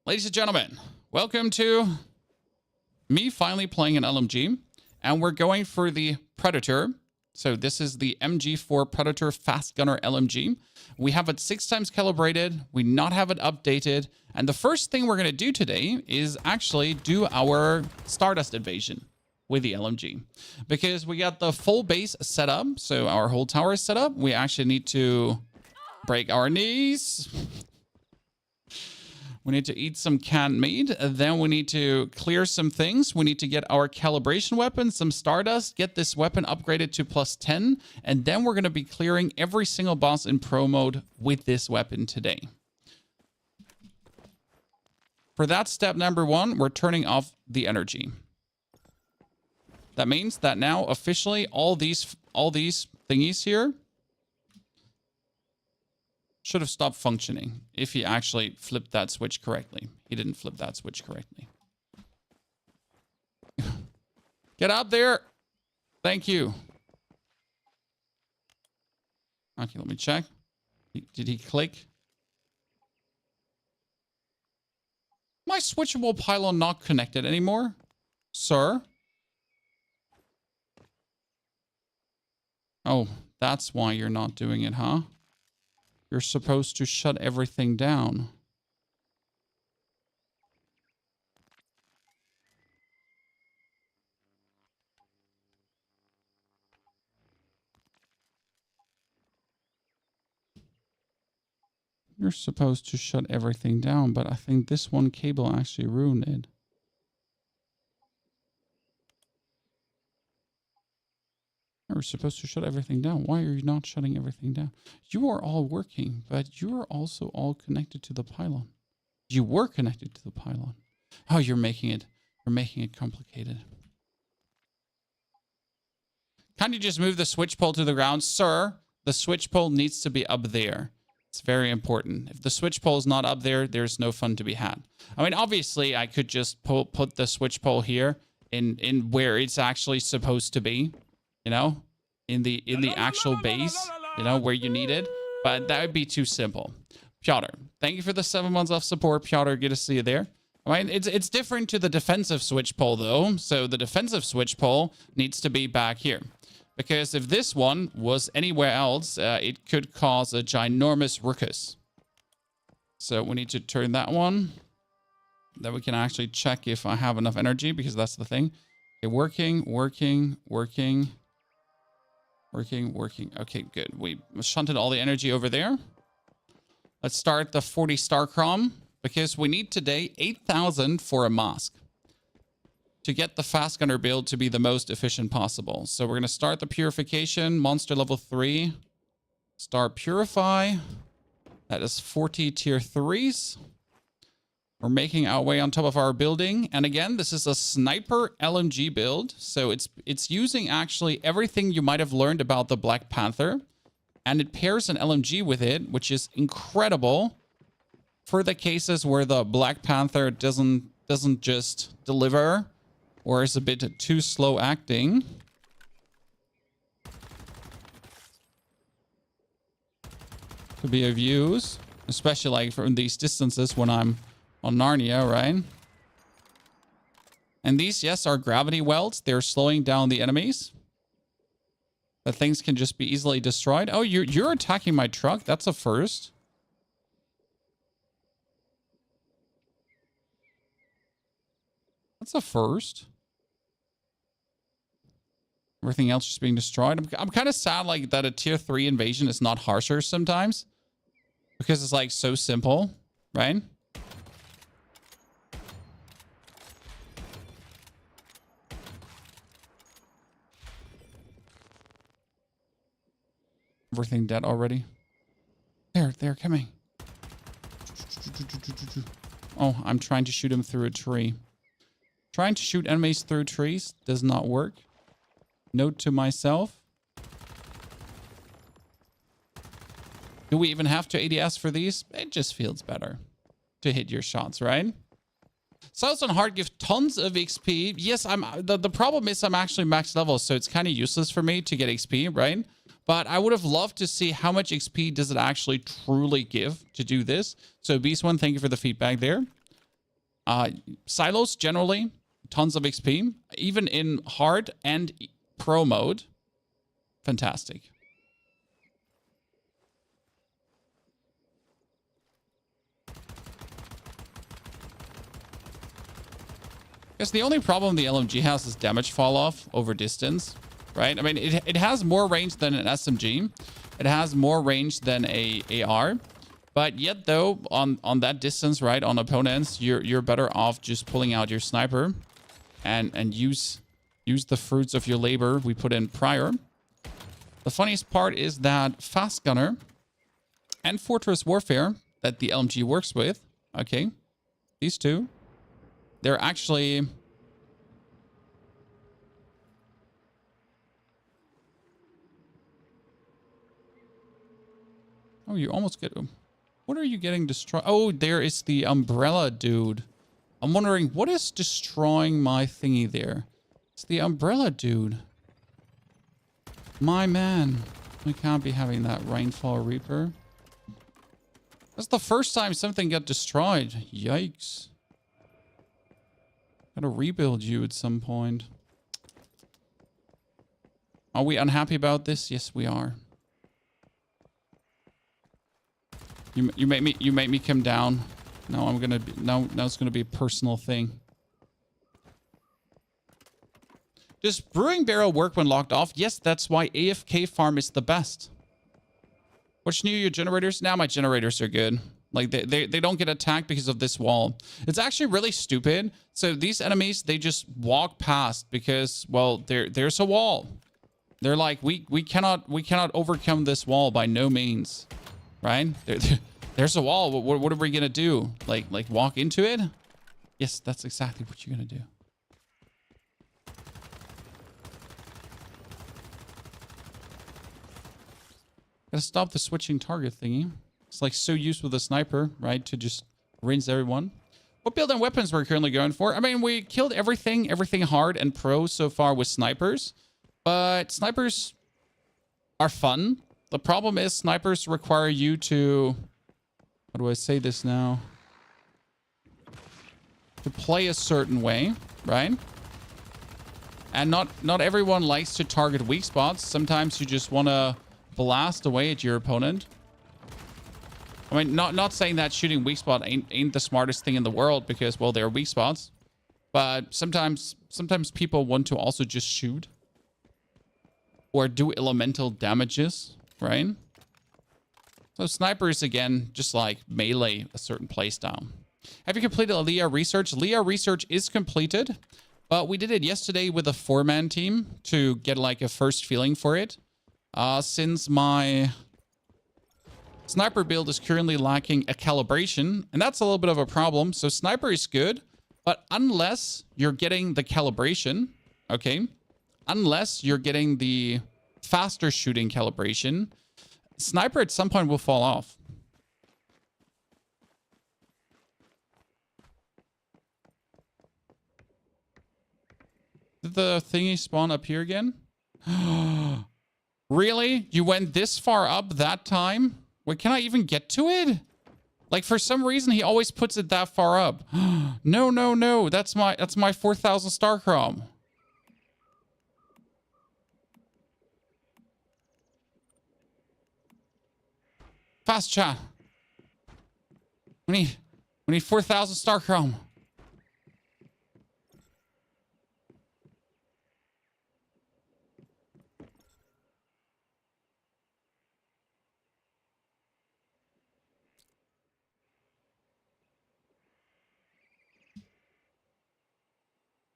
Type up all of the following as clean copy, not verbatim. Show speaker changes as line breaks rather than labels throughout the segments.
Ladies and gentlemen, welcome to me finally playing an LMG, and we're going for the Predator. So this is the MG4 Predator Fast Gunner LMG. We have it 6 times calibrated, we not have it updated, and the first thing we're going to do today is actually do our Stardust invasion with the LMG. Because we got the full base set up, so our whole tower is set up. We actually need to break our knees. We need to eat some canned meat. Then we need to clear some things. We need to get our calibration weapon, some Stardust, get this weapon upgraded to +10. And then we're going to be clearing every single boss in pro mode with this weapon today. For that step number 1, we're turning off the energy. That means that now officially all these thingies here should have stopped functioning if he actually flipped that switch correctly. He didn't flip that switch correctly. Get out there. Thank you. Okay, let me check. Did he click? My switchable pylon not connected anymore, sir? Oh, that's why you're not doing it, huh? You're supposed to shut everything down. You're supposed to shut everything down, but I think this one cable actually ruined it. You're supposed to shut everything down. Why are you not shutting everything down? You are all working, but you are also all connected to the pylon. You were connected to the pylon. Oh, you're making it complicated. Can't you just move the switch pole to the ground? Sir, the switch pole needs to be up there. It's very important. If the switch pole is not up there, there's no fun to be had. I mean, obviously, I could just put the switch pole here in where it's actually supposed to be. You know, in the actual base, you know, where you need it. But that would be too simple. Piotr, thank you for the 7 months of support. Piotr, good to see you there. I mean, it's different to the defensive switch pole, though. So the defensive switch pole needs to be back here. Because if this one was anywhere else, it could cause a ginormous ruckus. So we need to turn that one. Then we can actually check if I have enough energy, because that's the thing. Okay, working. Okay, good. We shunted all the energy over there. Let's start the 40 star crom, because we need today 8,000 for a mask to get the fast gunner build to be the most efficient possible. So we're going to start the purification, monster level 3. Start purify. That is 40 tier 3s. We're making our way on top of our building. And again, this is a sniper LMG build. So it's using actually everything you might have learned about the Black Panther. And it pairs an LMG with it, which is incredible for the cases where the Black Panther doesn't just deliver or is a bit too slow acting. Could be of use, especially like from these distances when I'm on Narnia, right? And these, yes, are gravity welds. They're slowing down the enemies. But things can just be easily destroyed. Oh, you're attacking my truck. That's a first. That's a first. Everything else just being destroyed. I'm kind of sad like that a tier 3 invasion is not harsher sometimes. Because it's like so simple, right? Everything dead already. They're coming. Oh, I'm trying to shoot him through a tree. Trying to shoot enemies through trees does not work. Note to myself. Do we even have to ADS for these? It just feels better to hit your shots, right? Souls on Heart give tons of XP. Yes, the problem is I'm actually max level, so it's kind of useless for me to get XP, right? But I would have loved to see how much XP does it actually truly give to do this. So Beast One, thank you for the feedback there. Silos, generally, tons of XP. Even in hard and pro mode. Fantastic. Guess the only problem the LMG has is damage fall off over distance, right? I mean, it has more range than an SMG. It has more range than a AR. But yet, though, on that distance, right, on opponents, you're better off just pulling out your sniper and use the fruits of your labor we put in prior. The funniest part is that Fast Gunner and Fortress Warfare that the LMG works with, okay, these two, they're actually... Oh, you almost get... What are you getting destroyed? Oh, there is the umbrella dude. I'm wondering, what is destroying my thingy there? It's the umbrella dude. My man. We can't be having that Rainfall Reaper. That's the first time something got destroyed. Yikes. Gotta rebuild you at some point. Are we unhappy about this? Yes, we are. You make me come down. Now I'm gonna be, now it's gonna be a personal thing. Does Brewing Barrel work when locked off? Yes, that's why AFK farm is the best. What's new, your generators? Now my generators are good. Like, they don't get attacked because of this wall. It's actually really stupid. So these enemies, they just walk past because, well, there's a wall. They're like, we cannot overcome this wall by no means. Right? There's a wall. What are we gonna do? Like walk into it? Yes, that's exactly what you're gonna do. Gotta stop the switching target thingy. It's like so used with a sniper, right? To just rinse everyone. What build and weapons we're currently going for? I mean, we killed everything hard and pro so far with snipers. But snipers are fun. The problem is snipers require you to... How do I say this now? To play a certain way, right? And not everyone likes to target weak spots. Sometimes you just want to blast away at your opponent. I mean, not saying that shooting weak spot ain't the smartest thing in the world because, well, they're weak spots. But sometimes people want to also just shoot. Or do elemental damages, right? So snipers, again, just like melee a certain playstyle. Have you completed Leah research? Leah research is completed. But we did it yesterday with a 4-man team to get like a first feeling for it. Since my sniper build is currently lacking a calibration, and that's a little bit of a problem. So sniper is good, but unless you're getting the calibration, okay, unless you're getting the faster shooting calibration, sniper at some point will fall off. Did the thingy spawn up here again? Really? You went this far up that time? Wait, can I even get to it? Like, for some reason, he always puts it that far up. No. That's my 4,000 star chrome. Fast chat. We need 4,000 star chrome.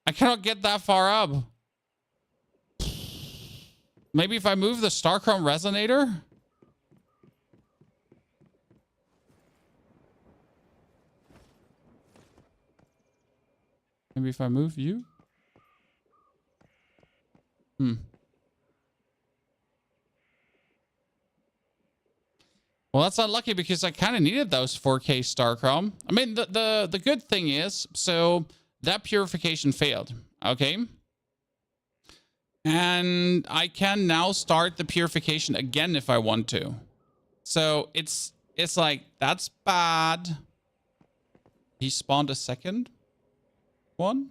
I cannot get that far up. Maybe if I move the Starchrome resonator? Maybe if I move you? Well, that's unlucky because I kind of needed those 4K Starchrome. I mean, the good thing is, so that purification failed, okay? And I can now start the purification again if I want to. So it's like, that's bad. He spawned a second. One.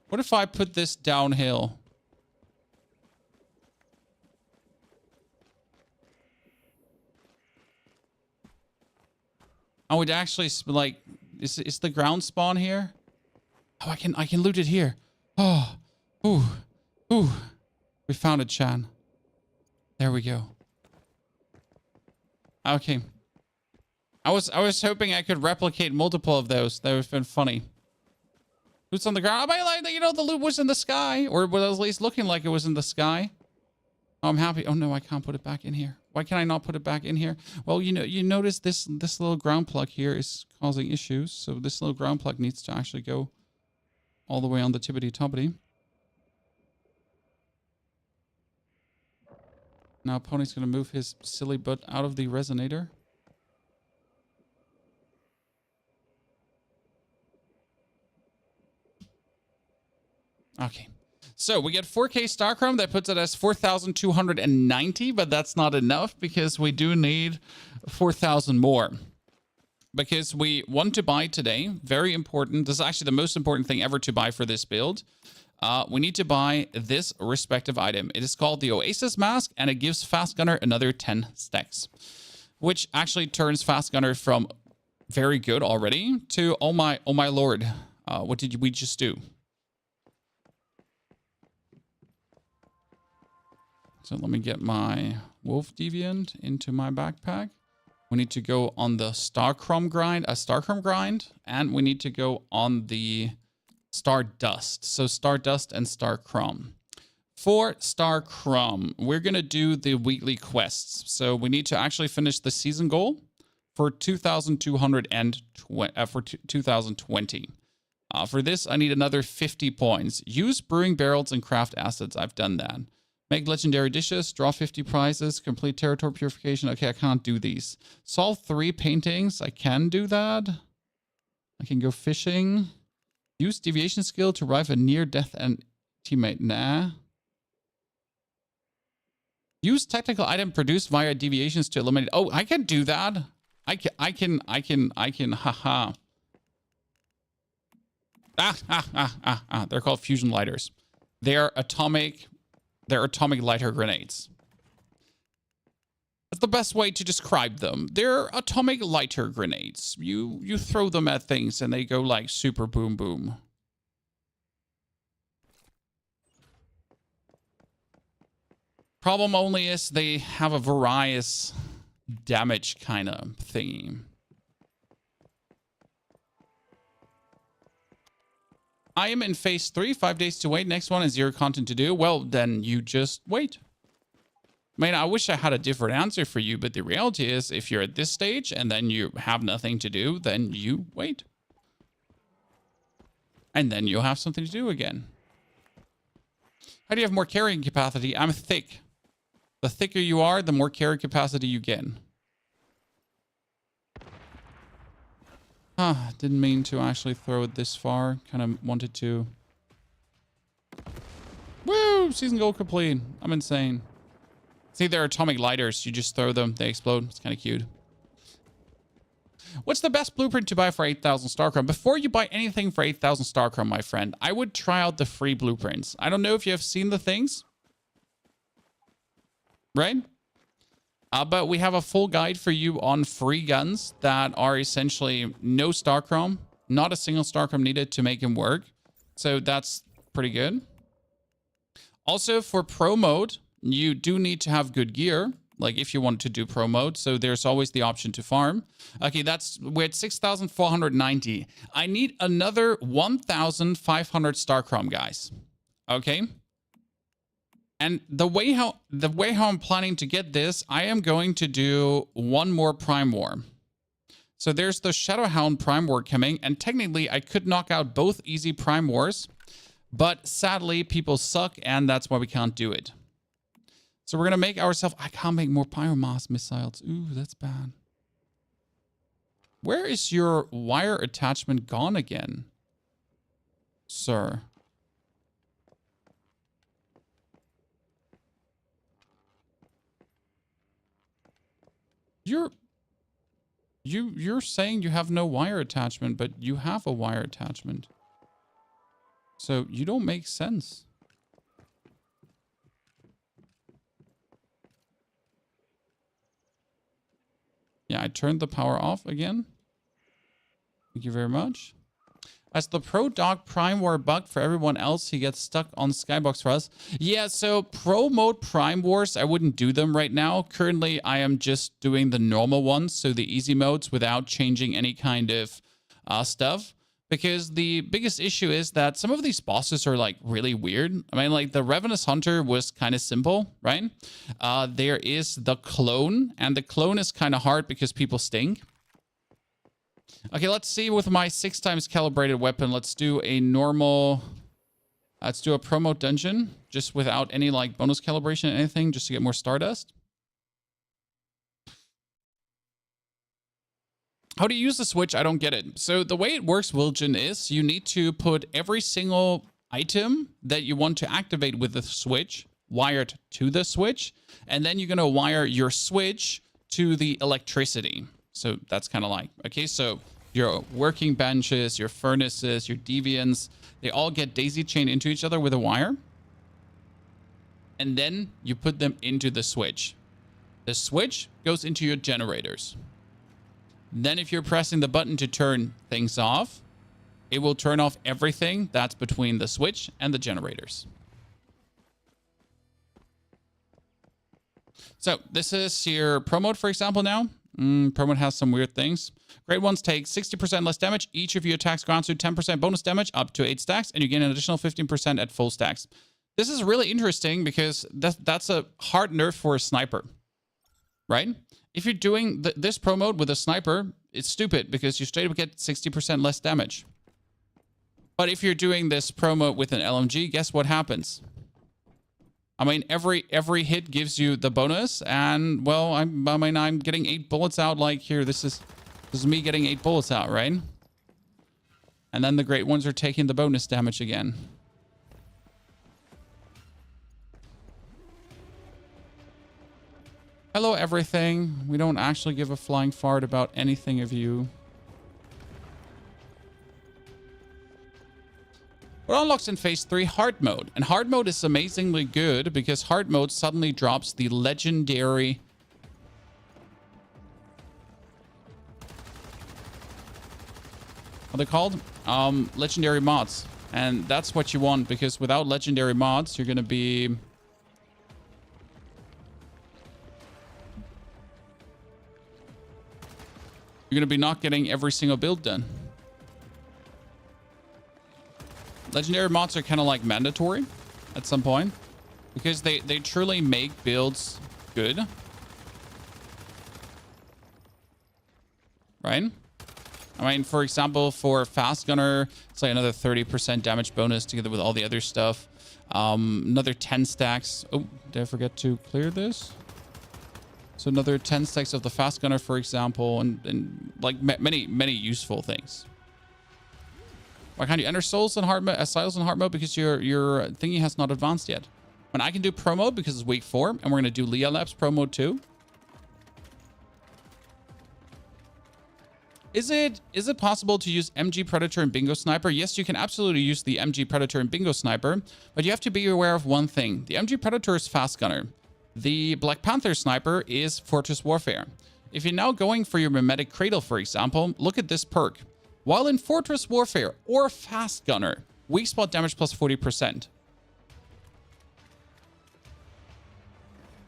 What if I put this downhill? Oh, it actually, like, is the ground spawn here? Oh, I can loot it here. Oh, ooh, ooh. We found it, Chan. There we go. Okay. I was hoping I could replicate multiple of those. That would have been funny. Loot's on the ground. I like, you know, the loot was in the sky, or was at least looking like it was in the sky. Oh, I'm happy. Oh no, I can't put it back in here. Why can I not put it back in here? Well, you know, you notice this little ground plug here is causing issues. So this little ground plug needs to actually go all the way on the tippity toppity. Now Pony's gonna move his silly butt out of the resonator. Okay. So we get 4K Starchrome. That puts it as 4,290, but that's not enough because we do need 4,000 more. Because we want to buy today, very important. This is actually the most important thing ever to buy for this build. We need to buy this respective item. It is called the Oasis Mask, and it gives Fast Gunner another 10 stacks, which actually turns Fast Gunner from very good already to, oh my lord, what did we just do? So let me get my Wolf Deviant into my backpack. We need to go on the Starchrome grind, and we need to go on the Stardust. So Stardust and Starchrome. For Starchrome, we're going to do the weekly quests. So we need to actually finish the season goal for 2020. For this, I need another 50 points. Use brewing barrels and craft assets. I've done that. Make legendary dishes, draw 50 prizes, complete territory purification. Okay, I can't do these. Solve 3 paintings. I can do that. I can go fishing. Use deviation skill to revive a near-death and teammate. Nah. Use technical item produced via deviations to eliminate. Oh, I can do that. I can, haha. They're called fusion lighters. They're atomic lighter grenades. That's the best way to describe them. They're atomic lighter grenades. You throw them at things and they go like super boom boom. Problem only is they have a various damage kind of thingy. I am in phase 3, 5 days to wait. Next one is 0 content to do. Well, then you just wait. I mean, I wish I had a different answer for you, but the reality is if you're at this stage and then you have nothing to do, then you wait. And then you'll have something to do again. How do you have more carrying capacity? I'm thick. The thicker you are, the more carrying capacity you get. Didn't mean to actually throw it this far. Kind of wanted to. Woo! Season goal complete. I'm insane. See, they're atomic lighters. You just throw them, they explode. It's kind of cute. What's the best blueprint to buy for 8,000 Starchrome? Before you buy anything for 8,000 Starchrome, my friend, I would try out the free blueprints. I don't know if you have seen the things. Right? But we have a full guide for you on free guns that are essentially no Starchrome, not a single Starchrome needed to make them work. So that's pretty good. Also, for pro mode, you do need to have good gear, like if you want to do pro mode. So there's always the option to farm. Okay, we're at 6,490. I need another 1,500 Starchrome, guys. Okay. And the way how I'm planning to get this, I am going to do one more Prime War. So there's the Shadowhound Prime War coming, and technically I could knock out both easy Prime Wars, but sadly people suck, and that's why we can't do it. So we're gonna make ourselves. I can't make more Pyromass missiles. Ooh, that's bad. Where is your wire attachment gone again, sir? You're saying you have no wire attachment, but you have a wire attachment. So you don't make sense. Yeah, I turned the power off again. Thank you very much. As the Pro Dog Prime War bug for everyone else, he gets stuck on Skybox for us. Yeah, so Pro Mode Prime Wars, I wouldn't do them right now. Currently, I am just doing the normal ones, so the easy modes without changing any kind of stuff. Because the biggest issue is that some of these bosses are like really weird. I mean, like the Ravenous Hunter was kind of simple, right? There is the clone, and the clone is kind of hard because people stink. Okay, let's see with my 6 times calibrated weapon. Let's do a normal... let's do a promo dungeon, just without any like bonus calibration or anything, just to get more Stardust. How do you use the switch? I don't get it. So the way it works, Wilgen, is you need to put every single item that you want to activate with the switch wired to the switch, and then you're going to wire your switch to the electricity. So that's kind of like, okay, so your working benches, your furnaces, your deviants, they all get daisy chained into each other with a wire. And then you put them into the switch. The switch goes into your generators. Then if you're pressing the button to turn things off, it will turn off everything that's between the switch and the generators. So this is your Pro Mode, for example, now. Pro Mode has some weird things. Great ones take 60% less damage. Each of your attacks grants you 10% bonus damage up to 8 stacks, and you gain an additional 15% at full stacks. This is really interesting because that's a hard nerf for a sniper, right? If you're doing this Pro Mode with a sniper, it's stupid because you straight up get 60% less damage. But if you're doing this Pro Mode with an LMG, guess what happens? I mean, every hit gives you the bonus, and well, I'm getting 8 bullets out. Like here, this is me getting 8 bullets out, right? And then the great ones are taking the bonus damage again. Hello, everything. We don't actually give a flying fart about anything of you. What unlocks in Phase 3? Hard Mode. And Hard Mode is amazingly good because Hard Mode suddenly drops the legendary... What are they called? Legendary mods. And that's what you want, because without legendary mods, you're going to be... You're going to be not getting every single build done. Legendary mods are kind of like mandatory at some point, because they truly make builds good. Right? I mean, for example, for Fast Gunner, it's like another 30% damage bonus together with all the other stuff. Another 10 stacks. Oh, did I forget to clear this? So another 10 stacks of the Fast Gunner, for example, and like many useful things. Why can't you enter souls in hard mode, styles in hard mode? Because your thingy has not advanced yet. When I can do pro mode because it's week 4, and we're going to do Leah Labs pro mode too. Is it possible to use MG Predator and Bingo Sniper? Yes, you can absolutely use the MG Predator and Bingo Sniper, but you have to be aware of one thing. The MG Predator is Fast Gunner. The Black Panther Sniper is Fortress Warfare. If you're now going for your Mimetic Cradle, for example, look at this perk. While in Fortress Warfare or Fast Gunner, weak spot damage plus 40%.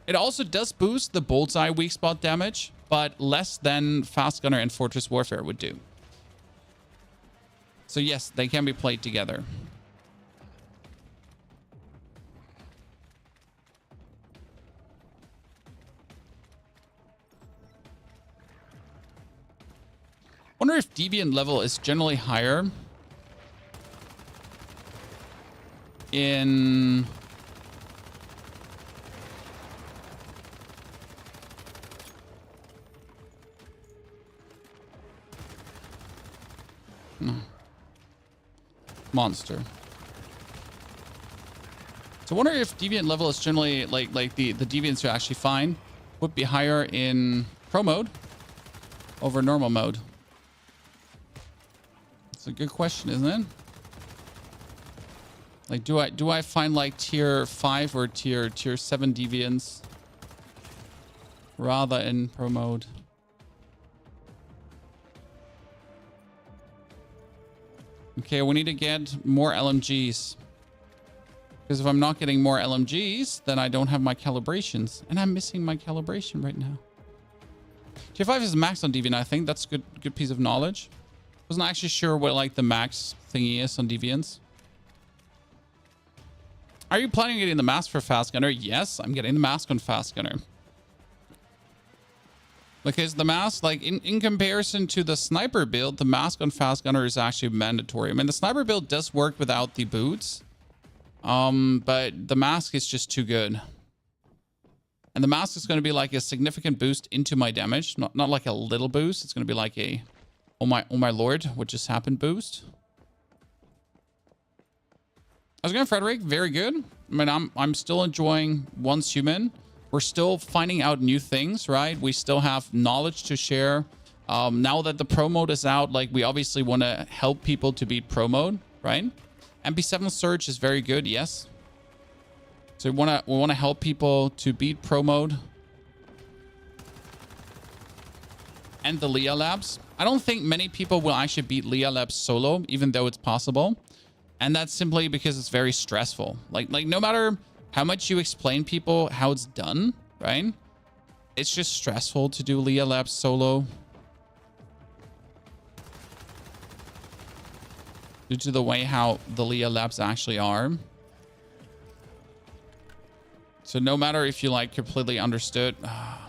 It also does boost the bullseye weak spot damage, but less than Fast Gunner and Fortress Warfare would do. So yes, they can be played together. Wonder if Deviant level is generally higher in... No. Monster. So I wonder if Deviant level is generally like the Deviants are actually fine. Would be higher in Pro Mode. over normal mode? It's a good question, isn't it? Like, do I find like tier 5 or tier 7 deviants rather in pro mode? Okay, we need to get more LMGs. Because if I'm not getting more LMGs, then I don't have my calibrations. And I'm missing my calibration right now. Tier 5 is max on Deviant, I think. That's a good piece of knowledge. Wasn't actually sure what like the max thingy is on Deviants. Are you planning on getting the mask for Fast Gunner? Yes, I'm getting the mask on Fast Gunner. Because the mask, like in comparison to the sniper build, the mask on Fast Gunner is actually mandatory. I mean, the sniper build does work without the boots. But the mask is just too good. And the mask is going to be like a significant boost into my damage. Not like a little boost. It's going to be like a, oh my lord, what just happened boost. How's it going, Frederick? Very good. I mean, I'm still enjoying Once Human. We're still finding out new things, right? We still have knowledge to share. Now that the pro mode is out, like we obviously want to help people to beat pro mode, right? MP7 Surge is very good, yes. So we want to help people to beat pro mode. And the Leah Labs. I don't think many people will actually beat Leah Labs solo, even though it's possible. And that's simply because it's very stressful. Like no matter how much you explain people how it's done, right? It's just stressful to do Leah Labs solo. Due to the way how the Leah Labs actually are. So no matter if you like completely understood how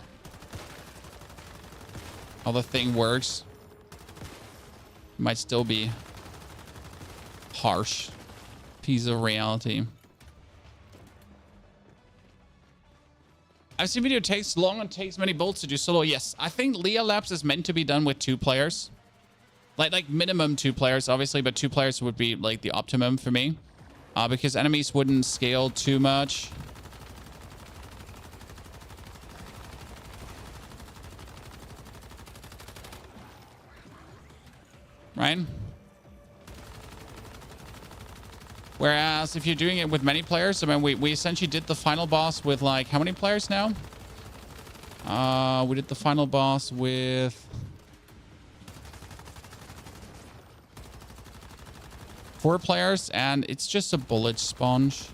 the thing works, it might still be harsh piece of reality. I've seen video takes long and takes many bolts to do solo. Yes, I think Leah Labs is meant to be done with 2 players. Like minimum 2 players, obviously, but 2 players would be like the optimum for me. Because enemies wouldn't scale too much. Right? Whereas if you're doing it with many players, I mean, we essentially did the final boss with like, how many players now? We did the final boss with 4 players, and it's just a bullet sponge.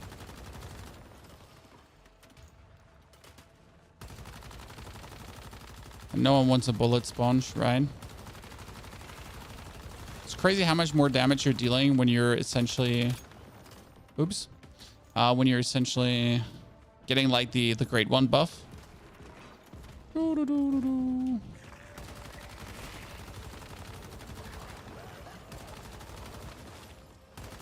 And no one wants a bullet sponge, right? It's crazy how much more damage you're dealing when you're essentially... Oops. When you're essentially getting like the grade 1 buff.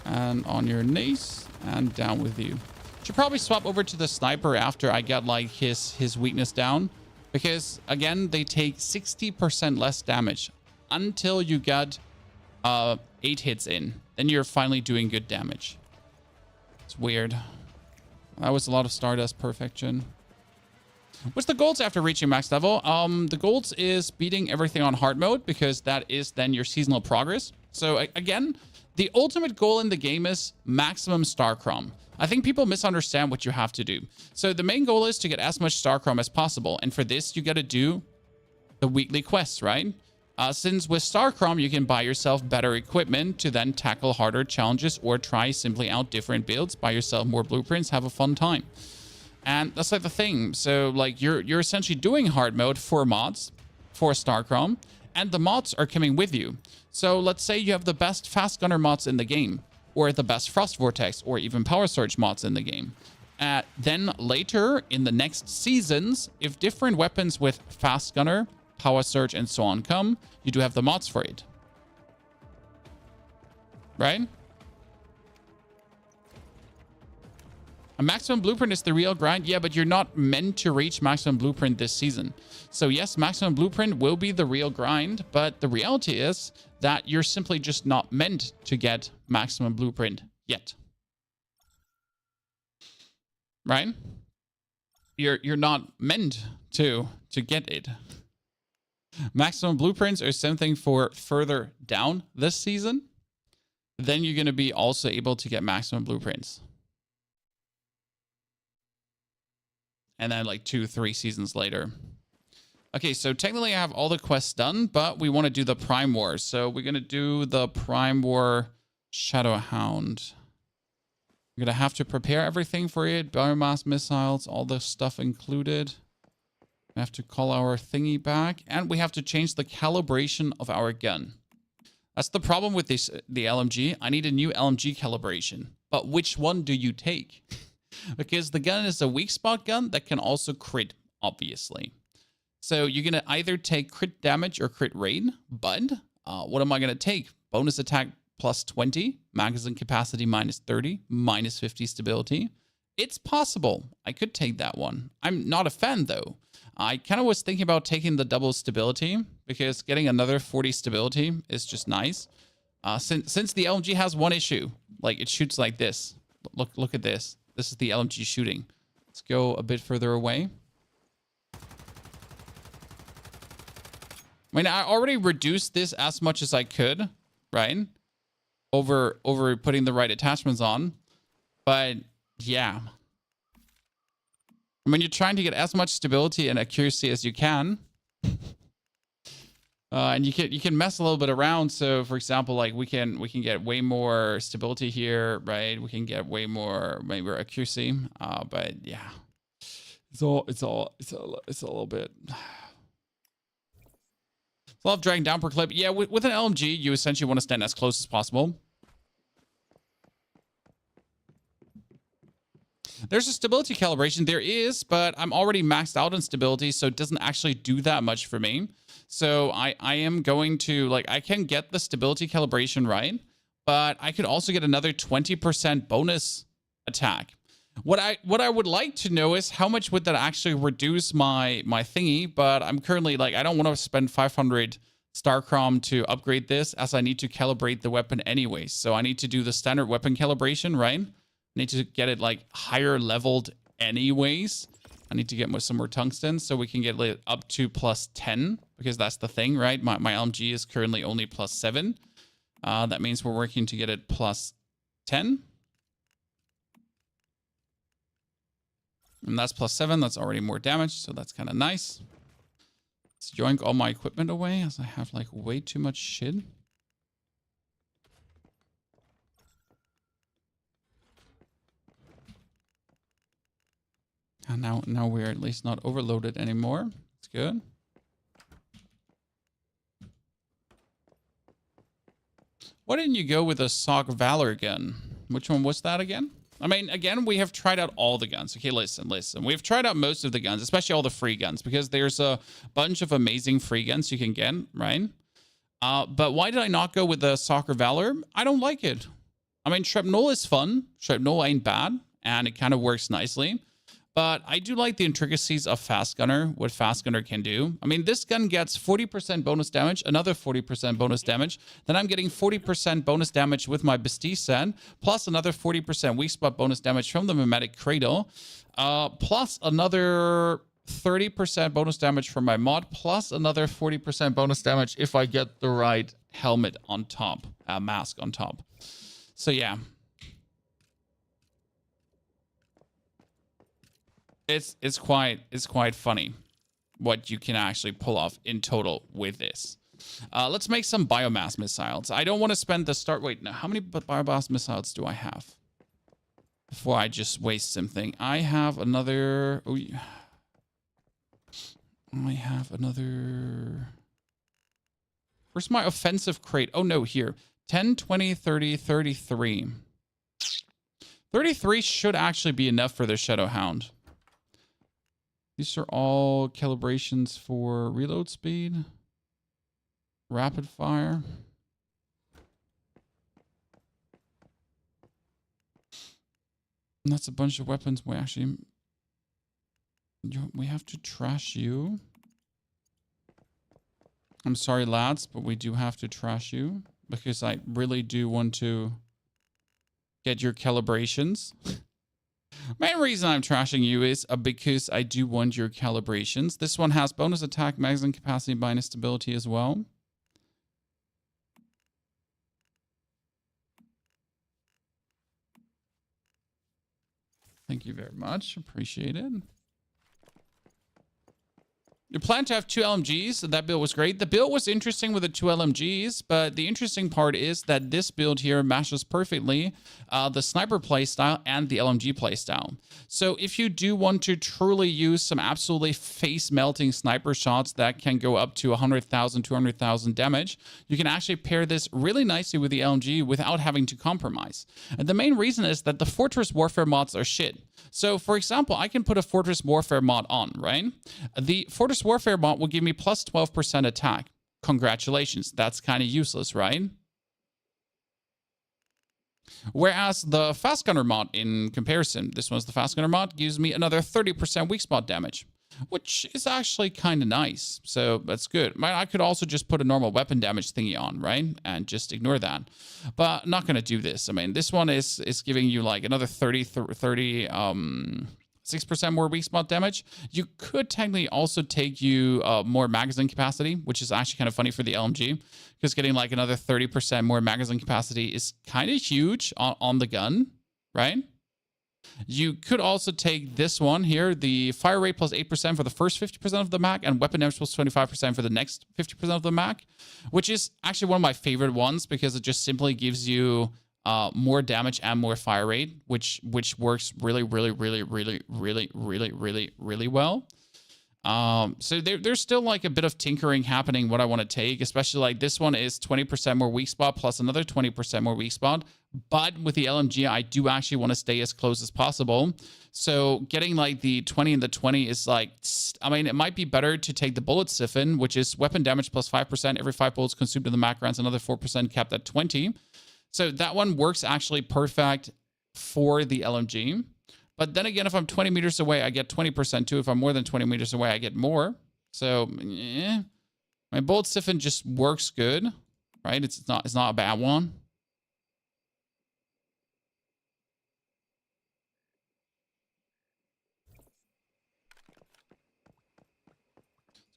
And on your knees and down with you. Should probably swap over to the sniper after I get like his weakness down, because again they take 60% less damage until you get 8 hits in. Then you're finally doing good damage. It's weird. That was a lot of Stardust perfection. What's the goals after reaching max level? The goals is beating everything on hard mode, because that is then your seasonal progress. So again, the ultimate goal in the game is maximum star chrome. I think people misunderstand what you have to do. So the main goal is to get as much star chrome as possible. And for this, you got to do the weekly quests, right? Since with star chrome, you can buy yourself better equipment to then tackle harder challenges or try simply out different builds, buy yourself more blueprints, have a fun time. And that's like the thing. So like you're essentially doing hard mode for mods, for star chrome, and the mods are coming with you. So let's say you have the best fast gunner mods in the game, or the best frost vortex, or even power surge mods in the game. Then later in the next seasons, if different weapons with fast gunner, power surge, and so on come, you do have the mods for it. Right? A maximum blueprint is the real grind. Yeah, but you're not meant to reach maximum blueprint this season. So yes, maximum blueprint will be the real grind, but the reality is that you're simply just not meant to get maximum blueprint yet. Right? You're not meant to get it. Maximum blueprints are something for further down this season. Then you're going to be also able to get maximum blueprints. And then like 2-3 seasons later. Okay, so technically I have all the quests done, but we want to do the Prime War. So we're going to do the Prime War Shadow Hound. We're going to have to prepare everything for it. Biomass missiles, all the stuff included. We have to call our thingy back. And we have to change the calibration of our gun. That's the problem with the LMG. I need a new LMG calibration. But which one do you take? Because the gun is a weak spot gun that can also crit, obviously. So you're going to either take crit damage or crit rate, but what am I going to take? Bonus attack plus 20, magazine capacity minus 30, minus 50 stability. It's possible. I could take that one. I'm not a fan, though. I kind of was thinking about taking the double stability because getting another 40 stability is just nice. Since the LMG has one issue, like it shoots like this. Look at this. This is the LMG shooting. Let's go a bit further away. I mean, I already reduced this as much as I could, right? Over putting the right attachments on. But yeah. I mean, you're trying to get as much stability and accuracy as you can. And you can mess a little bit around. So for example, like we can get way more stability here, right? We can get way more maybe accuracy. But yeah. It's a little bit. A lot of dragging down per clip. Yeah, with an LMG, you essentially want to stand as close as possible. There's a stability calibration. There is, but I'm already maxed out on stability, so it doesn't actually do that much for me. So I am going to, like, I can get the stability calibration right, but I could also get another 20% bonus attack. What I would like to know is how much would that actually reduce my thingy, but I'm currently like, I don't want to spend 500 Starcrom to upgrade this as I need to calibrate the weapon anyways. So I need to do the standard weapon calibration, right? I need to get it like higher leveled anyways. I need to get some more tungsten so we can get it up to plus 10 because that's the thing, right? My LMG is currently only plus 7. That means we're working to get it plus 10. And that's plus 7. That's already more damage, so that's kind of nice. Let's yoink all my equipment away as I have like way too much shit. And now we're at least not overloaded anymore. It's good. Why didn't you go with a Sock Valor gun? Which one was that again? I mean, again, we have tried out all the guns. Okay, listen. We've tried out most of the guns, especially all the free guns, because there's a bunch of amazing free guns you can get, right? But why did I not go with the Soccer Valor? I don't like it. I mean, Shrapnel is fun. Shrapnel ain't bad, and it kind of works nicely. But I do like the intricacies of Fast Gunner, what Fast Gunner can do. I mean, this gun gets 40% bonus damage, another 40% bonus damage. Then I'm getting 40% bonus damage with my Bestie set, plus another 40% weak spot bonus damage from the Mimetic Cradle, plus another 30% bonus damage from my mod, plus another 40% bonus damage if I get the right helmet on top, mask on top. So yeah. It's quite funny what you can actually pull off in total with this. Let's make some biomass missiles. I don't want to spend the start. Wait, now how many biomass missiles do I have? Before I just waste something, I have another. Oh, I have another. Where's my offensive crate? Oh no, here. 10, 20, 30, 33. 33 should actually be enough for the Shadow Hound. These are all calibrations for reload speed, rapid fire. And that's a bunch of weapons we actually... We have to trash you. I'm sorry, lads, but we do have to trash you because I really do want to get your calibrations. Main reason I'm trashing you is because I do want your calibrations. This one has bonus attack, magazine capacity, minus stability as well. Thank you very much. Appreciate it. You plan to have 2 LMGs, so that build was great. The build was interesting with the 2 LMGs, but the interesting part is that this build here matches perfectly the sniper playstyle and the LMG playstyle. So if you do want to truly use some absolutely face-melting sniper shots that can go up to 100,000, 200,000 damage, you can actually pair this really nicely with the LMG without having to compromise. And the main reason is that the Fortress Warfare mods are shit. So, for example, I can put a Fortress Warfare mod on, right? The Fortress Warfare mod will give me plus 12% attack. Congratulations. That's kind of useless, right? Whereas the Fast Gunner mod, in comparison, this one's the Fast Gunner mod, gives me another 30% weak spot damage, which is actually kind of nice. So that's good. I could also just put a normal weapon damage thingy on, right? And just ignore that. But I'm not going to do this. I mean, this one is giving you like another 6% more weak spot damage. You could technically also take you more magazine capacity, which is actually kind of funny for the LMG, because getting like another 30% more magazine capacity is kind of huge on the gun, right? You could also take this one here, the fire rate plus 8% for the first 50% of the mag, and weapon damage plus 25% for the next 50% of the mag, which is actually one of my favorite ones because it just simply gives you more damage and more fire rate, which works really well. So there's still like a bit of tinkering happening what I want to take, especially like this one is 20% more weak spot plus another 20% more weak spot. But with the LMG, I do actually want to stay as close as possible. So getting like the 20 and the 20 is like, I mean, it might be better to take the bullet siphon, which is weapon damage plus 5%. Every 5 bullets consumed in the mag grants another 4% capped at 20. So that one works actually perfect for the LMG. But then again, if I'm 20 meters away, I get 20% too. If I'm more than 20 meters away, I get more. So, my bullet siphon just works good, right? It's not a bad one.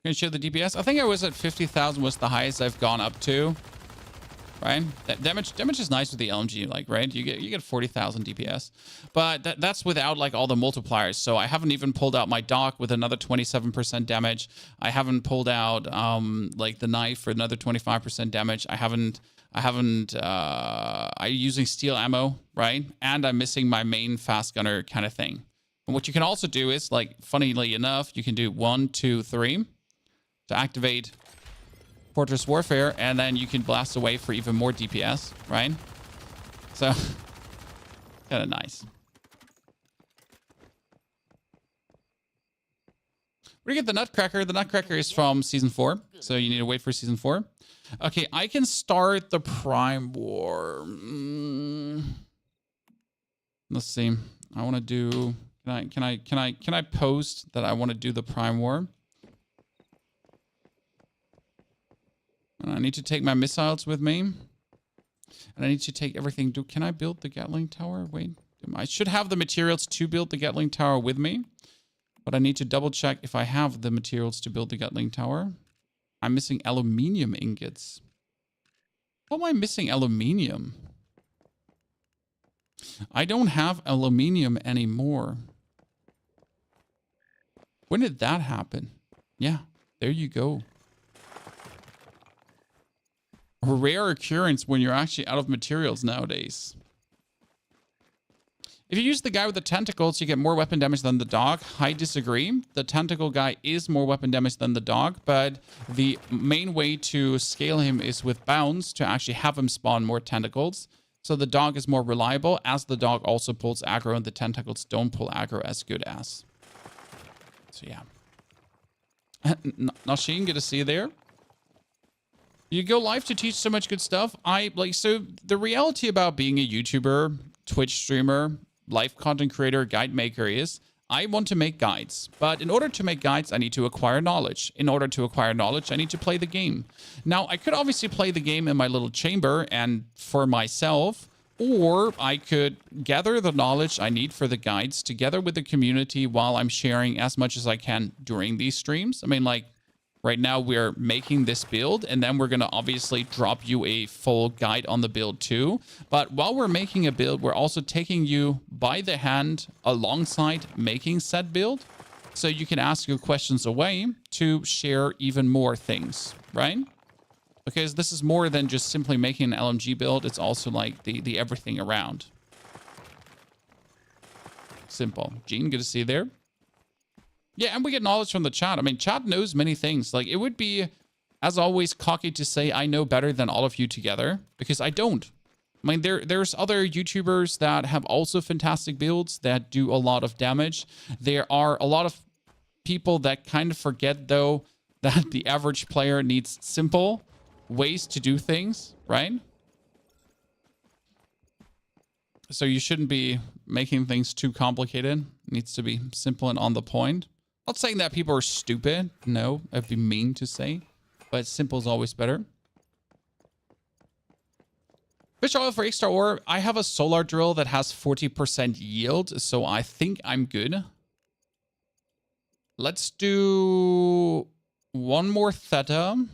Gonna show the DPS. I think I was at 50,000 was the highest I've gone up to. Right? That damage is nice with the LMG, like, right? You get 40,000 DPS. But that's without like all the multipliers. So I haven't even pulled out my dock with another 27% damage. I haven't pulled out like the knife for another 25% damage. I'm using steel ammo, right? And I'm missing my main fast gunner kind of thing. And what you can also do is, like, funnily enough, you can do 1, 2, 3 to activate Fortress Warfare, and then you can blast away for even more DPS, right? So, kind of nice. Where do you get the Nutcracker? The Nutcracker is from Season 4, so you need to wait for Season 4. Okay, I can start the Prime War. Let's see. I want to do... Can I post that I want to do the Prime War? And I need to take my missiles with me. And I need to take everything. Can I build the Gatling Tower? Wait. I should have the materials to build the Gatling Tower with me. But I need to double check if I have the materials to build the Gatling Tower. I'm missing aluminium ingots. How am I missing aluminium? I don't have aluminium anymore. When did that happen? Yeah, there you go. A rare occurrence when you're actually out of materials nowadays. If you use the guy with the tentacles, you get more weapon damage than the dog. I disagree. The tentacle guy is more weapon damage than the dog, but the main way to scale him is with bounds to actually have him spawn more tentacles. So the dog is more reliable, as the dog also pulls aggro and the tentacles don't pull aggro as good as. So yeah. Nasheen, good to see you there. You go live to teach so much good stuff. So the reality about being a YouTuber, Twitch streamer, live content creator, guide maker is I want to make guides. But in order to make guides, I need to acquire knowledge. In order to acquire knowledge, I need to play the game. Now, I could obviously play the game in my little chamber and for myself, Or I could gather the knowledge I need for the guides together with the community while I'm sharing as much as I can during these streams. I mean, like, right now we're making this build, and then we're going to obviously drop you a full guide on the build too. But while we're making a build, we're also taking you by the hand alongside making said build. So you can ask your questions away to share even more things, right? Because this is more than just simply making an LMG build. It's also like the everything around. Simple. Gene, good to see you there. Yeah, and we get knowledge from the chat. I mean, chat knows many things. Like, it would be, as always, cocky to say I know better than all of you together, because I don't. I mean, there's other YouTubers that have also fantastic builds that do a lot of damage. There are a lot of people that kind of forget, though, that the average player needs simple ways to do things, right? So you shouldn't be making things too complicated. It needs to be simple and on the point. Not saying that people are stupid. No, that'd be mean to say. But simple is always better. Fish oil for extra ore. I have a solar drill that has 40% yield, so I think I'm good. Let's do one more theta.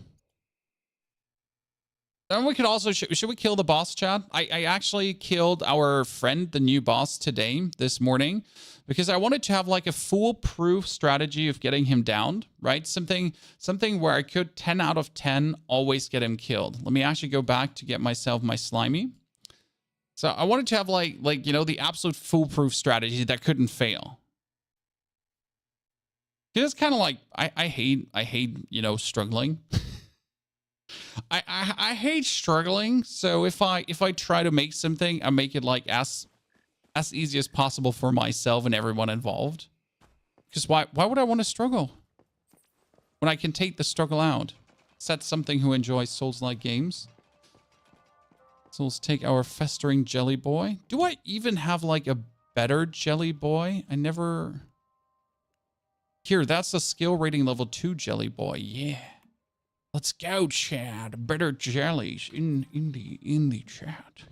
Then we could also, should we kill the boss, chat? I actually killed our friend, the new boss, today, this morning, because I wanted to have like a foolproof strategy of getting him down, right? Something where I could 10 out of 10 always get him killed. Let me actually go back to get myself my slimy. So I wanted to have like you know, the absolute foolproof strategy that couldn't fail. It's kind of like, I hate, you know, struggling. I hate struggling, so if I try to make something, I make it like as easy as possible for myself and everyone involved. Because why would I want to struggle when I can take the struggle out? That's something who enjoys Souls-like games. So let's take our festering jelly boy. Do I even have like a better jelly boy? I never. Here, that's a skill rating level 2 jelly boy. Yeah. Let's go, Chad. Better jellies in the chat.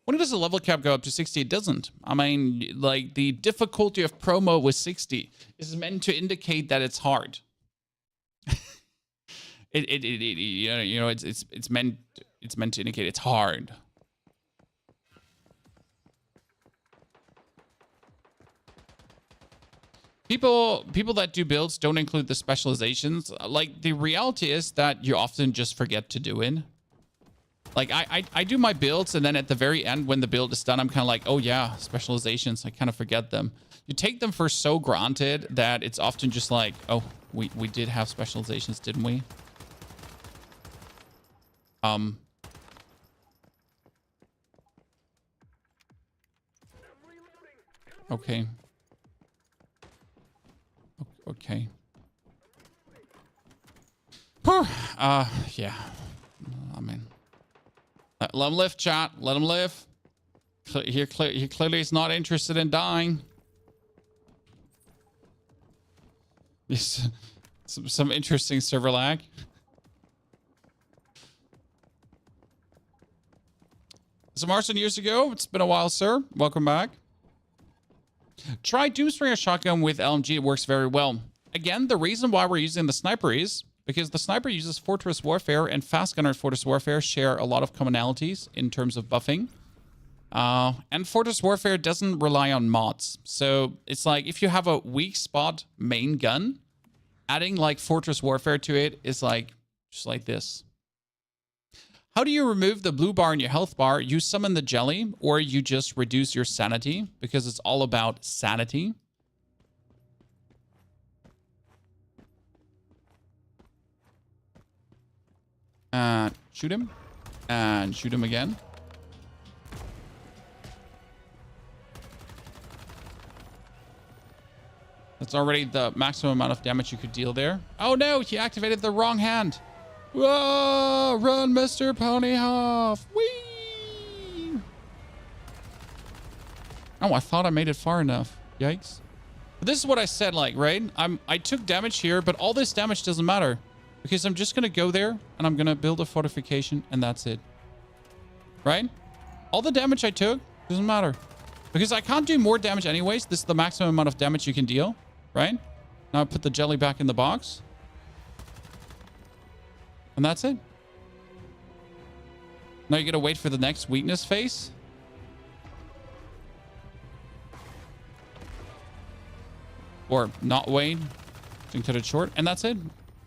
When does the level cap go up to 60? It doesn't. I mean, like, the difficulty of promo with 60 is meant to indicate that it's hard. You know, it's meant to indicate it's hard. People that do builds don't include the specializations. Like, the reality is that you often just forget to do it. Like, I do my builds, and then at the very end, when the build is done, I'm kind of like, oh yeah, specializations. I kind of forget them. You take them for so granted that it's often just like, oh, we did have specializations, didn't we? Okay. Okay. Yeah. I mean, let him live, chat. Let him live. He clearly is not interested in dying. Some interesting server lag. So Marson years ago. It's been a while, sir. Welcome back. Try Doomspringer shotgun with LMG. It works very well. Again, the reason why we're using the sniper is because the sniper uses Fortress Warfare, and Fast Gunner and Fortress Warfare share a lot of commonalities in terms of buffing. And Fortress Warfare doesn't rely on mods. So it's like if you have a weak spot main gun, adding like Fortress Warfare to it is like just like this. How do you remove the blue bar in your health bar? You summon the jelly, or you just reduce your sanity, because it's all about sanity. Shoot him. And shoot him again. That's already the maximum amount of damage you could deal there. Oh no, he activated the wrong hand. Whoa, run, Mr. Ponyhoff. Whee! Oh, I thought I made it far enough. Yikes. But this is what I said, like, right? I took damage here, but all this damage doesn't matter. Because I'm just going to go there and I'm going to build a fortification and that's it. Right? All the damage I took doesn't matter. Because I can't do more damage anyways. This is the maximum amount of damage you can deal. Right? Now I put the jelly back in the box. And that's it. Now you got to wait for the next weakness phase. Or not wait. And cut it short. And that's it.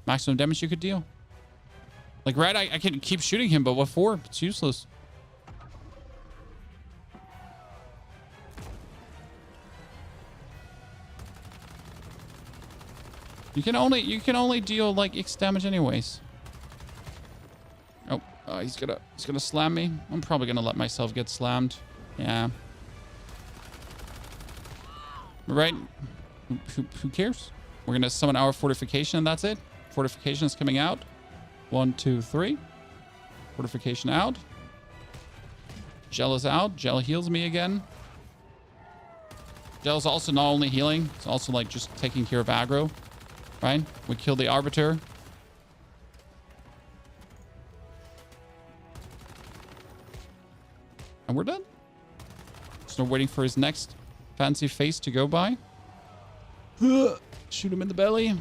Maximum damage you could deal. Like, right, I can keep shooting him, but what for? It's useless. You can only deal like X damage anyways. Oh, he's gonna slam me. I'm probably gonna let myself get slammed. Yeah. Right? Who cares? We're gonna summon our fortification and that's it. Fortification is coming out. 1, 2, 3. Fortification out. Gel is out. Gel heals me again. Gel is also not only healing, it's also like just taking care of aggro. Right? We kill the Arbiter. And we're done. So we're waiting for his next fancy face to go by. Shoot him in the belly.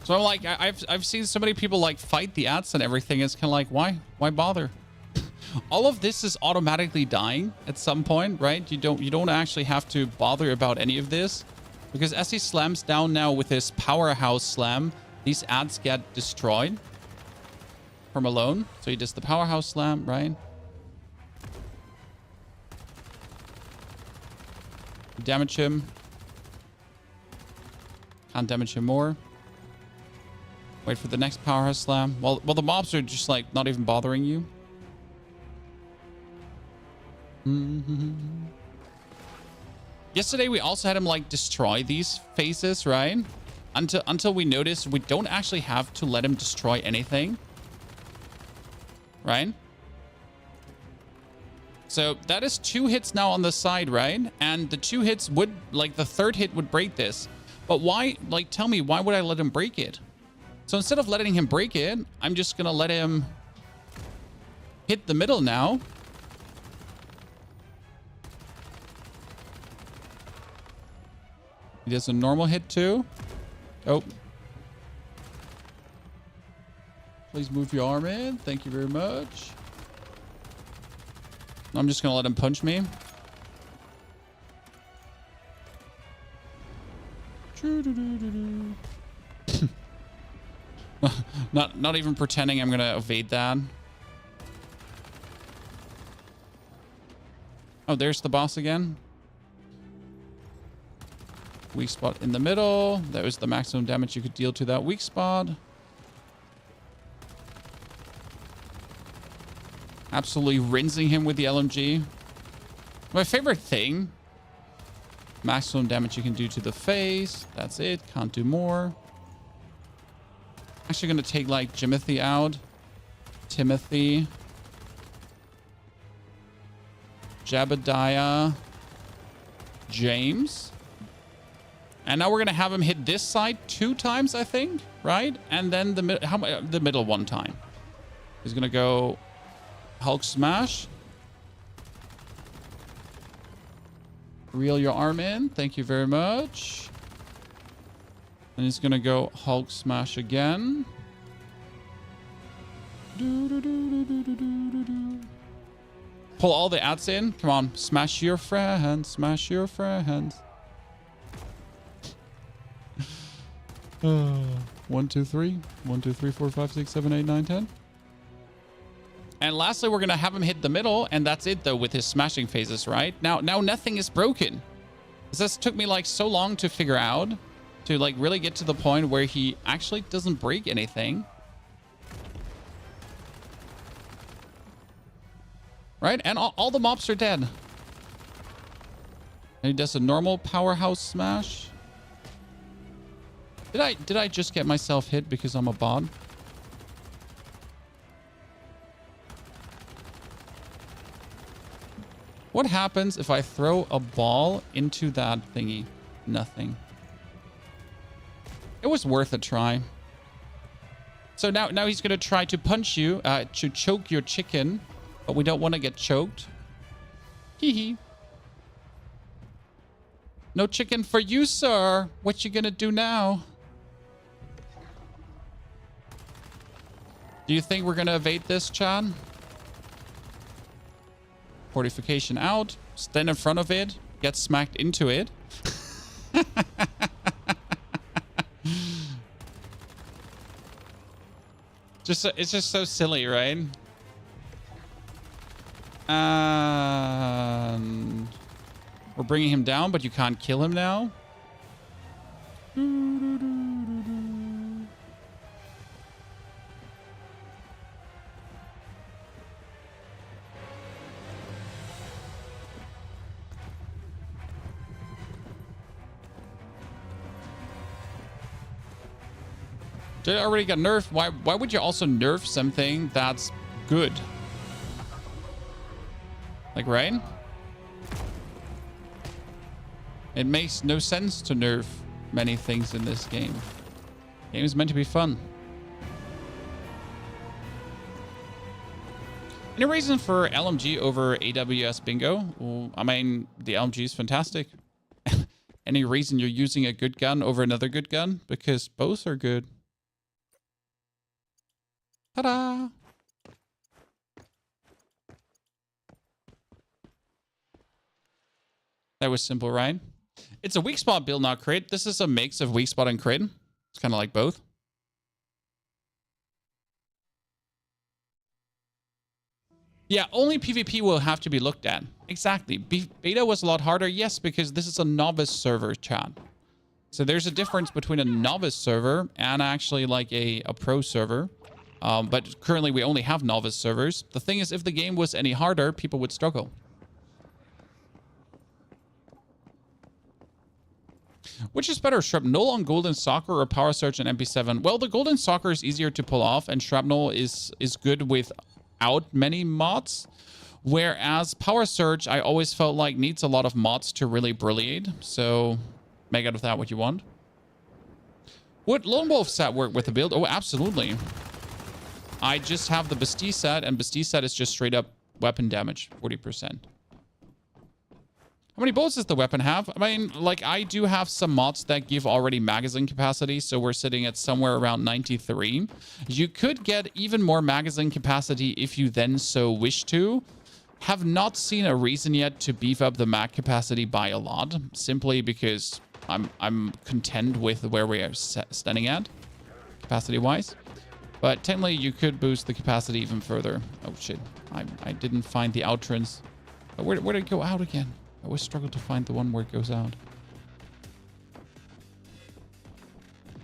So I'm like, I've seen so many people like fight the ats and everything. It's kind of like, why bother? All of this is automatically dying at some point, right? You don't actually have to bother about any of this, because as he slams down now with his powerhouse slam, these ats get destroyed from alone. So he does the powerhouse slam, right? Damage him. Can't damage him more. Wait for the next powerhouse slam. Well, the mobs are just like not even bothering you. Yesterday we also had him like destroy these phases, right? Until we notice we don't actually have to let him destroy anything. Right? So that is 2 hits now on the side, right? And the 2 hits would, like the third hit would break this. But why, like, tell me, why would I let him break it? So instead of letting him break it, I'm just going to let him hit the middle now. He does a normal hit too. Oh. Please move your arm in. Thank you very much. I'm just going to let him punch me. Not even pretending I'm going to evade that. Oh, there's the boss again. Weak spot in the middle. That was the maximum damage you could deal to that weak spot. Absolutely rinsing him with the LMG. My favorite thing. Maximum damage you can do to the face. That's it. Can't do more. Actually going to take like Jimothy out. Timothy. Jebediah. James. And now we're going to have him hit this side 2 times, I think. Right? And then the middle 1 time. He's going to go Hulk smash. Reel your arm in. Thank you very much. And he's going to go Hulk smash again. Pull all the ats in. Come on. Smash your friends. Smash your friends. 1, 2, 3. 1, 2, 3, 4, 5, 6, 7, 8, 9, 10. And lastly, we're going to have him hit the middle. And that's it, though, with his smashing phases, right? Now nothing is broken. This took me, like, so long to figure out. To, like, really get to the point where he actually doesn't break anything. Right? And all the mobs are dead. And he does a normal powerhouse smash. Did I just get myself hit because I'm a bot? What happens if I throw a ball into that thingy? Nothing. It was worth a try. So now he's going to try to punch you, to choke your chicken. But we don't want to get choked. Hee hee. No chicken for you, sir. What you going to do now? Do you think we're going to evade this, Chan? Fortification out. Stand in front of it. Get smacked into it. It's just so silly, right? And we're bringing him down, but you can't kill him now. Did it already get nerfed? Why would you also nerf something that's good? Like, right? It makes no sense to nerf many things in this game. The game is meant to be fun. Any reason for LMG over AWS Bingo? Well, I mean, the LMG is fantastic. Any reason you're using a good gun over another good gun? Because both are good. Ta-da! That was simple, right? It's a weak spot build, not crit. This is a mix of weak spot and crit. It's kind of like both. Yeah, only PvP will have to be looked at. Exactly. Beta was a lot harder. Yes, because this is a novice server, chat. So there's a difference between a novice server and actually like a pro server. But currently we only have novice servers. The thing is, if the game was any harder, people would struggle. Which is better, Shrapnel on Golden Soccer or Power Surge on MP7? Well, the Golden Soccer is easier to pull off, and Shrapnel is good without many mods. Whereas Power Surge, I always felt like needs a lot of mods to really brilliate. So make out of that what you want. Would Lone Wolf set work with the build? Oh, absolutely. I just have the Bastille set, and Bastille set is just straight up weapon damage, 40%. How many bullets does the weapon have? I mean, like, I do have some mods that give already magazine capacity, so we're sitting at somewhere around 93. You could get even more magazine capacity if you then so wish to. Have not seen a reason yet to beef up the mag capacity by a lot, simply because I'm content with where we are standing at, capacity-wise. But technically, you could boost the capacity even further. Oh, shit. I didn't find the outrance. Where did it go out again? I always struggle to find the one where it goes out.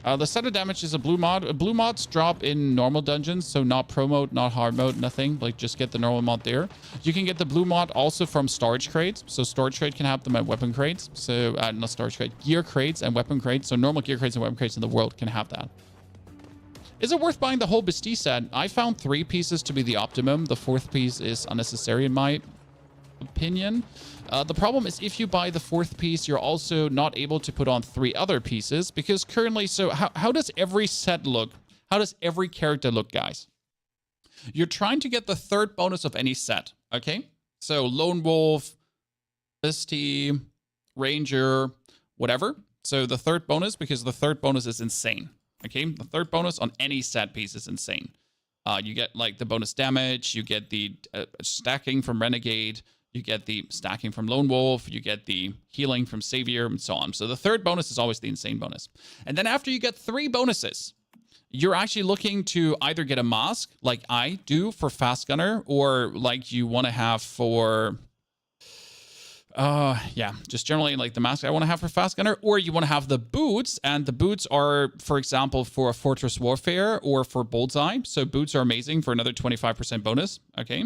The set of damage is a blue mod. Blue mods drop in normal dungeons, so not pro mode, not hard mode, nothing. Like, just get the normal mod there. You can get the blue mod also from storage crates. So storage crate can have them at weapon crates. So, not storage crate, gear crates and weapon crates. So normal gear crates and weapon crates in the world can have that. Is it worth buying the whole Bastille set? I found 3 pieces to be the optimum. The 4th piece is unnecessary in my opinion. The problem is if you buy the 4th piece, you're also not able to put on 3 other pieces because currently, so how does every set look? How does every character look, guys? You're trying to get the 3rd bonus of any set, okay? So Lone Wolf, Bastille, Ranger, whatever. So the 3rd bonus, because the 3rd bonus is insane, okay? The 3rd bonus on any set piece is insane. You get like the bonus damage, you get the stacking from Renegade, you get the stacking from Lone Wolf, you get the healing from Savior, and so on. So the 3rd bonus is always the insane bonus. And then after you get 3 bonuses, you're actually looking to either get a mask, like I do for Fast Gunner, or like you want to have for... yeah, just generally like the mask I want to have for Fast Gunner, or you want to have the boots, and the boots are, for example, for Fortress Warfare or for Bullseye. So boots are amazing for another 25% bonus, okay?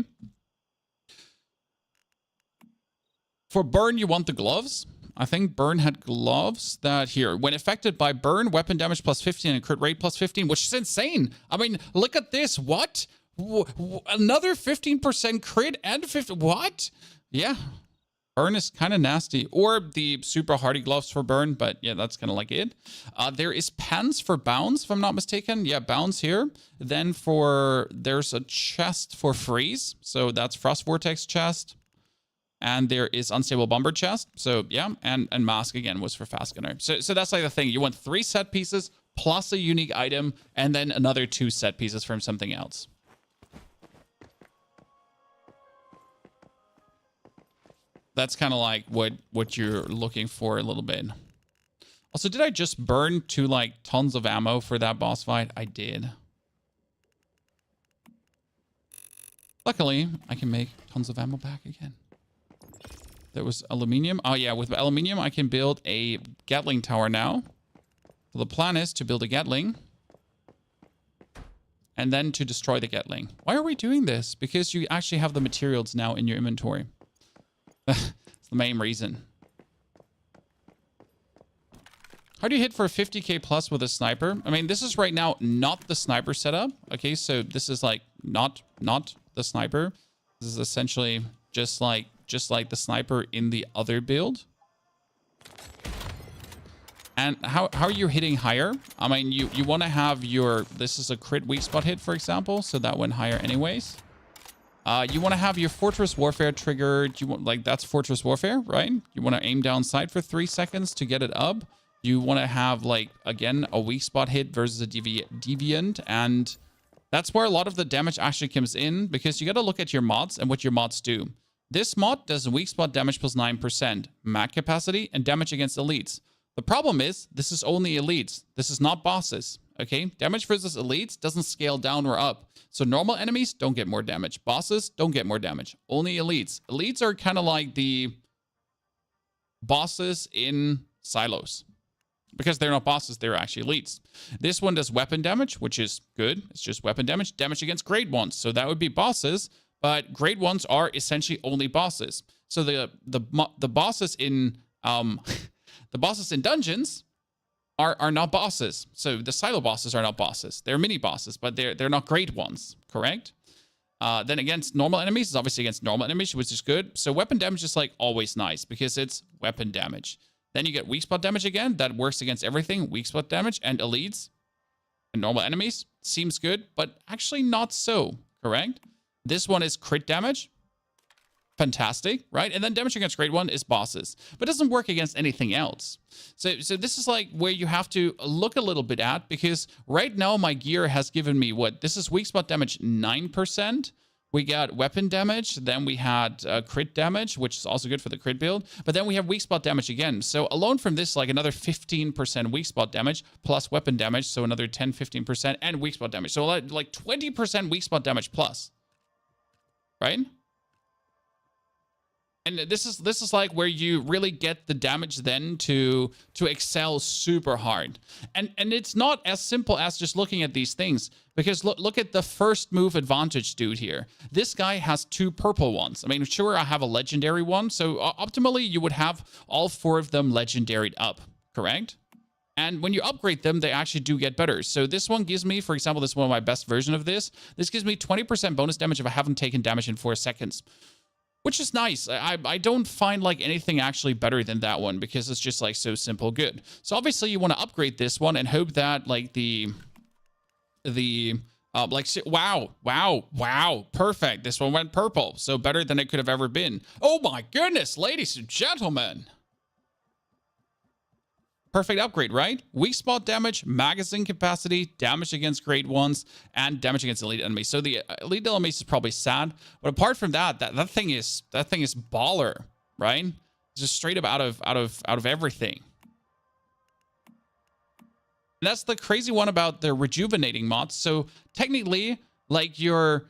For Burn, you want the gloves. I think Burn had gloves that here. When affected by Burn, weapon damage plus 15 and crit rate plus 15, which is insane. I mean, look at this. What? Another 15% crit and 50. What? Yeah. Burn is kind of nasty. Or the super hardy gloves for burn, but yeah, that's kind of like it. There is pens for bounce, if I'm not mistaken. Yeah, bounce here. Then there's a chest for freeze. So that's Frost Vortex chest. And there is Unstable Bomber chest. So yeah, and mask again was for Fast Gunner. So that's like the thing. You want 3 set pieces plus a unique item, and then another 2 set pieces from something else. That's kind of like what you're looking for a little bit. Also, did I just burn to like tons of ammo for that boss fight? I did. Luckily, I can make tons of ammo back again. There was aluminium. Oh yeah, with aluminium, I can build a Gatling tower now. So the plan is to build a Gatling. And then to destroy the Gatling. Why are we doing this? Because you actually have the materials now in your inventory. That's the main reason. How do you hit for 50k plus with a sniper? I mean, this is right now not the sniper setup. Okay, so this is like not the sniper. This is essentially just like the sniper in the other build. And how are you hitting higher? I mean, you want to have this is a crit weak spot hit, for example, so that went higher anyways. You want to have your Fortress Warfare triggered. You want, like, that's Fortress Warfare, right? You want to aim down sight for 3 seconds to get it up. You want to have, like, again, a weak spot hit versus a deviant. And that's where a lot of the damage actually comes in, because you got to look at your mods and what your mods do. This mod does weak spot damage plus 9%, mag capacity, and damage against elites. The problem is, this is only elites. This is not bosses, okay? Damage versus elites doesn't scale down or up. So normal enemies don't get more damage. Bosses don't get more damage. Only elites. Elites are kind of like the bosses in silos. Because they're not bosses, they're actually elites. This one does weapon damage, which is good. It's just weapon damage. Damage against grade 1s. So that would be bosses, but grade 1s are essentially only bosses. So the bosses in the bosses in dungeons are not bosses. So the silo bosses are not bosses. They're mini bosses, but they're not grade 1s, correct? Then against normal enemies, it's obviously against normal enemies, which is good. So weapon damage is like always nice because it's weapon damage. Then you get weak spot damage again. That works against everything. Weak spot damage and elites and normal enemies. Seems good, but actually not so, correct? This one is crit damage. Fantastic, right? And then damage against grade 1 is bosses, but it doesn't work against anything else. So this is like where you have to look a little bit at, because right now my gear has given me what? This is weak spot damage 9%. We got weapon damage. Then we had crit damage, which is also good for the crit build. But then we have weak spot damage again. So alone from this, like another 15% weak spot damage plus weapon damage. So another 10, 15% and weak spot damage. So like 20% weak spot damage plus, right? And this is like where you really get the damage then to excel super hard. And it's not as simple as just looking at these things, because look at the first move advantage dude here. This guy has 2 purple ones. I mean, sure, I have a legendary one. So optimally, you would have all 4 of them legendaried up, correct? And when you upgrade them, they actually do get better. So this one gives me, for example, this is one of my best version of this. This gives me 20% bonus damage if I haven't taken damage in 4 seconds. Which is nice. I don't find like anything actually better than that one, because it's just like so simple good. So obviously you want to upgrade this one and hope that like wow, perfect. This one went purple. So better than it could have ever been. Oh my goodness, ladies and gentlemen. Perfect upgrade, right? Weak spot damage, magazine capacity, damage against grade 1s, and damage against elite enemies. So the elite enemies is probably sad, but apart from that, that thing is baller, right? It's just straight up out of everything. And that's the crazy one about the rejuvenating mods. So technically, like your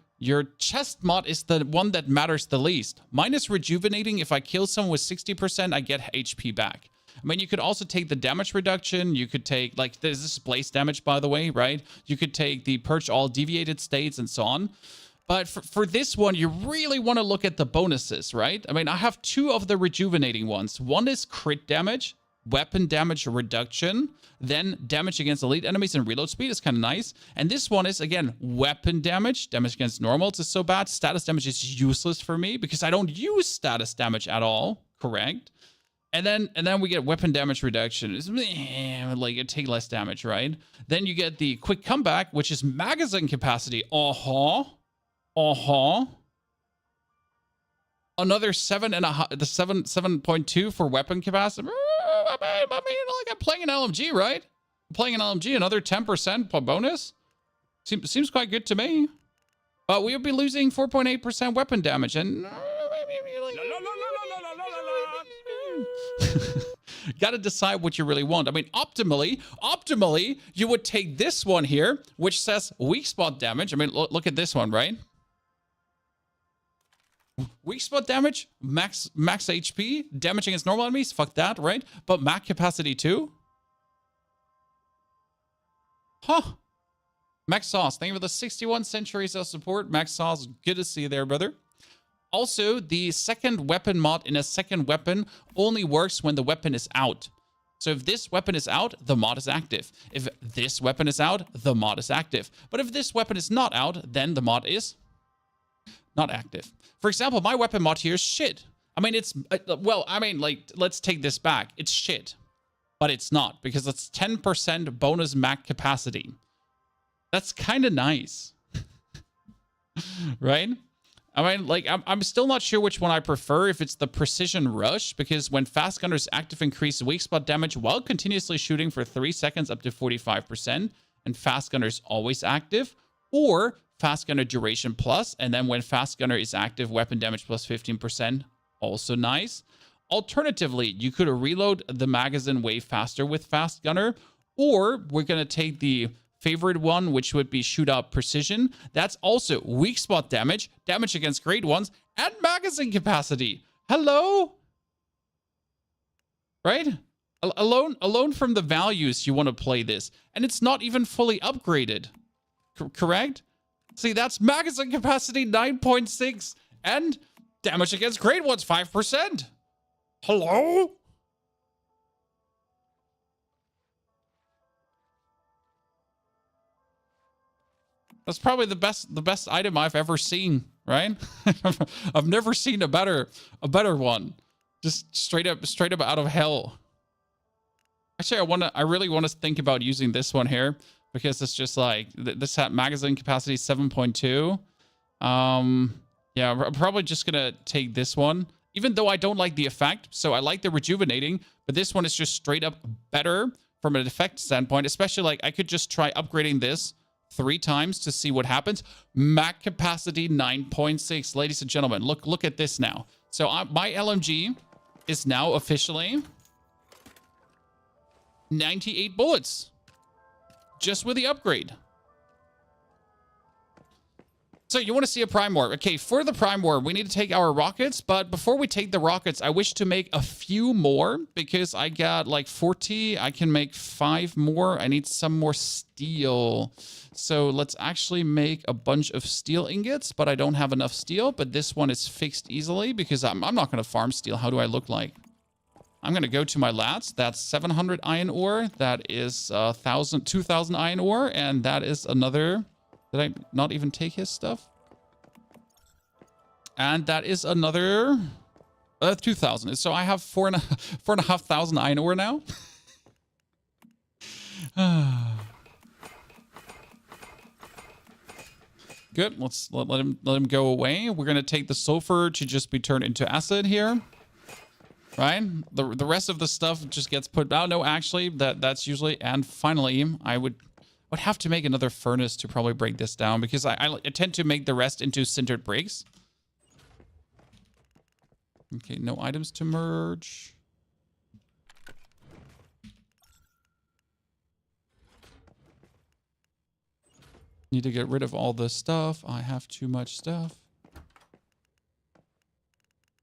chest mod is the one that matters the least. Minus rejuvenating, if I kill someone with 60%, I get HP back. I mean, you could also take the damage reduction. You could take, like, this is place damage, by the way, right? You could take the purge all deviated states and so on. But for this one, you really want to look at the bonuses, right? I mean, I have 2 of the rejuvenating ones. One is crit damage, weapon damage reduction, then damage against elite enemies and reload speed is kind of nice. And this one is, again, weapon damage. Damage against normals is so bad. Status damage is useless for me because I don't use status damage at all. correct. And then we get weapon damage reduction. It's like it take less damage, right? Then you get the quick comeback, which is magazine capacity. Another 7.2 for weapon capacity. I mean, like I'm playing an LMG, right? I'm playing an LMG, another 10% bonus. Seems quite good to me. But we'll be losing 4.8% weapon damage, and gotta decide what you really want. I mean, optimally, you would take this one here, which says weak spot damage. I mean, look at this one, right? Weak spot damage, max HP, damage against normal enemies, fuck that, right? But max capacity too? Huh. Max Sauce, thank you for the 61 centuries of support. Max Sauce, good to see you there, brother. Also, the second weapon mod in a second weapon only works when the weapon is out. So if this weapon is out, the mod is active. If this weapon is out, the mod is active. But if this weapon is not out, then the mod is not active. For example, my weapon mod here is shit. I mean, it's, well, I mean, like, let's take this back. It's shit, but it's not because it's 10% bonus max capacity. That's kind of nice, right? I mean, like, I'm still not sure which one I prefer, if it's the Precision Rush, because when Fast Gunner's active, increase weak spot damage while continuously shooting for 3 seconds up to 45%, and Fast Gunner's always active, or Fast Gunner Duration Plus, and then when Fast Gunner is active, weapon damage plus 15%, also nice. Alternatively, you could reload the magazine way faster with Fast Gunner, or we're going to take the favorite one, which would be Shootout Precision. That's also weak spot damage, damage against grade ones, and magazine capacity. Hello? Right? Alone from the values you want to play this, and it's not even fully upgraded. Correct? See, that's magazine capacity 9.6 and damage against grade ones 5%. Hello? That's probably the best item I've ever seen, right? I've never seen a better one. Just straight up out of hell. Actually, I really want to think about using this one here, because it's just like this magazine capacity 7.2. Yeah, I'm probably just gonna take this one, even though I don't like the effect. So I like the rejuvenating, but this one is just straight up better from an effect standpoint. Especially like I could just try upgrading this 3 times to see what happens. Max capacity 9.6, ladies and gentlemen. Look at this now. So my LMG is now officially 98 bullets. Just with the upgrade. So you want to see a Prime War. Okay, for the Prime War, we need to take our rockets. But before we take the rockets, I wish to make a few more, because I got like 40. I can make 5 more. I need some more steel. So let's actually make a bunch of steel ingots, but I don't have enough steel. But this one is fixed easily because I'm not going to farm steel. How do I look like? I'm going to go to my lats. That's 700 iron ore. That is 2,000 iron ore. And that is another... Did I not even take his stuff? And that is another 2,000. So I have 4,500 iron ore now. Good. Let's let him go away. We're going to take the sulfur to just be turned into acid here. Right? The rest of the stuff just gets put out. No, actually, that's usually... And finally, I would have to make another furnace to probably break this down, because I tend to make the rest into sintered bricks. Okay, no items to merge. Need to get rid of all the stuff. I have too much stuff.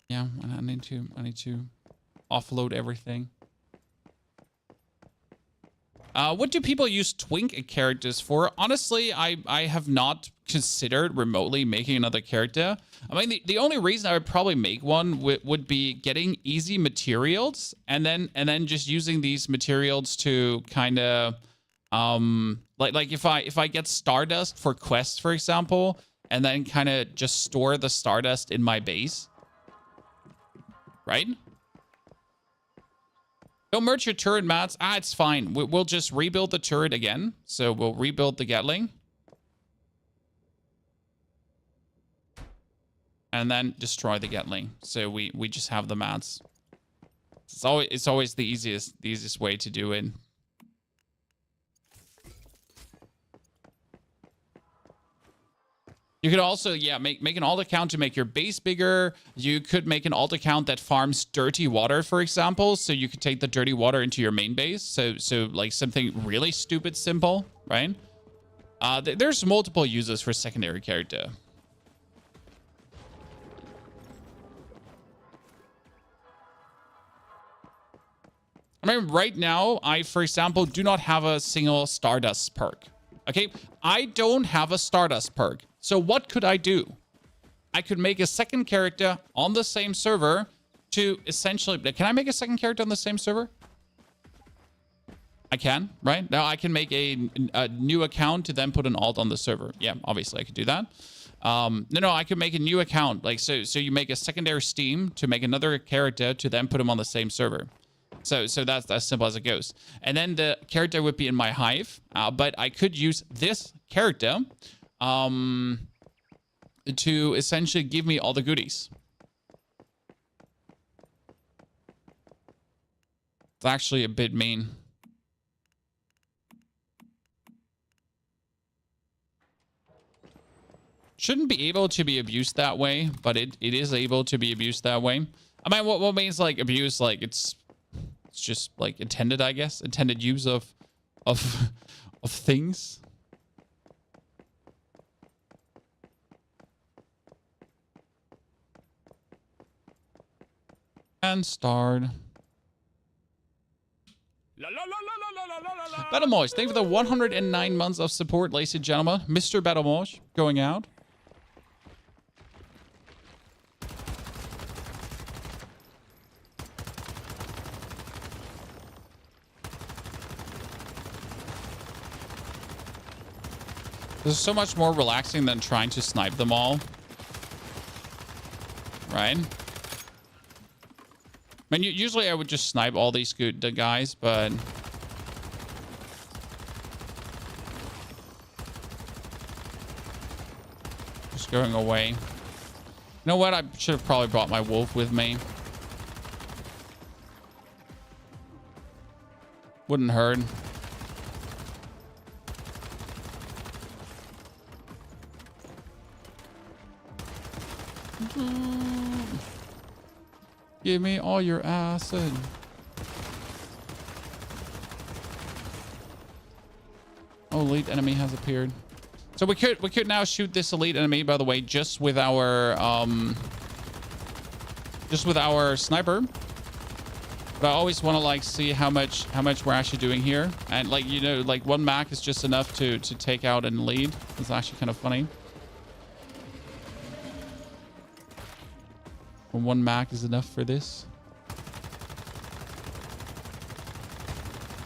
Yeah, I need to offload everything. What do people use twink characters for? Honestly, I have not considered remotely making another character. I mean, the only reason I would probably make one would be getting easy materials, and then just using these materials to kind of like if I get Stardust for quests, for example, and then kind of just store the Stardust in my base, right? Don't merge your turret mats. It's fine. We'll just rebuild the turret again. So we'll rebuild the Gatling. And then destroy the Gatling. So we just have the mats. It's always the easiest way to do it. You could also, yeah, make an alt account to make your base bigger. You could make an alt account that farms dirty water, for example. So you could take the dirty water into your main base. So like something really stupid simple, right? There's multiple uses for secondary character. I mean, right now, I, for example, do not have a single Stardust perk. Okay, I don't have a Stardust perk. So what could I do? I could make a second character on the same server to essentially... Can I make a second character on the same server? I can, right? Now I can make a new account to then put an alt on the server. Yeah, obviously I could do that. No, I could make a new account. Like, so you make a secondary Steam to make another character to then put him on the same server. So that's as simple as it goes. And then the character would be in my hive, but I could use this character to essentially give me all the goodies. It's actually a bit mean. Shouldn't be able to be abused that way, but it is able to be abused that way. I mean, what means like abuse? Like it's just like intended, I guess. Intended use of things. And start. Battlemosh, thank you for the 109 months of support, ladies and gentlemen. Mr. Battlemosh going out. This is so much more relaxing than trying to snipe them all. Right? I mean, usually I would just snipe all these good guys, but... Just going away. You know what? I should have probably brought my wolf with me. Wouldn't hurt. Give me all your acid. Oh, elite enemy has appeared. So we could now shoot this elite enemy, by the way, just with our sniper. But I always want to like see how much we're actually doing here. And like, you know, like one Mac is just enough to take out an elite. It's actually kind of funny. When one Mac is enough for this.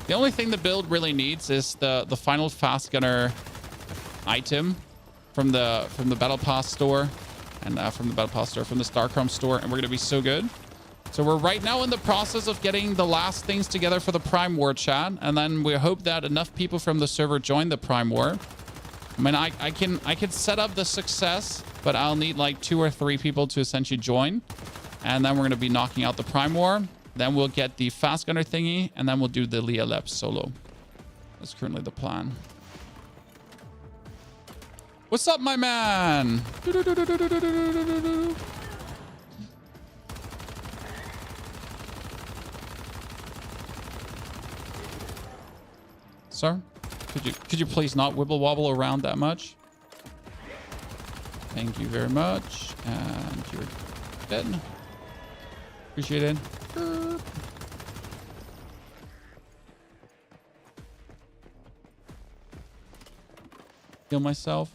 The only thing the build really needs is the final fast gunner item from the battle pass store and from the Starcrom store, and we're gonna be so good. So we're right now in the process of getting the last things together for the Prime War chat, and then we hope that enough people from the server join the Prime War. I mean, I can set up the success, but I'll need like 2 or 3 people to essentially join. And then we're going to be knocking out the Prime War. Then we'll get the Fast Gunner thingy, and then we'll do the Leah Lep solo. That's currently the plan. What's up, my man? Sir? Could you please not wibble wobble around that much? Thank you very much. And you're dead. Appreciate it. Heal myself.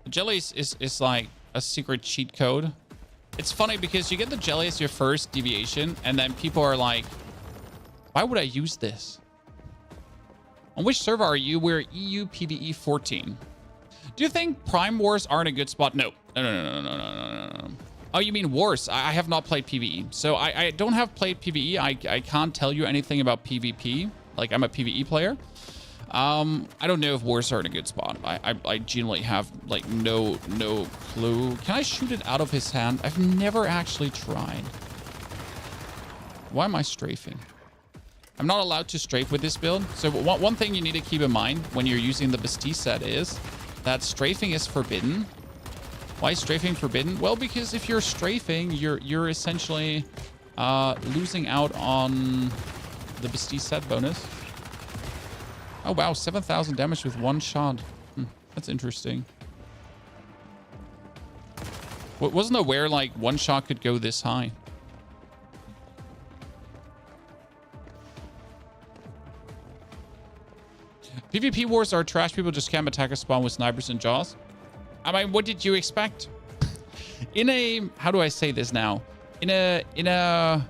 The jellies is like a secret cheat code. It's funny because you get the jelly as your first deviation, and then people are like, why would I use this? On which server are you? We're EU PvE 14. Do you think Prime Wars are in a good spot? No. No. Oh, you mean Wars? I have not played PvE. So I don't have played PvE. I can't tell you anything about PvP. Like, I'm a PvE player. I don't know if Wars are in a good spot. I genuinely have, like, no clue. Can I shoot it out of his hand? I've never actually tried. Why am I strafing? I'm not allowed to strafe with this build. So one thing you need to keep in mind when you're using the Bastille set is that strafing is forbidden. Why is strafing forbidden? Well, because if you're strafing, you're essentially losing out on the Bastille set bonus. Oh, wow. 7,000 damage with one shot. That's interesting. Wasn't aware, like, one shot could go this high. PvP wars are trash. People just can't attack a spawn with snipers and jaws. I mean, what did you expect? In a... How do I say this now? In a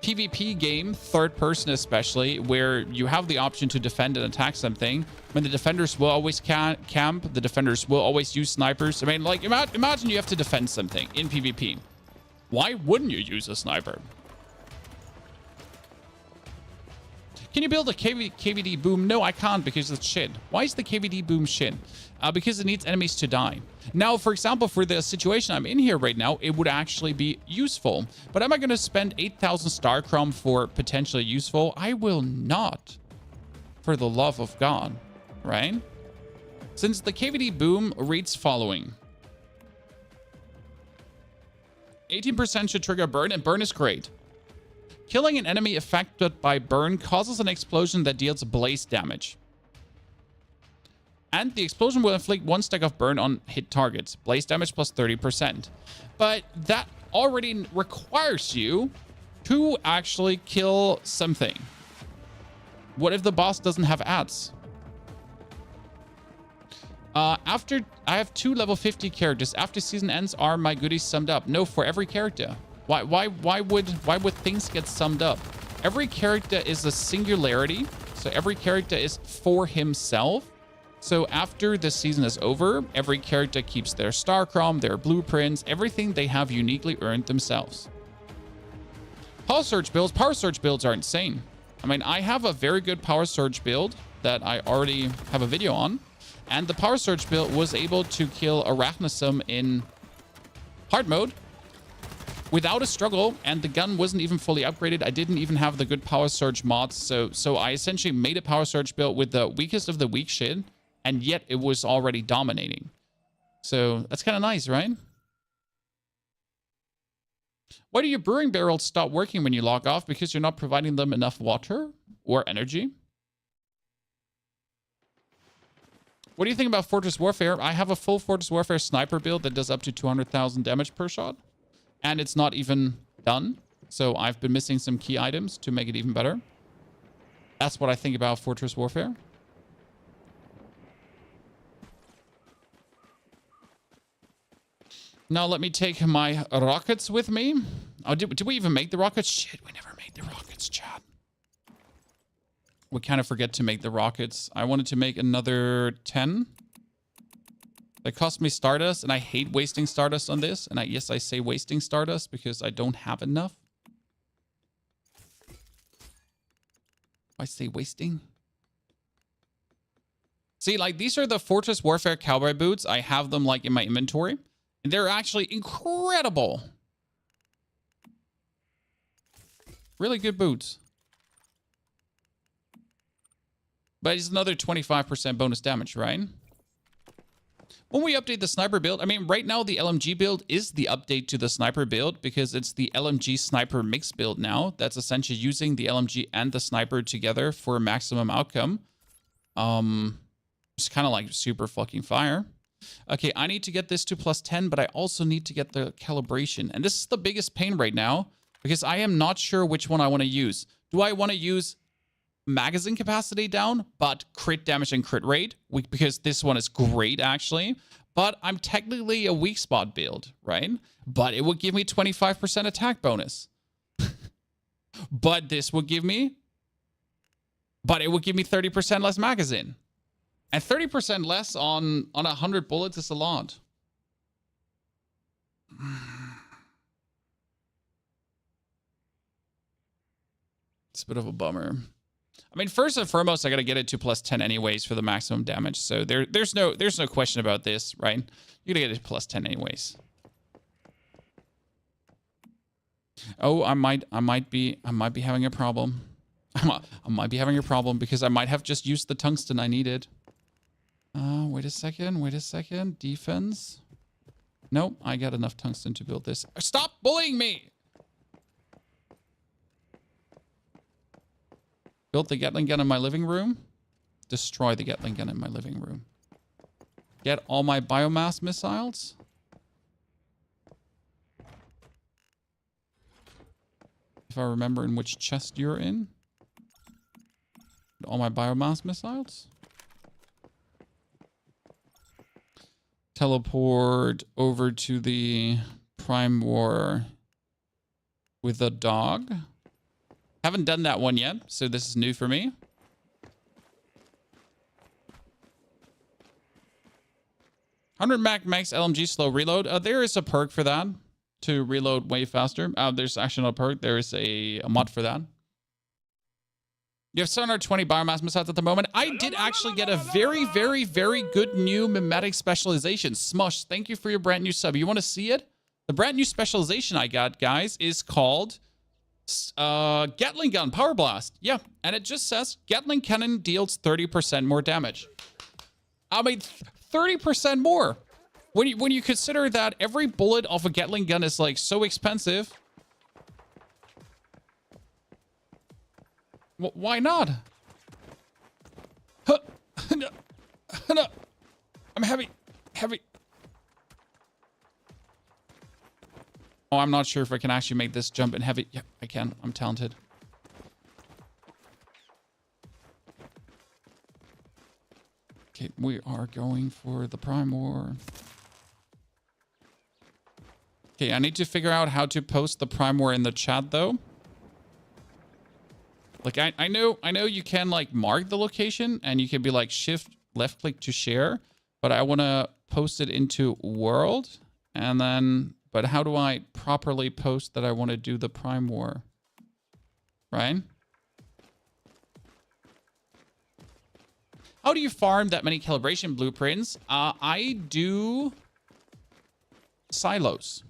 PvP game, third person especially, where you have the option to defend and attack something, when the defenders will always camp, the defenders will always use snipers. I mean, like, imagine you have to defend something in PvP. Why wouldn't you use a sniper? Can you build a KVD boom? No, I can't because it's shit. Why is the KVD boom shit? Because it needs enemies to die. Now, for example, for the situation I'm in here right now, it would actually be useful. But am I going to spend 8,000 star chrome for potentially useful? I will not. For the love of God, right? Since the KVD boom reads following. 18% should trigger burn, and burn is great. Killing an enemy affected by burn causes an explosion that deals blaze damage. And the explosion will inflict 1 stack of burn on hit targets. Blaze damage plus 30%. But that already requires you to actually kill something. What if the boss doesn't have ads? After I have 2 level 50 characters. After season ends, are my goodies summed up? No, for every character. Why would things get summed up? Every character is a singularity. So every character is for himself. So after the season is over, every character keeps their star chrome, their blueprints, everything they have uniquely earned themselves. Power surge builds are insane. I mean, I have a very good power surge build that I already have a video on. And the power surge build was able to kill Arachnism in hard mode without a struggle, and the gun wasn't even fully upgraded. I didn't even have the good power surge mods, so I essentially made a power surge build with the weakest of the weak shit, and yet it was already dominating. So that's kind of nice, right? Why do your brewing barrels stop working when you log off? Because you're not providing them enough water or energy? What do you think about Fortress Warfare? I have a full Fortress Warfare sniper build that does up to 200,000 damage per shot. And it's not even done. So I've been missing some key items to make it even better. That's what I think about Fortress Warfare. Now let me take my rockets with me. Oh, did we even make the rockets? Shit, we never made the rockets, chat. We kind of forget to make the rockets. I wanted to make another 10. It cost me Stardust, and I hate wasting Stardust on this. And yes, I say wasting Stardust because I don't have enough. I say wasting. See, like, these are the Fortress Warfare cowboy boots. I have them, like, in my inventory. And they're actually incredible. Really good boots. But it's another 25% bonus damage, right? When we update the sniper build, I mean, right now the LMG build is the update to the sniper build because it's the LMG sniper mix build now. That's essentially using the LMG and the sniper together for maximum outcome. It's kind of like super fucking fire. Okay, I need to get this to plus 10, but I also need to get the calibration. And this is the biggest pain right now because I am not sure which one I want to use. Do I want to use magazine capacity down, but crit damage and crit rate? Because this one is great, actually. But I'm technically a weak spot build, right? But it would give me 25% attack bonus. But this would give me... But it would give me 30% less magazine. And 30% less on 100 bullets is a lot. a bit of a bummer. I mean, first and foremost, I got to get it to +10 anyways for the maximum damage. So there's no question about this, right? You got to get it to +10 anyways. Oh, I might be having a problem. I might be having a problem because I might have just used the tungsten I needed. Wait a second. Defense. Nope, I got enough tungsten to build this. Stop bullying me! Build the Gatling gun in my living room. Destroy the Gatling gun in my living room. Get all my biomass missiles. If I remember in which chest you're in. Get all my biomass missiles. Teleport over to the Prime War with a dog. Haven't done that one yet, so this is new for me. Max LMG slow reload. There is a perk for that to reload way faster. There's actually no perk. There is a mod for that. You have 720 biomass missiles at the moment. I did actually get a very, very, very good new mimetic specialization. Smush, thank you for your brand new sub. You want to see it? The brand new specialization I got, guys, is called Gatling Gun Power Blast. Yeah, and it just says Gatling Cannon deals 30% more damage. I mean, 30% more. When you consider that every bullet of a Gatling gun is like so expensive. Why not? Huh. No. No. I'm heavy. Oh, I'm not sure if I can actually make this jump in heavy. Yeah, I can. I'm talented. Okay, we are going for the Prime War. Okay, I need to figure out how to post the Prime War in the chat, though. Like, I know you can, like, mark the location, and you can be, like, shift left-click to share, but I want to post it into world, and then... But how do I properly post that I want to do the Prime War? Right? How do you farm that many calibration blueprints? I do silos.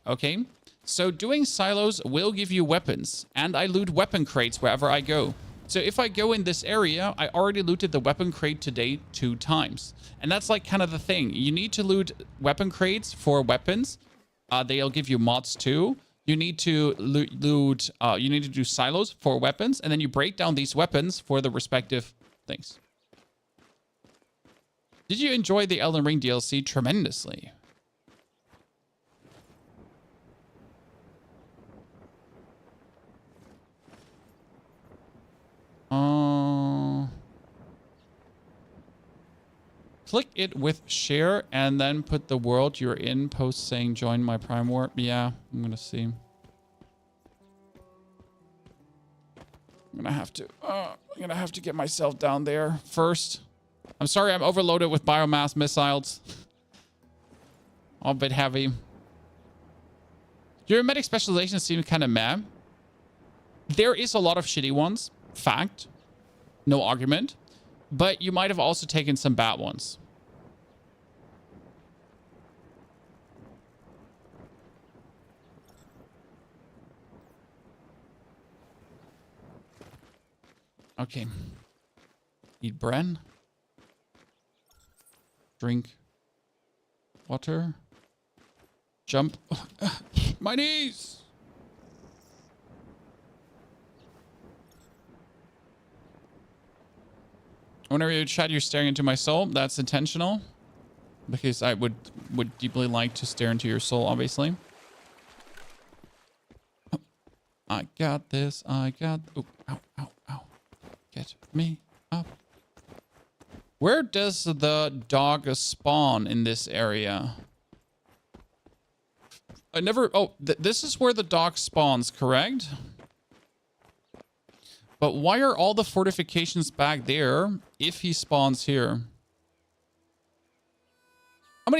Okay. So doing silos will give you weapons. And I loot weapon crates wherever I go. So if I go in this area, I already looted the weapon crate today 2 times. And that's like kind of the thing. You need to loot weapon crates for weapons. They'll give you mods too. You need to you need to do silos for weapons. And then you break down these weapons for the respective things. Did you enjoy the Elden Ring DLC? Tremendously. Click it with share and then put the world you're in post saying join my Prime War. Yeah, I'm gonna see. I'm gonna have to get myself down there first. I'm sorry, I'm overloaded with biomass missiles. All a bit heavy. Your medic specializations seem kind of meh. There is a lot of shitty ones. Fact. No argument. But you might have also taken some bad ones. Okay. Eat bran. Drink water. Jump. My knees! Whenever you chat, you're staring into my soul. That's intentional. Because I would deeply like to stare into your soul, obviously. I got this. I got... Oh, ow, ow, ow. Get me up. Where does the dog spawn in this area? I never... Oh, this is where the dog spawns, correct? But why are all the fortifications back there if he spawns here? How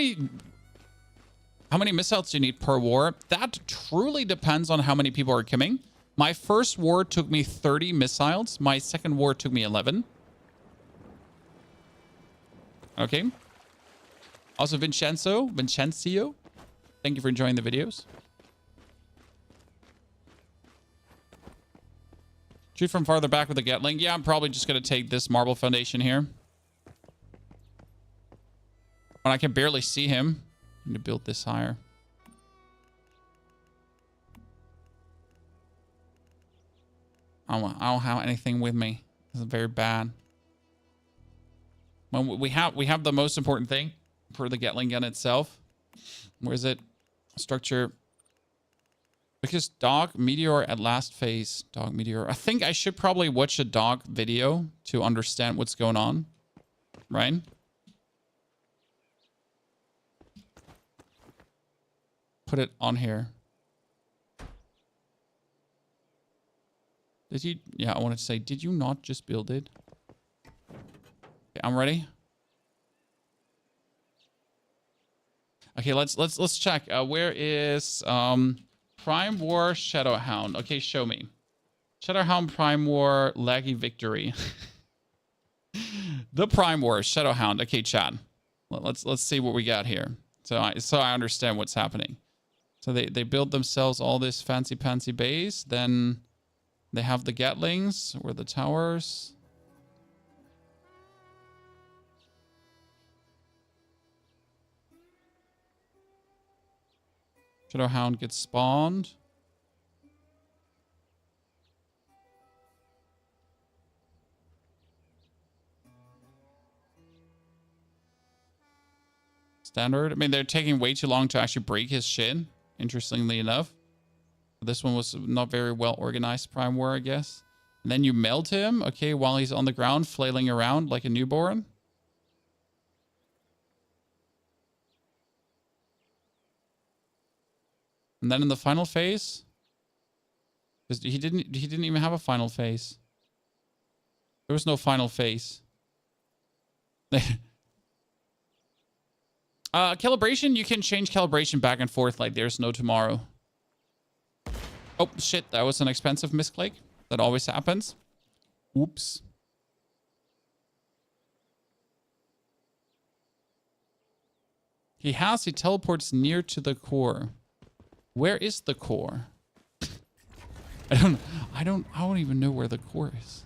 many missiles do you need per war? That truly depends on how many people are coming. My first war took me 30 missiles. My second war took me 11. Okay. Also, Vincencio, thank you for enjoying the videos. Shoot from farther back with a Gatling. Yeah, I'm probably just going to take this marble foundation here. When I can barely see him. I need to build this higher. I don't have anything with me. This is very bad. When we have the most important thing for the Gatling gun itself. Where is it? Structure. Because dog meteor at last phase. Dog meteor. I think I should probably watch a dog video to understand what's going on. Right? Put it on here. Did you? Yeah, I wanted to say, did you not just build it? Okay, I'm ready. Okay, let's check. Where is Prime War Shadow Hound? Okay, show me. Shadow Hound Prime War laggy victory. The Prime War Shadow Hound. Okay, chat. Let's see what we got here. So I understand what's happening. So they build themselves all this fancy base. Then they have the Gatlings or the towers. Shadow Hound gets spawned. Standard. I mean, they're taking way too long to actually break his shit, interestingly enough. This one was not very well organized, Prime War, I guess. And then you melt him, okay, while he's on the ground, flailing around like a newborn. And then in the final phase, because he didn't even have a final phase. There was no final phase. Calibration, you can change calibration back and forth like there's no tomorrow. Oh, shit, that was an expensive misclick. That always happens. Oops. He teleports near to the core. Where is the core? I don't even know where the core is.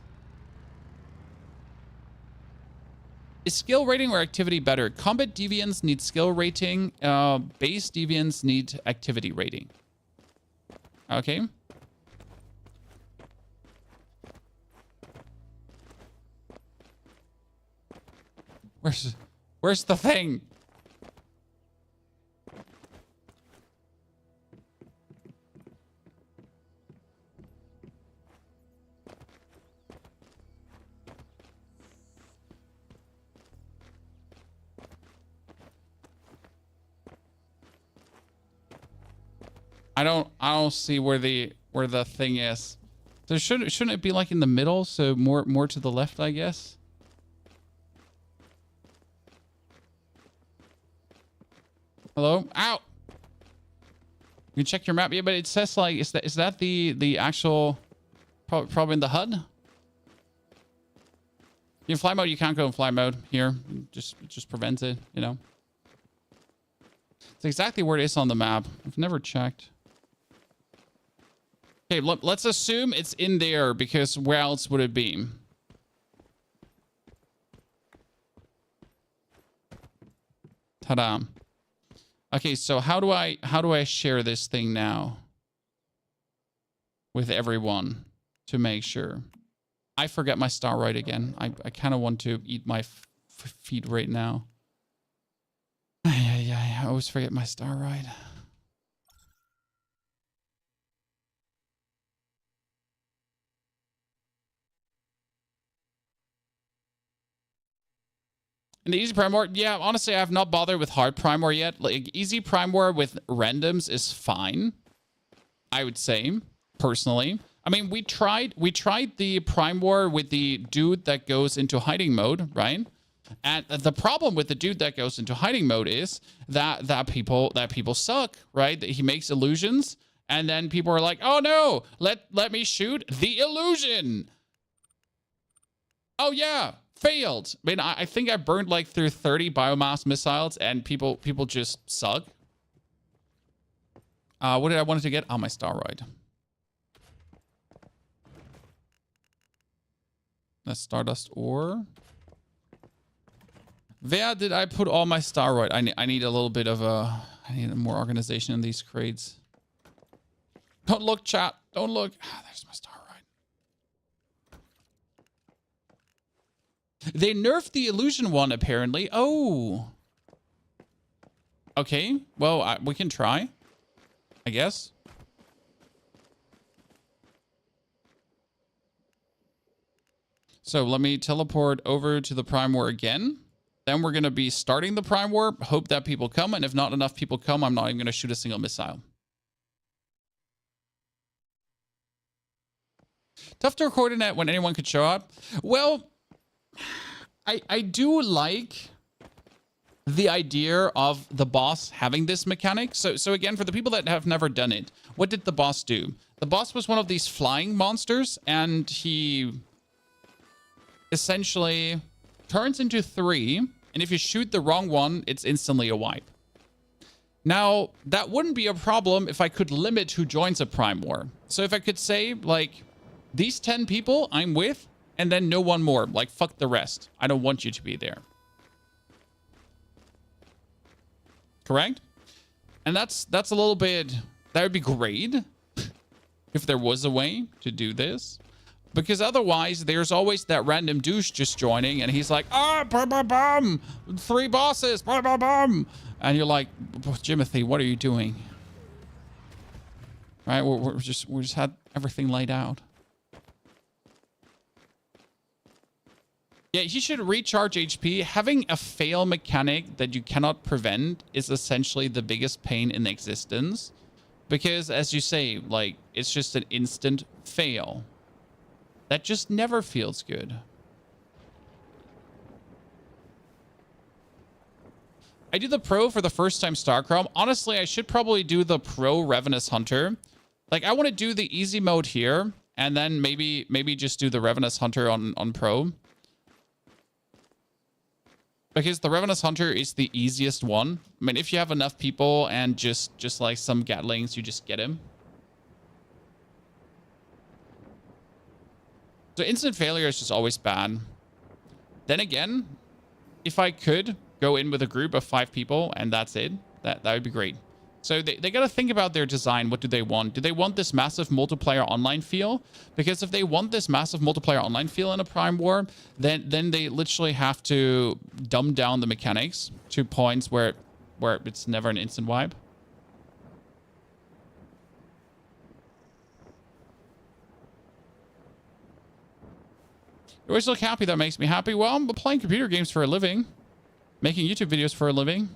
Is skill rating or activity better? Combat deviants need skill rating. Base deviants need activity rating. Okay. Where's the thing? I don't see where the thing is. So shouldn't it be like in the middle? So more to the left, I guess. Hello? Ow! You can check your map. Yeah, but it says like is that the actual probably in the HUD? In fly mode, you can't go in fly mode here. It just prevents it, you know. It's exactly where it is on the map. I've never checked. Okay, let's assume it's in there because where else would it be? Ta-da. Okay, so how do I share this thing now with everyone to make sure? I forget my star right again. I kind of want to eat my feet right now. I always forget my star right. And the easy Prime War, yeah, honestly, I have not bothered with hard Prime War yet. Like, easy Prime War with randoms is fine, I would say, personally. I mean, we tried the Prime War with the dude that goes into hiding mode, right? And the problem with the dude that goes into hiding mode is that people suck, right? That he makes illusions And then people are like, oh no, let me shoot the illusion. Oh yeah, failed. I mean, I think I burned like through 30 biomass missiles, and people just suck. What did I want to get? Oh, my Staroid. That's Stardust ore. Where did I put all my Staroid? I need a little bit of a... I need more organization in these crates. Don't look, chat. Don't look. There's my Staroid. They nerfed the illusion one, apparently. Oh. Okay. Well, we can try, I guess. So let me teleport over to the Prime War again. Then we're going to be starting the Prime War. Hope that people come. And if not enough people come, I'm not even going to shoot a single missile. Tough to coordinate when anyone could show up. Well, I do like the idea of the boss having this mechanic. So again, for the people that have never done it, what did the boss do? The boss was one of these flying monsters, and he essentially turns into 3, and if you shoot the wrong one, it's instantly a wipe. Now, that wouldn't be a problem if I could limit who joins a Prime War. So if I could say, like, these 10 people I'm with, and then no one more. Like, fuck the rest. I don't want you to be there. Correct? And that's a little bit... That would be great if there was a way to do this. Because otherwise, there's always that random douche just joining, and he's like, ah, bum, bum, bum, 3 bosses, bum, bum, bum. And you're like, Jimothy, what are you doing? Right? We just had everything laid out. Yeah, he should recharge HP. Having a fail mechanic that you cannot prevent is essentially the biggest pain in existence. Because, as you say, like, it's just an instant fail. That just never feels good. I do the Pro for the first time Starchrome. Honestly, I should probably do the Pro Revenous Hunter. Like, I want to do the easy mode here, and then maybe just do the Revenous Hunter on Pro. Because the Revenous Hunter is the easiest one. I mean, if you have enough people and just like some Gatlings, you just get him. So instant failure is just always bad. Then again, if I could go in with a group of 5 people and that's it, that would be great. So they got to think about their design. What do they want? Do they want this massive multiplayer online feel? Because if they want this massive multiplayer online feel in a Prime War, then they literally have to dumb down the mechanics to points where it's never an instant wipe. You always look happy. That makes me happy. Well, I'm playing computer games for a living, making YouTube videos for a living.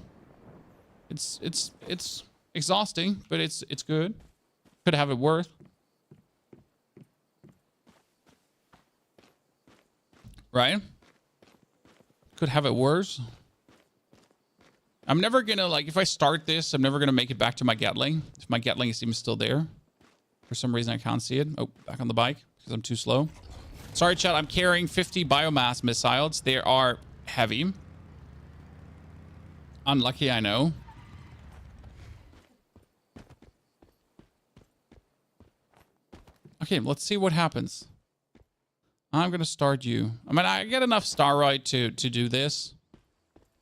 It's exhausting, but it's good. Could have it worse. Right? Could have it worse. I'm never gonna, like, if I start this, I'm never gonna make it back to my Gatling. If my Gatling is even still there. For some reason, I can't see it. Oh, back on the bike because I'm too slow. Sorry, chat. I'm carrying 50 biomass missiles. They are heavy. Unlucky, I know. Okay, let's see what happens. I'm going to start you. I mean, I get enough Staroid to do this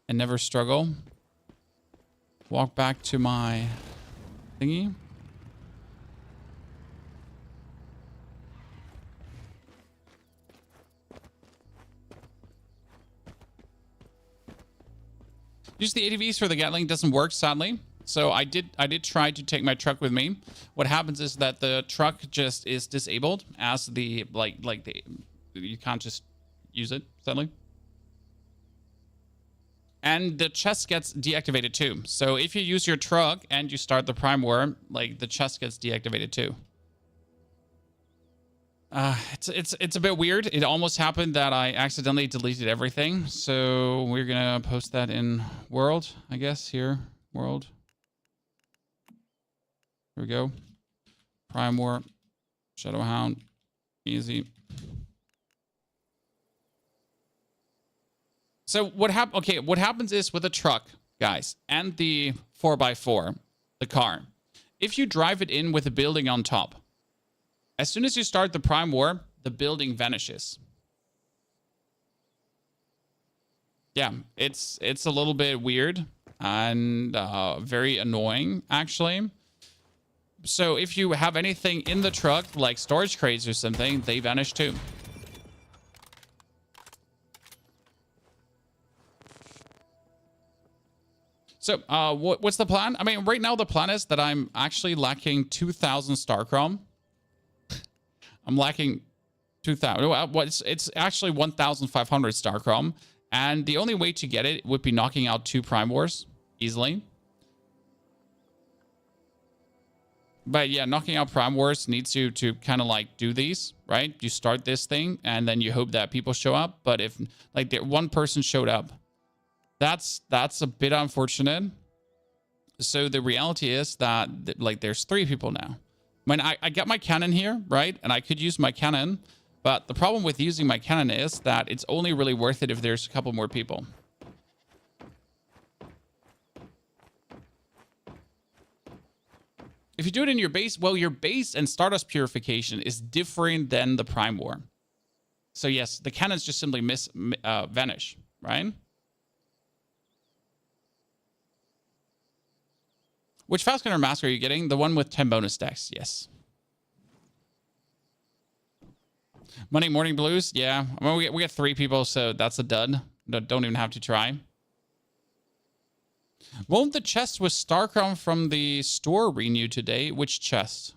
and never struggle. Walk back to my thingy. Use the ATVs for the Gatling. Doesn't work, sadly. So I did try to take my truck with me. What happens is that the truck just is disabled as the you can't just use it, sadly. And the chest gets deactivated too. So if you use your truck and you start the Prime War, like, the chest gets deactivated too. It's a bit weird. It almost happened that I accidentally deleted everything. So we're gonna post that in World, I guess. Here, World. Here we go. Prime War. Shadowhound. Easy. So what happens is with a truck, guys, and the 4x4, the car, if you drive it in with a building on top, as soon as you start the Prime War, the building vanishes. Yeah, it's a little bit weird and very annoying, actually. So if you have anything in the truck, like storage crates or something, they vanish too. So what's the plan? I mean, right now the plan is that I'm actually lacking 2,000 star chrome. I'm lacking 2,000. Well, it's actually 1,500 star chrome. And the only way to get it would be knocking out 2 Prime Wars easily. But yeah, knocking out Prime Wars needs you to kind of like do these, right? You start this thing and then you hope that people show up. But if like one person showed up, that's a bit unfortunate. So the reality is that like there's 3 people now. I mean, I got my cannon here, right? And I could use my cannon. But the problem with using my cannon is that it's only really worth it if there's a couple more people. If you do it in your base, well, your base and Stardust Purification is different than the Prime War. So yes, the cannons just simply vanish, right? Which Fast Gunner Mask are you getting? The one with 10 bonus stacks, yes. Money Morning Blues, yeah. I mean, we got 3 people, so that's a dud. Don't even have to try. Won't the chest with Starcrown from the store renew today? Which chest?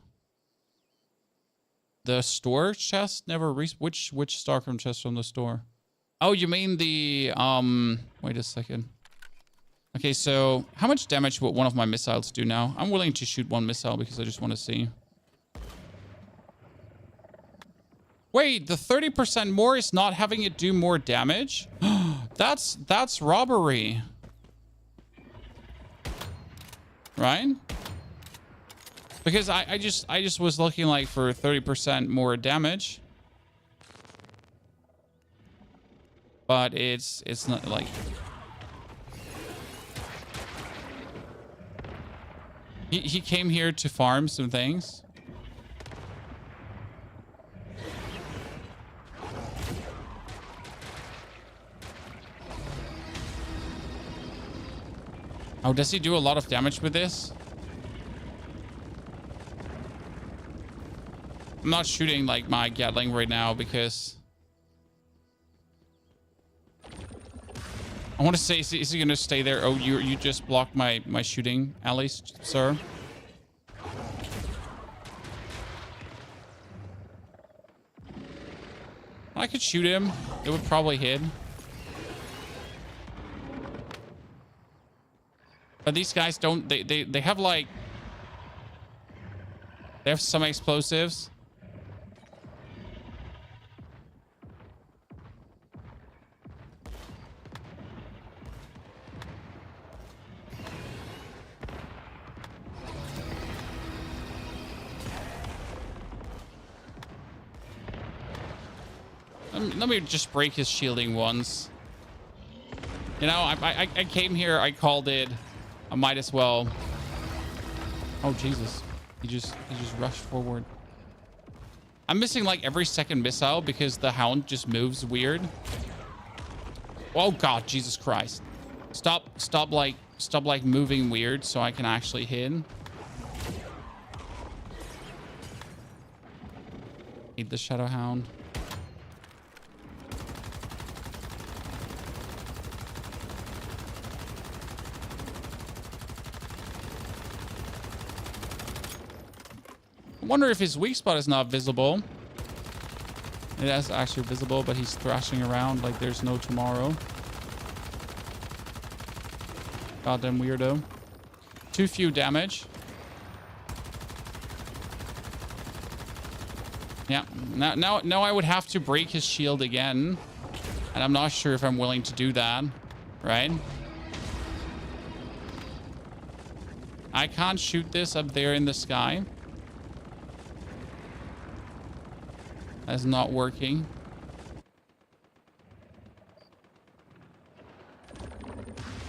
The store chest never which Starcrown chest from the store? Oh, you mean the wait a second. Okay, so how much damage will one of my missiles do now? I'm willing to shoot 1 missile because I just want to see. Wait, the 30% more is not having it do more damage? That's robbery. Right? Because I just was looking like for 30% more damage. But it's not like he came here to farm some things. Oh, does he do a lot of damage with this? I'm not shooting like my Gatling right now because I want to say, is he going to stay there? Oh, you just blocked my shooting, Alice, sir. I could shoot him. It would probably hit. But these guys don't, they have like, they have some explosives. Let me just break his shielding once. You know, I came here, I called it. I might as well. Oh Jesus! He just rushed forward. I'm missing like every second missile because the hound just moves weird. Oh God, Jesus Christ! Stop like moving weird so I can actually hit. Hate the shadow hound. I wonder if his weak spot is not visible. It is actually visible, but he's thrashing around like there's no tomorrow. Goddamn weirdo. Too few damage. Yeah. Now I would have to break his shield again. And I'm not sure if I'm willing to do that. Right? I can't shoot this up there in the sky. is not working.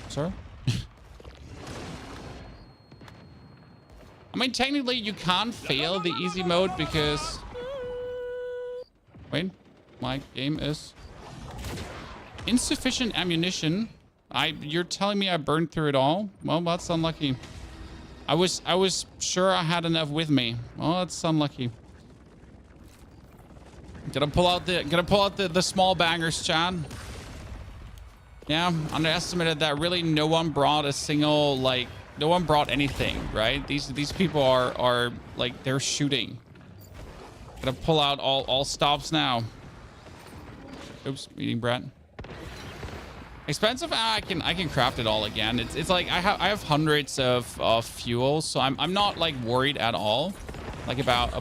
Sir? I mean, technically, you can't fail the easy mode because... Wait, my game is... Insufficient ammunition. You're telling me I burned through it all? Well, that's unlucky. I was sure I had enough with me. Well, that's unlucky. Gonna pull out the small bangers, Chad. Yeah, underestimated that. Really, no one brought a single, like, no one brought anything, right? These people are like, they're shooting. Gotta pull out all stops now. Oops, eating bread. Expensive? I can craft it all again. It's like I have hundreds of fuel, so I'm not like worried at all, like about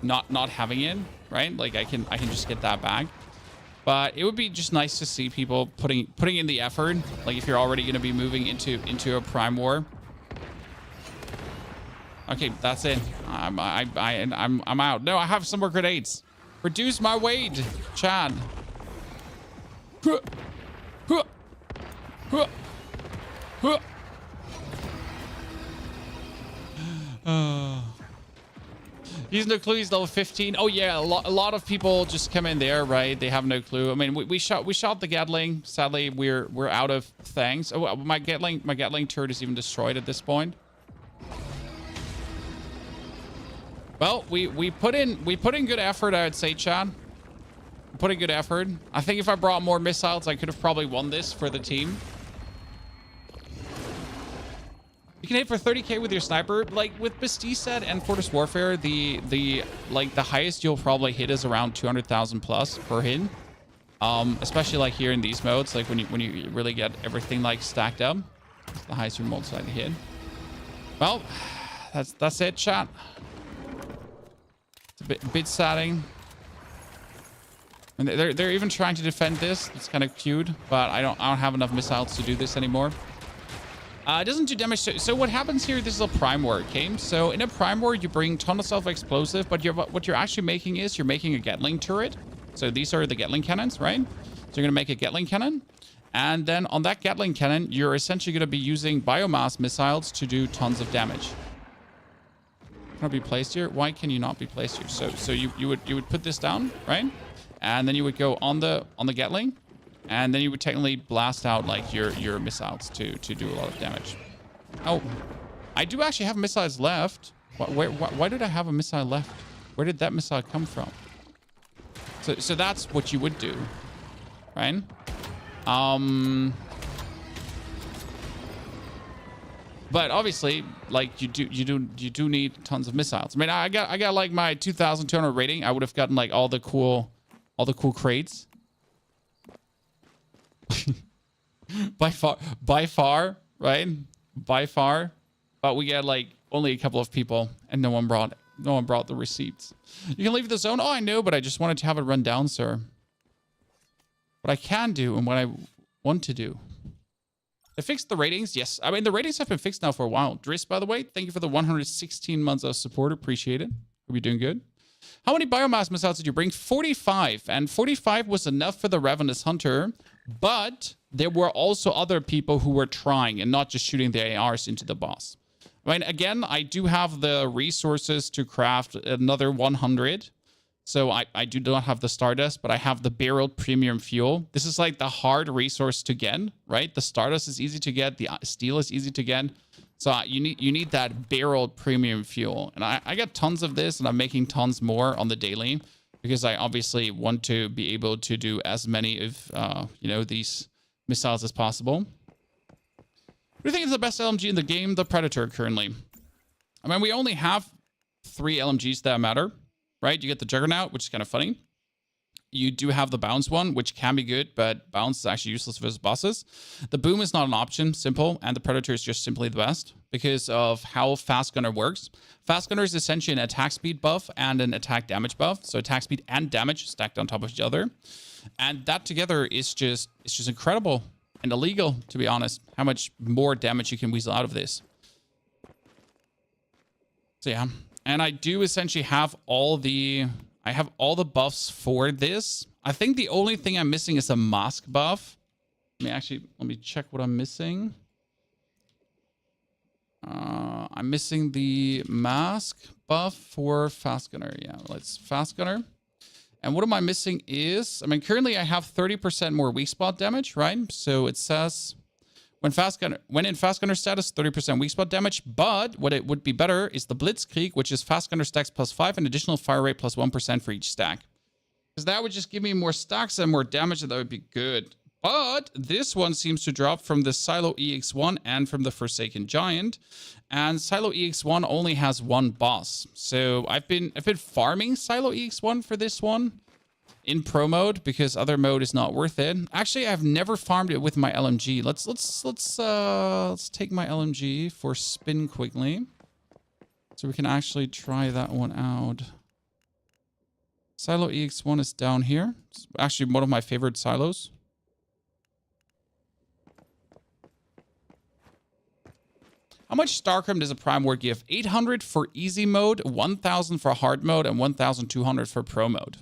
not having it, right? Like I can just get that back. But it would be just nice to see people putting in the effort. Like if you're already going to be moving into a prime war. Okay, that's it. I'm out. No, I have some more grenades. Reduce my weight, Chad. He's no clue. He's level 15. Oh yeah, a lot of people just come in there, right? They have no clue. I mean, we shot the Gatling. Sadly, we're out of things. Oh, my Gatling turret is even destroyed at this point. Well, we put in good effort, I would say, Chad. Put in good effort. I think if I brought more missiles, I could have probably won this for the team. You can hit for 30k with your sniper. Like with Bastille and Fortress Warfare, the highest you'll probably hit is around 200,000 plus per hit. Especially like here in these modes, like when you really get everything like stacked up, it's the highest you're most likely to hit. Well, that's it, chat. It's a bit saddening. And they're even trying to defend this. It's kind of cute, but I don't have enough missiles to do this anymore. It doesn't do damage. So what happens here, this is a prime war game. So in a prime war, you bring ton of self-explosive, but what you're actually making is you're making a Gatling turret. So these are the Gatling cannons, right? So you're going to make a Gatling cannon. And then on that Gatling cannon, you're essentially going to be using biomass missiles to do tons of damage. Can I be placed here? Why can you not be placed here? So you would put this down, right? And then you would go on the Gatling. And then you would technically blast out like your missiles to do a lot of damage. Oh, I do actually have missiles left. Why did I have a missile left? Where did that missile come from? So that's what you would do, right? But obviously, like you do need tons of missiles. I mean, I got like my 2,200 rating. I would have gotten like all the cool crates. by far, right? By far. But we get like only a couple of people, and no one brought the receipts. You can leave the zone. Oh, I know, but I just wanted to have it run down, sir. What I can do and what I want to do. They fixed the ratings. Yes. I mean, the ratings have been fixed now for a while. Driss, by the way, thank you for the 116 months of support. Appreciate it. Hope you're doing good. How many biomass missiles did you bring? 45. And 45 was enough for the Ravenous Hunter. But there were also other people who were trying and not just shooting the ARs into the boss. I mean, again, I do have the resources to craft another 100. So I do not have the Stardust, but I have the barreled premium fuel. This is like the hard resource to get, right? The Stardust is easy to get. The steel is easy to get. So you need that barreled premium fuel. And I got tons of this, and I'm making tons more on the daily because I obviously want to be able to do as many of, these missiles as possible. What do you think is the best LMG in the game? The Predator currently. I mean, we only have 3 LMGs that matter. Right? You get the Juggernaut, which is kind of funny. You do have the Bounce one, which can be good, but Bounce is actually useless versus bosses. The Boom is not an option, simple, and the Predator is just simply the best because of how Fast Gunner works. Fast Gunner is essentially an attack speed buff and an attack damage buff. So attack speed and damage stacked on top of each other. And that together is just incredible and illegal, to be honest, how much more damage you can weasel out of this. So yeah. And I do essentially have all the buffs for this. I think the only thing I'm missing is a mask buff. Let me check what I'm missing. I'm missing the mask buff for Fast Gunner. Yeah, let's Fast Gunner. And what am I missing is, I mean, currently I have 30% more weak spot damage, right? So it says when in Fast Gunner status, 30% weak spot damage. But what it would be better is the Blitzkrieg, which is Fast Gunner stacks +5 and additional fire rate +1% for each stack. Because that would just give me more stacks and more damage, and that would be good. But this one seems to drop from the Silo EX1 and from the Forsaken Giant. And Silo EX1 only has one boss. So I've been farming Silo EX1 for this one in pro mode because other mode is not worth it. Actually, I've never farmed it with my LMG. Let's take my LMG for spin quickly, so we can actually try that one out. Silo EX1 is down here. It's actually one of my favorite silos. How much StarChrome does a Prime War give? 800 for easy mode, 1,000 for hard mode, and 1,200 for pro mode.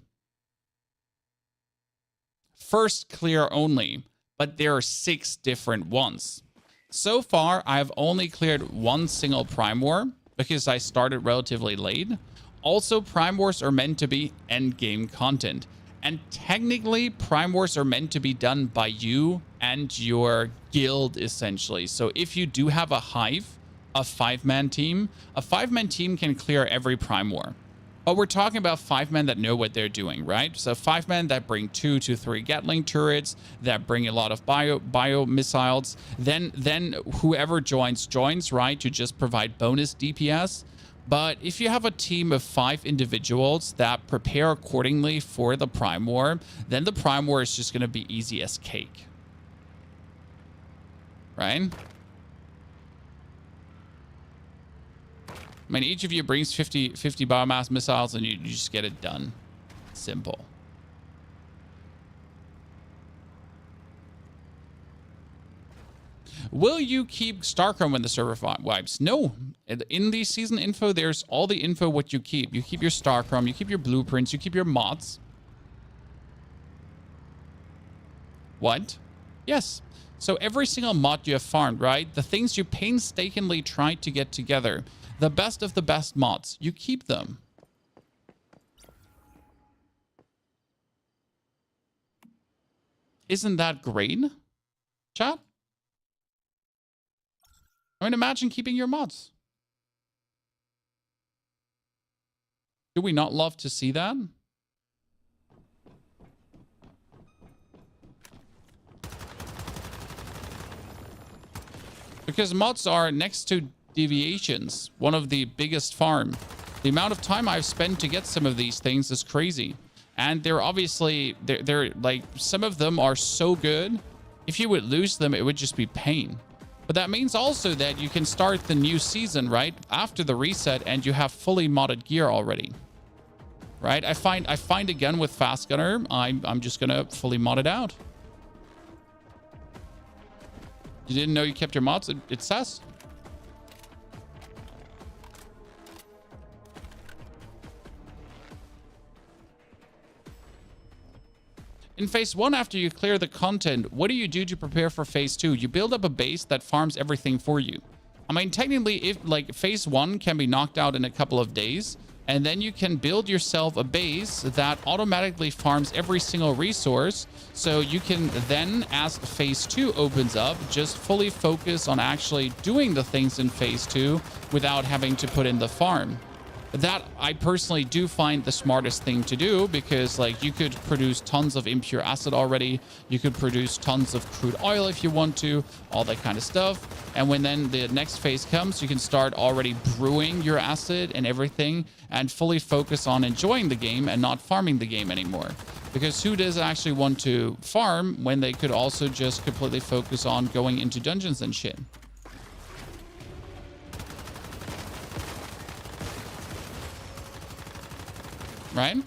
First clear only, but there are 6 different ones. So far, I've only cleared one single Prime War because I started relatively late. Also, Prime Wars are meant to be endgame content. And technically, Prime Wars are meant to be done by you and your guild, essentially. So if you do have a hive, a 5-man team, a 5-man team can clear every Prime War. But we're talking about 5 men that know what they're doing, right? So 5 men that bring 2 to 3 Gatling turrets, that bring a lot of bio missiles. Then whoever joins, right, to just provide bonus DPS. But if you have a team of 5 individuals that prepare accordingly for the Prime War, then the Prime War is just going to be easy as cake. Right? I mean, each of you brings 50 biomass missiles and you just get it done. Simple. Will you keep StarChrome when the server wipes? No. In the season info, there's all the info what you keep. You keep your StarChrome, you keep your blueprints, you keep your mods. What? Yes. So every single mod you have farmed, right? The things you painstakingly tried to get together. The best of the best mods. You keep them. Isn't that great? Chat? I mean, imagine keeping your mods. Do we not love to see that? Because mods are, next to deviations, one of the biggest farm. The amount of time I've spent to get some of these things is crazy. And they're obviously, they're like, some of them are so good. If you would lose them, it would just be pain. But that means also that you can start the new season, right, after the reset, and you have fully modded gear already. Right? I find again with Fast Gunner, I'm just gonna fully mod it out. You didn't know you kept your mods? It says. In phase 1, after you clear the content, what do you do to prepare for phase 2? You build up a base that farms everything for you. I mean, technically, if like phase 1 can be knocked out in a couple of days, and then you can build yourself a base that automatically farms every single resource. So you can then, as phase 2 opens up, just fully focus on actually doing the things in phase 2 without having to put in the farm. That I personally do find the smartest thing to do, because like you could produce tons of impure acid already. You could produce tons of crude oil if you want to, all that kind of stuff. And when then the next phase comes, you can start already brewing your acid and everything and fully focus on enjoying the game and not farming the game anymore. Because who does actually want to farm when they could also just completely focus on going into dungeons and shit? Right?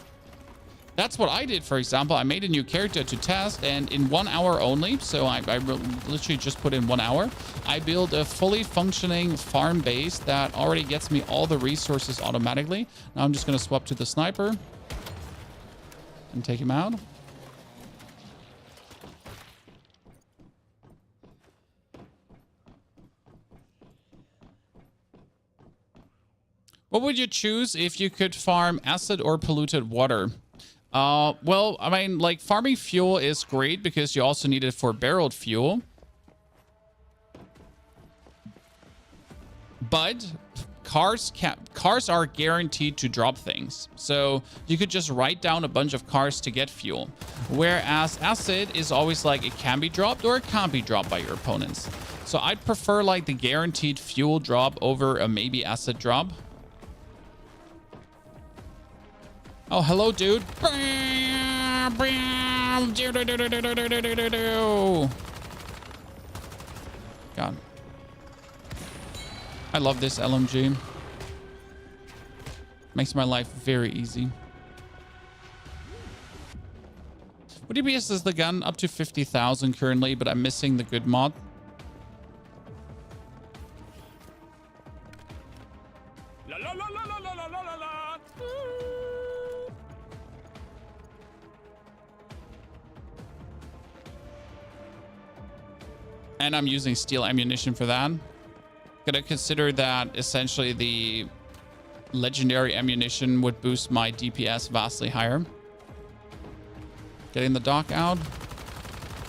That's what I did, for example. I made a new character to test, and in 1 hour only, so I literally just put in 1 hour, I built a fully functioning farm base that already gets me all the resources automatically. Now I'm just going to swap to the sniper and take him out. What would you choose if you could farm acid or polluted water? Well, I mean, like, farming fuel is great because you also need it for barreled fuel. But cars are guaranteed to drop things. So you could just write down a bunch of cars to get fuel. Whereas acid is always like, it can be dropped or it can't be dropped by your opponents. So I'd prefer like the guaranteed fuel drop over a maybe acid drop. Oh, hello, dude. God. I love this LMG. Makes my life very easy. What DPS is the gun? Up to 50,000 currently, but I'm missing the good mod. And I'm using steel ammunition for that. Gonna consider that essentially the legendary ammunition would boost my DPS vastly higher. Getting the dock out.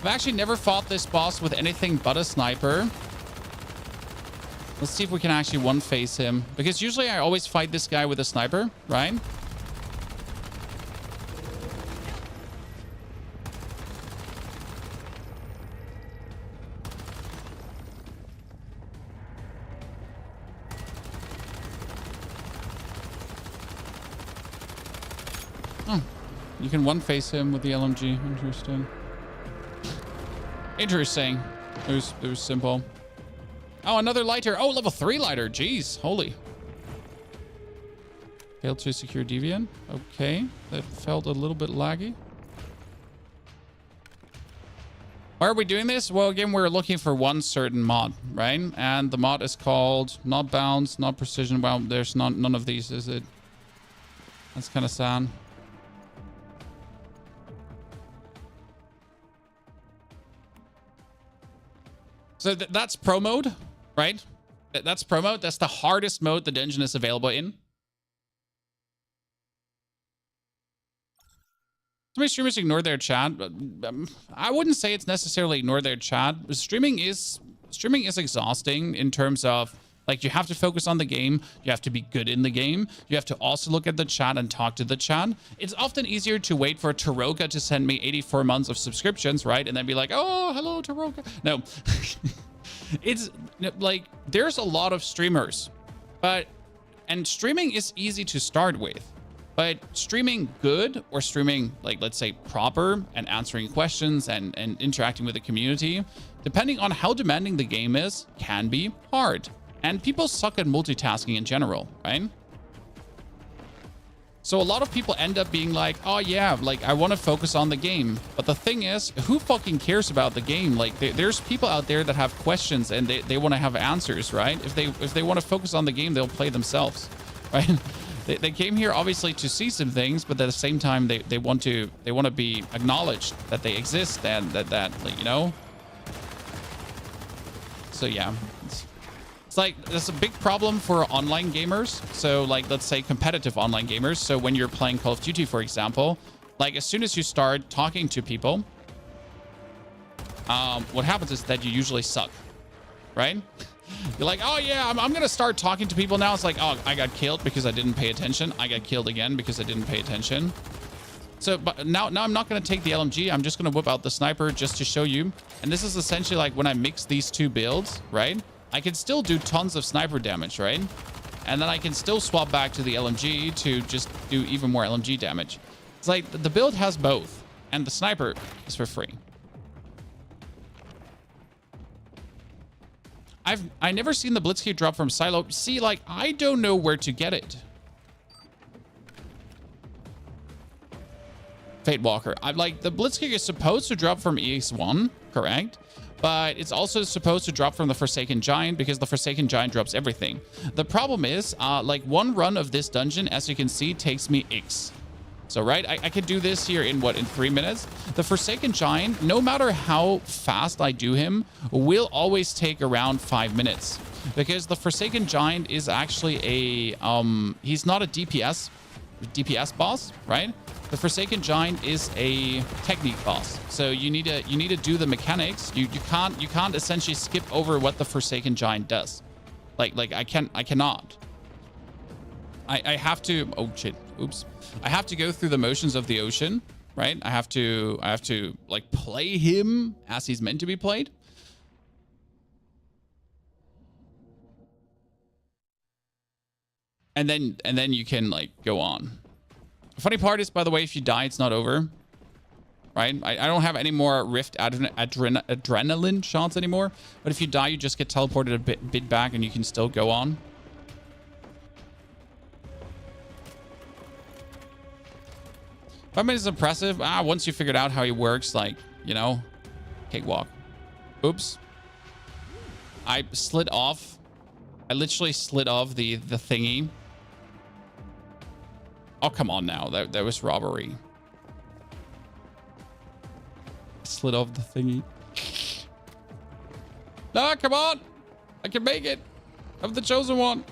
I've actually never fought this boss with anything but a sniper. Let's see if we can actually one-face him. Because usually I always fight this guy with a sniper, right? You can one-face him with the LMG. Interesting. Interesting. It was simple. Oh, another lighter. Oh, level 3 lighter. Jeez. Holy. Failed to secure Deviant. Okay. That felt a little bit laggy. Why are we doing this? Well, again, we're looking for one certain mod, right? And the mod is called not bounce, not precision. Well, there's none of these, is it? That's kind of sad. So that's pro mode, right? That's pro mode. That's the hardest mode the dungeon is available in. So many streamers ignore their chat. I wouldn't say it's necessarily ignore their chat. Streaming is exhausting in terms of, like, you have to focus on the game. You have to be good in the game. You have to also look at the chat and talk to the chat. It's often easier to wait for Taroka to send me 84 months of subscriptions, right? And then be like, oh, hello, Taroka. No. It's like, there's a lot of streamers, and streaming is easy to start with. But streaming good or streaming, like, let's say proper and answering questions and interacting with the community, depending on how demanding the game is, can be hard. And people suck at multitasking in general, right? So a lot of people end up being like, oh yeah, like, I want to focus on the game. But the thing is, who fucking cares about the game? Like, there's people out there that have questions and they want to have answers, right? If they want to focus on the game, they'll play themselves, right? They came here obviously to see some things, but at the same time, they want to be acknowledged that they exist and that like, you know. So yeah. It's like, there's a big problem for online gamers. So, like, let's say competitive online gamers. So when you're playing Call of Duty, for example, like, as soon as you start talking to people, what happens is that you usually suck, right? You're like, oh yeah, I'm going to start talking to people now. It's like, oh, I got killed because I didn't pay attention. I got killed again because I didn't pay attention. So, but now I'm not going to take the LMG. I'm just going to whip out the sniper just to show you. And this is essentially like when I mix these two builds, right? I can still do tons of sniper damage, right? And then I can still swap back to the LMG to just do even more LMG damage. It's like the build has both, and the sniper is for free. I never seen the Blitzkrieg drop from Silo. See, like, I don't know where to get it. Fate Walker. I'm like, the Blitzkrieg is supposed to drop from EX1, correct? But it's also supposed to drop from the Forsaken Giant because the Forsaken Giant drops everything. The problem is, like one run of this dungeon, as you can see, takes me X. So, right, I could do this here in what, in 3 minutes? The Forsaken Giant, no matter how fast I do him, will always take around 5 minutes. Because the Forsaken Giant is actually a, he's not a DPS boss, right? The Forsaken Giant is a technique boss, so you need to do the mechanics. You can't essentially skip over what the Forsaken Giant does. Like I cannot. I have to. Oh shit! Oops. I have to go through the motions of the ocean, right? I have to like play him as he's meant to be played. And then you can like go on. The funny part is, by the way, if you die, it's not over, right? I don't have any more Rift adrenaline shots anymore. But if you die, you just get teleported a bit back and you can still go on. I mean, it's impressive. Once you figured out how he works, like, you know, cakewalk. Oops. I slid off. I literally slid off the thingy. Oh, come on now. That was robbery. Slid off the thingy. No, come on. I can make it. I'm the chosen one.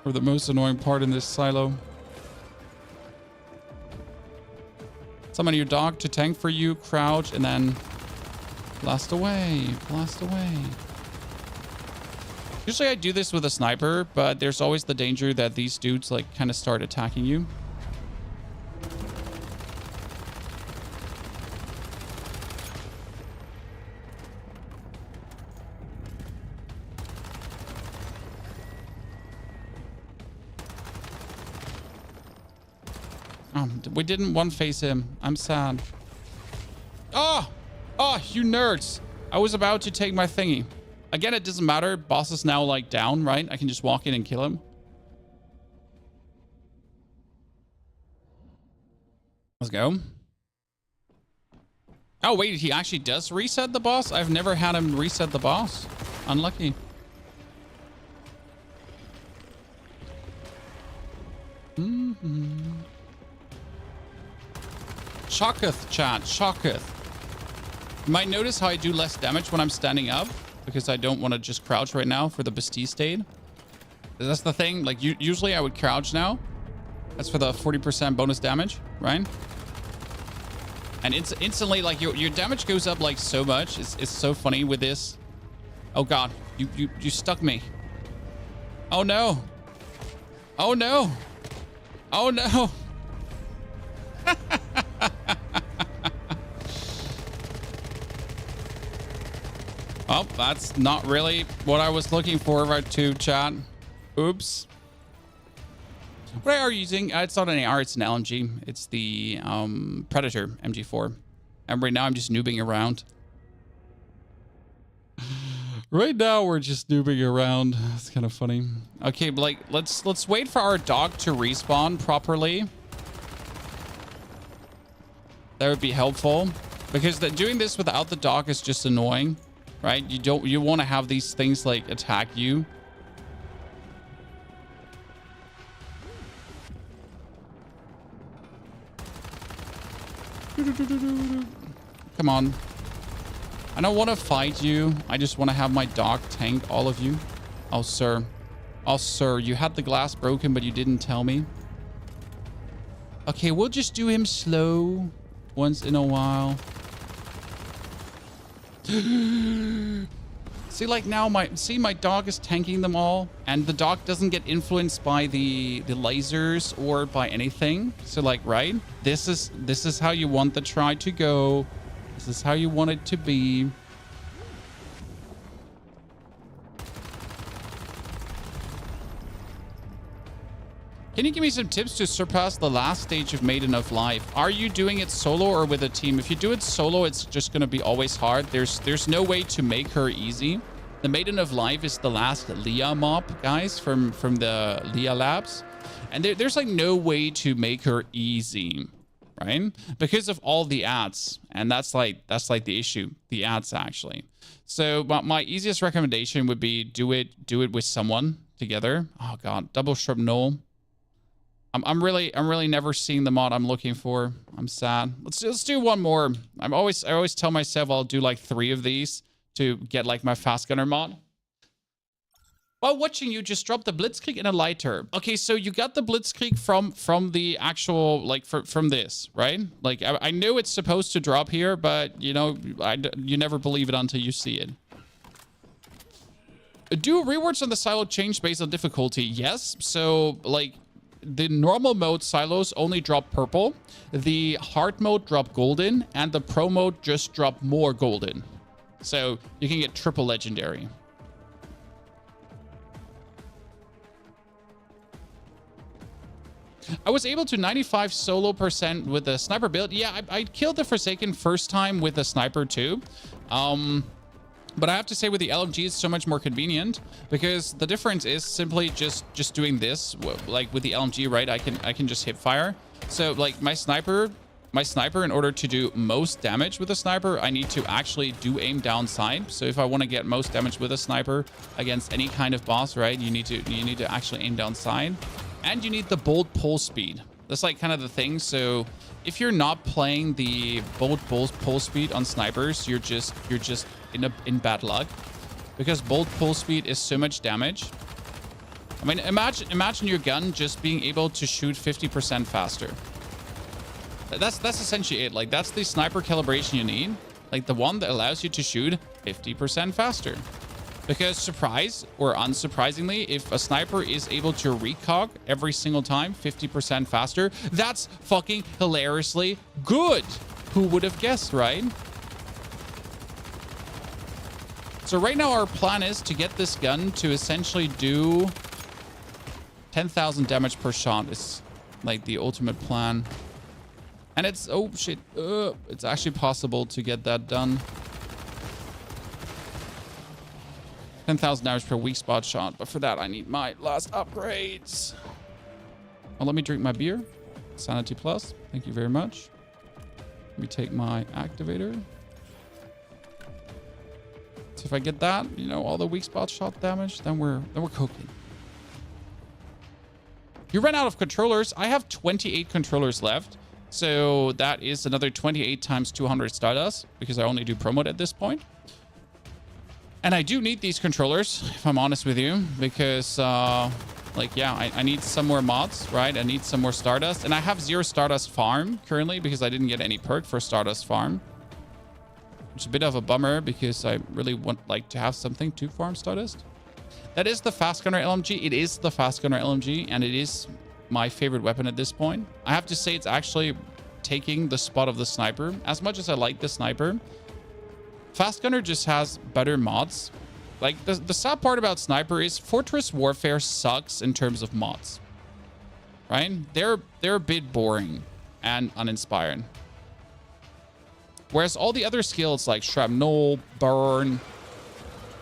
Or the most annoying part in this silo. Summon your dog to tank for you, crouch, and then blast away. Blast away. Usually I do this with a sniper, but there's always the danger that these dudes like kind of start attacking you. We didn't one-face him. I'm sad. Oh! Oh, you nerds. I was about to take my thingy. Again, it doesn't matter. Boss is now, like, down, right? I can just walk in and kill him. Let's go. Oh, wait. He actually does reset the boss? I've never had him reset the boss. Unlucky. Shocketh, chat. Shocketh. You might notice how I do less damage when I'm standing up, because I don't want to just crouch right now for the Bastille Stade. That's the thing. Like, usually I would crouch now. That's for the 40% bonus damage, right? And it's instantly, like, your damage goes up, like, so much. It's so funny with this. Oh, God. You stuck me. Oh, no. Oh, no. Oh, no. Oh, that's not really what I was looking for right to, chat. Oops. What I are using, it's not an AR, it's an LMG. It's the Predator MG4. And right now I'm just noobing around. Right now we're just noobing around. It's kind of funny. Okay, but like let's wait for our dog to respawn properly. That would be helpful, because doing this without the dog is just annoying. Right? You want to have these things like attack you. Come on. I don't want to fight you. I just want to have my dog tank all of you. Oh, sir. Oh, sir. You had the glass broken, but you didn't tell me. Okay, we'll just do him slow once in a while. See, like now my dog is tanking them all, and the dog doesn't get influenced by the lasers or by anything. So like, right, this is how you want the try to go. This is how you want it to be. Can you give me some tips to surpass the last stage of Maiden of Life? Are you doing it solo or with a team? If you do it solo, it's just going to be always hard. There's no way to make her easy. The Maiden of Life is the last Leah mob, guys, from the Leah Labs. And there's like no way to make her easy, right? Because of all the ads. And that's like the issue, the ads actually. So my easiest recommendation would be do it with someone together. Oh God, double shrapnel. I'm really never seeing the mod I'm looking for. I'm sad. Let's do one more. I always tell myself I'll do like 3 of these to get like my fast gunner mod. While watching you just drop the blitzkrieg in a lighter. Okay, so you got the blitzkrieg from the actual, like from this, right? Like I know it's supposed to drop here, but you know, you never believe it until you see it. Do rewards on the silo change based on difficulty? Yes. So like the normal mode silos only drop purple, the hard mode drop golden, and the pro mode just drop more golden. So you can get triple legendary. I was able to 95 solo % with the sniper build. Yeah, I killed the Forsaken first time with the sniper too. But I have to say with the LMG, it's so much more convenient because the difference is simply just doing this. Like with the LMG, right? I can just hip fire. So like my sniper, in order to do most damage with a sniper, I need to actually do aim down sight. So if I want to get most damage with a sniper against any kind of boss, right? You need to actually aim down sight. And you need the bolt pull speed. That's like kind of the thing. So if you're not playing the bolt pull speed on snipers, you're just in bad luck, because bolt pull speed is so much damage. I mean, imagine your gun just being able to shoot 50% faster. That's essentially it. Like that's the sniper calibration you need. Like the one that allows you to shoot 50% faster. Because surprise or unsurprisingly, if a sniper is able to recog every single time 50% faster, that's fucking hilariously good. Who would have guessed, right? So right now our plan is to get this gun to essentially do 10,000 damage per shot. Is like the ultimate plan. And it's, oh shit, it's actually possible to get that done. 10,000 damage per weak spot shot, but for that I need my last upgrades. Well, let me drink my beer. Sanity plus, thank you very much. Let me take my activator. So if I get that, you know, all the weak spot shot damage, then we're cooking. You ran out of controllers. I have 28 controllers left, so that is another 28 times 200 Stardust because I only do pro mode at this point. And I do need these controllers, if I'm honest with you, because, like, yeah, I need some more mods, right? I need some more Stardust. And I have 0 Stardust farm currently because I didn't get any perk for Stardust farm. Which is a bit of a bummer because I really want, like, to have something to farm Stardust. That is the Fast Gunner LMG. It is the Fast Gunner LMG, and it is my favorite weapon at this point. I have to say it's actually taking the spot of the sniper. As much as I like the sniper, Fast Gunner just has better mods. Like, the sad part about Sniper is Fortress Warfare sucks in terms of mods. Right? They're a bit boring and uninspired. Whereas all the other skills like Shrapnel, Burn,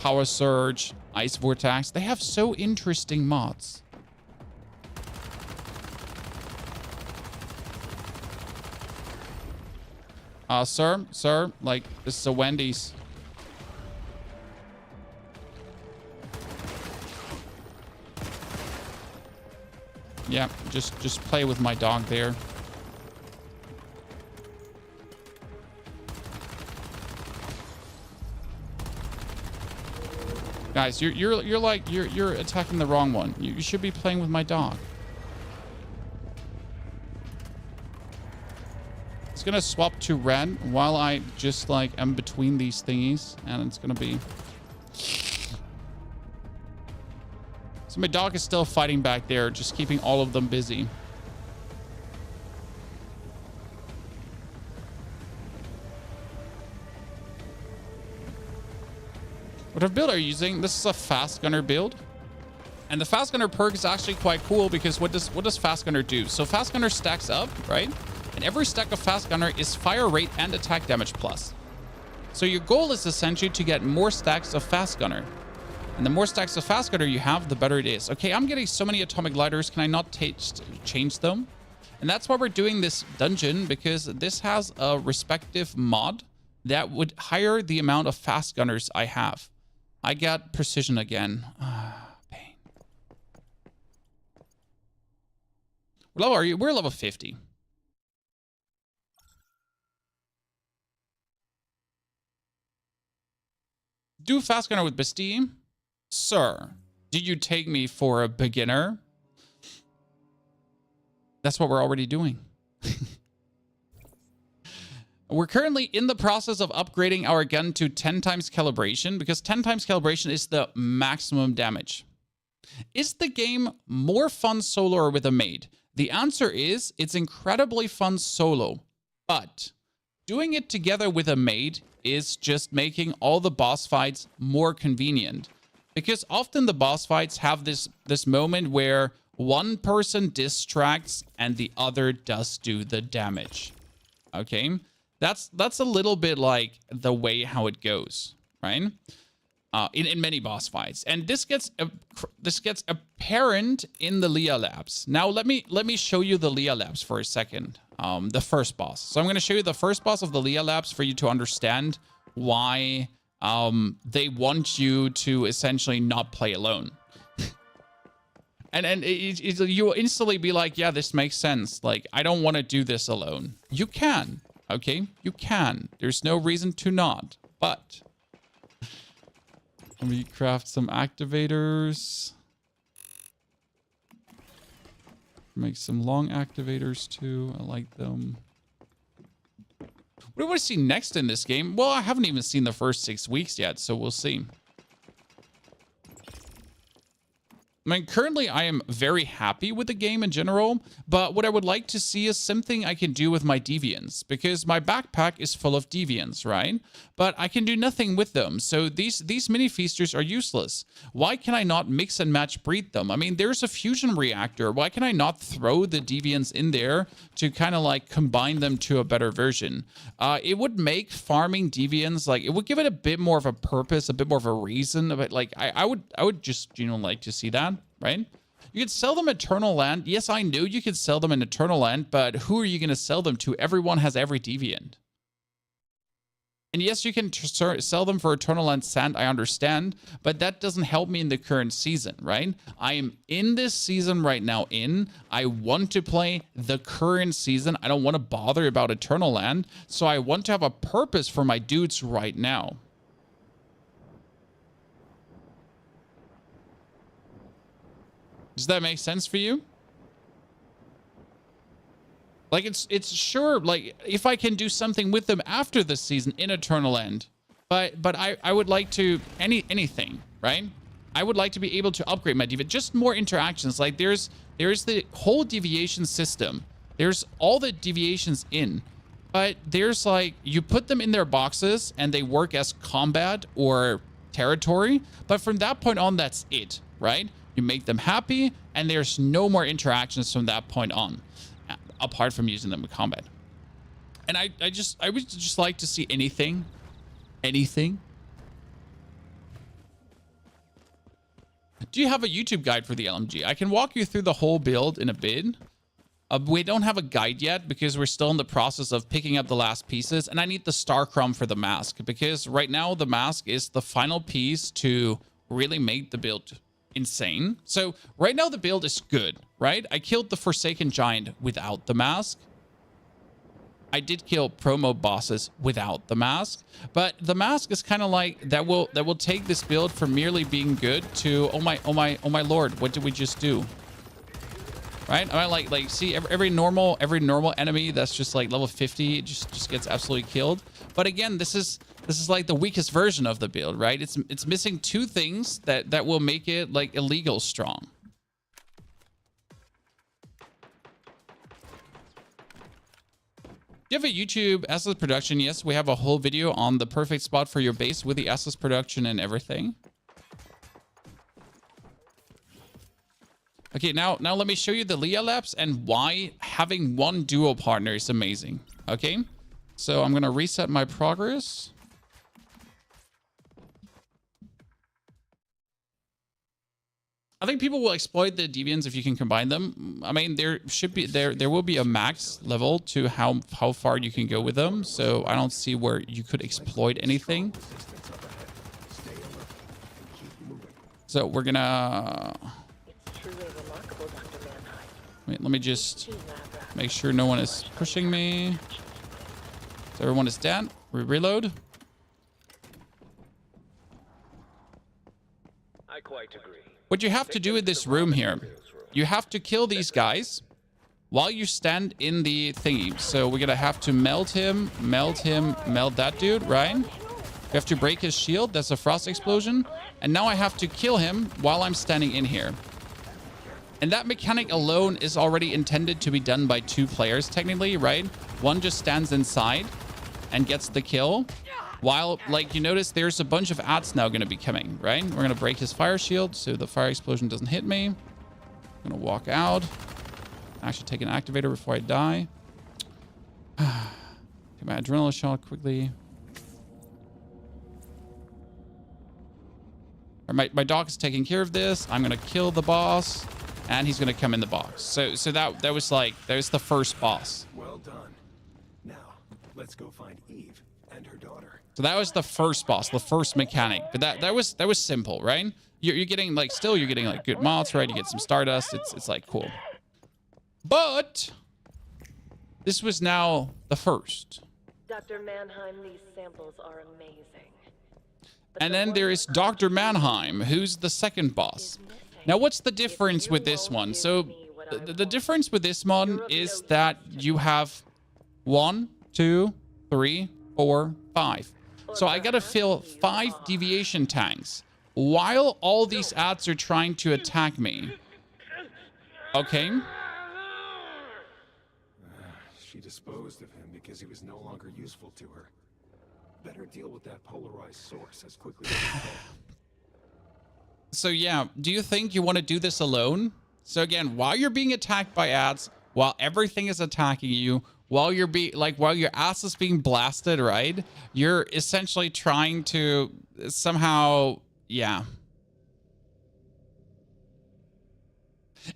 Power Surge, Ice Vortex, they have so interesting mods. Sir, like, this is a Wendy's. Yeah, just play with my dog there. Guys, you're attacking the wrong one. You should be playing with my dog. It's gonna swap to red while I just like am between these thingies, and it's gonna be. So my dog is still fighting back there, just keeping all of them busy. What build are you using? This is a Fast Gunner build. And the Fast Gunner perk is actually quite cool because what does Fast Gunner do? So Fast Gunner stacks up, right? And every stack of Fast Gunner is fire rate and attack damage plus. So your goal is essentially to get more stacks of Fast Gunner. And the more stacks of fast gunner you have, the better it is. Okay, I'm getting so many atomic gliders. Can I not change them? And that's why we're doing this dungeon, because this has a respective mod that would higher the amount of fast gunners I have. I got precision again. Pain. What level are you? We're level 50. Do fast gunner with Bastille? Sir, did you take me for a beginner? That's what we're already doing. We're currently in the process of upgrading our gun to 10 times calibration, because 10 times calibration is the maximum damage. Is the game more fun solo or with a mate? The answer is it's incredibly fun solo, but doing it together with a mate is just making all the boss fights more convenient. Because often the boss fights have this moment where one person distracts and the other does do the damage. Okay? That's a little bit like the way how it goes, right? In many boss fights. And this gets apparent in the Leah labs. Now let me show you the Leah labs for a second. The first boss. So I'm going to show you the first boss of the Leah labs for you to understand why they want you to essentially not play alone. and you'll instantly be like, yeah, this makes sense. Like, I don't want to do this alone. You can, okay? You can. There's no reason to not. But let me craft some activators. Make some long activators too. I like them. What do I see next in this game? Well, I haven't even seen the first 6 weeks yet, so we'll see. I mean, currently I am very happy with the game in general, but what I would like to see is something I can do with my deviants, because my backpack is full of deviants, right? But I can do nothing with them, so these mini feasters are useless. Why can I not mix and match breed them? I mean, there's a fusion reactor. Why can I not throw the deviants in there to kind of like combine them to a better version? It would make farming deviants, like, it would give it a bit more of a purpose, a bit more of a reason. But like, I would just, you know, like to see that. Right? You could sell them Eternal Land. Yes, I know you could sell them in Eternal Land, but who are you going to sell them to? Everyone has every deviant. And yes, you can sell them for Eternal Land Sand, I understand, but that doesn't help me in the current season, right? I am in this season right now I want to play the current season. I don't want to bother about Eternal Land, so I want to have a purpose for my dudes right now. Does that make sense for you? Like, it's sure, like, if I can do something with them after this season in Eternal End, but I would like to anything, right? I would like to be able to upgrade my deviant, just more interactions. Like, there's the whole deviation system. There's all the deviations in, but there's like, you put them in their boxes and they work as combat or territory, but from that point on, that's it, right? You make them happy, and there's no more interactions from that point on, apart from using them in combat. And I would just like to see anything. Do you have a YouTube guide for the LMG? I can walk you through the whole build in a bit. We don't have a guide yet because we're still in the process of picking up the last pieces, and I need the star crumb for the mask, because right now the mask is the final piece to really make the build insane. So right now the build is good, right? I killed the Forsaken Giant without the mask. I did kill promo bosses without the mask, but the mask is kind of like that will take this build from merely being good to oh my lord, what did we just do? Right? I like see every normal enemy that's just like level 50 just gets absolutely killed. But again, this is like the weakest version of the build, right? It's missing two things that will make it like illegal strong. Do you have a YouTube SS production? Yes, we have a whole video on the perfect spot for your base with the SS production and everything. Okay, now let me show you the Leah Labs and why having one duo partner is amazing. Okay, so I'm gonna reset my progress. I think people will exploit the deviants if you can combine them. I mean, there will be a max level to how far you can go with them. So I don't see where you could exploit anything. So we're gonna wait. Let me just make sure no one is pushing me. So everyone is dead. We reload.
I quite agree.
What you have to do in this room here, you have to kill these guys while you stand in the thingy. So we're gonna have to melt him, melt that dude, right? We have to break his shield. That's a frost explosion. And now I have to kill him while I'm standing in here. And that mechanic alone is already intended to be done by 2 players, technically, right? One just stands inside and gets the kill. While, like, you notice there's a bunch of ads now going to be coming, right? We're going to break his fire shield so the fire explosion doesn't hit me. I'm going to walk out. Actually take an activator before I die. Take my adrenaline shot quickly. My dog is taking care of this. I'm going to kill the boss. And he's going to come in the box. So that was the first boss.
Well done. Now, let's go find Eve and her daughter.
So that was the first boss, the first mechanic. But that was simple, right? You're getting like good mods, right? You get some stardust. It's like cool. But this was now the first.
Dr. Mannheim, these samples are amazing.
And then there is Dr. Mannheim, who's the second boss. Now, what's the difference with this one? So the difference with this one is that you have 1, 2, 3, 4, 5. So I gotta fill 5 deviation tanks while all these ads are trying to attack me. Okay.
She disposed of him because he was no longer useful to her. Better deal with that polarized source as quickly as you can.
So yeah, do you think you want to do this alone? So again, while you're being attacked by ads, while everything is attacking you, while you're while your ass is being blasted, right? You're essentially trying to somehow, yeah.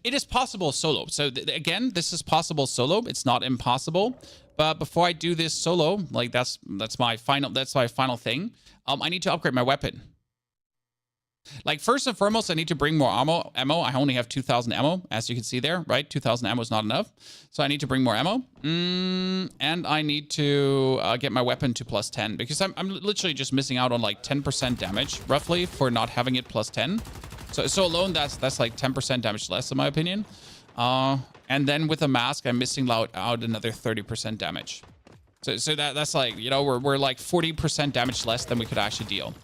It is possible solo. So again, this is possible solo. It's not impossible. But before I do this solo, like that's my final thing. I need to upgrade my weapon. Like, first and foremost, I need to bring more ammo. I only have 2,000 ammo, as you can see there, right? 2,000 ammo is not enough. So I need to bring more ammo. And I need to get my weapon to +10, because I'm literally just missing out on like 10% damage, roughly, for not having it +10. So alone, that's like 10% damage less, in my opinion. And then with a mask, I'm missing out another 30% damage. So that's like, you know, we're like 40% damage less than we could actually deal.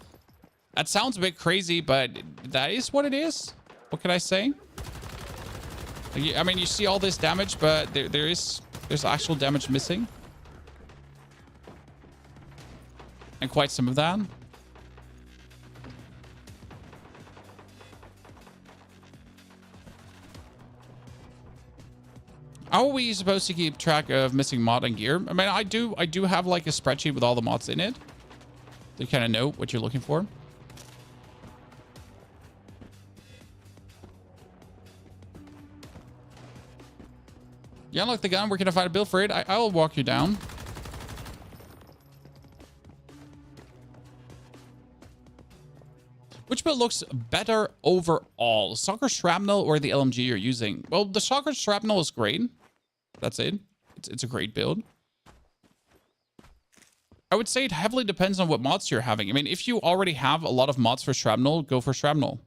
That sounds a bit crazy, but that is what it is. What can I say? I mean, you see all this damage, but there's actual damage missing. And quite some of that. How are we supposed to keep track of missing mod and gear? I mean, I do have like a spreadsheet with all the mods in it. So you kind of know what you're looking for. You unlock the gun. We're gonna find a build for it. I'll walk you down. Which build looks better overall? Soccer Shrapnel or the LMG you're using? Well, the Soccer Shrapnel is great. That's it. It's a great build. I would say it heavily depends on what mods you're having. I mean, if you already have a lot of mods for Shrapnel, go for Shrapnel.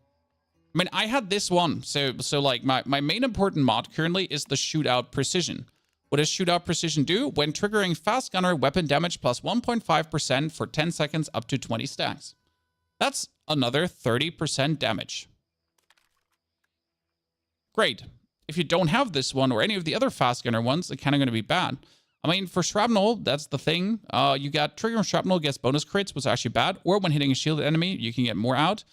I mean, I had this one. So like my main important mod currently is the Shootout Precision. What does Shootout Precision do? When triggering fast gunner, weapon damage plus 1.5% for 10 seconds up to 20 stacks. That's another 30% damage. Great. If you don't have this one or any of the other fast gunner ones, it's kind of going to be bad. I mean, for Shrapnel, that's the thing. You got triggering Shrapnel gets bonus crits, which is actually bad. Or when hitting a shielded enemy, you can get more out.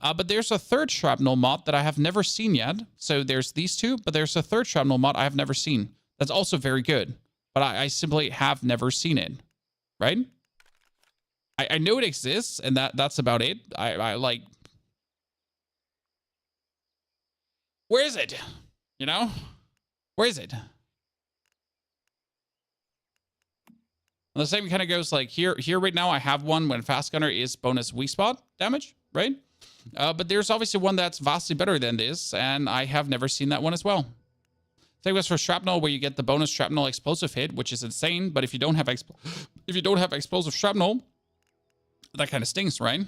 But there's a third Shrapnel mod that I have never seen yet. So there's these two, but there's a third Shrapnel mod I have never seen. That's also very good. But I simply have never seen it. Right? I know it exists, and that's about it. I like... Where is it? You know? Where is it? And the same kind of goes like here right now I have one when Fast Gunner is bonus weak spot damage, right? But there's obviously one that's vastly better than this, and I have never seen that one as well. Same goes for Shrapnel, where you get the bonus Shrapnel explosive hit, which is insane, but if you don't have explosive Shrapnel, that kind of stings, right?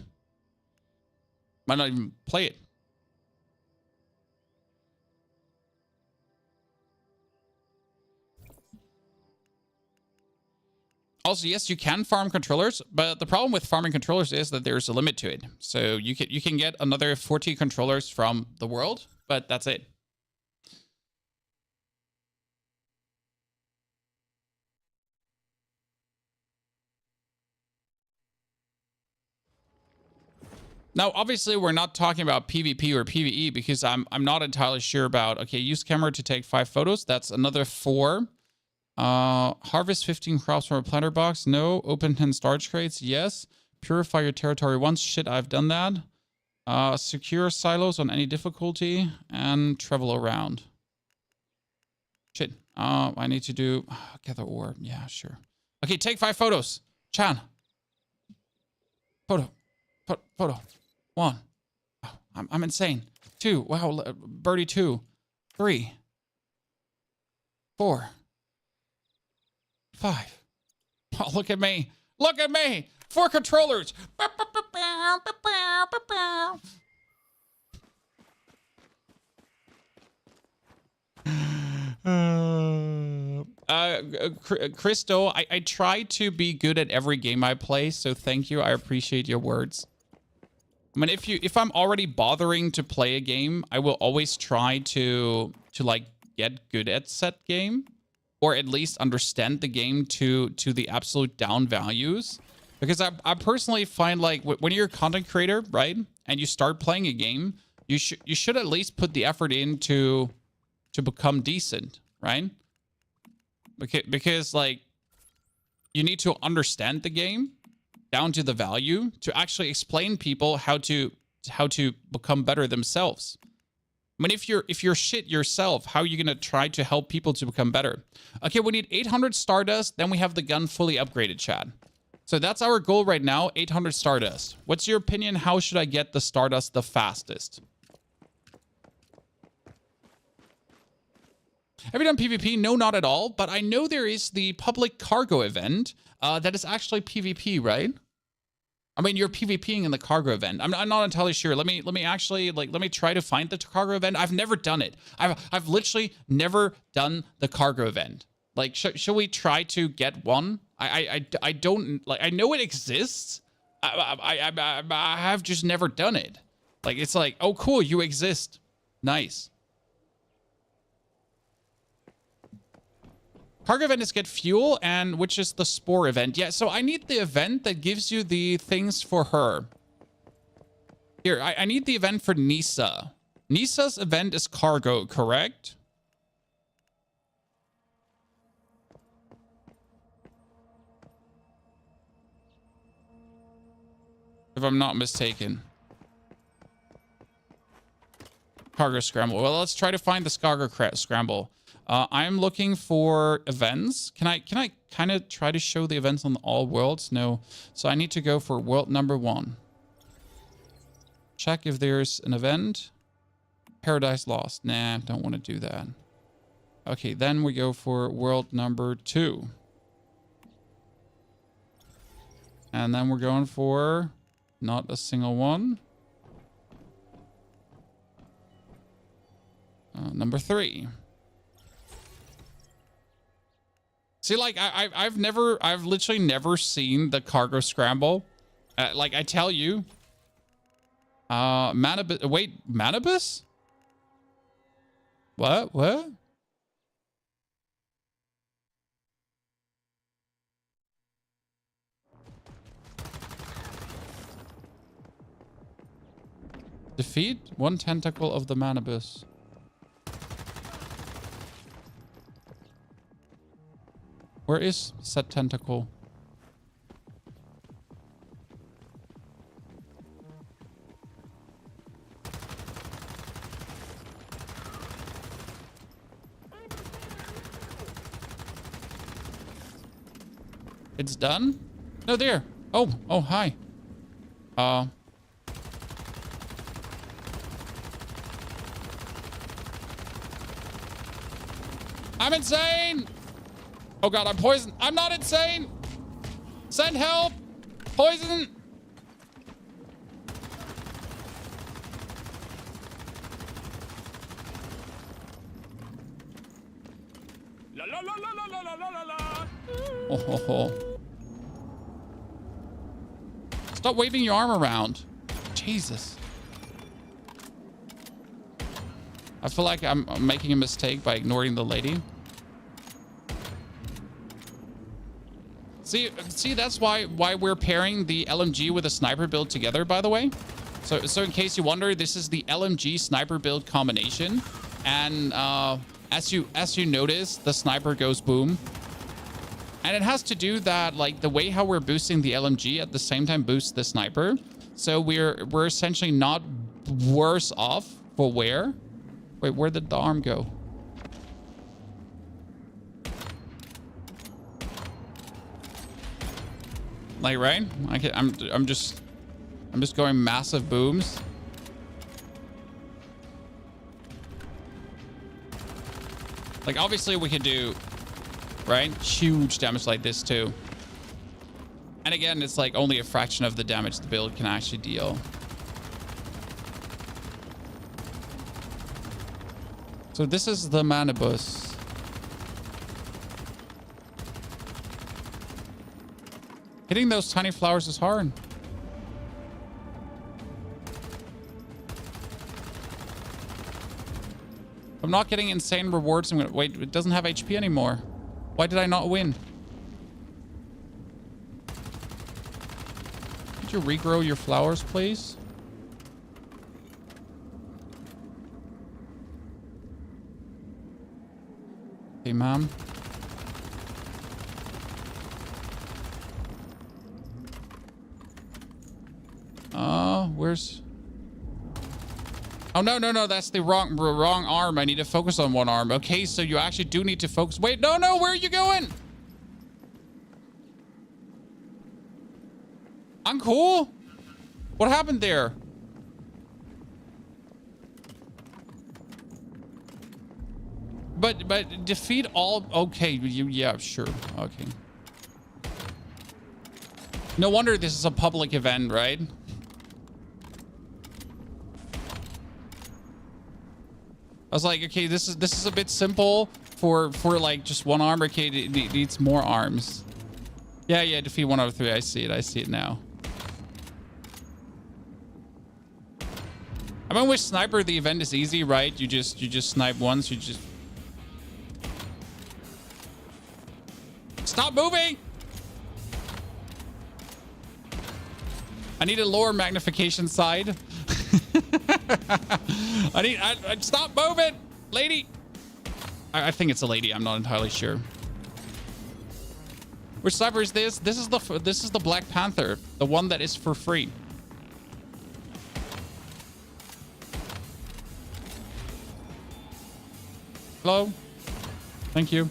Might not even play it. Also, yes, you can farm controllers, but the problem with farming controllers is that there's a limit to it. So you can get another 40 controllers from the world, but that's it. Now, obviously, we're not talking about PvP or PvE because I'm not entirely sure about. Okay, use camera to take 5 photos. That's another 4. Harvest 15 crops from a planter box. No. Open 10 storage crates. Yes. Purify your territory once. Shit, I've done that. Secure silos on any difficulty and travel around. Shit. I need to do gather ore. Yeah, sure. Okay, take 5 photos. Chan. Photo. Photo. 1. Oh, I'm insane. 2. Wow, birdie 2. 3. 4. 5. Oh, look at me. Look at me. 4 controllers. Christo, I try to be good at every game I play, so thank you. I appreciate your words. I mean, if I'm already bothering to play a game, I will always try to like get good at said game, or at least understand the game to the absolute down values. Because I personally find like when you're a content creator, right, and you start playing a game, you should at least put the effort in to become decent, right? Because like you need to understand the game down to the value to actually explain people how to become better themselves. I mean, if you're shit yourself, how are you gonna try to help people to become better? Okay, we need 800 Stardust, then we have the gun fully upgraded, Chad. So that's our goal right now, 800 Stardust. What's your opinion? How should I get the Stardust the fastest? Have you done PvP? No, not at all. But I know there is the public cargo event that is actually PvP, right? I mean, you're PvPing in the cargo event. I'm not entirely sure. Let me actually let me try to find the cargo event. I've never done it. I've literally never done the cargo event. Like, should we try to get one? I don't like. I know it exists. I have just never done it. Like, it's like, oh, cool, you exist. Nice. Cargo event is get fuel, and which is the spore event. Yeah, so I need the event that gives you the things for her. Here, I need the event for Nisa. Nisa's event is cargo, correct? If I'm not mistaken. Cargo scramble. Well, let's try to find the cargo scramble. I'm looking for events. Can I kind of try to show the events on all worlds? No. So I need to go for world number 1. Check if there's an event. Paradise Lost. Nah, don't want to do that. Okay, then we go for world number 2. And then we're going for not a single one. Number 3. See, like, I've literally never seen the cargo scramble. Like, I tell you. Manibus, wait, Manibus? What? Defeat 1 tentacle of the Manibus. Where is said tentacle? It's done? No, there. Oh, hi. I'm insane! Oh god, I'm poisoned. I'm not insane! Send help! Poison!
La la la la la la la la la.
Oh. Stop waving your arm around. Jesus. I feel like I'm making a mistake by ignoring the lady. See, that's why we're pairing the LMG with a sniper build together, by the way. So in case you wonder, this is the LMG sniper build combination. And as you notice, the sniper goes boom. And it has to do that, like, the way how we're boosting the LMG at the same time boosts the sniper. So we're essentially not worse off for wear. Wait, where did the arm go? Like, right? I'm just going massive booms. Like, obviously we could do, right, huge damage like this too. And again, it's like only a fraction of the damage the build can actually deal. So this is the manibus. Hitting those tiny flowers is hard. I'm not getting insane rewards. I'm gonna wait. It doesn't have HP anymore. Why did I not win? Could you regrow your flowers, please? Okay, ma'am. Where's... Oh, no, that's the wrong arm. I need to focus on one arm. Okay, so you actually do need to focus. Wait, no, where are you going? I'm cool. What happened there? But defeat all... Okay, yeah, sure. Okay. No wonder this is a public event, right? I was like, okay, this is a bit simple for like just one arm. Okay, it needs more arms. Yeah, defeat 1 out of 3. I see it now. I mean, with sniper, the event is easy, right? You just snipe once. You just stop moving. I need a lower magnification side. I stop moving, lady. I think it's a lady. I'm not entirely sure. Which sniper is this? This is the Black Panther, the one that is for free. Hello. Thank you.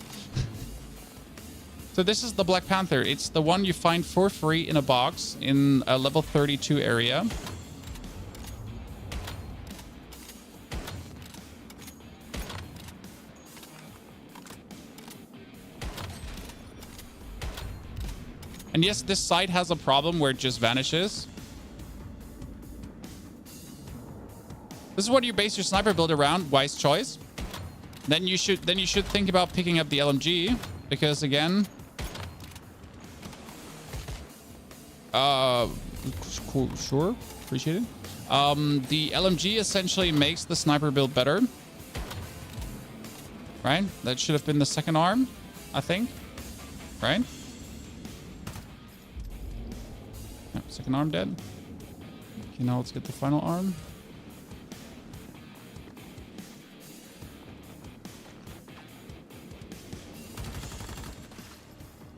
So this is the Black Panther. It's the one you find for free in a box in a level 32 area. And yes, this site has a problem where it just vanishes. This is what you base your sniper build around. Wise choice. Then you should think about picking up the LMG, because again, cool, sure, appreciate it. The LMG essentially makes the sniper build better, right? That should have been the second arm, I think, right? Yep, second arm dead. Okay, now let's get the final arm.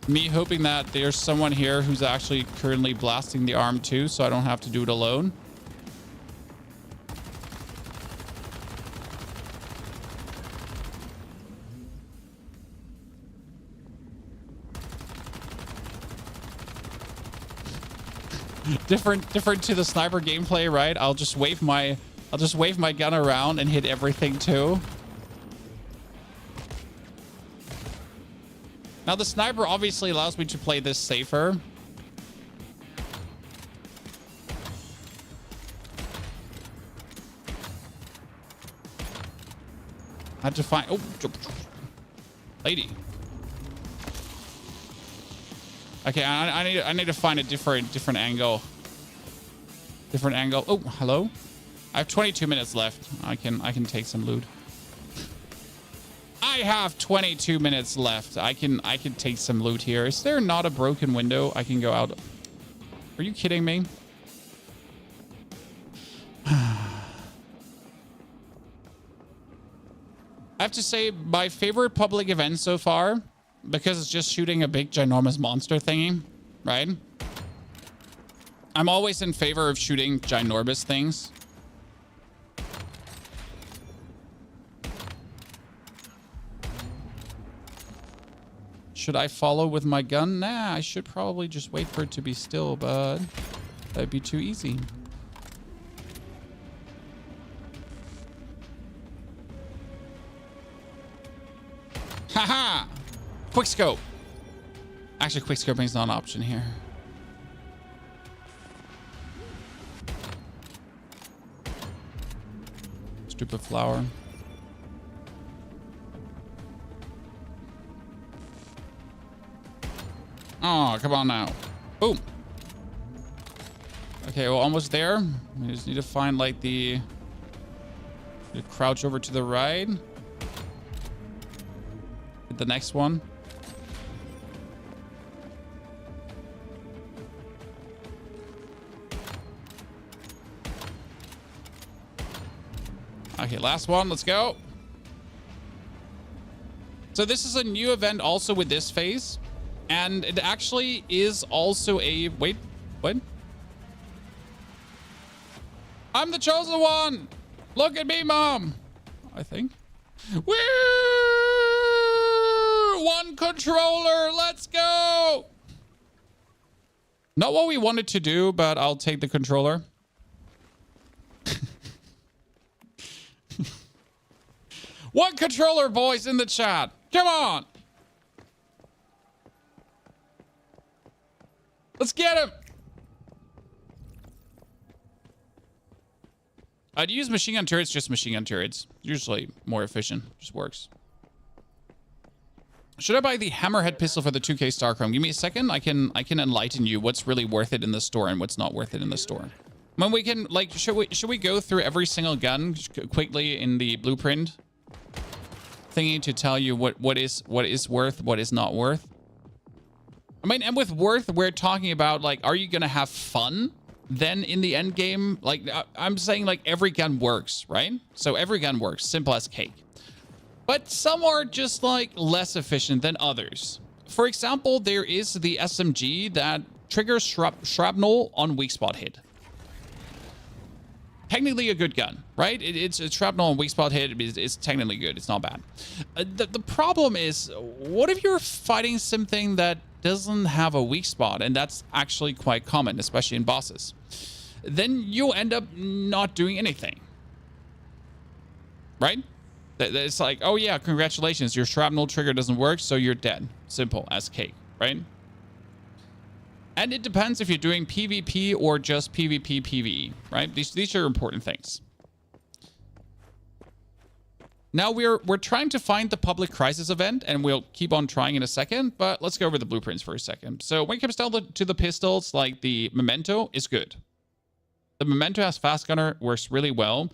Me hoping that there's someone here who's actually currently blasting the arm too, so I don't have to do it alone. different to the sniper gameplay, right? I'll just wave my gun around and hit everything too. Now the sniper obviously allows me to play this safer. I had to find lady. Okay, I need to find a different angle. Different angle. Oh, hello. I have 22 minutes left. I can take some loot. I have 22 minutes left. I can take some loot here. Is there not a broken window I can go out? Are you kidding me? I have to say my favorite public event so far, because it's just shooting a big ginormous monster thingy, right? I'm always in favor of shooting ginormous things. Should I follow with my gun? Nah, I should probably just wait for it to be still, but that'd be too easy. Haha! Quick scope. Actually, quick scoping is not an option here. Stupid flower. Oh, come on now. Boom. Okay, well, almost there. We just need to find like the crouch over to the right. Hit the next one. Okay, last one. Let's go. So this is a new event also with this phase. And it actually is also a... Wait, what? I'm the chosen one! Look at me, Mom! I think. Woo! One controller! Let's go! Not what we wanted to do, but I'll take the controller. One controller, boys, in the chat. Come on! Let's get him! I'd use machine gun turrets, just machine gun turrets. Usually more efficient. Just works. Should I buy the hammerhead pistol for the 2K Starchrome? Give me a second. I can enlighten you what's really worth it in the store and what's not worth it in the store. I mean, we can, like, should we go through every single gun quickly in the blueprint thingy to tell you what is worth, what is not worth? I mean, and with worth, we're talking about, like, are you going to have fun then in the end game? Like, I'm saying, like, every gun works, right? So every gun works, simple as cake. But some are just, like, less efficient than others. For example, there is the SMG that triggers shrapnel on weak spot hit. Technically a good gun, right? It's a shrapnel on weak spot hit. It's technically good. It's not bad. The problem is, what if you're fighting something that doesn't have a weak spot? And that's actually quite common, especially in bosses. Then you'll end up not doing anything. Right? It's like, oh yeah, congratulations. Your shrapnel trigger doesn't work, so you're dead. Simple as cake, right? And it depends if you're doing PvP or just PvP PvE, right? These are important things. Now we're trying to find the public crisis event, and we'll keep on trying in a second, but let's go over the blueprints for a second. So when it comes down to the pistols, like the Memento is good. The Memento has fast gunner, works really well,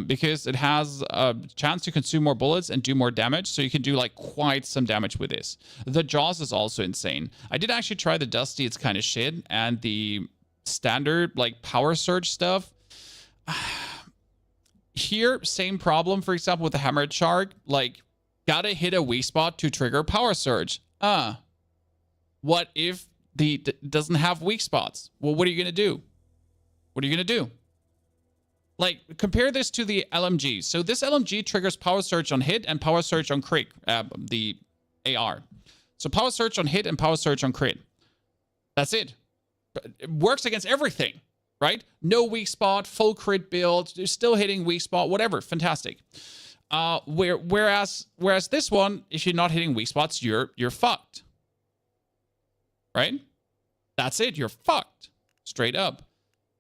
because it has a chance to consume more bullets and do more damage, so you can do like quite some damage with this. The Jaws is also insane. I did actually try the Dusty, it's kind of shit, and the standard like power surge stuff. Here, same problem, for example, with the Hammered Shark. Like, gotta hit a weak spot to trigger power surge. What if the doesn't have weak spots? Well, what are you gonna do? What are you gonna do? Like, compare this to the LMG. So this LMG triggers power surge on hit and power surge on crit, the AR. So power surge on hit and power surge on crit. That's it. It works against everything, right? No weak spot, full crit build, still hitting weak spot, whatever. Fantastic. Whereas this one, if you're not hitting weak spots, you're fucked. Right? That's it. You're fucked. Straight up.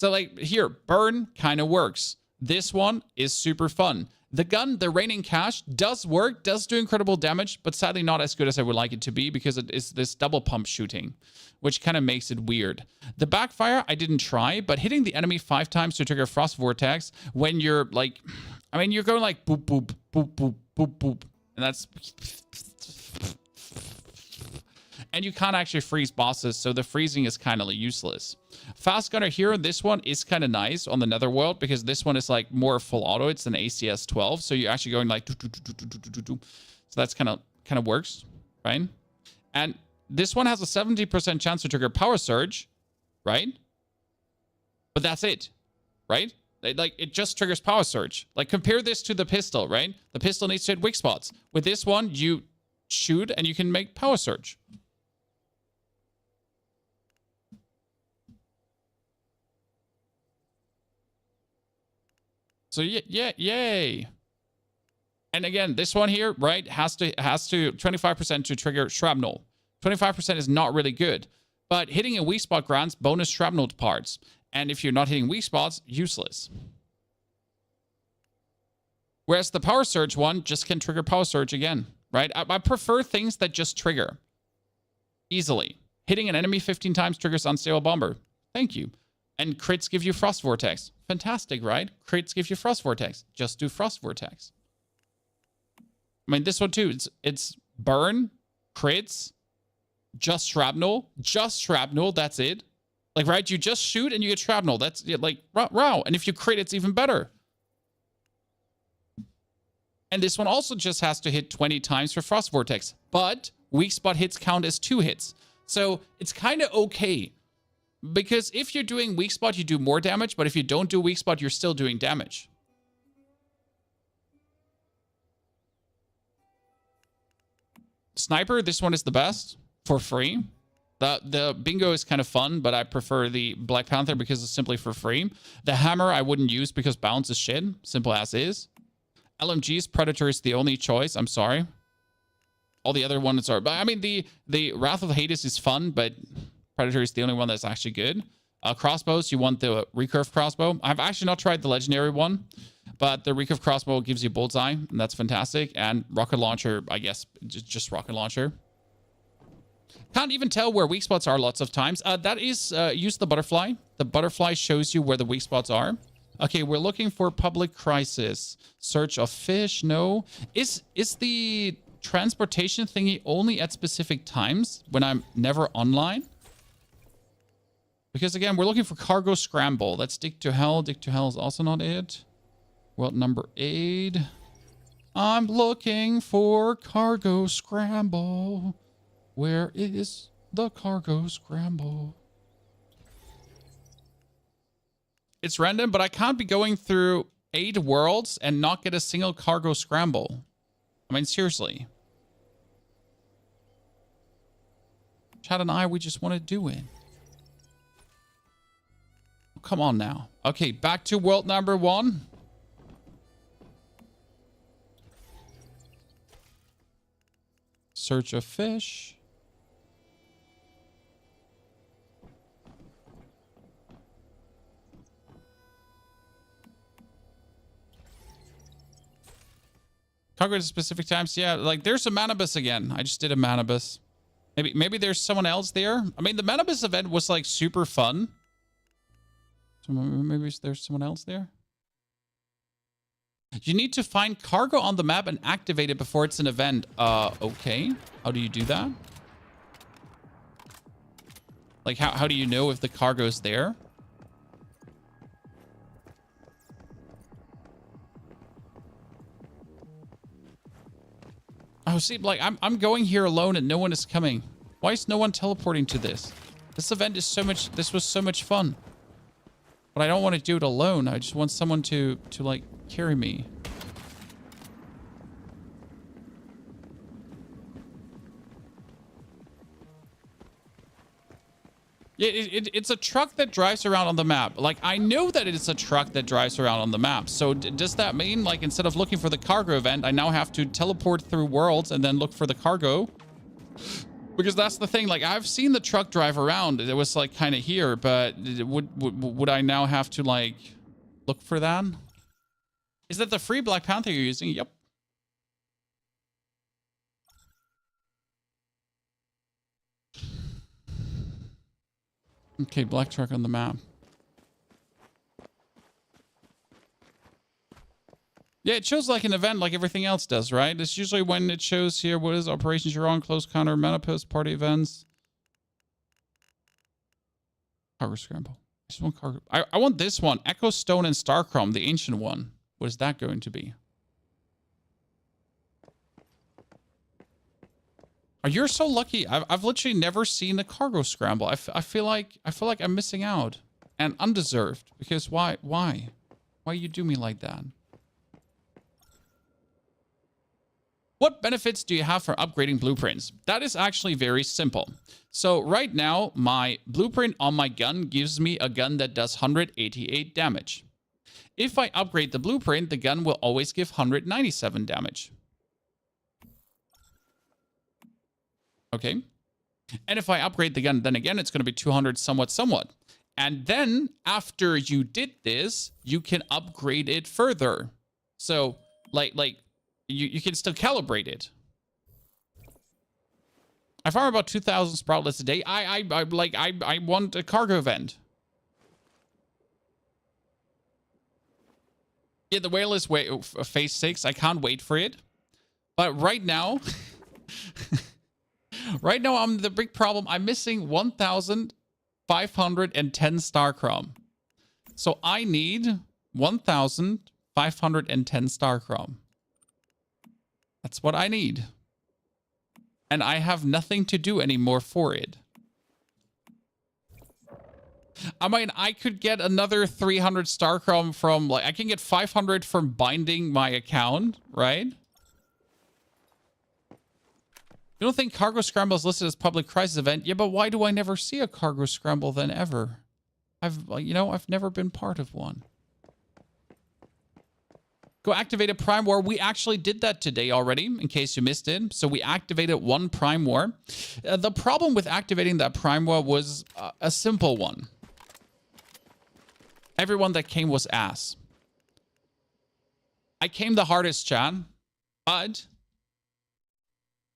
So like here, burn kind of works. This one is super fun. The gun, the raining cash, does work, does do incredible damage, but sadly not as good as I would like it to be because it is this double pump shooting, which kind of makes it weird. The backfire, I didn't try, but hitting the enemy 5 times to trigger Frost Vortex when you're like, I mean, you're going like boop, boop, boop, boop, boop, boop, and that's... And you can't actually freeze bosses, so the freezing is kind of useless. Fast Gunner here, this one is kind of nice on the Netherworld because this one is like more full auto. It's an ACS 12, so you're actually going like... So that's kind of works, right? And this one has a 70% chance to trigger Power Surge, right? But that's it, right? Like, it just triggers Power Surge. Like, compare this to the pistol, right? The pistol needs to hit weak spots. With this one, you shoot and you can make Power Surge. So yeah, yay. And again, this one here, right, has to 25% to trigger shrapnel. 25% is not really good, but hitting a weak spot grants bonus shrapnel parts. And if you're not hitting weak spots, useless. Whereas the Power Surge one just can trigger Power Surge again, right? I prefer things that just trigger easily. Hitting an enemy 15 times triggers Unstable Bomber. Thank you. And crits give you Frost Vortex. Fantastic, right? Crits give you Frost Vortex. Just do Frost Vortex. I mean, this one too. It's burn, crits, just shrapnel. Just shrapnel, that's it. Like, right? You just shoot and you get shrapnel. That's like, wow. And if you crit, it's even better. And this one also just has to hit 20 times for Frost Vortex. But weak spot hits count as 2 hits. So it's kind of okay. Because if you're doing weak spot, you do more damage. But if you don't do weak spot, you're still doing damage. Sniper, this one is the best for free. The bingo is kind of fun, but I prefer the Black Panther because it's simply for free. The hammer I wouldn't use because bounce is shit. Simple as is. LMG's Predator is the only choice. I'm sorry. All the other ones are... But I mean, the Wrath of Hades is fun, but... Predator is the only one that's actually good. Crossbows, you want the recurve crossbow. I've actually not tried the legendary one, but the recurve crossbow gives you bullseye, and that's fantastic. And rocket launcher, I guess, just rocket launcher. Can't even tell where weak spots are lots of times. That is, use the butterfly. The butterfly shows you where the weak spots are. Okay, we're looking for public crisis. Search of fish, no. Is the transportation thingy only at specific times when I'm never online? Because, again, we're looking for cargo scramble. That's Dig to Hell. Dig to Hell is also not it. World number 8. I'm looking for cargo scramble. Where is the cargo scramble? It's random, but I can't be going through 8 worlds and not get a single cargo scramble. I mean, seriously. Chad and I, we just want to do it. Come on now. Okay, back to world number 1. Search of fish. Cargo at specific times. Yeah, like there's a Manibus again. I just did a Manibus. Maybe there's someone else there. I mean, the Manibus event was like super fun. So maybe there's someone else there. You need to find cargo on the map and activate it before it's an event. Okay. How do you do that? Like, how do you know if the cargo's there? Oh, see, like, I'm going here alone and no one is coming. Why is no one teleporting to this? This event is so much... This was so much fun. But I don't want to do it alone. I just want someone to like, carry me. Yeah, it's a truck that drives around on the map. Like, I know that it's a truck that drives around on the map. So does that mean, like, instead of looking for the cargo event, I now have to teleport through worlds and then look for the cargo? Because that's the thing. Like, I've seen the truck drive around. It was, like, kind of here. But would I now have to, like, look for that? Is that the free Black Panther you're using? Yep. Okay, black truck on the map. Yeah, it shows like an event like everything else does, right? It's usually when it shows here, what is operations you're on, close counter, meta post, party events. Cargo scramble. This one cargo. I want this one. Echo Stone and Starchrome, the ancient one. What is that going to be? Oh, you're so lucky. I've literally never seen a cargo scramble. I feel like I'm missing out, and undeserved. Because why you do me like that? What benefits do you have for upgrading blueprints? That is actually very simple. So right now, my blueprint on my gun gives me a gun that does 188 damage. If I upgrade the blueprint, the gun will always give 197 damage. Okay. And if I upgrade the gun, then again, it's going to be 200 somewhat. And then after you did this, you can upgrade it further. So like you can still calibrate it. I farm about 2,000 sproutlets a day. I want a cargo event. Yeah, the whale is phase 6. I can't wait for it. But right now, I'm the big problem. I'm missing 1,510 Starchrome. So I need 1,510 Starchrome. That's what I need. And I have nothing to do anymore for it. I mean, I could get another 300 Starchrome from, like, I can get 500 from binding my account, right? You don't think Cargo Scramble is listed as public crisis event? Yeah, but why do I never see a Cargo Scramble then ever? I've never been part of one. Go activate a Prime War. We actually did that today already, in case you missed it. So we activated one Prime War. The problem with activating that Prime War was a simple one. Everyone that came was ass. I came the hardest, chat, but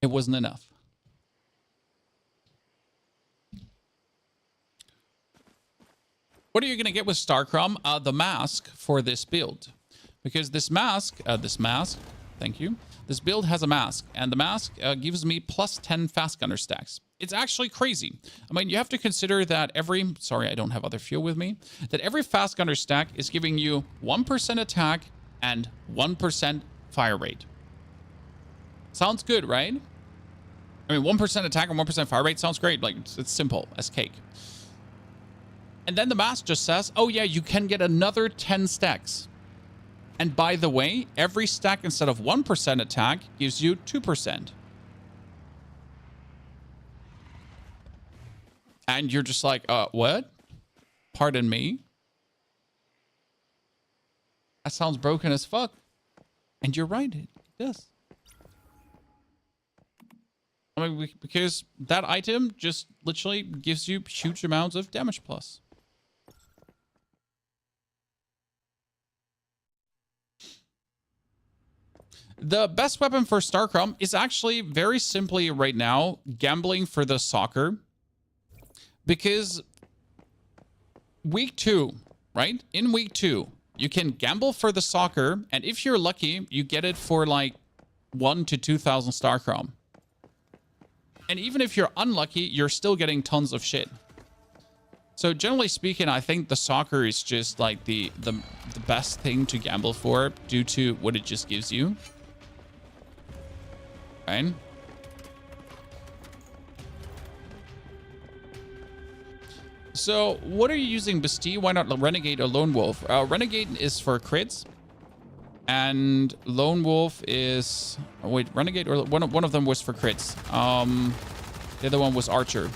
it wasn't enough. What are you going to get with Starchrome? The mask for this build. Because this mask, thank you. This build has a mask, and the mask gives me plus 10 fast gunner stacks. It's actually crazy. I mean, you have to consider that sorry, I don't have other fuel with me, that every fast gunner stack is giving you 1% attack and 1% fire rate. Sounds good, right? I mean, 1% attack and 1% fire rate sounds great. Like, it's simple as cake. And then the mask just says, oh yeah, you can get another 10 stacks. And by the way, every stack instead of 1% attack gives you 2%. And you're just like, what? Pardon me? That sounds broken as fuck. And you're right, it does. I mean, because that item just literally gives you huge amounts of damage plus. The best weapon for Starchrome is actually very simply right now gambling for the soccer. Because week 2, right? In week 2, you can gamble for the soccer, and if you're lucky, you get it for like 1,000 to 2,000 Starchrome. And even if you're unlucky, you're still getting tons of shit. So generally speaking, I think the soccer is just like the best thing to gamble for due to what it just gives you. Right? So, what are you using, Bastille? Why not Renegade or Lone Wolf? Renegade is for crits. And Lone Wolf is... Oh, wait, Renegade or... One of them was for crits. The other one was Archer.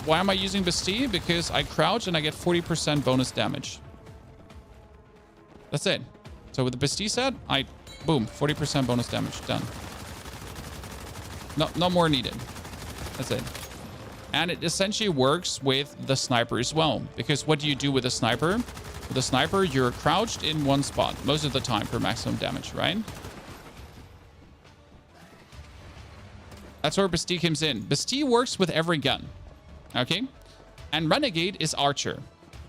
Why am I using Bastille? Because I crouch and I get 40% bonus damage. That's it. So with the Bastille set, boom, 40% bonus damage. Done. No more needed. That's it. And it essentially works with the sniper as well. Because what do you do with a sniper? With a sniper, you're crouched in one spot most of the time for maximum damage, right? That's where Bastille comes in. Bastille works with every gun. Okay? And Renegade is Archer.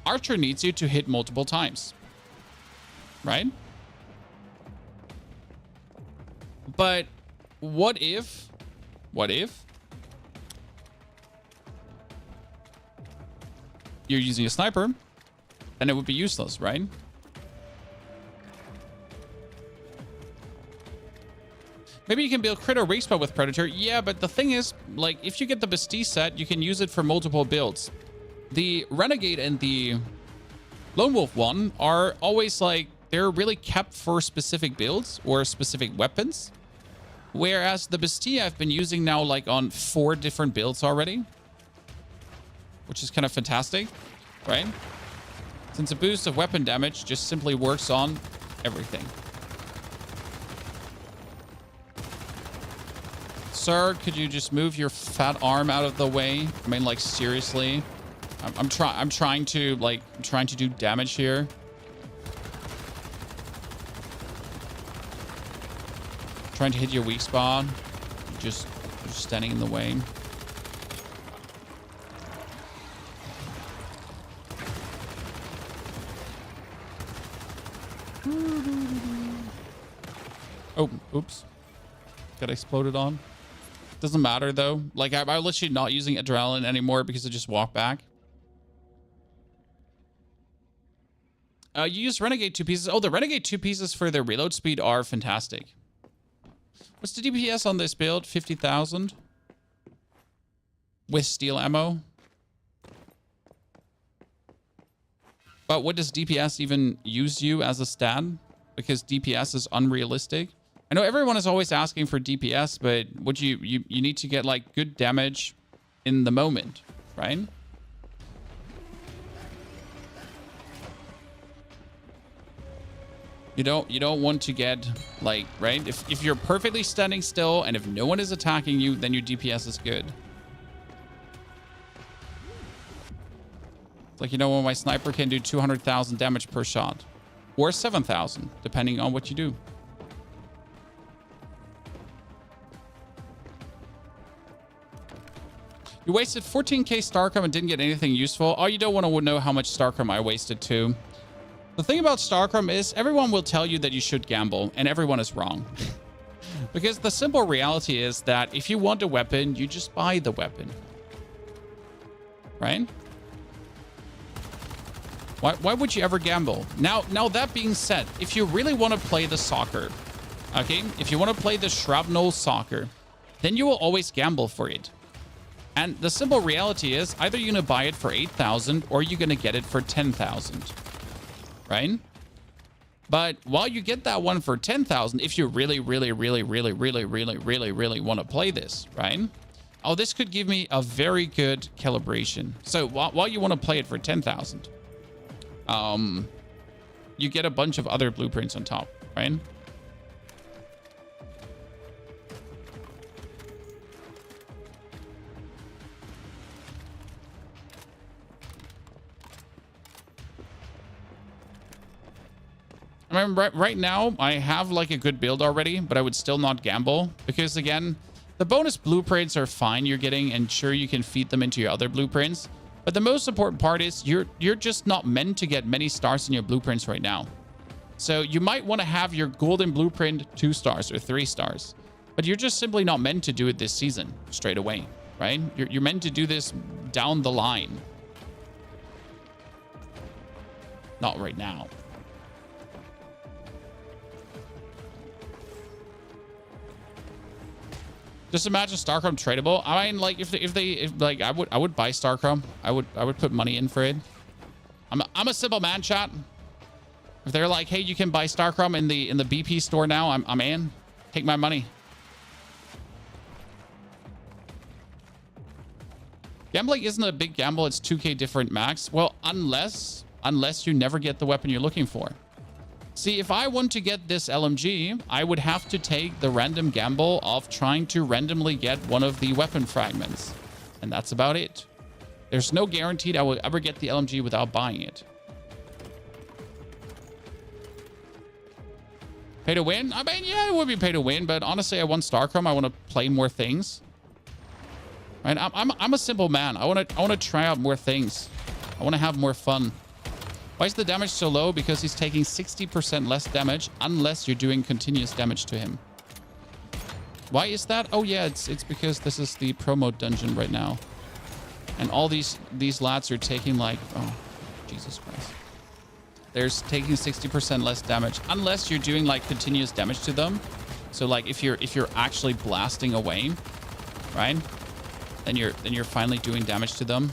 Archer needs you to hit multiple times. Right? But what if you're using a sniper? Then it would be useless, right? Maybe you can build crit or weak spot with Predator. Yeah, but the thing is, like, if you get the Bastille set, you can use it for multiple builds. The Renegade and the Lone Wolf one are always like, they're really kept for specific builds or specific weapons. Whereas the Bastille I've been using now like on 4 different builds already. Which is kind of fantastic, right? Since a boost of weapon damage just simply works on everything. Sir, could you just move your fat arm out of the way? I mean, like, seriously? I'm trying to do damage here. Trying to hit your weak spot. You're just standing in the way. Oh, oops. Got exploded on. Doesn't matter, though. Like, I'm literally not using adrenaline anymore because I just walk back. You use Renegade 2 pieces. Oh, the Renegade 2 pieces for their reload speed are fantastic. What's the DPS on this build? 50,000? With steel ammo? But what does DPS even use you as a stat? Because DPS is unrealistic. I know everyone is always asking for DPS, but what you need to get like good damage in the moment, right? You don't want to get like, right? If you're perfectly standing still and if no one is attacking you, then your DPS is good. It's like, you know, when my sniper can do 200,000 damage per shot. Or 7,000, depending on what you do. You wasted 14k StarCom and didn't get anything useful. Oh, you don't want to know how much StarCom I wasted too. The thing about StarCom is everyone will tell you that you should gamble, and everyone is wrong. Because the simple reality is that if you want a weapon, you just buy the weapon. Right? Why would you ever gamble? Now that being said, if you really want to play the soccer, okay? If you want to play the shrapnel soccer, then you will always gamble for it. And the simple reality is either you're going to buy it for 8,000 or you're going to get it for 10,000. Right? But while you get that one for 10,000, if you really want to play this, right? Oh, this could give me a very good calibration. So while you want to play it for 10,000, you get a bunch of other blueprints on top, right? I mean, right now, I have like a good build already, but I would still not gamble because, again, the bonus blueprints are fine you're getting, and sure, you can feed them into your other blueprints. But the most important part is you're just not meant to get many stars in your blueprints right now. So you might want to have your golden blueprint 2 stars or 3 stars, but you're just simply not meant to do it this season straight away, right? You're meant to do this down the line. Not right now. Just imagine StarCrom tradable. I mean, like, if like, I would buy StarCrom. I would put money in for it. I'm a simple man, chat. If they're like, hey, you can buy StarCrom in the BP store now, I'm in. Take my money. Gambling isn't a big gamble. It's 2k different max. Well, unless you never get the weapon you're looking for. See, if I want to get this LMG, I would have to take the random gamble of trying to randomly get one of the weapon fragments. And that's about it. There's no guarantee I will ever get the LMG without buying it. Pay to win? I mean, yeah, it would be pay to win, but honestly, I want StarChrome. I want to play more things. Right? I'm a simple man. I want to try out more things. I want to have more fun. Why is the damage so low? Because he's taking 60% less damage unless you're doing continuous damage to him. Why is that? Oh yeah, it's because this is the promo dungeon right now. And all these lads are taking like, oh, Jesus Christ. They're taking 60% less damage unless you're doing like continuous damage to them. So like if you're actually blasting away, right? Then you're finally doing damage to them.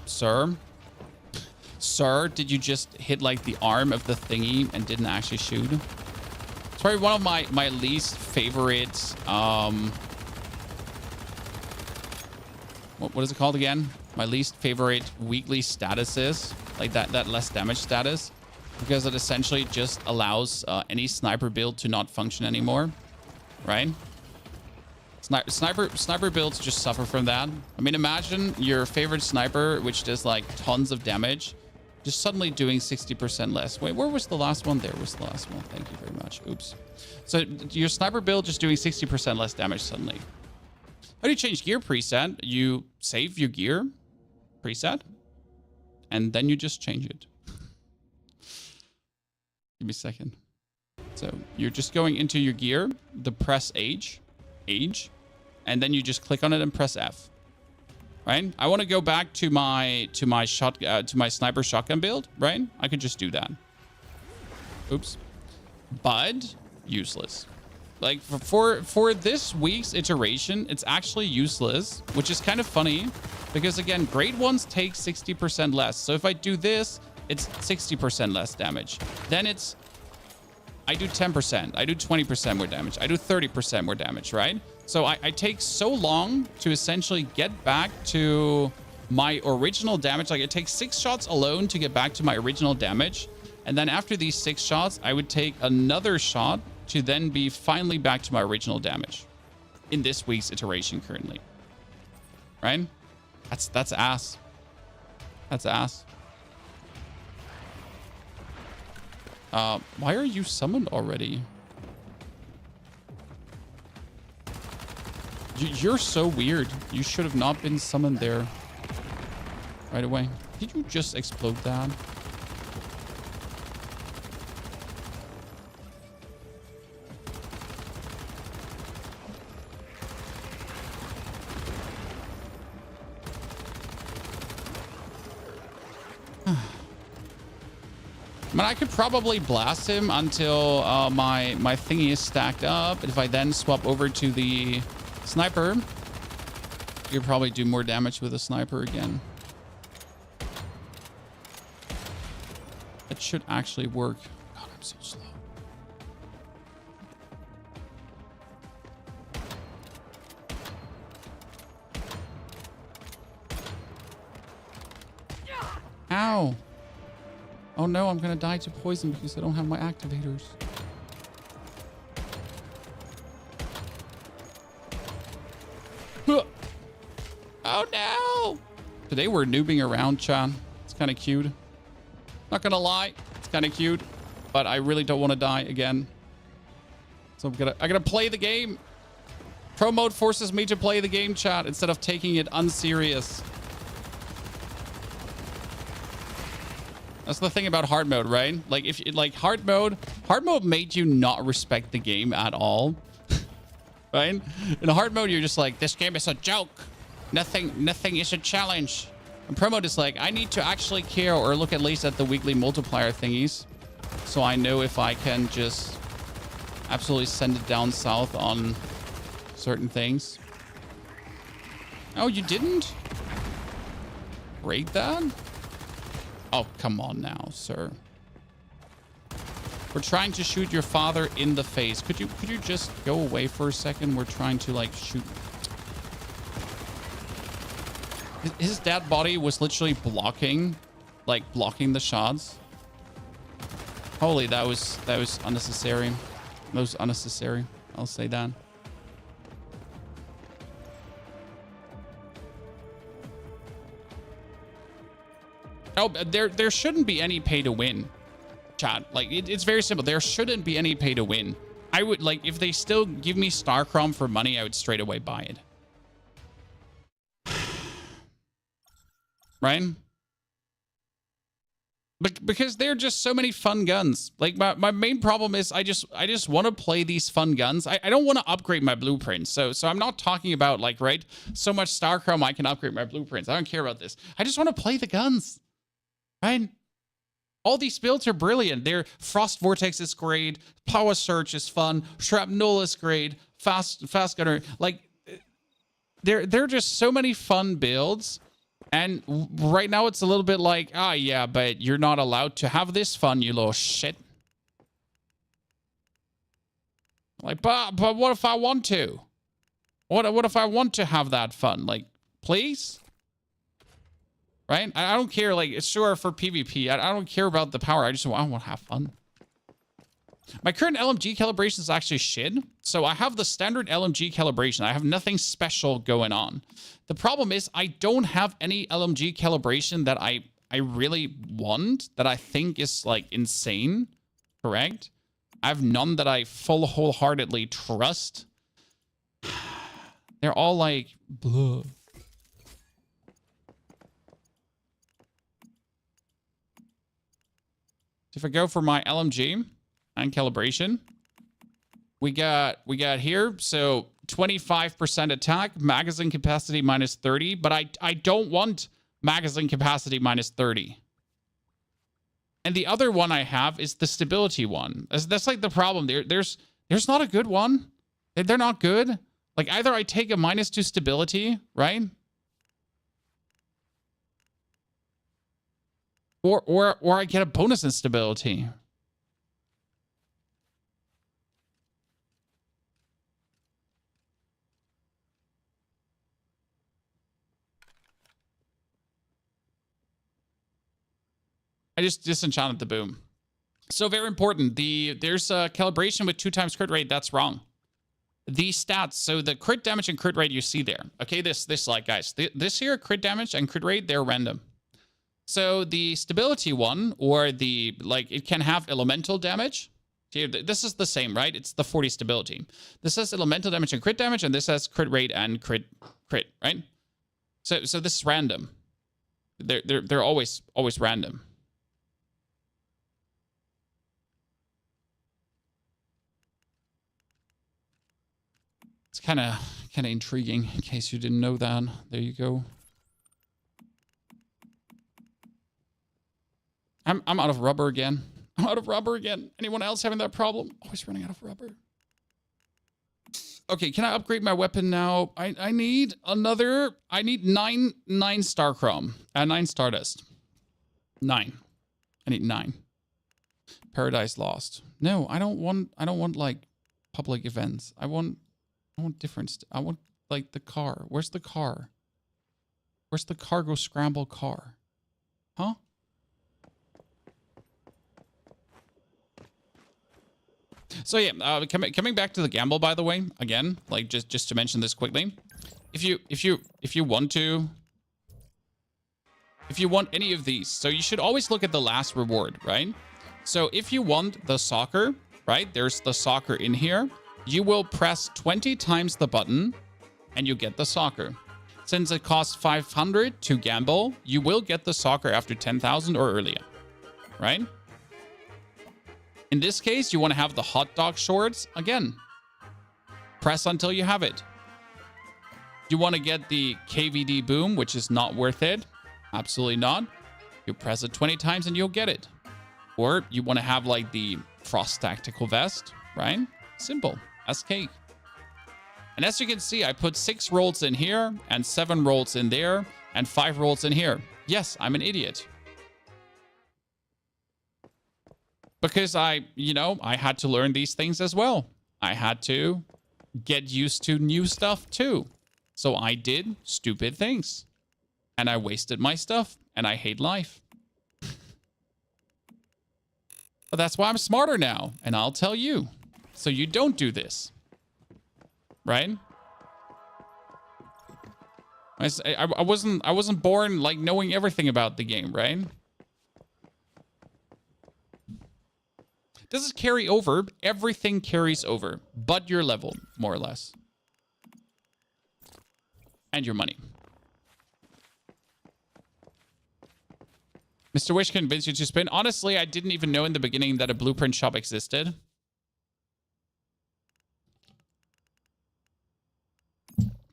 Sir? Sir, did you just hit like the arm of the thingy and didn't actually shoot? It's probably one of my least favorite, what is it called again? My least favorite weekly statuses, like that less damage status, because it essentially just allows any sniper build to not function anymore, right? Sniper builds just suffer from that. I mean, imagine your favorite sniper, which does like tons of damage, just suddenly doing 60% less. Wait, where was the last one? There was the last one. Thank you very much. Oops. So your sniper build just doing 60% less damage suddenly. How do you change gear preset? You save your gear preset, and then you just change it. Give me a second. So you're just going into your gear, the press age, and then you just click on it and press F. Right? I want to go back to my sniper shotgun build, right? I could just do that. Oops. But useless. Like for this week's iteration, it's actually useless, which is kind of funny because again, grade ones take 60% less. So if I do this, it's 60% less damage. Then I do 10%, I do 20% more damage, I do 30% more damage, right? So I take so long to essentially get back to my original damage. Like it takes 6 shots alone to get back to my original damage. And then after these 6 shots, I would take another shot to then be finally back to my original damage in this week's iteration currently. Right? That's ass. That's ass. Why are you summoned already? You're so weird. You should have not been summoned there right away. Did you just explode that? I mean, I could probably blast him until my thingy is stacked up. If I then swap over to the sniper, you could probably do more damage with a sniper again. That should actually work. God, I'm so slow. Ow. Oh no, I'm gonna die to poison because I don't have my activators. Oh no! Today we're noobing around, Chan. It's kind of cute. Not gonna lie, it's kind of cute, but I really don't want to die again. So I'm gonna play the game. Pro mode forces me to play the game, chat, instead of taking it unserious. That's the thing about hard mode, right? Like if like hard mode made you not respect the game at all. Right? In hard mode, you're just like, this game is a joke. Nothing is a challenge. And pro mode is like, I need to actually care or look at least at the weekly multiplier thingies. So I know if I can just absolutely send it down south on certain things. Oh, you didn't? Break that? Oh, come on now, sir. We're trying to shoot your father in the face. Could you just go away for a second? We're trying to like shoot. His dead body was literally blocking the shots. Holy, that was unnecessary. That was unnecessary. I'll say that. Oh, there shouldn't be any pay to win, chat. Like it's very simple. There shouldn't be any pay to win. I would like if they still give me Starcrom for money, I would straight away buy it. Right? Because they're just so many fun guns. Like my main problem is I just want to play these fun guns. I don't want to upgrade my blueprints. So I'm not talking about like, right, so much Starcrom I can upgrade my blueprints. I don't care about this. I just want to play the guns. Right? All these builds are brilliant. Their Frost Vortex is great. Power Surge is fun. Shrapnel is great. Fast Gunner. Like they're just so many fun builds. And right now it's a little bit like, yeah, but you're not allowed to have this fun, you little shit. Like, but what if I want to? What if I want to have that fun? Like, please? Right? I don't care, like, sure, for PvP. I don't care about the power. I want to have fun. My current LMG calibration is actually shit. So I have the standard LMG calibration. I have nothing special going on. The problem is I don't have any LMG calibration that I really want, that I think is like insane. Correct? I have none that I wholeheartedly trust. They're all like, blah. If I go for my LMG and calibration, we got here, so 25% attack, magazine capacity minus 30, but I don't want magazine capacity minus 30. And the other one I have is the stability one. That's like the problem. There's not a good one. They're not good. Like either I take a -2 stability, right? Or I get a bonus in stability. I just disenchanted the boom. So very important. There's a calibration with 2 times crit rate. That's wrong. The stats. So the crit damage and crit rate you see there. Okay, this like guys. This here crit damage and crit rate, they're random. So the stability one, or the like, it can have elemental damage. Here, this is the same, right? It's the 40 stability. This has elemental damage and crit damage, and this has crit rate and crit, right? So this is random. They're always random. It's kind of intriguing in case you didn't know that. There you go. I'm out of rubber again. I'm out of rubber again. Anyone else having that problem? Always running out of rubber. Okay, can I upgrade my weapon now? I need another. I need 9 Starchrome and 9 Stardust. 9. I need 9. Paradise Lost. No, I don't want like public events. I want different. I want like the car. Where's the car? Where's the cargo scramble car? Huh? So yeah, coming back to the gamble, by the way, again, like just to mention this quickly, if you want any of these, so you should always look at the last reward, right? So if you want the soccer, right? There's the soccer in here. You will press 20 times the button and you get the soccer. Since it costs 500 to gamble, you will get the soccer after 10,000 or earlier, right? In this case, you want to have the hot dog shorts. Again, press until you have it. You want to get the KVD boom, which is not worth it. Absolutely not. You press it 20 times and you'll get it. Or you want to have like the Frost Tactical Vest, right? Simple as cake. And as you can see, I put 6 rolls in here and 7 rolls in there and 5 rolls in here. Yes, I'm an idiot. Because I had to learn these things as well. I had to get used to new stuff too. So I did stupid things. And I wasted my stuff. And I hate life. But that's why I'm smarter now. And I'll tell you. So you don't do this. Right? I wasn't born like knowing everything about the game, right? Does it carry over? Everything carries over, but your level, more or less. And your money. Mr. Wish convinced you to spin. Honestly, I didn't even know in the beginning that a blueprint shop existed.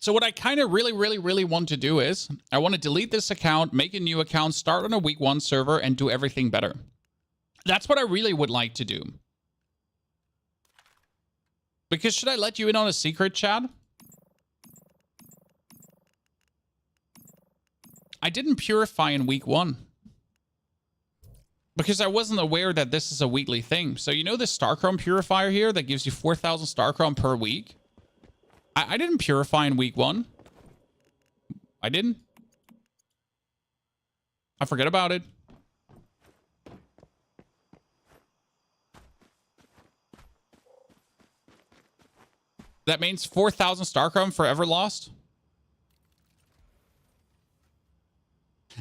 So what I kind of really want to do is I want to delete this account, make a new account, start on a week 1 server, and do everything better. That's what I really would like to do. Because should I let you in on a secret, Chad? I didn't purify in week 1. Because I wasn't aware that this is a weekly thing. So you know this Starchrome purifier here that gives you 4,000 Starchrome per week? I didn't purify in week 1. I didn't. I forget about it. That means 4,000 Starchrome forever lost.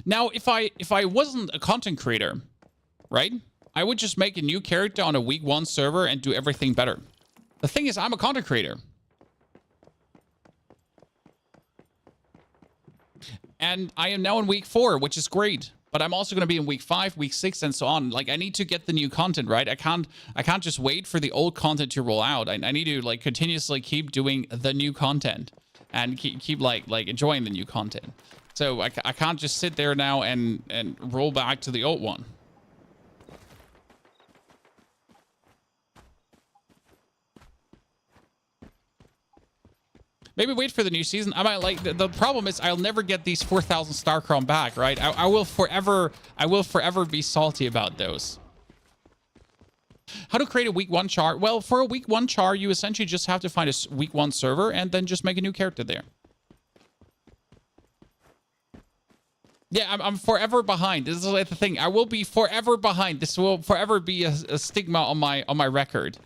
Now, if I wasn't a content creator, right? I would just make a new character on a week 1 server and do everything better. The thing is, I'm a content creator. And I am now in week 4, which is great. But I'm also going to be in week 5, week 6, and so on. Like, I need to get the new content, right? I can't just wait for the old content to roll out. I need to, like, continuously keep doing the new content. And keep like enjoying the new content. So I can't just sit there now and roll back to the old one. Maybe wait for the new season. I might like the problem is I'll never get these 4,000 Starchrome back, right? I will forever be salty about those. How to create a week 1 char? Well, for a week 1 char, you essentially just have to find a week 1 server and then just make a new character there. Yeah, I'm forever behind. This is like the thing. I will be forever behind. This will forever be a stigma on my record.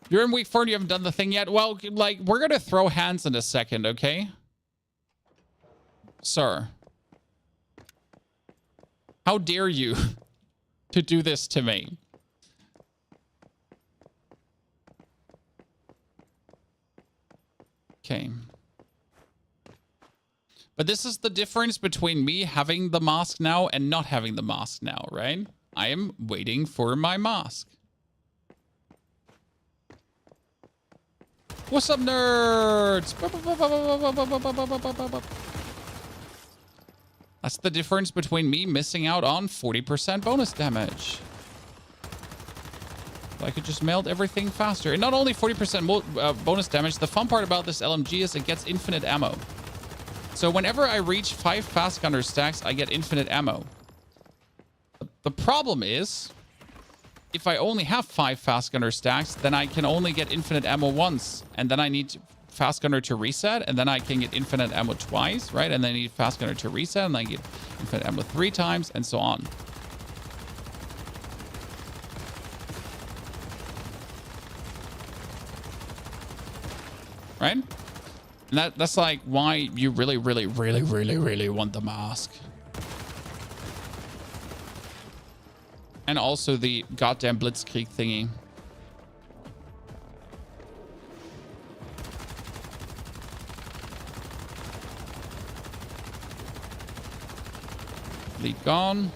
You're in week 4 and you haven't done the thing yet? Well, like, we're going to throw hands in a second, okay? Sir. How dare you to do this to me? Okay. But this is the difference between me having the mask now and not having the mask now, right? I am waiting for my mask. What's up, nerds? That's the difference between me missing out on 40% bonus damage. I could just melt everything faster. And not only 40% bonus damage, the fun part about this LMG is it gets infinite ammo. So whenever I reach 5 fast gunner stacks, I get infinite ammo. The problem is, if I only have 5 fast gunner stacks, then I can only get infinite ammo once. And then I need fast gunner to reset, and then I can get infinite ammo twice, right? And then I need fast gunner to reset, and then I get infinite ammo 3 times, and so on. Right? And that's like why you really want the mask. And also the goddamn blitzkrieg thingy. Lead gone.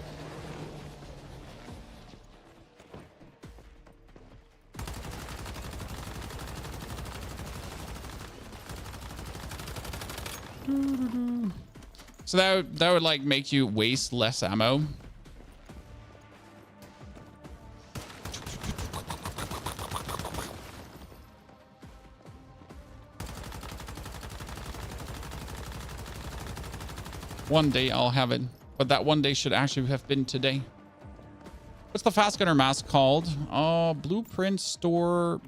So that would like make you waste less ammo. One day I'll have it, but that one day should actually have been today. What's the fast gunner mask called? Blueprint store,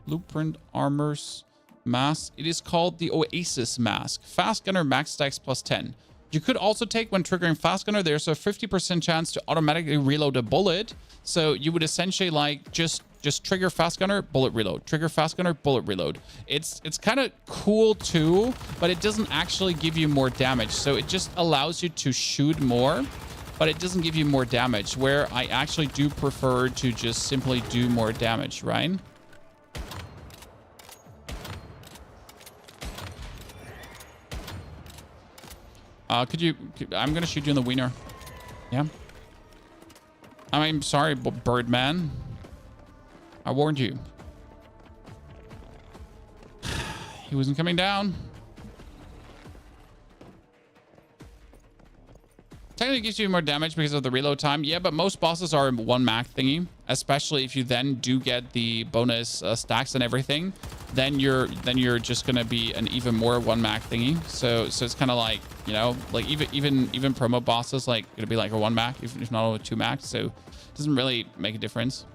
blueprint armors mask. It is called the Oasis mask. Fast gunner max stacks plus 10. You could also take, when triggering fast gunner, there's a 50% chance to automatically reload a bullet. So you would essentially like just trigger fast gunner, bullet reload, trigger fast gunner, bullet reload. It's kind of cool too, but it doesn't actually give you more damage. So it just allows you to shoot more, but it doesn't give you more damage, where I actually do prefer to just simply do more damage, right? I'm gonna shoot you in the wiener. Yeah. I'm sorry, Birdman. I warned you. He wasn't coming down. Technically gives you more damage because of the reload time. Yeah, but most bosses are one mac thingy, especially if you then do get the bonus stacks and everything. Then you're just gonna be an even more one mac thingy. So it's kind of like, you know, like even promo bosses like gonna be like a one mac, if not a two mac. So it doesn't really make a difference.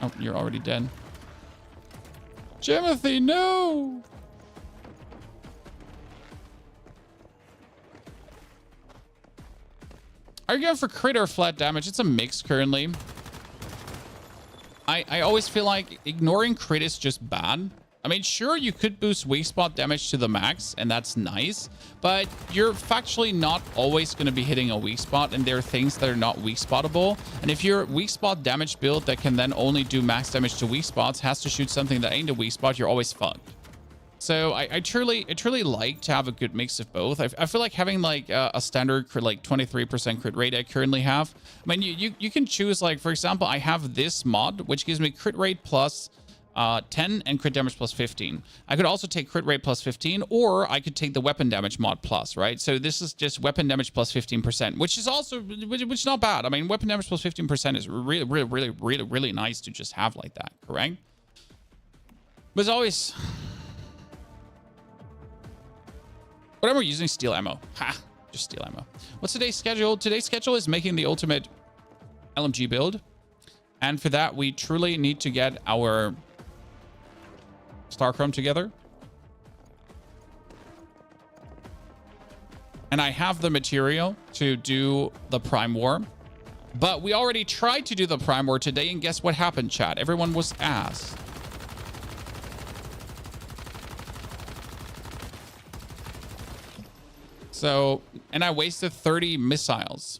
Oh, you're already dead. Timothy, no! Are you going for crit or flat damage? It's a mix currently. I always feel like ignoring crit is just bad. I mean, sure, you could boost weak spot damage to the max, and that's nice, but you're factually not always going to be hitting a weak spot, and there are things that are not weak spottable. And if your weak spot damage build that can then only do max damage to weak spots has to shoot something that ain't a weak spot, you're always fucked. So I truly like to have a good mix of both. I feel like having like a standard crit, like 23% crit rate I currently have. I mean, you can choose, like, for example, I have this mod, which gives me crit rate plus 10 and crit damage plus 15. I could also take crit rate plus 15, or I could take the weapon damage mod plus, right? So this is just weapon damage plus 15%, which is also, which is not bad. I mean, weapon damage plus 15% is really nice to just have like that, correct? But as always, whatever, using steel ammo. Ha! Just steel ammo. What's today's schedule? Today's schedule is making the ultimate LMG build. And for that, we truly need to get our Starchrome together. And I have the material to do the Prime War. But we already tried to do the Prime War today, and guess what happened, chat? Everyone was ass. So, and I wasted 30 missiles.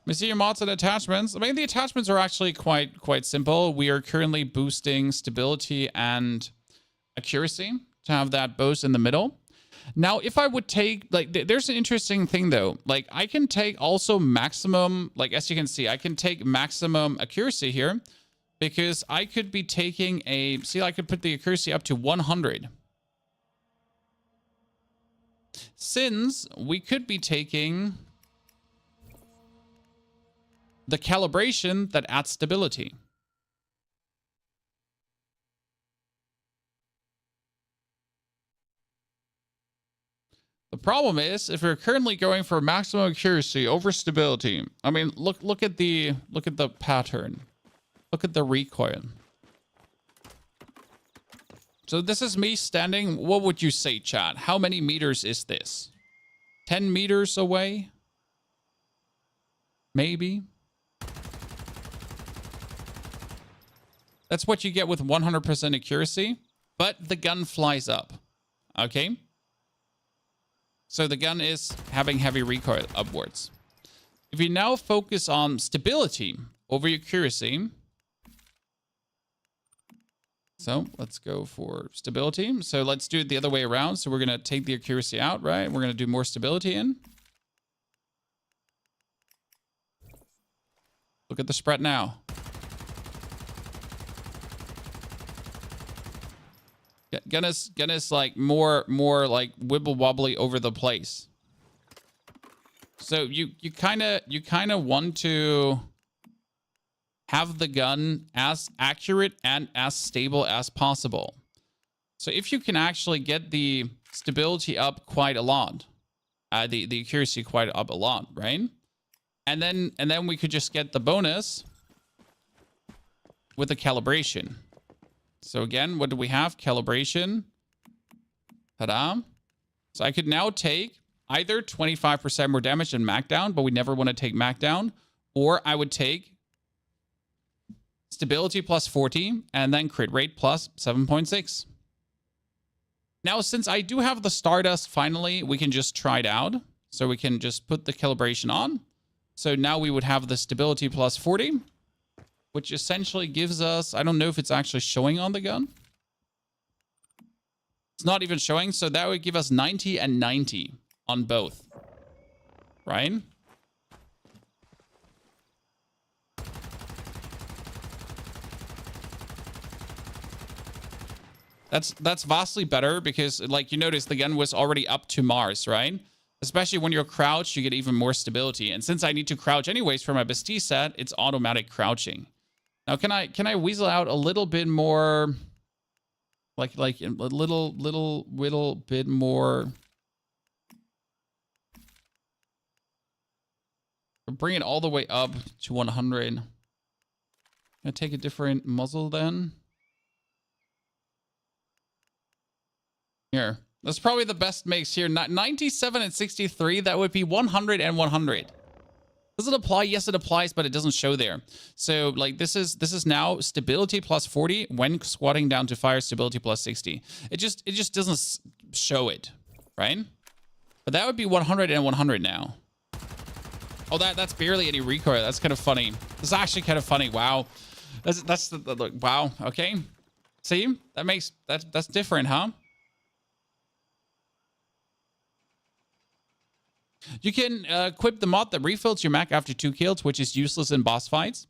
Let me see your mods and attachments. I mean, the attachments are actually quite simple. We are currently boosting stability and accuracy to have that both in the middle. Now, if I would take, like, there's an interesting thing though. Like, I can take also maximum, like, as you can see, I can take maximum accuracy here, because I could be taking a, see, I could put the accuracy up to 100. Since we could be taking the calibration that adds stability. The problem is, if you're currently going for maximum accuracy over stability, I mean, look at the pattern. Look at the recoil. So this is me standing, what would you say, chat? How many meters is this? 10 meters away? Maybe. That's what you get with 100% accuracy, but the gun flies up. Okay? So the gun is having heavy recoil upwards. If you now focus on stability over accuracy, so let's go for stability. So let's do it the other way around. So we're going to take the accuracy out, right? We're going to do more stability in. Look at the spread now. Gun is like more like wibble wobbly over the place. So you kind of want to have the gun as accurate and as stable as possible. So if you can actually get the stability up quite a lot, the accuracy quite up a lot, right? And then we could just get the bonus with the calibration. So again, what do we have? Calibration. Ta-da. So I could now take either 25% more damage than Macdown, but we never want to take Macdown, or I would take stability plus 40 and then crit rate plus 7.6. Now, since I do have the Stardust, finally, we can just try it out. So we can just put the calibration on. So now we would have the stability plus 40, which essentially gives us, I don't know if it's actually showing on the gun. It's not even showing. So that would give us 90 and 90 on both, right? That's vastly better because, like, you notice the gun was already up to Mars, right? Especially when you're crouched, you get even more stability. And since I need to crouch anyways for my bestie set, it's automatic crouching. Now, can I weasel out a little bit more, like a little bit more? Bring it all the way up to 100. Gonna take a different muzzle then. Here. That's probably the best mix here. 97 and 63, that would be 100 and 100. Does it apply? Yes, it applies, but it doesn't show there. So, like, this is now stability plus 40 when squatting down to fire, stability plus 60. It just doesn't show it, right? But that would be 100 and 100 now. Oh, that's barely any recoil. That's kind of funny. That's actually kind of funny. Wow. That's the wow. Okay. See? That's different, huh? You can equip the mod that refills your Mac after 2 kills, which is useless in boss fights.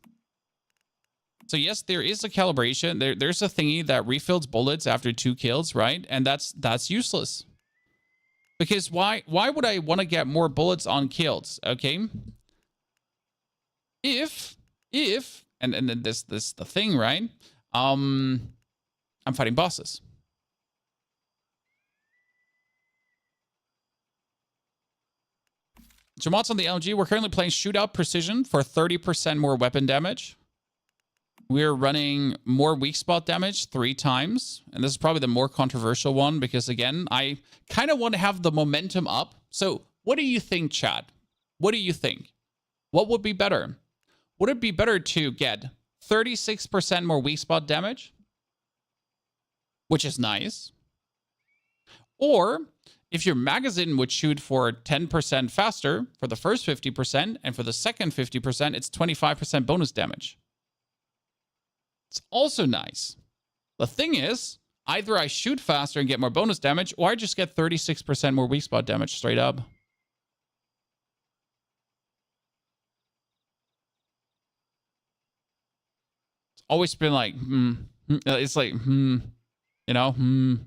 So yes, there is a calibration. There's a thingy that refills bullets after 2 kills, right? And that's useless. Because why would I want to get more bullets on kills? Okay. If and this the thing, right? I'm fighting bosses. So mods on the LMG, we're currently playing Shootout Precision for 30% more weapon damage. We're running more weak spot damage 3 times. And this is probably the more controversial one because, again, I kind of want to have the momentum up. So what do you think, chat? What do you think? What would be better? Would it be better to get 36% more weak spot damage, which is nice? Or if your magazine would shoot for 10% faster for the first 50%, and for the second 50%, it's 25% bonus damage. It's also nice. The thing is, either I shoot faster and get more bonus damage, or I just get 36% more weak spot damage straight up. It's always been like, it's like, you know,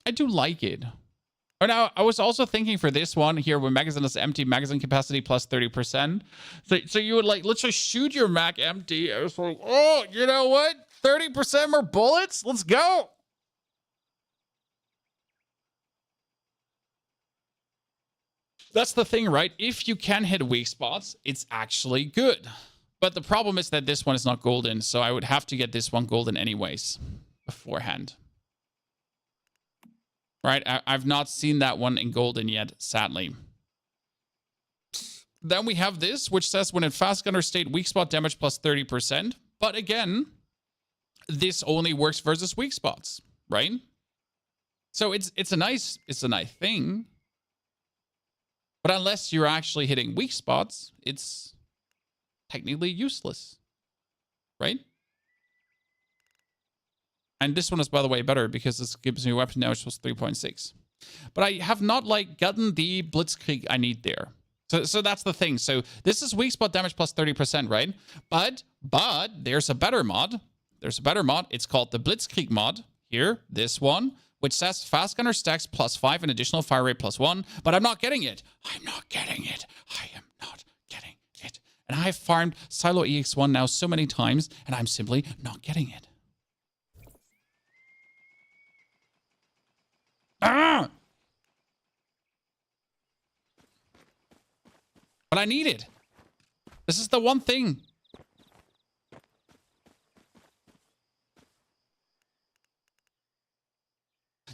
I do like it. Oh, now, I was also thinking for this one here, when magazine is empty, magazine capacity plus 30%. So you would, like, literally shoot your mag empty. I was like, oh, you know what? 30% more bullets? Let's go. That's the thing, right? If you can hit weak spots, it's actually good. But the problem is that this one is not golden, so I would have to get this one golden anyways beforehand. Right? I've not seen that one in golden yet, sadly. Then we have this, which says when in fast gunner state, weak spot damage plus 30%. But again, this only works versus weak spots, right? So it's a nice thing. But unless you're actually hitting weak spots, it's technically useless, right? And this one is, by the way, better because this gives me weapon damage plus 3.6. But I have not, like, gotten the blitzkrieg I need there. So that's the thing. So this is weak spot damage plus 30%, right? But there's a better mod. There's a better mod. It's called the blitzkrieg mod here, this one, which says fast gunner stacks +5 and additional fire rate +1, but I'm not getting it. I'm not getting it. I am not getting it. And I've farmed Silo EX1 now so many times, and I'm simply not getting it. Ah! But I need it. This is the one thing.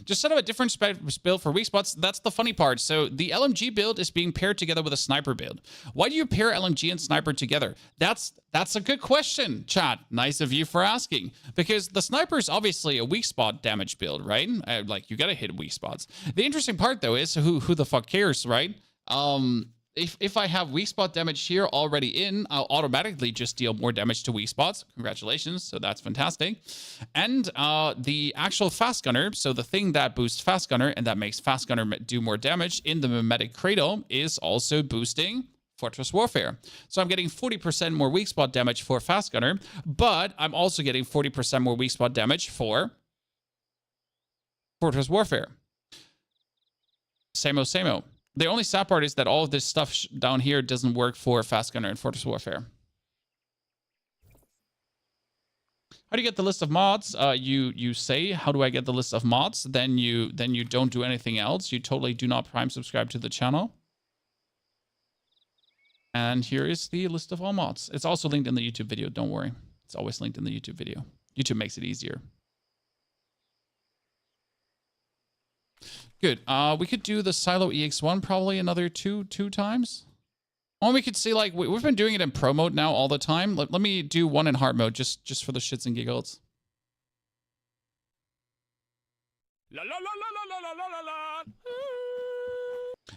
Just set up a different build for weak spots. That's the funny part. So the LMG build is being paired together with a sniper build. Why do you pair LMG and sniper together? That's a good question, chat. Nice of you for asking. Because the sniper is obviously a weak spot damage build, right? Like, you gotta hit weak spots. The interesting part, though, is who the fuck cares, right? If I have weak spot damage here already in, I'll automatically just deal more damage to weak spots. Congratulations. So that's fantastic. And the actual fast gunner, so the thing that boosts fast gunner and that makes fast gunner do more damage in the mimetic cradle is also boosting Fortress Warfare. So I'm getting 40% more weak spot damage for fast gunner, but I'm also getting 40% more weak spot damage for Fortress Warfare. Same-o. The only sad part is that all of this stuff down here doesn't work for Fast Gunner and Fortress Warfare. How do you get the list of mods? You say, how do I get the list of mods? Then you don't do anything else. You totally do not Prime subscribe to the channel. And here is the list of all mods. It's also linked in the YouTube video. Don't worry. It's always linked in the YouTube video. YouTube makes it easier. Good. We could do the Silo EX1 probably another two times. Or we could see, like, we've been doing it in pro mode now all the time. Let me do one in hard mode just for the shits and giggles.
La la la la la la la la la.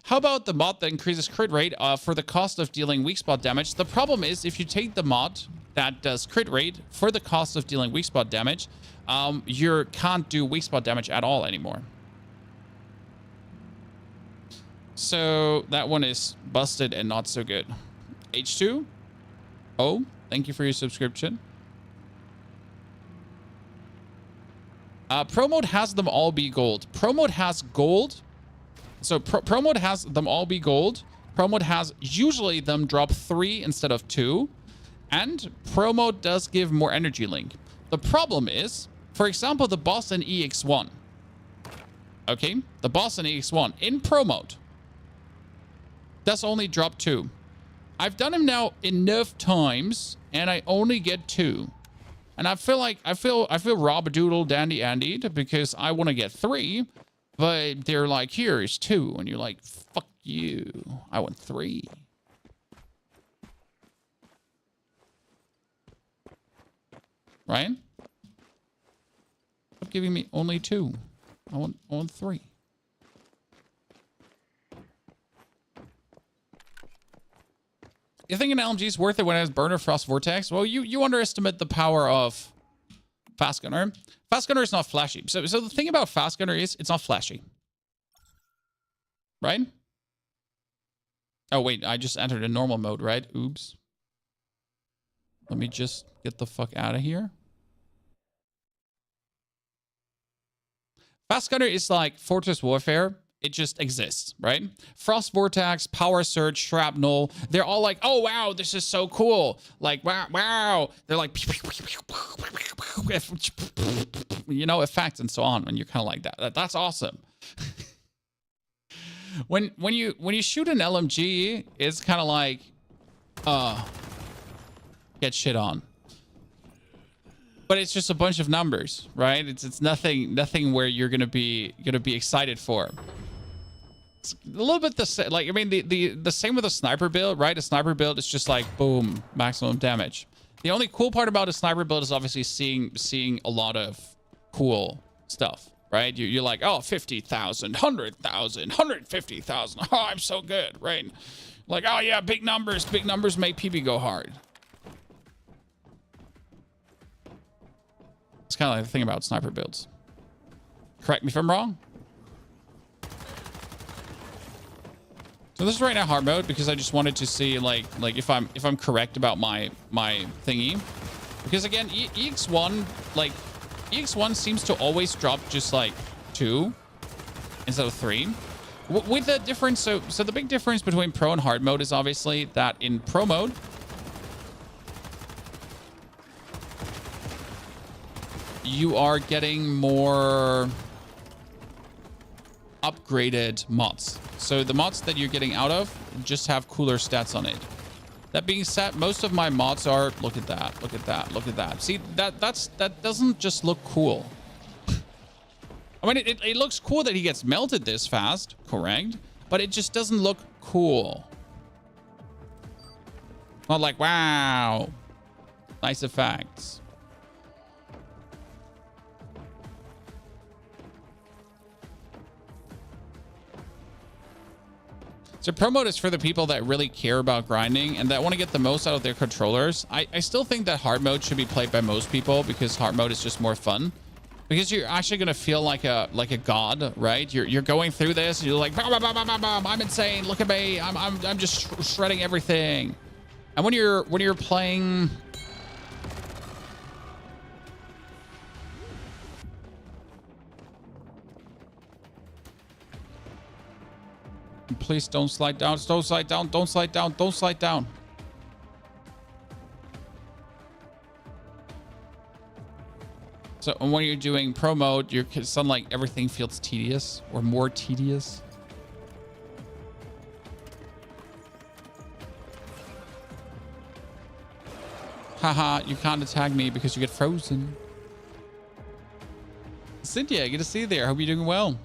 How about the mod that increases crit rate for the cost of dealing weak spot damage? The problem is if you take the mod that does crit rate for the cost of dealing weak spot damage, you can't do weak spot damage at all anymore. So that one is busted and not so good. H2? Oh, thank you for your subscription. Pro mode has them all be gold. Pro mode has gold. So pro mode has them all be gold. Pro mode has usually them drop 3 instead of 2. And pro mode does give more energy link. The problem is, for example, the boss in EX1. Okay, the boss in EX1 in pro mode. That's only drop 2. I've done him now enough times, and I only get 2. And I feel like I feel Rob-a-doodle dandy Andy because I want to get 3, but they're like, here is 2, and you're like, fuck you. I want 3. Right? Stop giving me only 2. I want 3. You think an LMG is worth it when it has Burner Frost Vortex? Well, you underestimate the power of Fast Gunner. Fast Gunner is not flashy. So the thing about Fast Gunner is it's not flashy. Right? Oh, wait. I just entered a normal mode, right? Oops. Let me just get the fuck out of here. Fast Gunner is like Fortress Warfare. It just exists, right? Frost Vortex, Power Surge, Shrapnel. They're all like, oh, wow, this is so cool. Like, wow. They're like, you know, effects and so on. And you're kind of like that. That's awesome. when you shoot an LMG, it's kind of like, get shit on. But it's just a bunch of numbers, right? It's nothing where you're gonna be excited for. It's a little bit the same. Like, I mean, the same with a sniper build, right? A sniper build is just like boom, maximum damage. The only cool part about a sniper build is obviously seeing a lot of cool stuff, right? You're like, oh, 50,000, 100,000, 150,000. Oh, I'm so good, right? Like, oh yeah, big numbers make PB go hard. It's kind of like the thing about sniper builds. Correct me if I'm wrong. So this is right now hard mode because I just wanted to see like if I'm correct about my thingy. Because again, EX1, like EX1 seems to always drop just like 2 instead of 3. With the difference, so the big difference between pro and hard mode is obviously that in pro mode, you are getting more upgraded mods. So the mods that you're getting out of just have cooler stats on it. That being said, most of my mods are, look at that, look at that, look at that. See, that doesn't just look cool. I mean, it looks cool that he gets melted this fast, correct? But it just doesn't look cool. Not like, wow, nice effects. So pro mode is for the people that really care about grinding and that want to get the most out of their controllers. I still think that hard mode should be played by most people because hard mode is just more fun. Because you're actually gonna feel like a god, right? You're going through this and you're like, bah, bah, bah, bah, bah, bah, I'm insane. Look at me. I'm just shredding everything. And when you're playing, please don't slide down. Don't slide down. Don't slide down. Don't slide down. So when you're doing pro mode, you're suddenly like everything feels tedious or more tedious. Haha, you can't attack me because you get frozen. Cynthia, good to see you there. Hope you're doing well.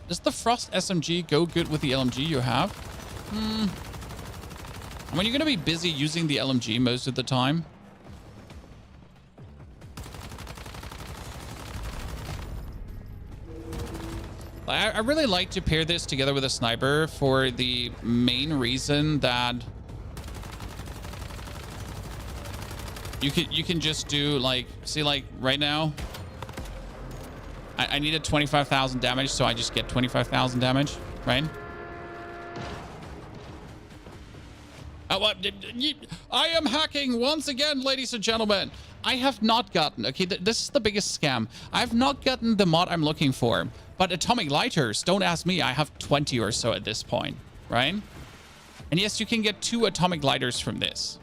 Does the Frost SMG go good with the LMG you have? I mean, you're going to be busy using the LMG most of the time. I really like to pair this together with a sniper for the main reason that you can just do like, see, like right now, I needed 25,000 damage, so I just get 25,000 damage, right? I am hacking once again, ladies and gentlemen. I have not gotten, okay, this is the biggest scam. I have not gotten the mod I'm looking for, but atomic lighters, don't ask me. I have 20 or so at this point, right? And yes, you can get 2 atomic lighters from this.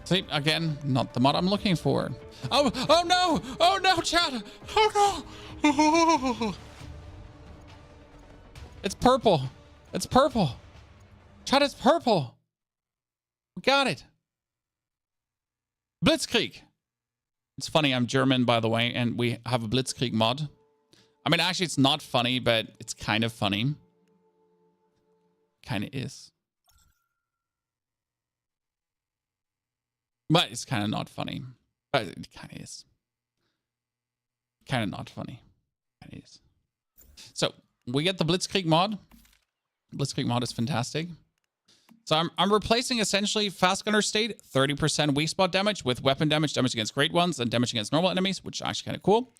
See, again, not the mod I'm looking for. Oh no! Oh no, chat! Oh no! It's purple. It's purple. Chat, it's purple. We got it. Blitzkrieg. It's funny, I'm German, by the way, and we have a Blitzkrieg mod. I mean, actually, it's not funny, but it's kind of funny. Kind of is. But it's kind of not funny. But it kind of is. Kind of not funny. Kind of is. So we get the Blitzkrieg mod. Blitzkrieg mod is fantastic. So I'm replacing essentially fast gunner state, 30% weak spot damage with weapon damage, damage against great ones, and damage against normal enemies, which is actually kind of cool.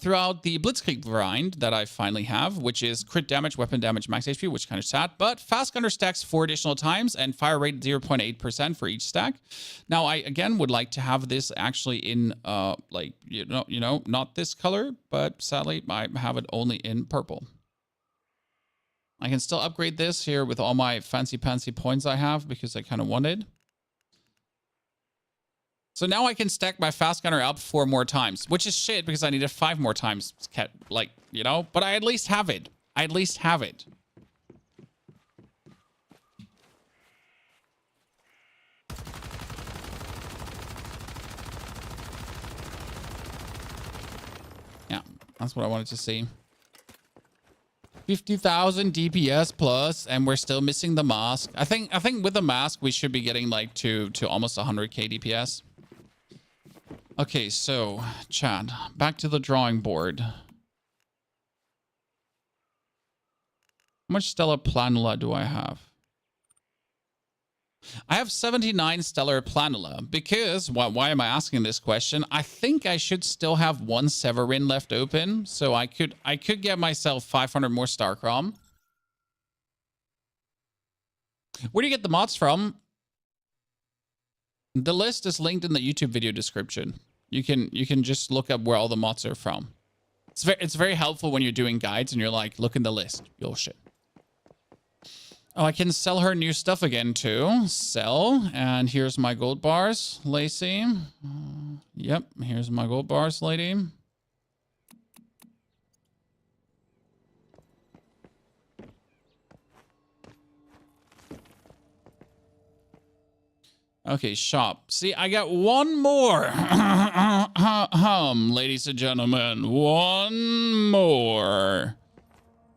Throughout the Blitzkrieg grind that I finally have, which is crit damage, weapon damage, max HP, which is kind of sad. But fast gunner stacks 4 additional times and fire rate 0.8% for each stack. Now I again would like to have this actually in like you know not this color, but sadly I have it only in purple. I can still upgrade this here with all my fancy points I have because I kind of wanted. So now I can stack my fast gunner up 4 more times, which is shit because I needed 5 more times. Like, you know, but I at least have it. I at least have it. Yeah, that's what I wanted to see. 50,000 DPS plus, and we're still missing the mask. I think with the mask we should be getting like to almost 100k DPS. Okay, so chat, back to the drawing board. How much stellar planula do I have? I have 79 stellar planula because, why am I asking this question? I think I should still have one Severin left open, so I could get myself 500 more Starcrom. Where do you get the mods from? The list is linked in the YouTube video description. You can just look up where all the mods are from. It's very helpful when you're doing guides and you're like, look in the list. Yo, shit. Oh, I can sell her new stuff again too. Sell, and here's my gold bars, Lacey. Yep, here's my gold bars, lady. Okay, shop. See, I got one more. Ladies and gentlemen, one more.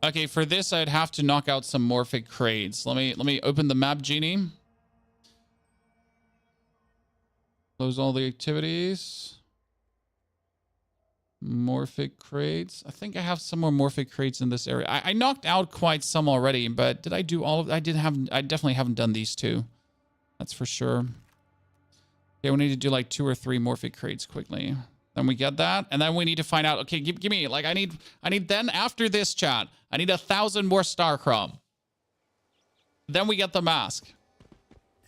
Okay, for this, I'd have to knock out some morphic crates. Let me open the map, Genie. Close all the activities. Morphic crates. I think I have some more morphic crates in this area. I knocked out quite some already, but did I do all of? I definitely haven't done these two. That's for sure. Okay, we need to do like 2 or 3 morphic crates quickly. Then we get that, and then we need to find out. Okay, give me like I need then after this chat, I need 1,000 more Starcrom. Then we get the mask.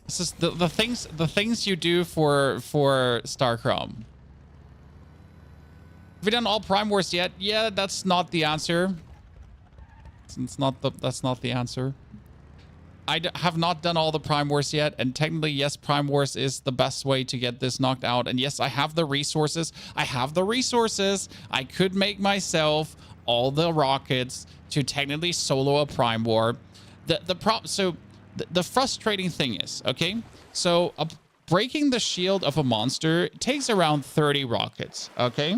This is the things you do for Starcrom. Have we done all Prime Wars yet? Yeah, that's not the answer. That's not the answer. I have not done all the Prime Wars yet, and technically, yes, Prime Wars is the best way to get this knocked out. And yes, I have the resources. I could make myself all the rockets to technically solo a Prime War. The frustrating thing is, okay, so breaking the shield of a monster takes around 30 rockets, okay?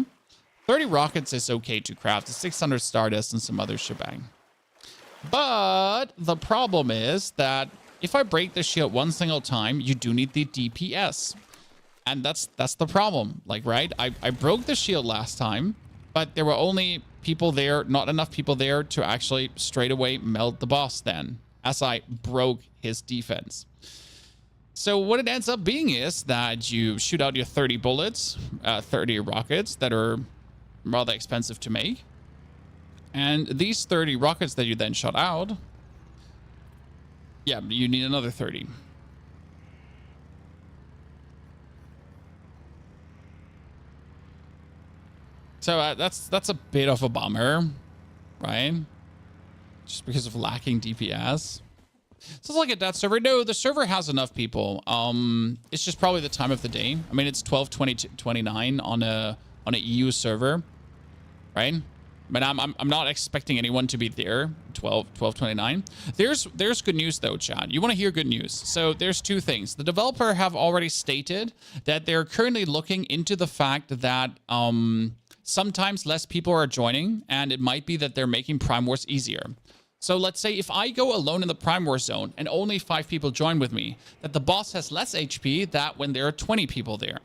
30 rockets is okay to craft. It's 600 Stardust and some other shebang. But the problem is that if I break the shield one single time, you do need the DPS. And that's the problem. Like, right? I broke the shield last time, but there were only people there, not enough people there to actually straight away melt the boss then, as I broke his defense. So what it ends up being is that you shoot out your 30 bullets, 30 rockets that are rather expensive to make. And these 30 rockets that you then shot out, yeah, you need another 30. So that's a bit of a bummer, right? Just because of lacking DPS. So it's like a dead server. No, the server has enough people. It's just probably the time of the day. I mean, it's 12:29 on a EU server, right? But I'm not expecting anyone to be there 12:29. There's good news though, Chad. You want to hear good news? So there's 2 things. The developer have already stated that they're currently looking into the fact that sometimes less people are joining, and it might be that they're making Prime Wars easier. So let's say if I go alone in the Prime Wars zone and only 5 people join with me, that the boss has less HP than when there are 20 people there.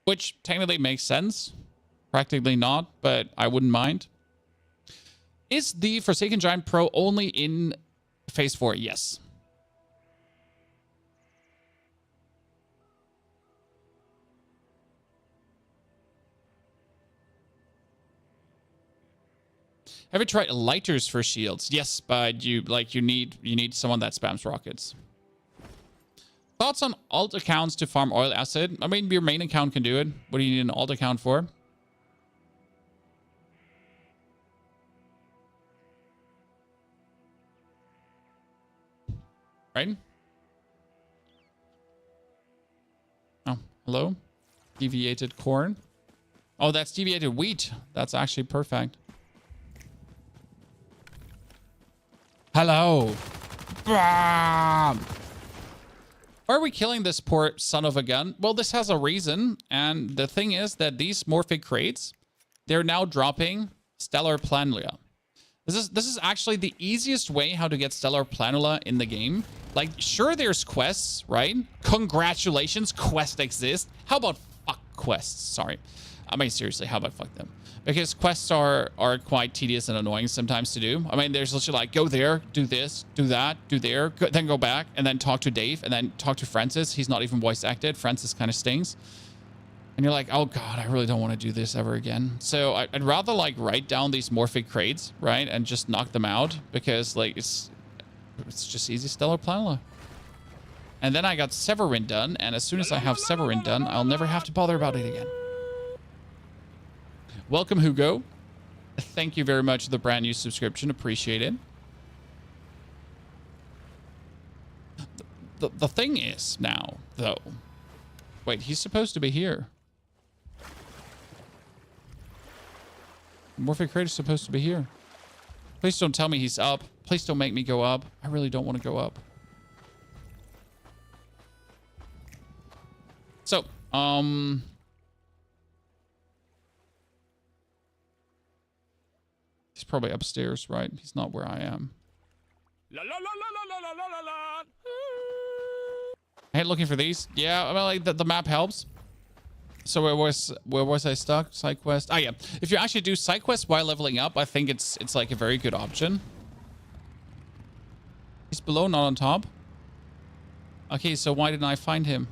Which technically makes sense. Practically not, but I wouldn't mind. Is the Forsaken Giant Pro only in Phase 4? Yes. Have you tried lighters for shields? Yes, but you need someone that spams rockets. Thoughts on alt accounts to farm oil acid? I mean, your main account can do it. What do you need an alt account for? Right? Oh, hello? Deviated corn. Oh, that's deviated wheat. That's actually perfect. Hello. Why are we killing this poor son of a gun? Well, this has a reason. And the thing is that these morphic crates, they're now dropping stellar planula. This is actually the easiest way how to get stellar planula in the game. Like, sure, there's quests, right? Congratulations, quests exist. How about fuck quests? Sorry. I mean, seriously, how about fuck them? Because quests are quite tedious and annoying sometimes to do. I mean, there's literally like, go there, do this, do that, do there, then go back, and then talk to Dave, and then talk to Francis. He's not even voice acted. Francis kind of stings. And you're like, oh god, I really don't want to do this ever again. So I'd rather like write down these morphic crates, right, and just knock them out, because like it's just easy stellar planula. And then I got Severin done, and as soon as I have Severin done, I'll never have to bother about it again. Welcome, Hugo. Thank you very much for the brand new subscription. Appreciate it. The thing is now, though. Wait, he's supposed to be here. Morphic Crate is supposed to be here. Please don't tell me he's up. Please don't make me go up. I really don't want to go up. So, he's probably upstairs, right? He's not where I am.
La la la la la la la la la.
I hate looking for these. Yeah, I mean, like the map helps. So where was I stuck? Side quest. Ah, yeah. If you actually do side quests while leveling up, I think it's like a very good option. He's below, not on top. Okay, so why didn't I find him?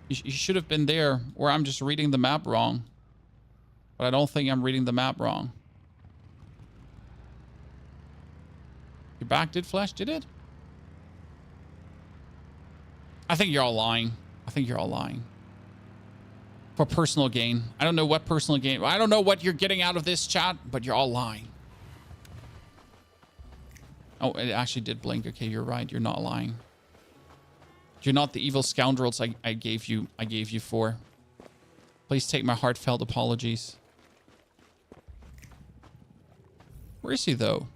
He should have been there, or I'm just reading the map wrong. But I don't think I'm reading the map wrong. Your back did flash, did it? I think you're all lying. I think you're all lying. For personal gain. I don't know what personal gain. I don't know what you're getting out of this chat, but you're all lying. Oh, it actually did blink. Okay, you're right. You're not lying. You're not the evil scoundrels I gave you for. Please take my heartfelt apologies. Where is he, though?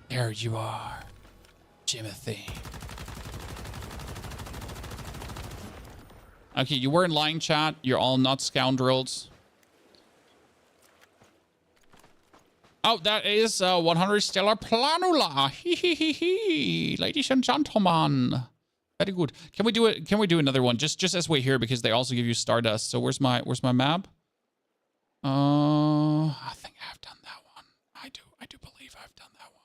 There you are, Timothy. Okay, you weren't lying, chat. You're all not scoundrels. Oh, that is 100 stellar planula. Ladies and gentlemen. Very good. Can we do it? Can we do another one? Just as we're here, because they also give you stardust. So where's my map? I think I've done that one. I do believe I've done that one.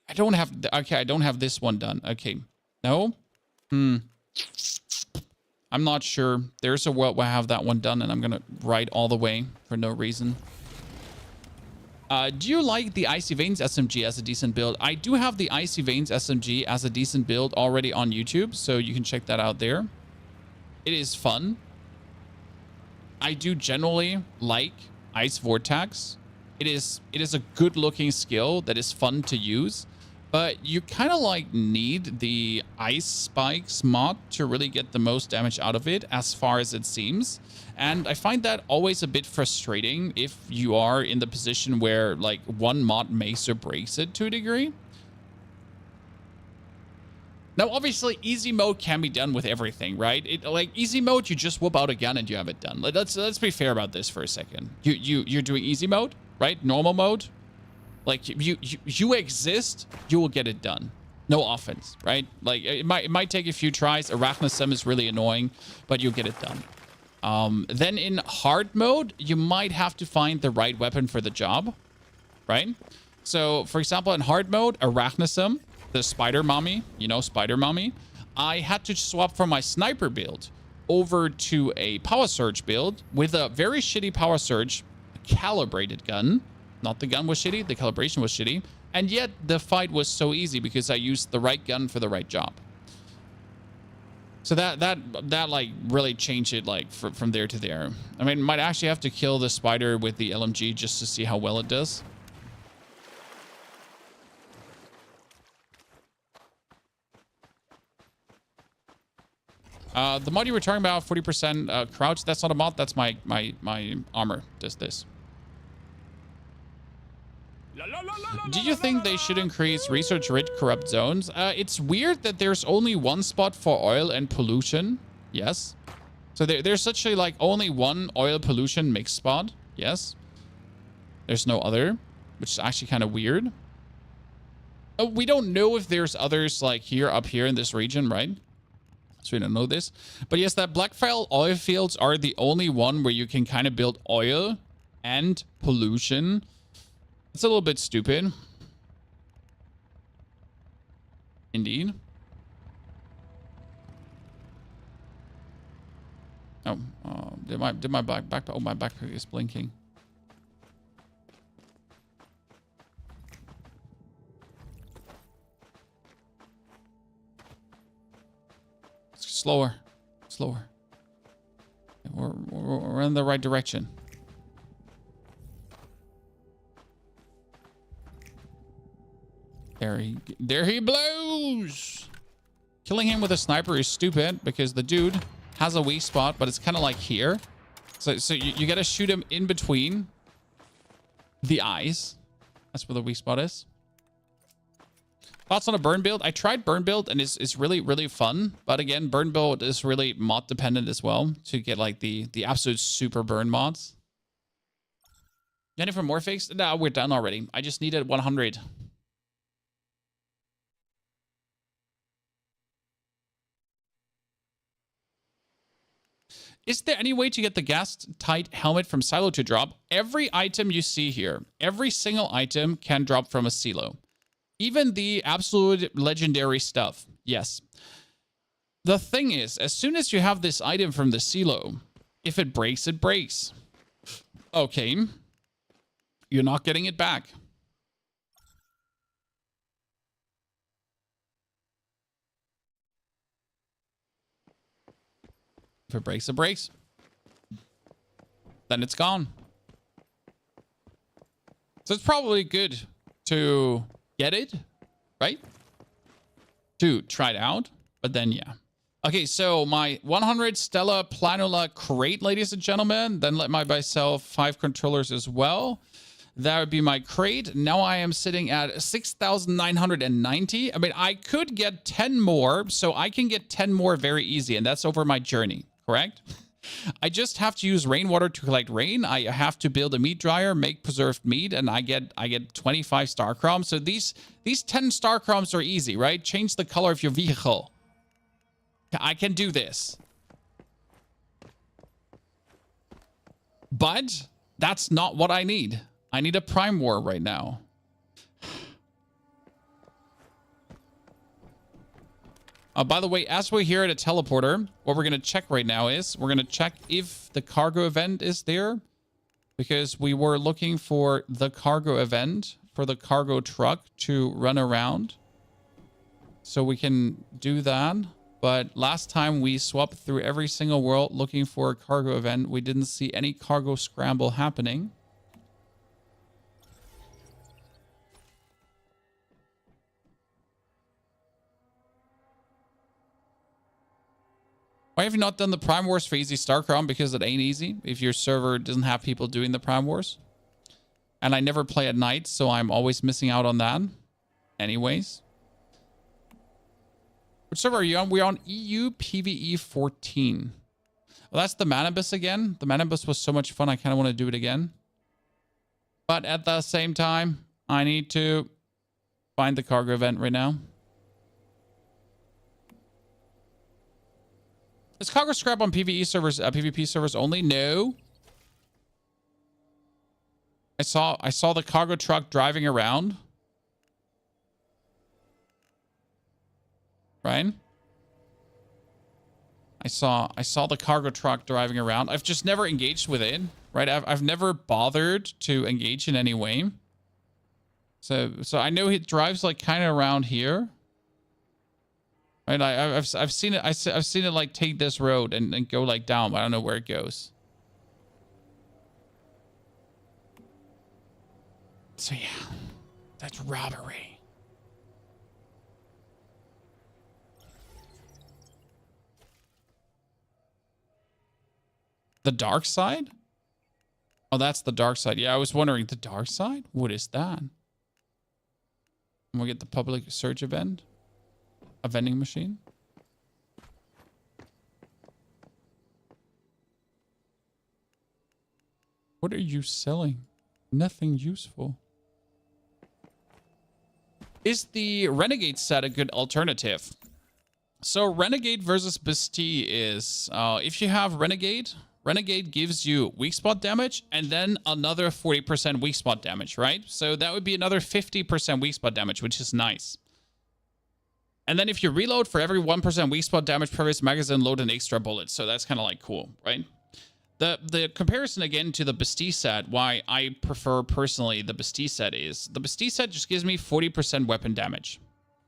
I don't have. Okay, I don't have this one done. Okay, no. I'm not sure. There's a world where I have that one done, and I'm gonna ride all the way for no reason. Do you like the Icy Veins SMG as a decent build? I do have the Icy Veins SMG as a decent build already on YouTube, so you can check that out there. It is fun. I do generally like Ice Vortex. It is a good looking skill that is fun to use, but you kind of like need the Ice Spikes mod to really get the most damage out of it, as far as it seems. And I find that always a bit frustrating if you are in the position where like one mod makes or breaks it to a degree. Now, obviously, easy mode can be done with everything, right? Like easy mode, you just whip out a gun and you have it done. Let's be fair about this for a second. You're doing easy mode, right? Normal mode. Like you exist, you will get it done. No offense, right? Like it might take a few tries. Arachnism is really annoying, but you'll get it done. Then in hard mode, you might have to find the right weapon for the job, right? So, for example, in hard mode, Arachnism, the spider mommy, you know, spider mommy, I had to swap from my sniper build over to a power surge build with a very shitty power surge, calibrated gun. Not the gun was shitty, the calibration was shitty. And yet the fight was so easy because I used the right gun for the right job. So that like really changed it like from there to there. I mean, might actually have to kill the spider with the LMG just to see how well it does. The mod you were talking about, 40% crouch, that's not a mod, that's my armor does this. Do you think they should increase research-rich corrupt zones? It's weird that there's only one spot for oil and pollution. Yes. So there's actually like only one oil pollution mix spot. Yes. There's no other, which is actually kind of weird. We don't know if there's others like here, up here in this region, right? So we don't know this. But yes, that Blackfile oil fields are the only one where you can kind of build oil and pollution. It's a little bit stupid. Indeed. Oh, did my backpack? Oh, my backpack is blinking. Slower, slower. We're in the right direction. There he blows. Killing him with a sniper is stupid because the dude has a weak spot, but it's kind of like here. So you got to shoot him in between the eyes. That's where the weak spot is. Thoughts on a burn build? I tried burn build and it's really, really fun. But again, burn build is really mod dependent as well to get like the absolute super burn mods. Any for more fakes? No, we're done already. I just needed 100. Is there any way to get the gas-tight helmet from silo to drop? Every item you see here, every single item can drop from a silo. Even the absolute legendary stuff. Yes. The thing is, as soon as you have this item from the silo, if it breaks, it breaks. Okay. You're not getting it back. If it breaks, it breaks. Then it's gone. So it's probably good to get it, right? To try it out. But then, yeah. Okay, so my 100 Stella Planula crate, ladies and gentlemen. Then let myself 5 controllers as well. That would be my crate. Now I am sitting at 6,990. I mean, I could get 10 more. So I can get 10 more very easy. And that's over my journey, correct? I just have to use rainwater to collect rain. I have to build a meat dryer, make preserved meat, and I get 25 star chromes. So these 10 star chromes are easy, right? Change the color of your vehicle. I can do this. But that's not what I need. I need a prime war right now. By the way, as we're here at a teleporter, what we're going to check right now is we're going to check if the cargo event is there, because we were looking for the cargo event for the cargo truck to run around. So we can do that. But last time we swapped through every single world looking for a cargo event, we didn't see any cargo scramble happening. Why have you not done the Prime Wars for Easy StarCrown? Because it ain't easy if your server doesn't have people doing the Prime Wars. And I never play at night, so I'm always missing out on that. Anyways. Which server are you on? We're on EU PvE 14. Well, that's the Manibus again. The Manibus was so much fun, I kind of want to do it again. But at the same time, I need to find the cargo event right now. Is cargo scrap on PvE servers, PvP servers only? No. I saw the cargo truck driving around. Right? I saw the cargo truck driving around. I've just never engaged with it. Right? I've never bothered to engage in any way. So I know it drives like kind of around here. Right, I've seen it. I've seen it like take this road and go like down, but I don't know where it goes. So yeah, that's robbery. The dark side? Oh, that's the dark side. Yeah, I was wondering, the dark side? What is that? And we'll get the public search event. A vending machine. What are you selling? Nothing useful. Is the Renegade set a good alternative? So Renegade versus Bastille is, if you have Renegade, Renegade gives you weak spot damage and then another 40% weak spot damage, right? So that would be another 50% weak spot damage, which is nice. And then if you reload, for every 1% weak spot damage per magazine, load an extra bullet. So that's kind of like cool, right? The comparison again to the Bastille set, why I prefer personally the Bastille set is, the Bastille set just gives me 40% weapon damage,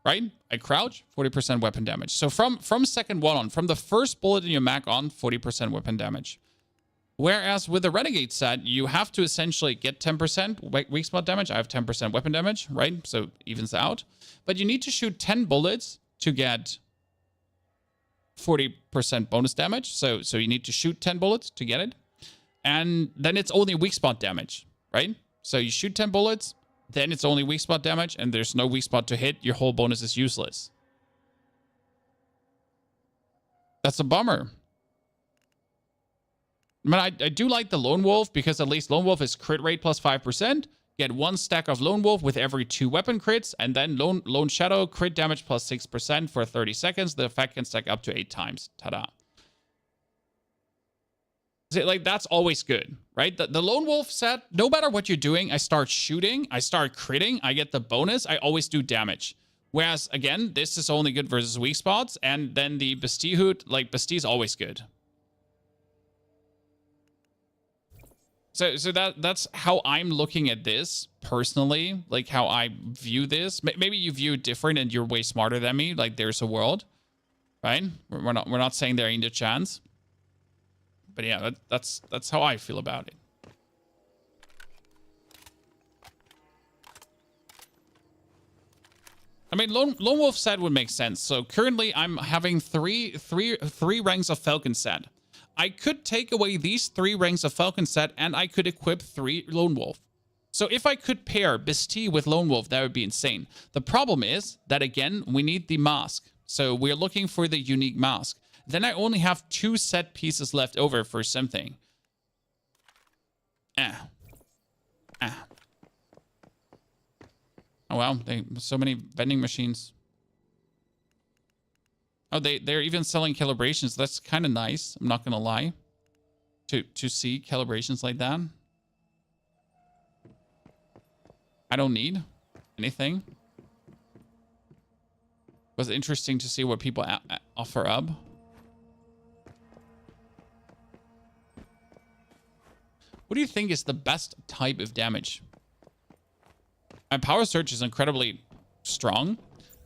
right? I crouch, 40% weapon damage. So from second one on, from the first bullet in your mag on, 40% weapon damage. Whereas with the Renegade set, you have to essentially get 10% weak spot damage. I have 10% weapon damage, right? So it evens out. But you need to shoot 10 bullets to get 40% bonus damage. So you need to shoot 10 bullets to get it. And then it's only weak spot damage, right? So you shoot 10 bullets, then it's only weak spot damage, and there's no weak spot to hit. Your whole bonus is useless. That's a bummer. I mean, I do like the Lone Wolf because at least Lone Wolf is crit rate plus 5%. Get 1 stack of Lone Wolf with every 2 weapon crits. And then Lone Shadow, crit damage plus 6% for 30 seconds. The effect can stack up to 8 times. Ta-da. See, like, that's always good, right? The Lone Wolf set, no matter what you're doing, I start shooting, I start critting, I get the bonus, I always do damage. Whereas, again, this is only good versus weak spots. And then the Bastille Hood, like, Bastille's always good. So that's how I'm looking at this personally, like how I view this. Maybe you view it different and you're way smarter than me. Like there's a world, right? We're not saying there ain't a chance. But yeah, that's how I feel about it. I mean, Lone Wolf set would make sense. So currently I'm having three ranks of Falcon set. I could take away these 3 ranks of Falcon set and I could equip 3 Lone Wolf. So if I could pair Bastille with Lone Wolf, that would be insane. The problem is that, again, we need the mask. So we're looking for the unique mask. Then I only have 2 set pieces left over for something. Oh, wow. So many vending machines. Oh, they're even selling calibrations. That's kind of nice. I'm not going to lie. To see calibrations like that. I don't need anything. It was interesting to see what people offer up. What do you think is the best type of damage? My Power Surge is incredibly strong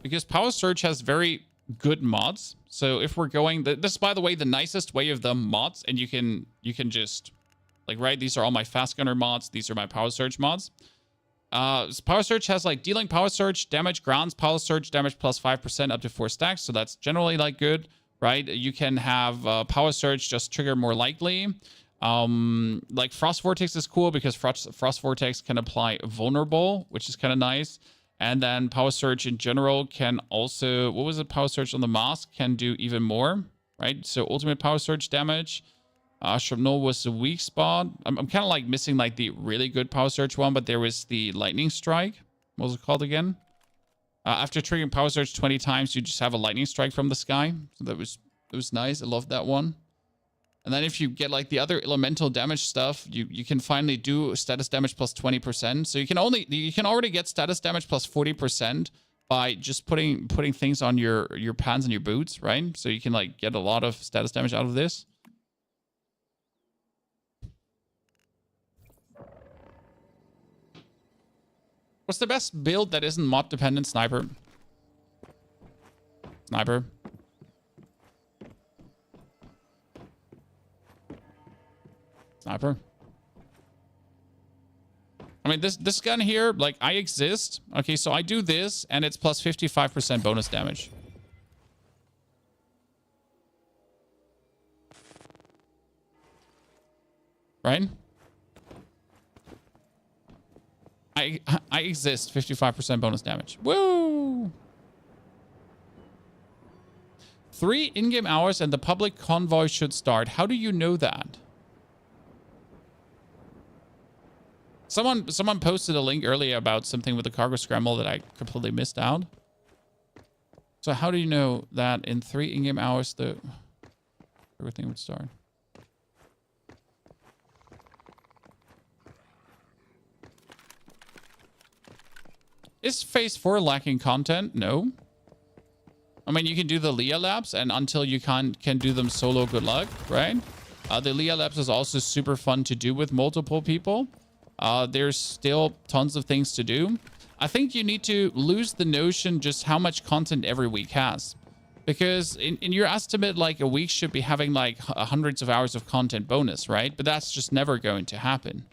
because Power Surge has very good mods. So if we're going, this is, by the way, the nicest way of the mods, and you can just, like, right, these are all my Fast Gunner mods, these are my Power Surge mods. Power Surge has like dealing Power Surge damage, grounds Power Surge damage plus 5% up to 4 stacks, so that's generally like good, right? You can have Power Surge just trigger more likely. Like Frost Vortex is cool because Frost Vortex can apply vulnerable, which is kind of nice. And then Power Surge in general can also, what was it? Power Surge on the mask can do even more, right? So ultimate Power Surge damage. Shrapnel was the weak spot. I'm kind of like missing like the really good Power Surge one, but there was the Lightning Strike. What was it called again? After triggering Power Surge 20 times, you just have a Lightning Strike from the sky. So that was nice. I love that one. And then if you get like the other elemental damage stuff, you can finally do status damage plus 20%. So you can already get status damage plus 40% by just putting things on your pants and your boots, right? So you can like get a lot of status damage out of this. What's the best build that isn't mod dependent? Sniper. Sniper. Sniper. I mean, this gun here, like, I exist. Okay, so I do this, and it's plus 55% bonus damage. Right? I exist, 55% bonus damage. Woo! 3 in-game hours and the public convoy should start. How do you know that? Someone posted a link earlier about something with the cargo scramble that I completely missed out. So how do you know that in 3 in-game hours everything would start? Is phase 4 lacking content? No. I mean, you can do the Leah labs, and until you can do them solo, good luck, right? The Leah labs is also super fun to do with multiple people. There's still tons of things to do. I think you need to lose the notion just how much content every week has. Because in your estimate, like a week should be having like hundreds of hours of content bonus, right? But that's just never going to happen.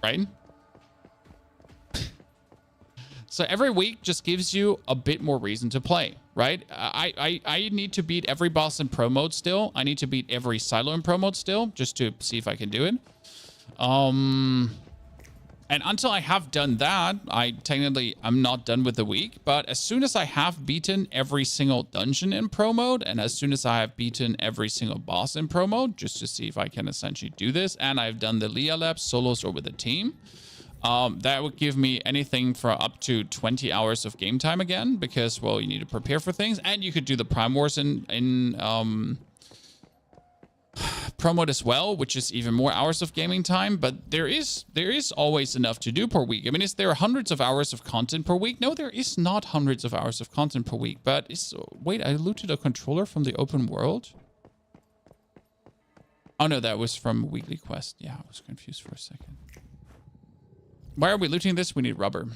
Right? So every week just gives you a bit more reason to play, right? I need to beat every boss in pro mode still. I need to beat every silo in pro mode still, just to see if I can do it. And until I have done that, I'm not done with the week. But as soon as I have beaten every single dungeon in pro mode, and as soon as I have beaten every single boss in pro mode, just to see if I can essentially do this, and I've done the Leah labs solos or with a team, that would give me anything for up to 20 hours of game time again, because, well, you need to prepare for things, and you could do the Prime Wars in pro mode as well, which is even more hours of gaming time. But there is always enough to do per week. I mean, is there hundreds of hours of content per week? No, there is not hundreds of hours of content per week. But wait, I looted a controller from the open world? Oh no, that was from Weekly Quest. Yeah, I was confused for a second. Why are we looting this? We need rubber.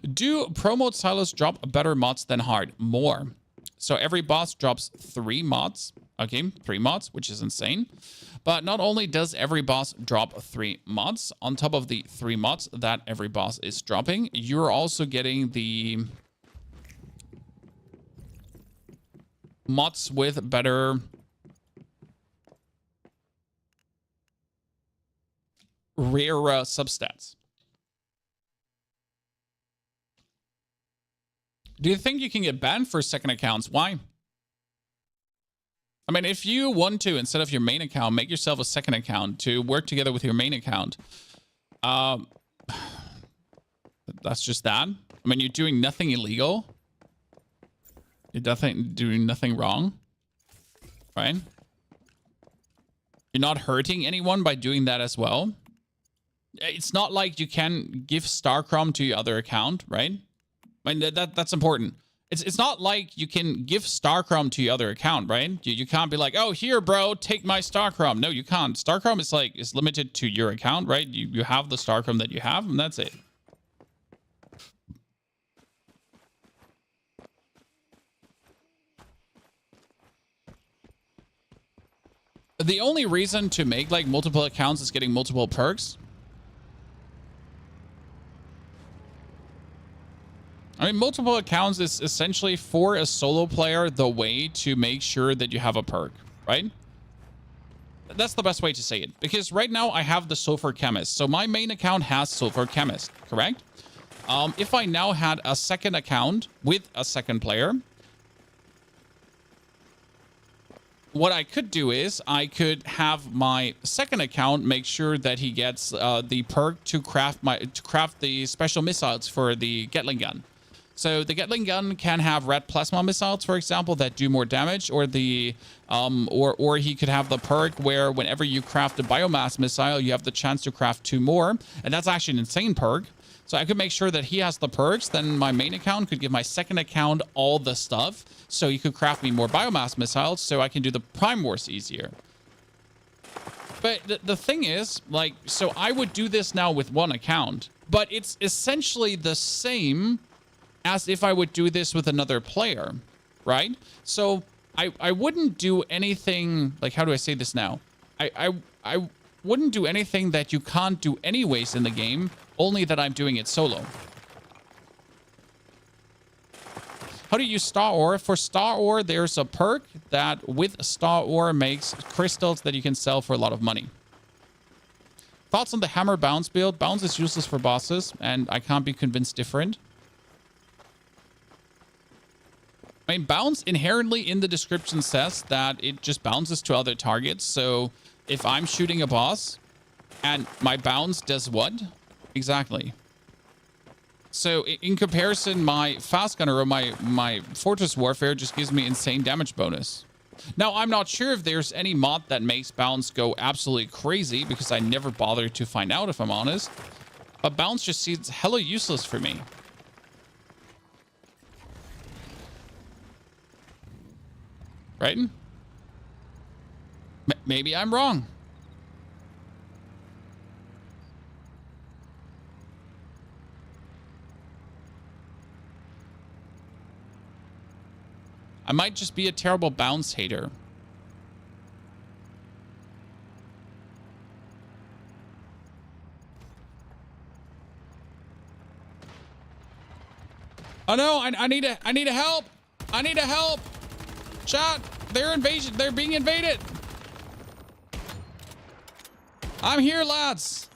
Do pro mode silos drop better mods than hard? More. So every boss drops 3 mods. Okay, 3 mods, which is insane. But not only does every boss drop 3 mods, on top of the 3 mods that every boss is dropping, you're also getting the mods with better rare substats. Do you think you can get banned for second accounts? Why? I mean, if you want to, instead of your main account, make yourself a second account to work together with your main account. That's just that. I mean, you're doing nothing illegal. You're doing nothing wrong. Right? You're not hurting anyone by doing that as well. It's not like you can give Starcrom to your other account, right? I mean, that's important. It's not like you can give Starcrom to your other account, right? You can't be like, oh, here, bro, take my Starcrom. No, you can't. Starcrom is limited to your account, right? You have the Starcrom that you have, and that's it. The only reason to make like multiple accounts is getting multiple perks. I mean, multiple accounts is essentially for a solo player the way to make sure that you have a perk, right? That's the best way to say it. Because right now I have the Sulfur Chemist. So my main account has Sulfur Chemist, correct? If I now had a second account with a second player, what I could do is I could have my second account make sure that he gets the perk to craft the special missiles for the Gatling gun. So the Gatling gun can have red plasma missiles, for example, that do more damage, or the or he could have the perk where whenever you craft a biomass missile, you have the chance to craft 2 more, and that's actually an insane perk. So I could make sure that he has the perks. Then my main account could give my second account all the stuff, so he could craft me more biomass missiles, so I can do the Prime Wars easier. But the thing is, like, so I would do this now with one account, but it's essentially the same as if I would do this with another player, right? So I wouldn't do anything, like, how do I say this now? I wouldn't do anything that you can't do anyways in the game, only that I'm doing it solo. How do you use Star Ore? For Star Ore, there's a perk that with Star Ore makes crystals that you can sell for a lot of money. Thoughts on the Hammer Bounce build? Bounce is useless for bosses, and I can't be convinced different. I mean, bounce inherently in the description says that it just bounces to other targets. So if I'm shooting a boss and my bounce does what? Exactly. So in comparison, my fast gunner or my fortress warfare just gives me insane damage bonus. Now, I'm not sure if there's any mod that makes bounce go absolutely crazy because I never bothered to find out, if I'm honest. But bounce just seems hella useless for me. Right? Maybe I'm wrong. I might just be a terrible bounce hater. Oh no, I need a help. I need a help. Chat, they're being invaded. I'm here, lads.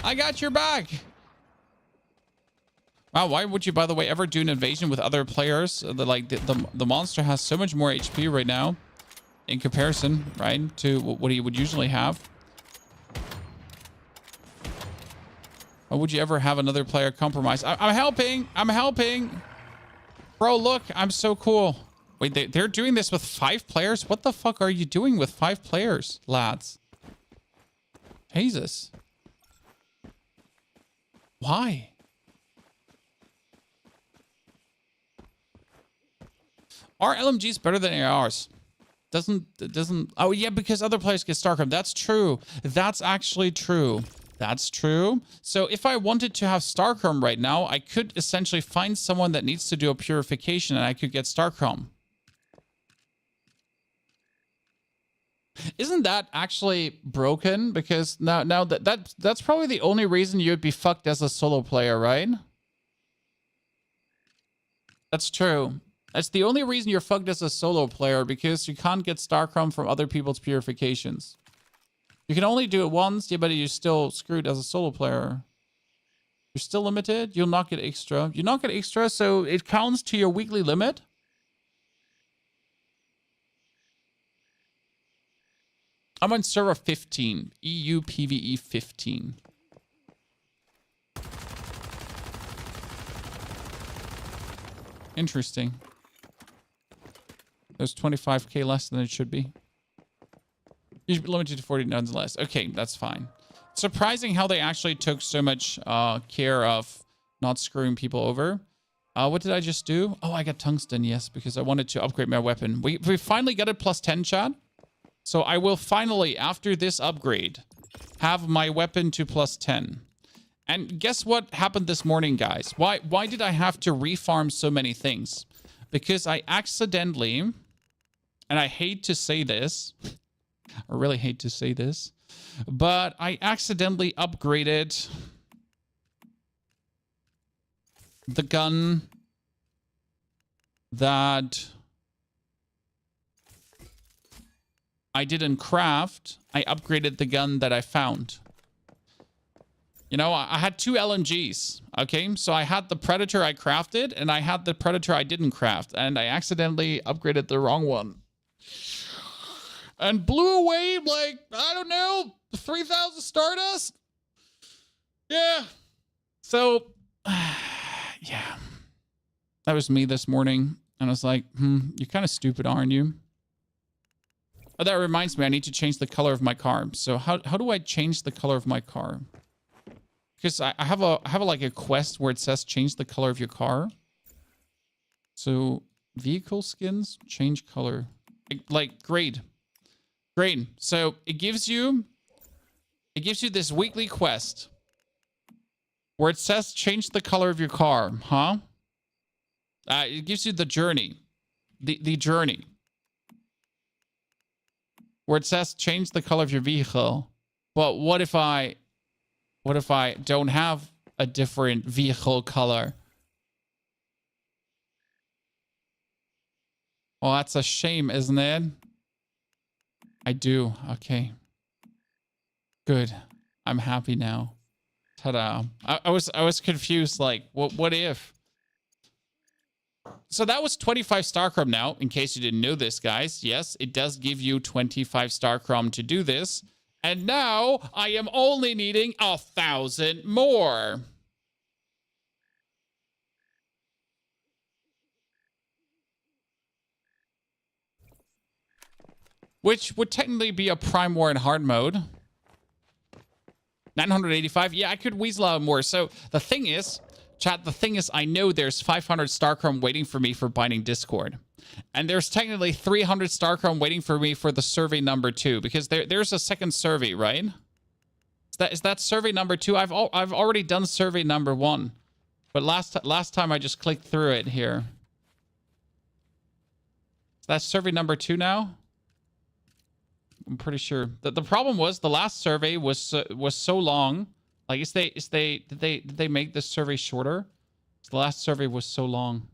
I got your back. Wow, why would you, by the way, ever do an invasion with other players? The monster has so much more HP right now in comparison, right, to what he would usually have. Why would you ever have another player compromise? I'm helping. I'm helping. Bro, look, I'm so cool. Wait, they're doing this with 5 players? What the fuck are you doing with 5 players, lads? Jesus. Why? Are LMGs better than ARs? Doesn't. Oh yeah, because other players get StarCraft. That's true. That's actually true. That's true. So if I wanted to have StarCraft right now, I could essentially find someone that needs to do a purification, and I could get StarCraft. Isn't that actually broken? Because now that's probably the only reason you'd be fucked as a solo player, right? That's true. That's the only reason you're fucked as a solo player, because you can't get StarCraft from other people's purifications. You can only do it once, yeah, but you're still screwed as a solo player. You're still limited. You'll not get extra. You not get extra, so it counts to your weekly limit. I'm on server 15. EU PvE 15. Interesting. There's 25k less than it should be. You should be limited to 40 nonetheless. Okay, that's fine. Surprising how they actually took so much care of not screwing people over. What did I just do? Oh, I got tungsten, yes, because I wanted to upgrade my weapon. We finally got it plus 10, chat. So I will finally, after this upgrade, have my weapon to plus 10. And guess what happened this morning, guys? Why did I have to refarm so many things? Because I accidentally, and I hate to say this, I really hate to say this, but I accidentally upgraded the gun that I didn't craft. I upgraded the gun that I found. You know, I had 2 LMGs, okay? So I had the Predator I crafted, and I had the Predator I didn't craft, and I accidentally upgraded the wrong one. And blew away, like, I don't know, 3,000 Stardust? Yeah. So, yeah. That was me this morning, and I was like, you're kind of stupid, aren't you? Oh, that reminds me, I need to change the color of my car. So how do I change the color of my car? Because I have like a quest where it says change the color of your car. So vehicle skins, change color. Like grade. So it gives you this weekly quest where it says change the color of your car, huh? It gives you the journey. The journey. Where it says change the color of your vehicle. But what if I don't have a different vehicle color? Well, that's a shame, isn't it? I do. Okay. Good. I'm happy now. Ta-da. I was confused, like, what if? So that was 25 StarChrome now, in case you didn't know this, guys. Yes, it does give you 25 StarChrome to do this. And now I am only needing 1,000 more. Which would technically be a Prime War in hard mode. 985. Yeah, I could weasel out more. So the thing is, chat, the thing is, I know there's 500 Starchrome waiting for me for binding Discord. And there's technically 300 Starchrome waiting for me for the survey number 2. Because there's a second survey, right? Is that survey number 2? I've already done survey number 1. But last time I just clicked through it here. Is that survey number 2 now? I'm pretty sure. The problem was the last survey was so long. Like, did they make this survey shorter? The last survey was so long.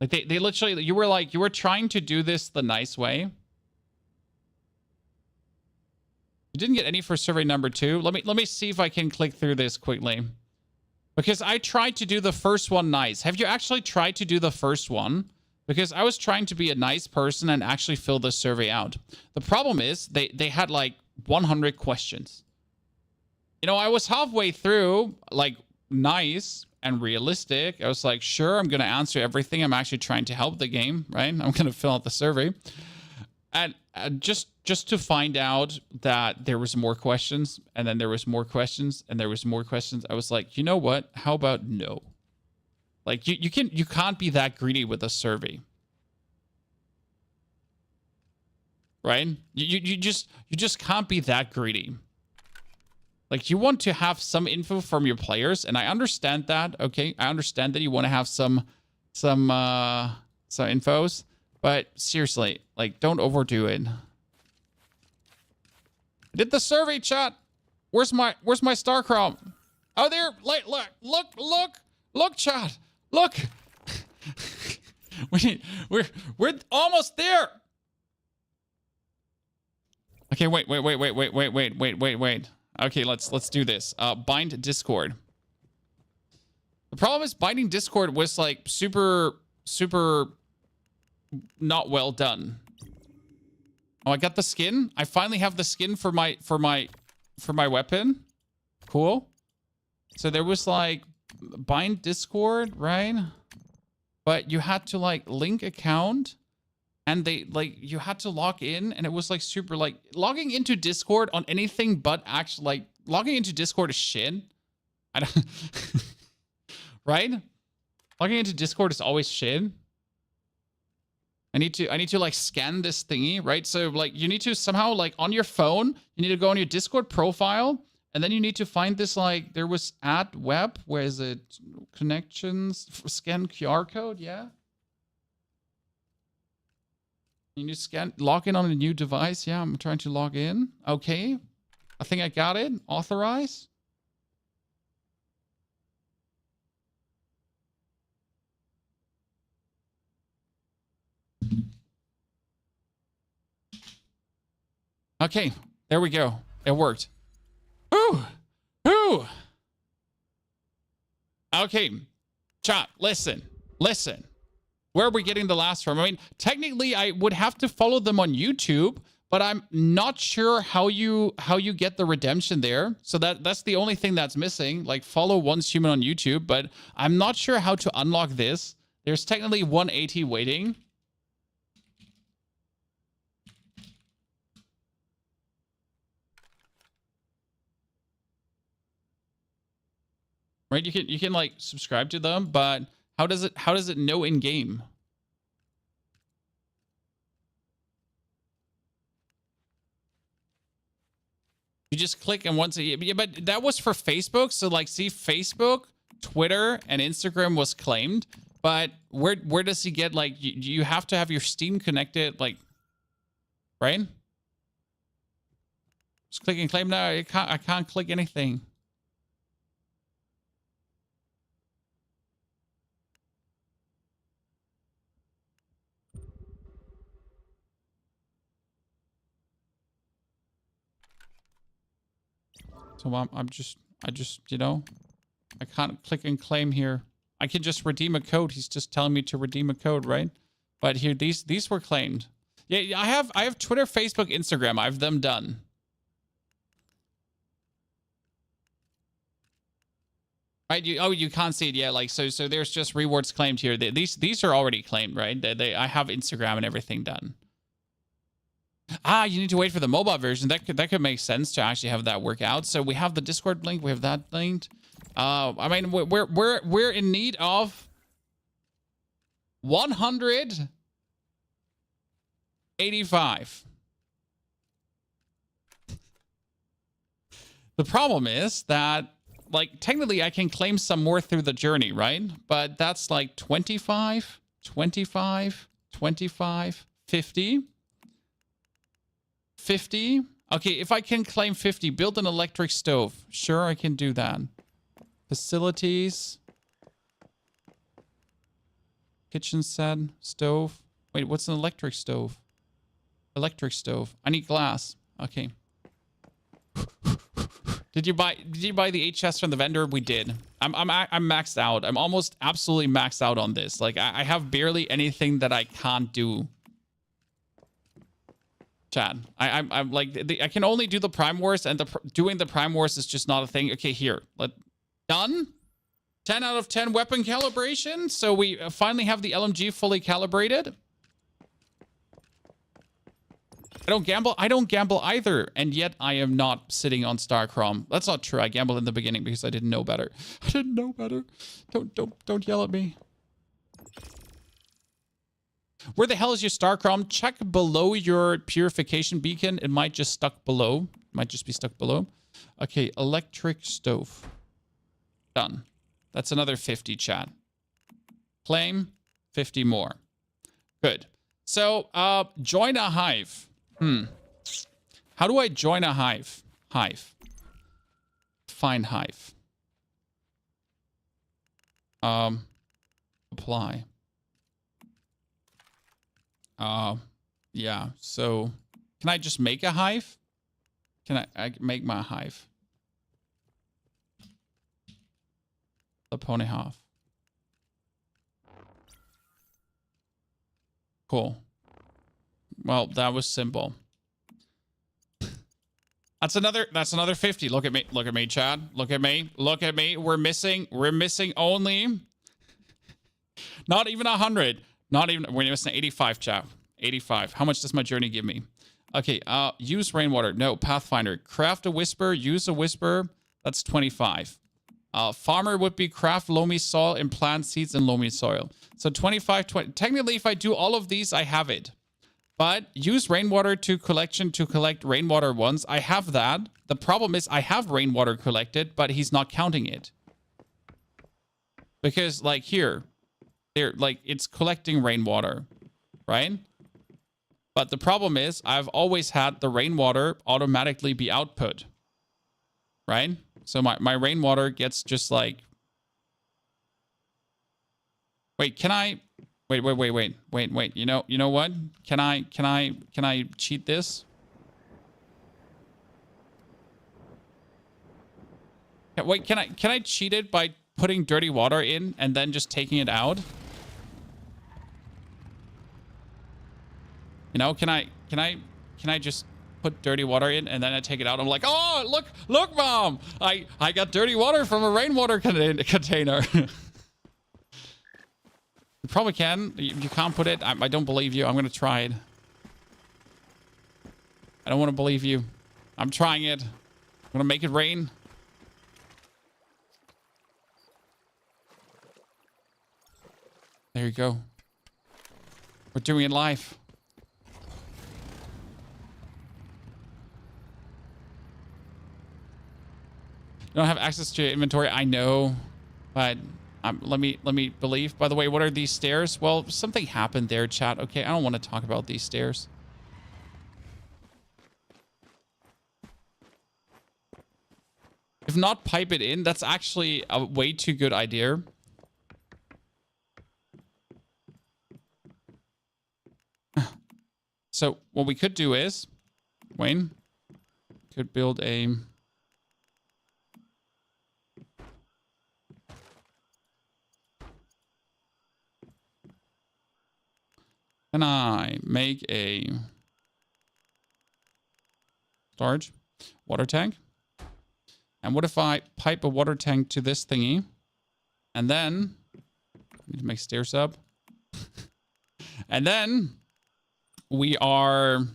Like they literally, you were trying to do this the nice way. You didn't get any for survey number 2. Let me see if I can click through this quickly. Because I tried to do the first one nice. Have you actually tried to do the first one? Because I was trying to be a nice person and actually fill this survey out. The problem is they had like 100 questions. You know, I was halfway through, like, nice and realistic. I was like, sure, I'm going to answer everything. I'm actually trying to help the game, right? I'm going to fill out the survey. And just to find out that there was more questions, and then there was more questions, and there was more questions, I was like, you know what? How about no? Like, you can't be that greedy with a survey. Right? You just can't be that greedy. Like, you want to have some info from your players, and I understand that. Okay, I understand that you want to have some infos, but seriously, like, don't overdo it. I did the survey, chat. Where's my Starchrome? Oh, there. Like, look, chat. Look. We're almost there. Okay, wait. Okay, let's do this. Bind Discord. The problem is binding Discord was like super not well done. Oh, I got the skin. I finally have the skin for my weapon. Cool. So there was like bind Discord, right? But you had to like link account. And they, like, you had to log in, and it was, like, super, like, logging into Discord on anything but actually, like, logging into Discord is shit. I don't, right? Logging into Discord is always shit. I need to, like, scan this thingy, right? So, like, you need to somehow, like, on your phone, you need to go on your Discord profile, and then you need to find this, like, there was add web, where is it? Connections, scan QR code, yeah? You need to log in on a new device. Yeah, I'm trying to log in. Okay. I think I got it. Authorize. Okay. There we go. It worked. Ooh. Ooh. Okay. Chat, listen. Where are we getting the last from? I mean, technically, I would have to follow them on YouTube, but I'm not sure how you get the redemption there. So that's the only thing that's missing. Like, follow Once Human on YouTube, but I'm not sure how to unlock this. There's technically 180 waiting. Right? You can like subscribe to them, but how does it know in game? You just click and once yeah, but that was for Facebook. So like, see, Facebook, Twitter, and Instagram was claimed, but where does he get, like, you have to have your Steam connected, like, right? Just click and claim now. I can't click anything. So I just, you know, I can't click and claim here. I can just redeem a code. He's just telling me to redeem a code, right? But here, these were claimed. Yeah, I have Twitter, Facebook, Instagram. I have them done. Right? You can't see it yet. Like, so there's just rewards claimed here. These are already claimed, right? I have Instagram and everything done. Ah, you need to wait for the mobile version. That could make sense to actually have that work out. So we have the Discord link. We have that linked. I mean, we're in need of 185. The problem is that, like, technically I can claim some more through the journey, right? But that's like 25, 25, 25, 50. 50. Okay, if I can claim 50, build an electric stove. Sure, I can do that. Facilities. Kitchen set. Stove. Wait, what's an electric stove? Electric stove. I need glass. Okay. Did you buy the HS from the vendor? We did. I'm maxed out. I'm almost absolutely maxed out on this. Like, I have barely anything that I can't do. Chad, I'm like, I can only do the Prime Wars, and doing the Prime Wars is just not a thing. Okay, here, done. 10 out of 10 weapon calibration. So we finally have the LMG fully calibrated. I don't gamble either, and yet I am not sitting on Star Chrome. That's not true. I gambled in the beginning because I didn't know better. I didn't know better. Don't yell at me. Where the hell is your Star Chrome? Check below your purification beacon. It might just stuck below. Might just be stuck below. Okay, electric stove. Done. That's another 50, chat. Claim 50 more. Good. So, join a hive. How do I join a hive? Hive. Find hive. Apply. Yeah. So, can I just make a hive? Can I make my hive? The pony hive. Cool. Well, that was simple. That's another 50. Look at me. Look at me, Chad. Look at me. Look at me. We're missing only not even 100. Not even, we're missing 85, chap. 85. How much does my journey give me? Okay, use rainwater. No, Pathfinder. Craft a whisper, use a whisper. That's 25. Farmer would be craft loamy soil and plant seeds in loamy soil. So 25, 20. Technically, if I do all of these, I have it. But use rainwater to collect rainwater once. I have that. The problem is I have rainwater collected, but he's not counting it. Because, like, here, like, it's collecting rainwater, right? But the problem is I've always had the rainwater automatically be output, right? So my rainwater gets just like, wait, can I, wait, you know what? Can I cheat this? Yeah, wait, can I cheat it by putting dirty water in and then just taking it out? You know, can I just put dirty water in and then I take it out? I'm like, oh, look, Mom, I got dirty water from a rainwater container. You probably can. You can't put it. I don't believe you. I'm gonna try it. I don't want to believe you. I'm trying it. I'm gonna make it rain. There you go. We're doing it live. You don't have access to your inventory. I know, but let me believe. By the way, what are these stairs? Well, something happened there, chat. Okay, I don't want to talk about these stairs. If not, pipe it in. That's actually a way too good idea. So what we could do is, Wayne, could build a... Can I make a storage water tank? And what if I pipe a water tank to this thingy? And then, need to make stairs up. And then we are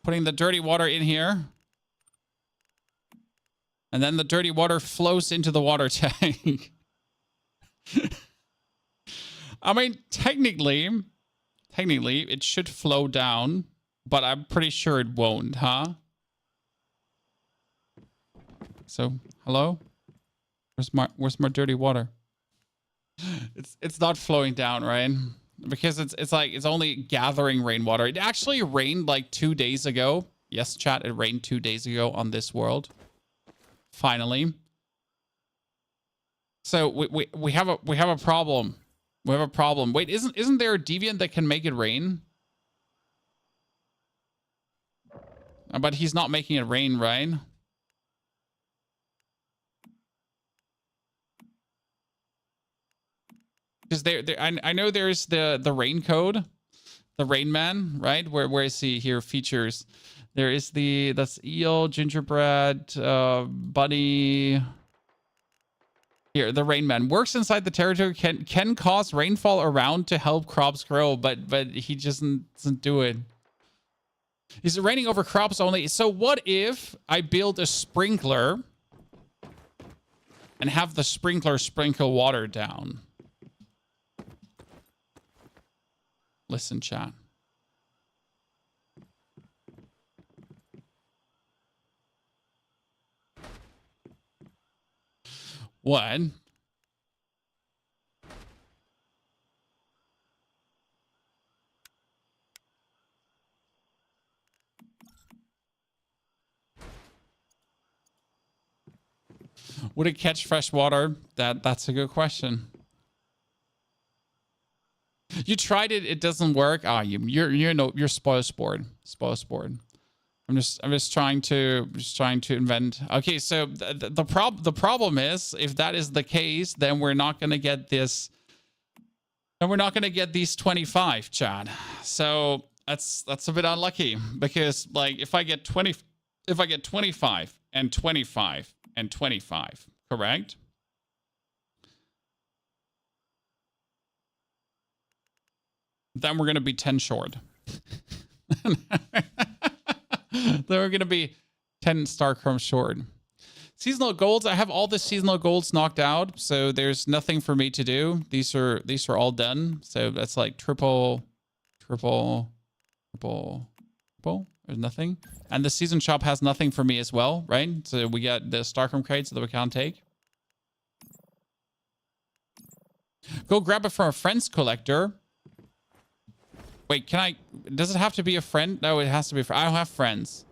putting the dirty water in here. And then the dirty water flows into the water tank. I mean, technically, it should flow down, but I'm pretty sure it won't, huh? So, hello? Where's my dirty water? It's not flowing down, right? Because it's like it's only gathering rainwater. It actually rained like 2 days ago. Yes, chat, it rained 2 days ago on this world. Finally. So we have a problem. We have a problem. Wait, isn't there a deviant that can make it rain? But he's not making it rain, right? Because I know there's the rain code, the Rain Man, right? Where is he here? Features. There is that's eel, gingerbread, bunny. Here, the Rain Man works inside the territory, can cause rainfall around to help crops grow, but he just doesn't do it. Is it raining over crops only? So what if I build a sprinkler and have the sprinkler sprinkle water down? Listen, chat. What? Would it catch fresh water? That's a good question. You tried it, it doesn't work. Ah, you're spoil sport. Spoil sport. I'm just trying to invent. Okay, so the problem is, if that is the case, then we're not gonna get this. And we're not gonna get these 25, Chad. So that's a bit unlucky, because like if I get 25 and 25 and 25, correct? Then we're gonna be 10 short. Then we're going to be 10 star chrome short. Seasonal golds. I have all the seasonal golds knocked out, so there's nothing for me to do. These are all done. So that's like triple. There's nothing. And the season shop has nothing for me as well, right? So we got the Starcom crates that we can't take. Go grab it from a friend's collector. Wait, can I... Does it have to be a friend? No, it has to be... I don't have friends.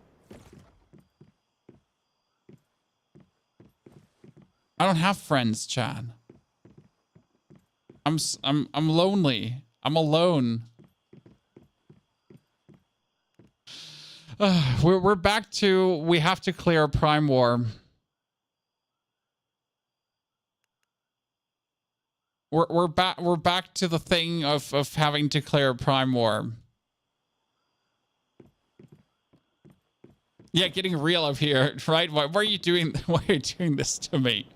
I don't have friends, Chad. I'm lonely. I'm alone. We're back to... We have to clear Prime War. We're back to the thing of having to clear Prime War. Yeah, getting real up here, right? Why are you doing this to me?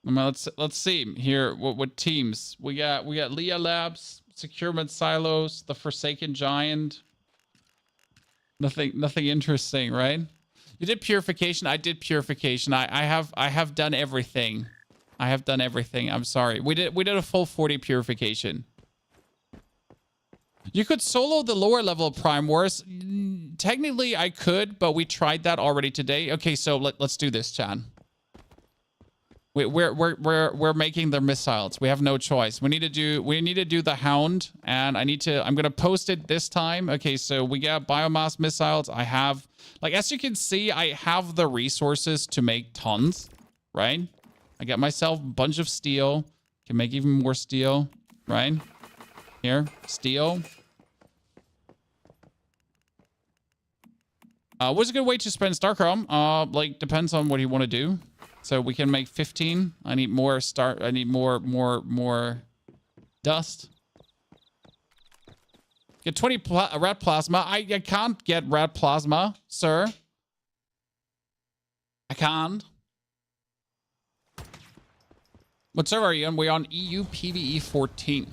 I mean, let's see here what teams we got. We got Leah Labs, Securement Silos, the Forsaken Giant. Nothing interesting, right? You did purification. I did purification. I have done everything. I have done everything. I'm sorry. We did a full 40 purification. You could solo the lower level Prime Wars. Technically, I could, but we tried that already today. Okay, so let's do this, Chan. We're making the missiles. We have no choice. We need to do the Hound, and I'm gonna post it this time. Okay, so we got biomass missiles. I have, like, as you can see, I have the resources to make tons, right? I got myself a bunch of steel. Can make even more steel, right? Here, steel. What's a good way to spend Starchrome? Like, depends on what you want to do. So we can make 15. I need more more dust. Get 20 red plasma. I can't get red plasma, sir. I can't. What server are you on? We're on EU PvE 14.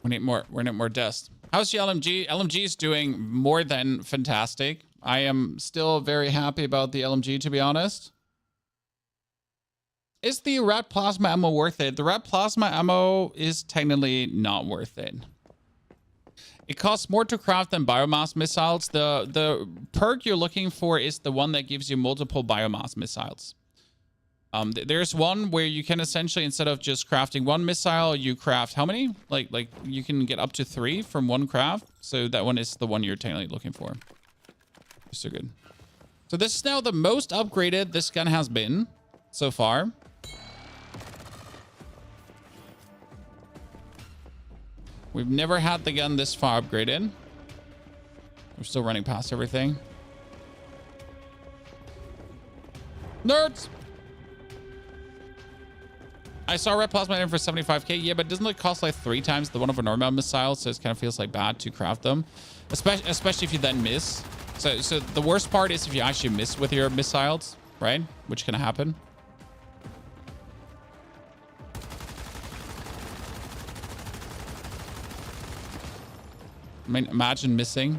We need more dust. How's the LMG? LMG is doing more than fantastic. I am still very happy about the LMG, to be honest. Is the red plasma ammo worth it? The red plasma ammo is technically not worth it. It costs more to craft than biomass missiles. The perk you're looking for is the one that gives you multiple biomass missiles. There's one where you can essentially, instead of just crafting one missile, you craft how many? Like you can get up to 3 from one craft. So that one is the one you're technically looking for. So good. So this is now the most upgraded this gun has been so far. We've never had the gun this far upgraded. We're still running past everything. Nerds! I saw red plasma in for 75k. Yeah, but doesn't it cost like 3 times the one of a normal missile? So it kind of feels like bad to craft them, especially if you then miss. So the worst part is if you actually miss with your missiles, right? Which can happen. I mean, imagine missing.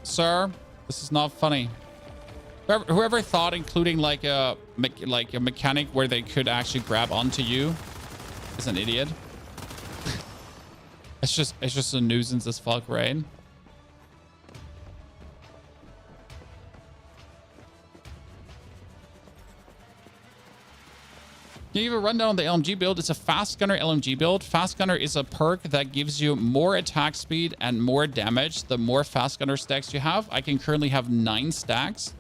Sir, this is not funny. Whoever thought including like a mechanic where they could actually grab onto you is an idiot. It's just a nuisance as fuck, right? Can you give a rundown on the LMG build? It's a fast gunner LMG build. Fast gunner is a perk that gives you more attack speed and more damage the more fast gunner stacks you have. I can currently have 9 stacks.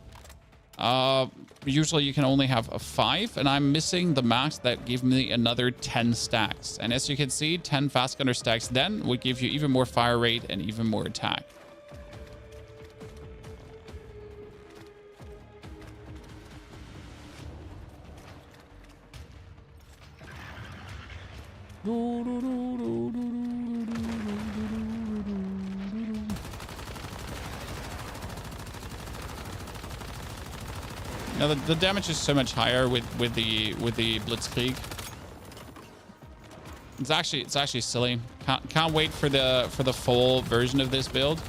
Usually you can only have 5, and I'm missing the max that gave me another 10 stacks. And as you can see, 10 fast gunner stacks then would give you even more fire rate and even more attack. Now the damage is so much higher with the Blitzkrieg. It's actually silly. Can't wait for the full version of this build.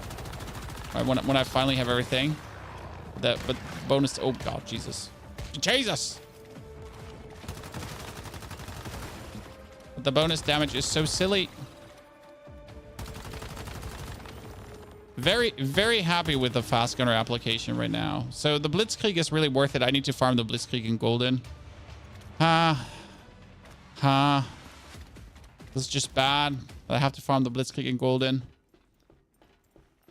Right, when I finally have everything. But bonus. Oh god, Jesus. But the bonus damage is so silly. Very, very happy with the fast gunner application right now. So the Blitzkrieg is really worth it. I need to farm the Blitzkrieg in golden. This is just bad. I have to farm the Blitzkrieg in golden.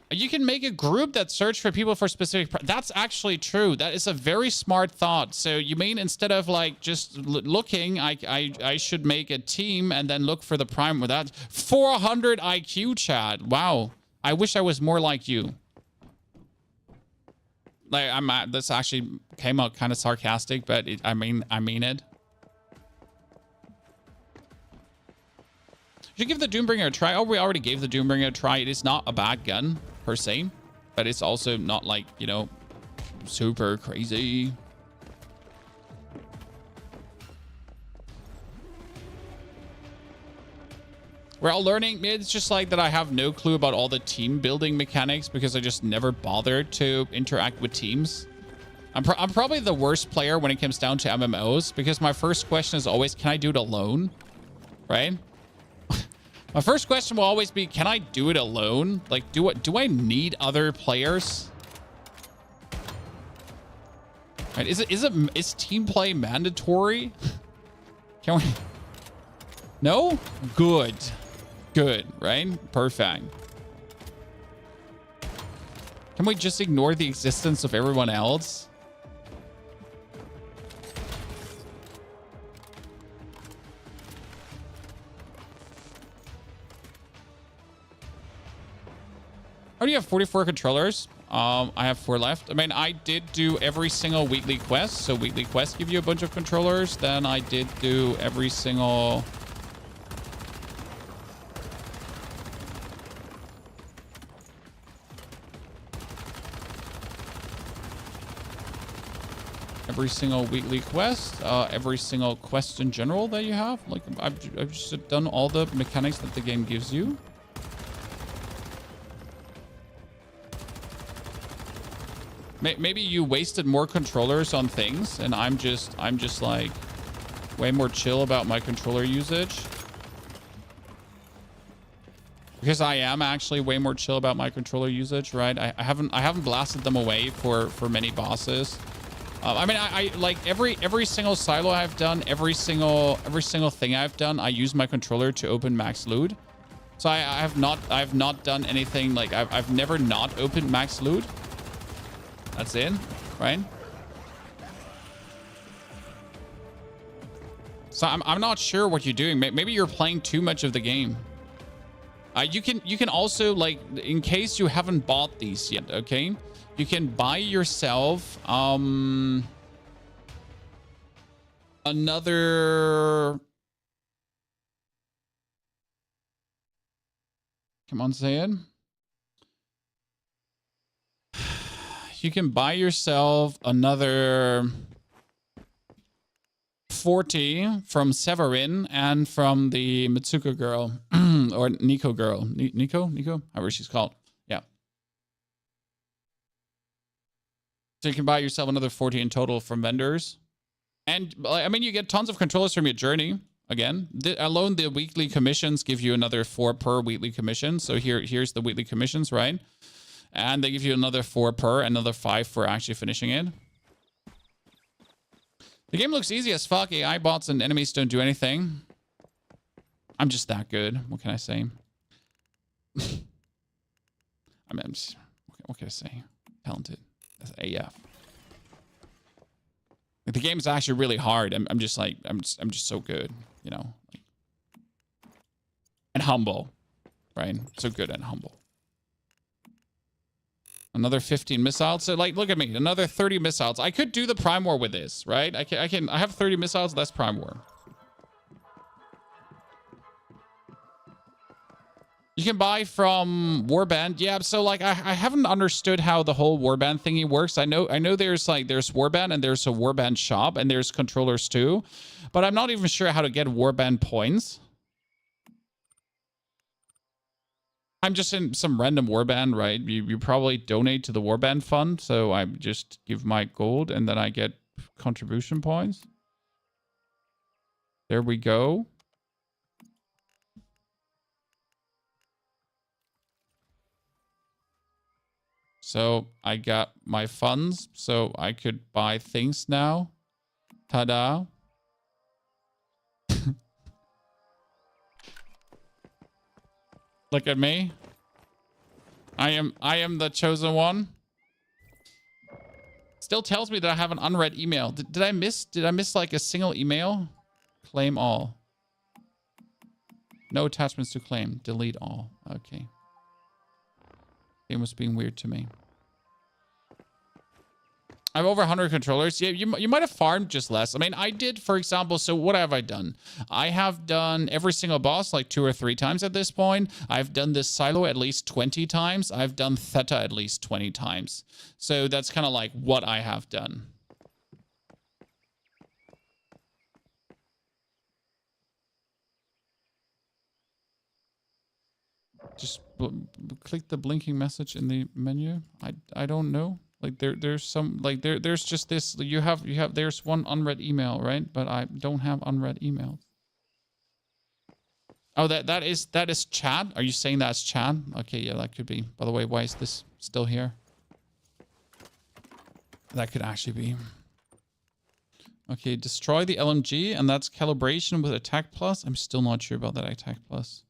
You can make a group that search for people for specific... That's actually true. That is a very smart thought. So you mean instead of like just looking, I should make a team and then look for the prime with that. 400 IQ, chat. Wow. I wish I was more like you. Like this actually came out kind of sarcastic, but I mean it. You should give the Doombringer a try. Oh, we already gave the Doombringer a try. It is not a bad gun per se, but it's also not like, you know, super crazy. We're all learning. It's just like that I have no clue about all the team building mechanics because I just never bothered to interact with teams. I'm probably the worst player when it comes down to MMOs because my first question is always, can I do it alone? Right? My first question will always be, can I do it alone? Like, do I need other players? Right? Is team play mandatory? Can we? No? Good. Good, right? Perfect. Can we just ignore the existence of everyone else? Oh, you have 44 controllers. I have 4 left. I mean, I did do every single weekly quest. So weekly quests give you a bunch of controllers. Then I did do every single... every single weekly quest, every single quest in general that you have. Like, I've just done all the mechanics that the game gives you. Maybe you wasted more controllers on things, and I'm just like way more chill about my controller usage. Because I am actually way more chill about my controller usage, right? I haven't blasted them away for many bosses. I mean, I like every single silo I've done, every single thing I've done, I use my controller to open max loot. So I have not done anything like I've never not opened max loot. That's it, right? So I'm not sure what you're doing. Maybe you're playing too much of the game. You can also, like, in case you haven't bought these yet, okay? You can buy yourself another... Come on, say it. You can buy yourself another 40 from Severin and from the Mitsuko girl or Nico girl. Nico, however she's called. Yeah. So you can buy yourself another 40 in total from vendors. And I mean, you get tons of controllers from your journey. Again, alone the weekly commissions give you another 4 per weekly commission. So here's the weekly commissions, right? And they give you another 4 per, another 5 for actually finishing it. The game looks easy as fuck. AI bots and enemies don't do anything. I'm just that good. What can I say? I'm just, what can I say? Talented. That's AF. Like, the game's actually really hard. I'm just so good, you know. And humble, right? So good and humble. Another 15 missiles. So, like, look at me. Another 30 missiles. I could do the Prime War with this, right? I have 30 missiles. That's Prime War. You can buy from Warband. Yeah, so, like, I haven't understood how the whole Warband thingy works. I know there's Warband and there's a Warband shop and there's controllers too. But I'm not even sure how to get Warband points. I'm just in some random warband, right? You probably donate to the warband fund, so I just give my gold and then I get contribution points. There we go. So I got my funds, so I could buy things now. Ta-da. Look at me. I am the chosen one. Still tells me that I have an unread email. Did I miss like a single email? Claim all. No attachments to claim. Delete all. Okay. Game was being weird to me. I have over 100 controllers. Yeah, you might have farmed just less. I mean, I did, for example, so what have I done? I have done every single boss like 2 or 3 times at this point. I've done this silo at least 20 times. I've done Theta at least 20 times. So that's kind of like what I have done. Just click the blinking message in the menu. I don't know. Like there's some like there's just this there's one unread email, right? But I don't have unread emails. Oh, that is chat. Are you saying that's chat? Okay, yeah, that could be. By the way, why is this still here? That could actually be. Okay, destroy the LMG, and that's calibration with attack plus. I'm still not sure about that attack plus.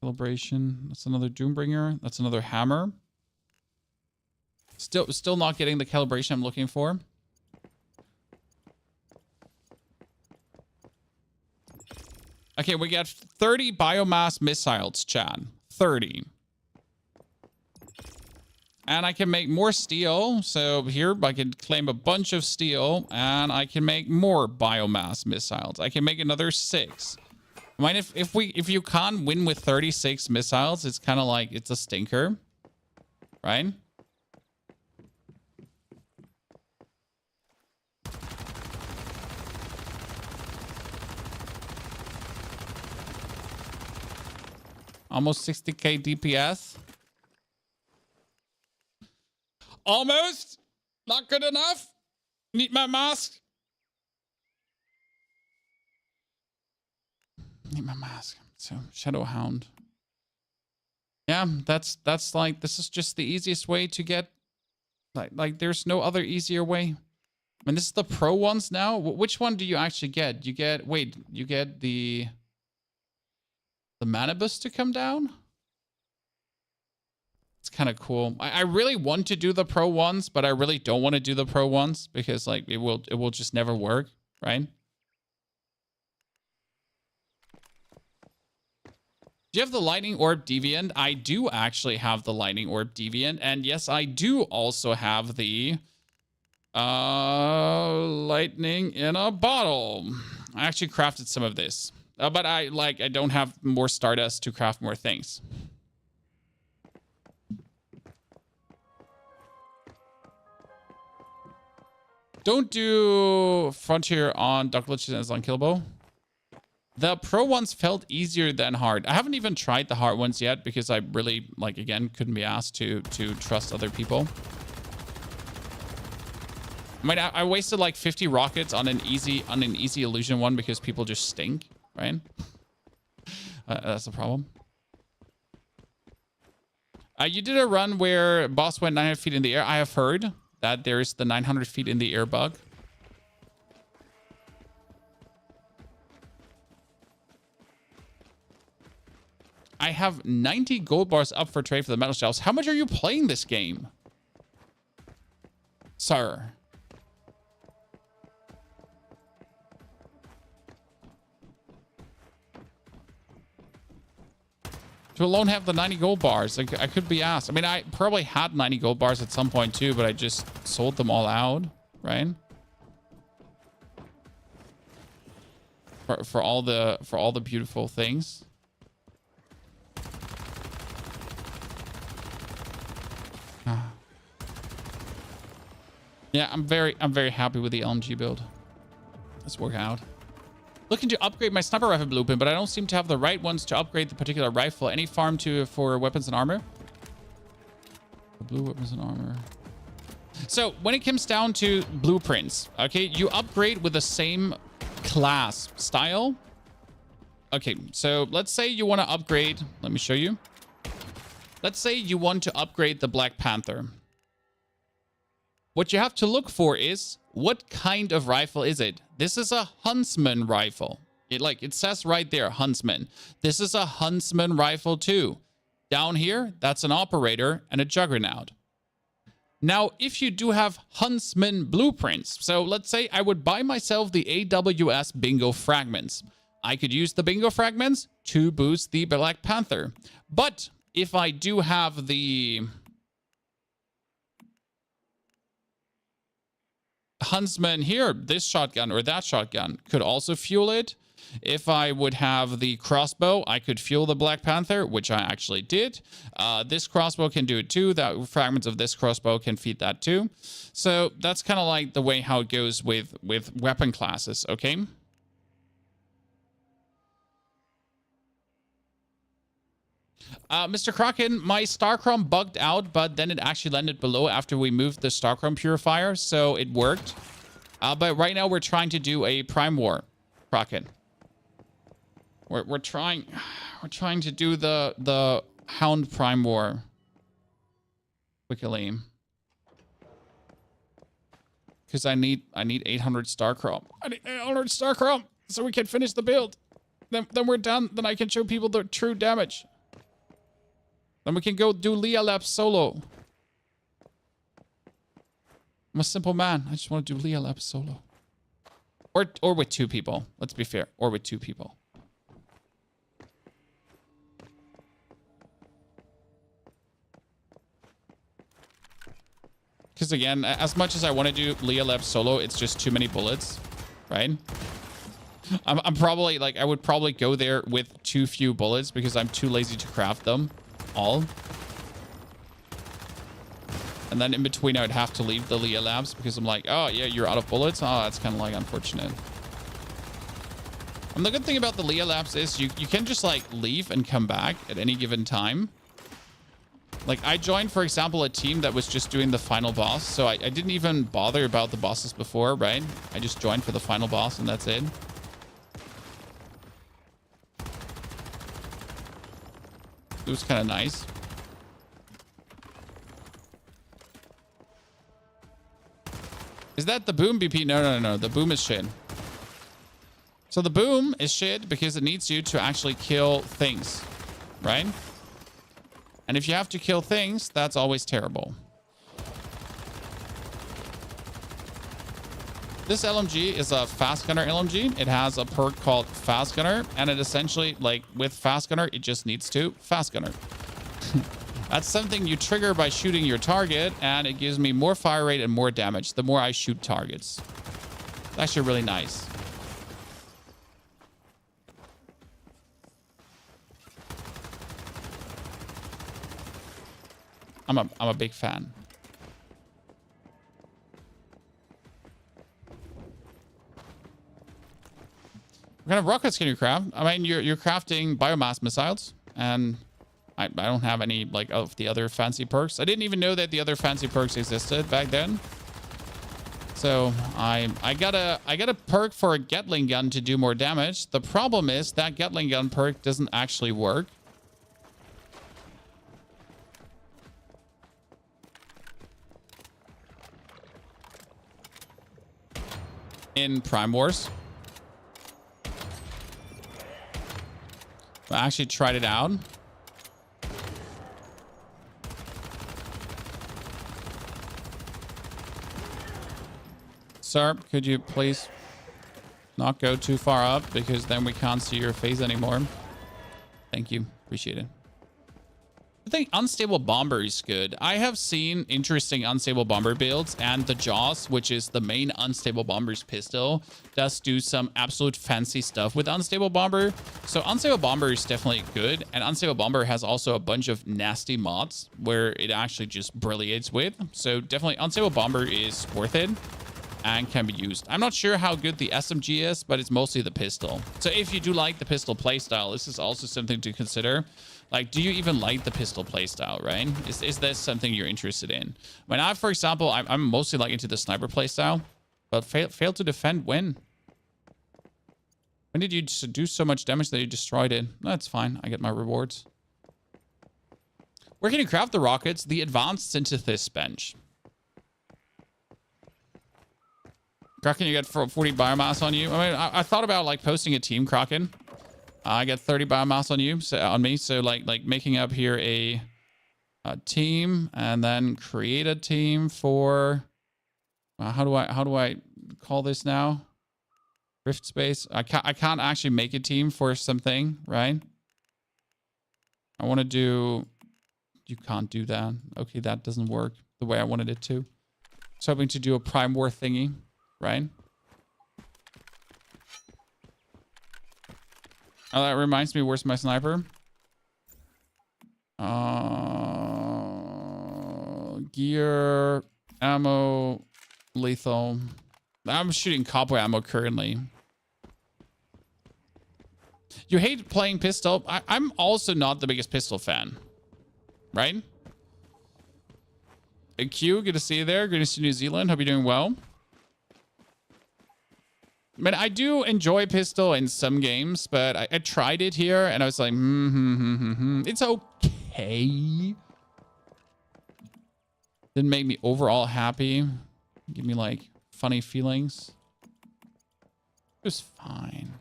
Calibration. That's another Doombringer. That's another hammer. Still not getting the calibration I'm looking for. Okay, we got 30 biomass missiles, Chad. 30. And I can make more steel. So here I can claim a bunch of steel and I can make more biomass missiles. I can make another 6. I mean, if you can't win with 36 missiles, it's kind of like it's a stinker, right? Almost 60k DPS. Almost. Not good enough. Need my mask. Need my mask. So Shadow Hound. Yeah, that's like, this is just the easiest way to get, like there's no other easier way. I mean, this is the pro ones now. Which one do you actually get? You get, wait, you get the mana boost to come down? It's kind of cool. I really want to do the pro ones, but I really don't want to do the pro ones because like it will just never work, right? Do you have the Lightning Orb Deviant? I do actually have the Lightning Orb Deviant, and yes, I do also have the Lightning in a Bottle. I actually crafted some of this, but I don't have more Stardust to craft more things. Don't do Frontier on Dark Lich as unkillable. The pro ones felt easier than hard. I haven't even tried the hard ones yet because I really, like, again, couldn't be asked to trust other people. I mean, I wasted like 50 rockets on an easy illusion one because people just stink, right? That's the problem. You did a run where boss went 900 feet in the air. I have heard that there's the 900 feet in the air bug. I have 90 gold bars up for trade for the metal shelves. How much are you playing this game, sir? To alone have the 90 gold bars. Like, I could be asked. I mean, I probably had 90 gold bars at some point too, but I just sold them all out, right? For all the beautiful things. Yeah, I'm very happy with the LMG build. Let's work out. Looking to upgrade my sniper rifle blueprint, but I don't seem to have the right ones to upgrade the particular rifle. Any farm for weapons and armor? Blue weapons and armor. So when it comes down to blueprints, okay, you upgrade with the same class style. Okay, so let's say you want to upgrade. Let me show you. Let's say you want to upgrade the Black Panther. What you have to look for is, what kind of rifle is it? This is a Huntsman rifle. It says right there, Huntsman. This is a Huntsman rifle too. Down here, that's an Operator and a Juggernaut. Now, if you do have Huntsman blueprints, so let's say I would buy myself the AWS Bingo Fragments. I could use the Bingo Fragments to boost the Black Panther. But if I do have the Huntsman here, this shotgun or that shotgun could also fuel it. If I would have the crossbow, I could fuel the Black Panther, which I actually did. This crossbow can do it too. That fragments of this crossbow can feed that too. So that's kind of like the way how it goes with weapon classes, okay? Mr. Kraken, my Starchrome bugged out, but then it actually landed below after we moved the Starchrome purifier, so it worked. But right now we're trying to do a Prime War, Kraken. We're trying to do the Hound Prime War quickly, because I need 800 Starchrome. I need 800 Starchrome so we can finish the build. Then we're done. Then I can show people the true damage. Then we can go do Leah Lab solo. I'm a simple man. I just want to do Leah Lab solo. Or with 2 people. Let's be fair. Or with 2 people. Because again, as much as I want to do Leah Lab solo, it's just too many bullets, right? I'm probably like, I would probably go there with too few bullets because I'm too lazy to craft them all. And then in between, I would have to leave the Leah Labs because I'm like, oh yeah, you're out of bullets. Oh, that's kind of like unfortunate. And the good thing about the Leah Labs is you can just like leave and come back at any given time. Like I joined, for example, a team that was just doing the final boss. So I didn't even bother about the bosses before, right? I just joined for the final boss and that's it. It was kind of nice. Is that the boom BP? No. The boom is shit. So the boom is shit because it needs you to actually kill things, right? And if you have to kill things, that's always terrible. This LMG is a fast gunner LMG. It has a perk called fast gunner, and it essentially, like with fast gunner, it just needs to fast gunner. That's something you trigger by shooting your target, and it gives me more fire rate and more damage the more I shoot targets. It's actually really nice. I'm a big fan. What kind of rockets can you craft? I mean, you're crafting biomass missiles, and I don't have any like of the other fancy perks. I didn't even know that the other fancy perks existed back then. So I got a perk for a Gatling gun to do more damage. The problem is that Gatling gun perk doesn't actually work. In Prime Wars. I actually tried it out. Sir, could you please not go too far up because then we can't see your face anymore. Thank you. Appreciate it. I think Unstable Bomber is good. I have seen interesting Unstable Bomber builds, and the Jaws, which is the main Unstable Bomber's pistol, does do some absolute fancy stuff with Unstable Bomber. So Unstable Bomber is definitely good, and Unstable Bomber has also a bunch of nasty mods where it actually just brilliates with. So definitely Unstable Bomber is worth it and can be used. I'm not sure how good the SMG is, but it's mostly the pistol. So if you do like the pistol playstyle, this is also something to consider. Like, do you even like the pistol playstyle, right? Is this something you're interested in? When I, for example, I'm mostly like into the sniper playstyle, but fail to defend when? When did you do so much damage that you destroyed it? That's fine. I get my rewards. Where can you craft the rockets? The advanced synthesis bench. Kraken, you get 40 biomass on you. I mean, I thought about like posting a team, Kraken. I get 30 biomass on you, so on me. So like making up here a team and then create a team for how do I call this now? Rift space. I can't actually make a team for something, right? I want to do. You can't do that. Okay, that doesn't work the way I wanted it to. I was hoping to do a Prime War thingy, right? Oh, that reminds me, where's my sniper? Gear, ammo, lethal. I'm shooting copper ammo currently. You hate playing pistol? I'm also not the biggest pistol fan, right? Hey, Q, good to see you there. Good to see New Zealand. Hope you're doing well. I mean, I do enjoy pistol in some games, but I tried it here and I was like, it's okay. Didn't make me overall happy. Give me like funny feelings. It was fine.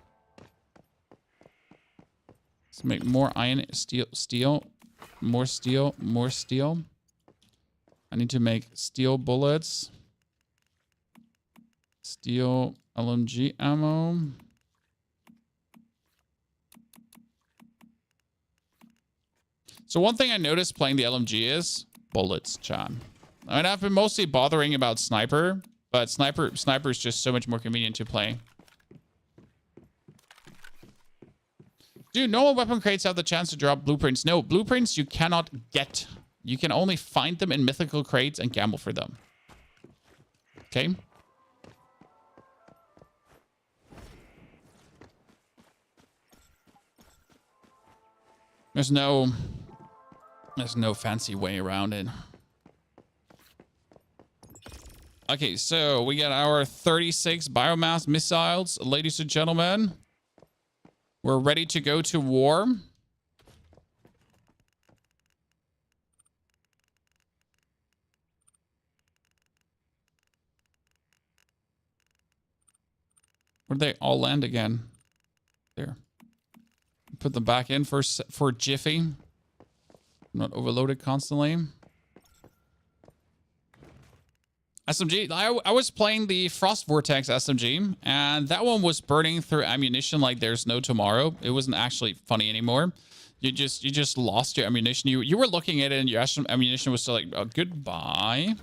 Let's make more iron steel. More steel. More steel. I need to make steel bullets. Steel LMG ammo. So one thing I noticed playing the LMG is bullets, John. I mean, I've been mostly bothering about sniper, but sniper is just so much more convenient to play. Dude, normal weapon crates have the chance to drop blueprints. No, blueprints you cannot get. You can only find them in mythical crates and gamble for them. Okay? There's no fancy way around it. Okay, so we got our 36 biomass missiles, ladies and gentlemen. We're ready to go to war. Where'd they all land again? There. Put them back in for Jiffy. I'm not overloaded constantly. SMG. I was playing the Frost Vortex SMG, and that one was burning through ammunition like there's no tomorrow. It wasn't actually funny anymore. You just lost your ammunition. You were looking at it, and your ammunition was still like, oh, goodbye.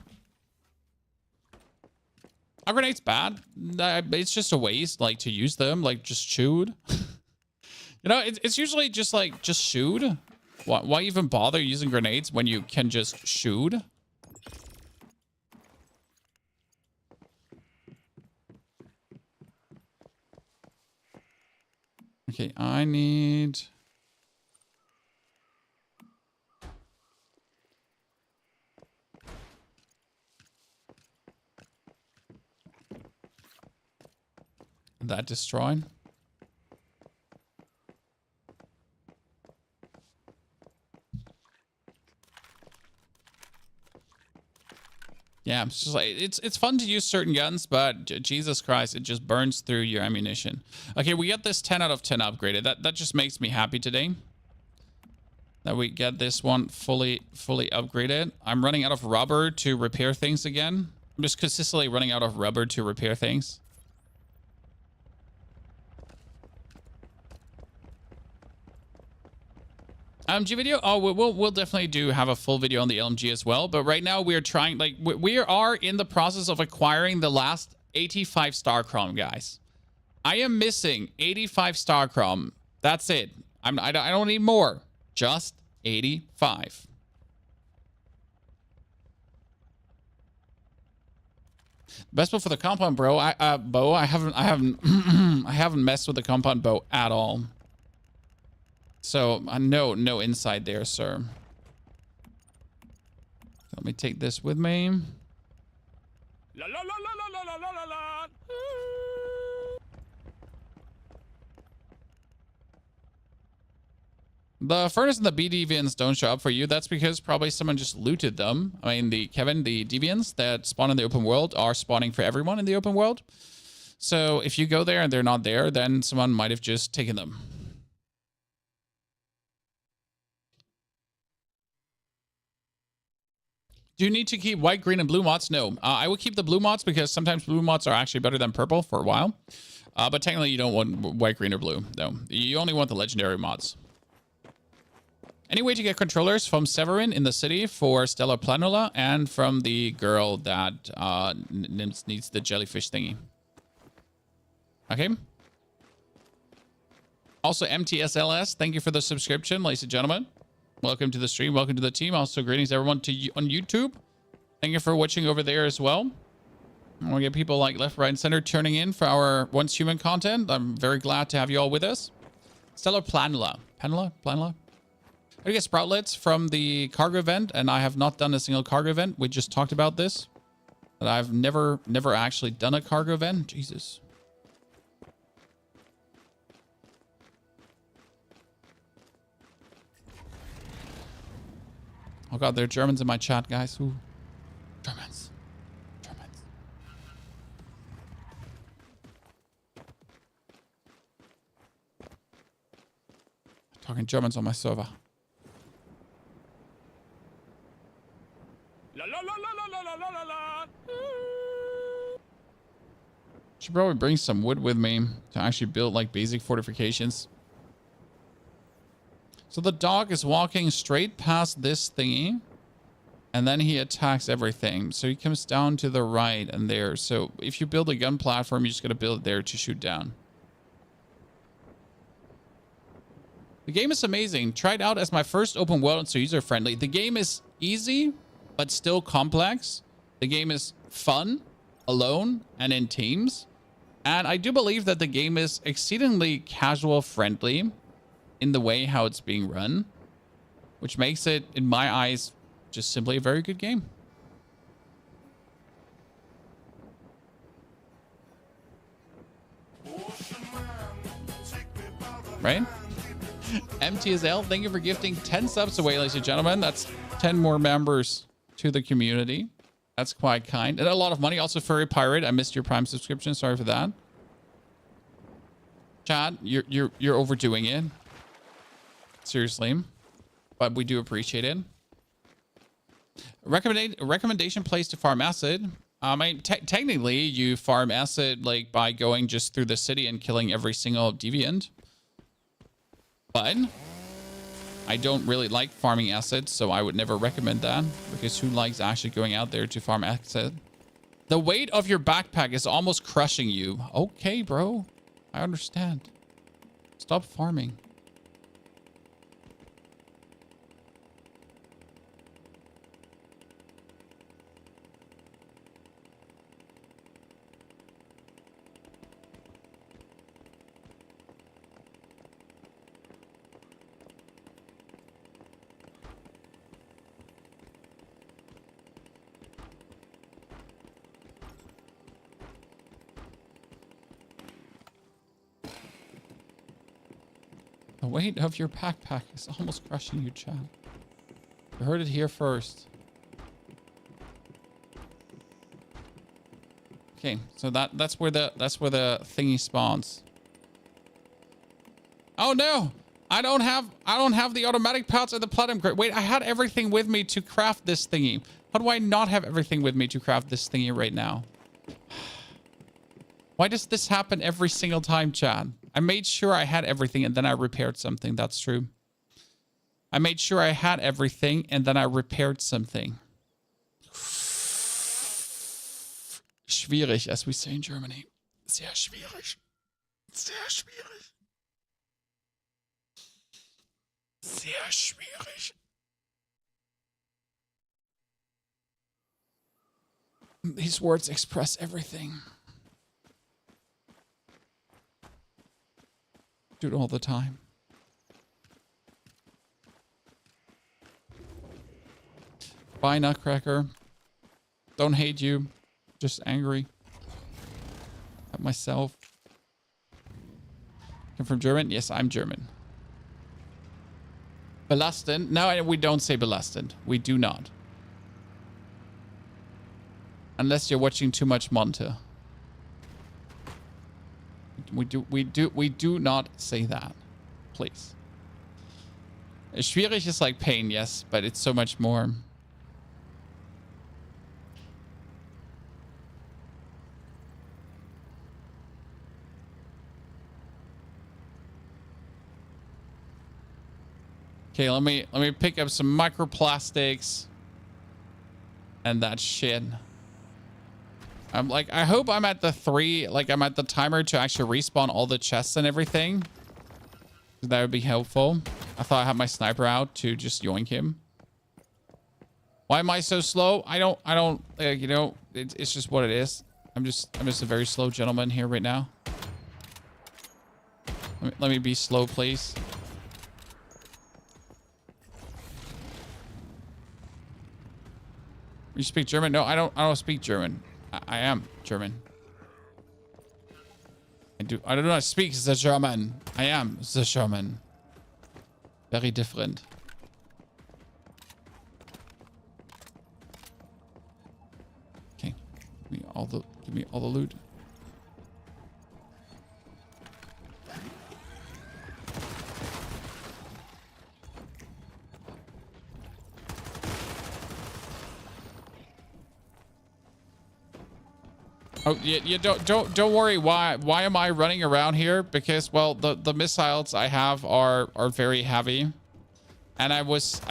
A grenade's bad. It's just a waste, like, to use them. Like, just shoot. You know, it's usually just like, just shoot. Why even bother using grenades when you can just shoot? Okay, I need... that destroyed. Yeah, it's just like it's fun to use certain guns, but Jesus Christ, it just burns through your ammunition. Okay, we get this 10 out of 10 upgraded. That just makes me happy today. That we get this one fully upgraded. I'm running out of rubber to repair things again. I'm just consistently running out of rubber to repair things. LMG video? Oh, we'll definitely have a full video on the LMG as well. But right now we are trying, like, we are in the process of acquiring the last 85 star chrome, guys. I am missing 85 star chrome. That's it. I don't need more. Just 85. Best bow for the compound, bro. I haven't messed with the compound bow at all. So, no inside there, sir. Let me take this with me.
La la la la la la la la la.
The furnace and the B deviants don't show up for you. That's because probably someone just looted them. I mean, the deviants that spawn in the open world are spawning for everyone in the open world. So if you go there and they're not there, then someone might have just taken them. Do you need to keep white, green, and blue mods? No. I would keep the blue mods because sometimes blue mods are actually better than purple for a while. But technically, you don't want white, green, or blue. No. You only want the legendary mods. Any way to get controllers from Severin in the city for Stellar Planula and from the girl that needs the jellyfish thingy. Okay. Also, MTSLS, thank you for the subscription, ladies and gentlemen. Welcome to the stream. Welcome to the team. Also, greetings everyone on YouTube. Thank you for watching over there as well. I want to get people like left, right, and center turning in for our Once Human content. I'm very glad to have you all with us. Stellar Planula. Planula? I get sproutlets from the cargo event, and I have not done a single cargo event. We just talked about this. But I've never actually done a cargo event. Jesus. Oh god, there are Germans in my chat, guys. Ooh. Germans. Talking Germans on my server.
La la la la la la la la la.
Should probably bring some wood with me to actually build like basic fortifications. So the dog is walking straight past this thingy. And then he attacks everything. So he comes down to the right and there. So if you build a gun platform, you just got to build it there to shoot down. The game is amazing. Try it out as my first open world and so user-friendly. The game is easy, but still complex. The game is fun, alone, and in teams. And I do believe that the game is exceedingly casual-friendly in the way how it's being run, which makes it, in my eyes, just simply a very good game. Right? MTSL, thank you for gifting 10 subs away, ladies and gentlemen. That's 10 more members to the community. That's quite kind. And a lot of money. Also, Furry Pirate, I missed your Prime subscription. Sorry for that. Chad, you're overdoing it. Seriously. But we do appreciate it. Recommendation place to farm acid. I mean, technically, you farm acid like by going just through the city and killing every single deviant. But I don't really like farming acid, so I would never recommend that because who likes actually going out there to farm acid? The weight of your backpack is almost crushing you. Okay, bro. I understand. Stop farming. The weight of your backpack is almost crushing you, Chad. You heard it here first. Okay, so that's where the thingy spawns. Oh no! I don't have the automatic parts or the platinum crate. Wait, I had everything with me to craft this thingy. How do I not have everything with me to craft this thingy right now? Why does this happen every single time, Chad? I made sure I had everything and then I repaired something. That's true. I made sure I had everything and then I repaired something. Schwierig, as we say in Germany. Sehr schwierig. Sehr schwierig. Sehr schwierig. These words express everything. Do it all the time. Bye, Nutcracker. Don't hate you. Just angry at myself. I'm from German? Yes, I'm German. Belastend? No, we don't say belastend. We do not. Unless you're watching too much Monte. We do not say that. Please. Schwierig is like pain, yes, but it's so much more. Okay, let me pick up some microplastics and that shit. I'm like, I hope I'm at the 3, like I'm at the timer to actually respawn all the chests and everything. That would be helpful. I thought I had my sniper out to just yoink him. Why am I so slow? I don't, you know, it's just what it is. I'm just a very slow gentleman here right now. Let me be slow, please. You speak German? No, I don't speak German. I am German. I do not speak the German. I am the German. Very different. Okay. Give me all the loot. Oh, you don't worry. Why am I running around here? Because, well, the missiles I have are very heavy. And I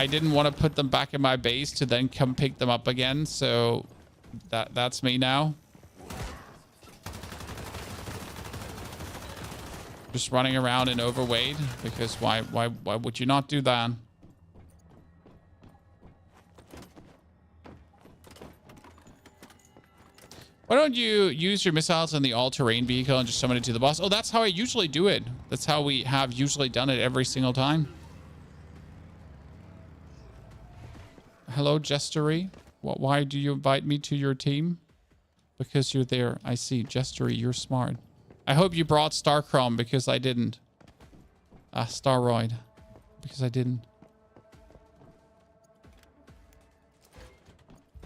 didn't want to put them back in my base to then come pick them up again. So that's me now. Just running around in overweight, because why would you not do that? Why don't you use your missiles in the all-terrain vehicle and just summon it to the boss? Oh, that's how I usually do it. That's how we have usually done it every single time. Hello, Jestery. Why do you invite me to your team? Because you're there. I see. Jestery, you're smart. I hope you brought Starchrome, because I didn't. Staroid, because I didn't.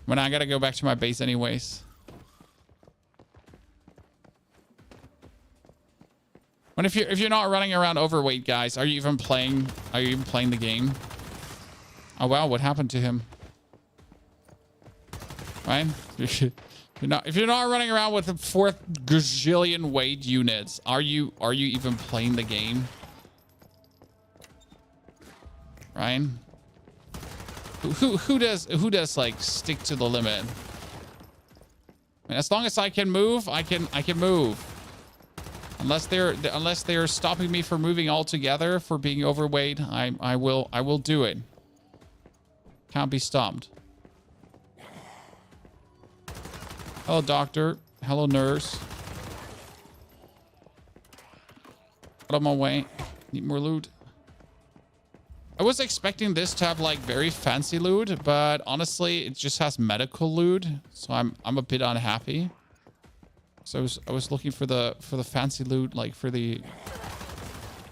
When I gotta go back to my base anyways. When if you're not running around overweight, guys, are you even playing the game? Oh wow, what happened to him? Right? If you're not running around with the 4th gazillion weight units, are you even playing the game? Right? Who does like stick to the limit? I mean, as long as I can move, I can move. Unless they're stopping me from moving altogether for being overweight, I will do it. Can't be stopped. Hello, doctor. Hello, nurse. Out of my way. Need more loot. I was expecting this to have like very fancy loot, but honestly, it just has medical loot, so I'm a bit unhappy. So I was looking for the fancy loot, like for the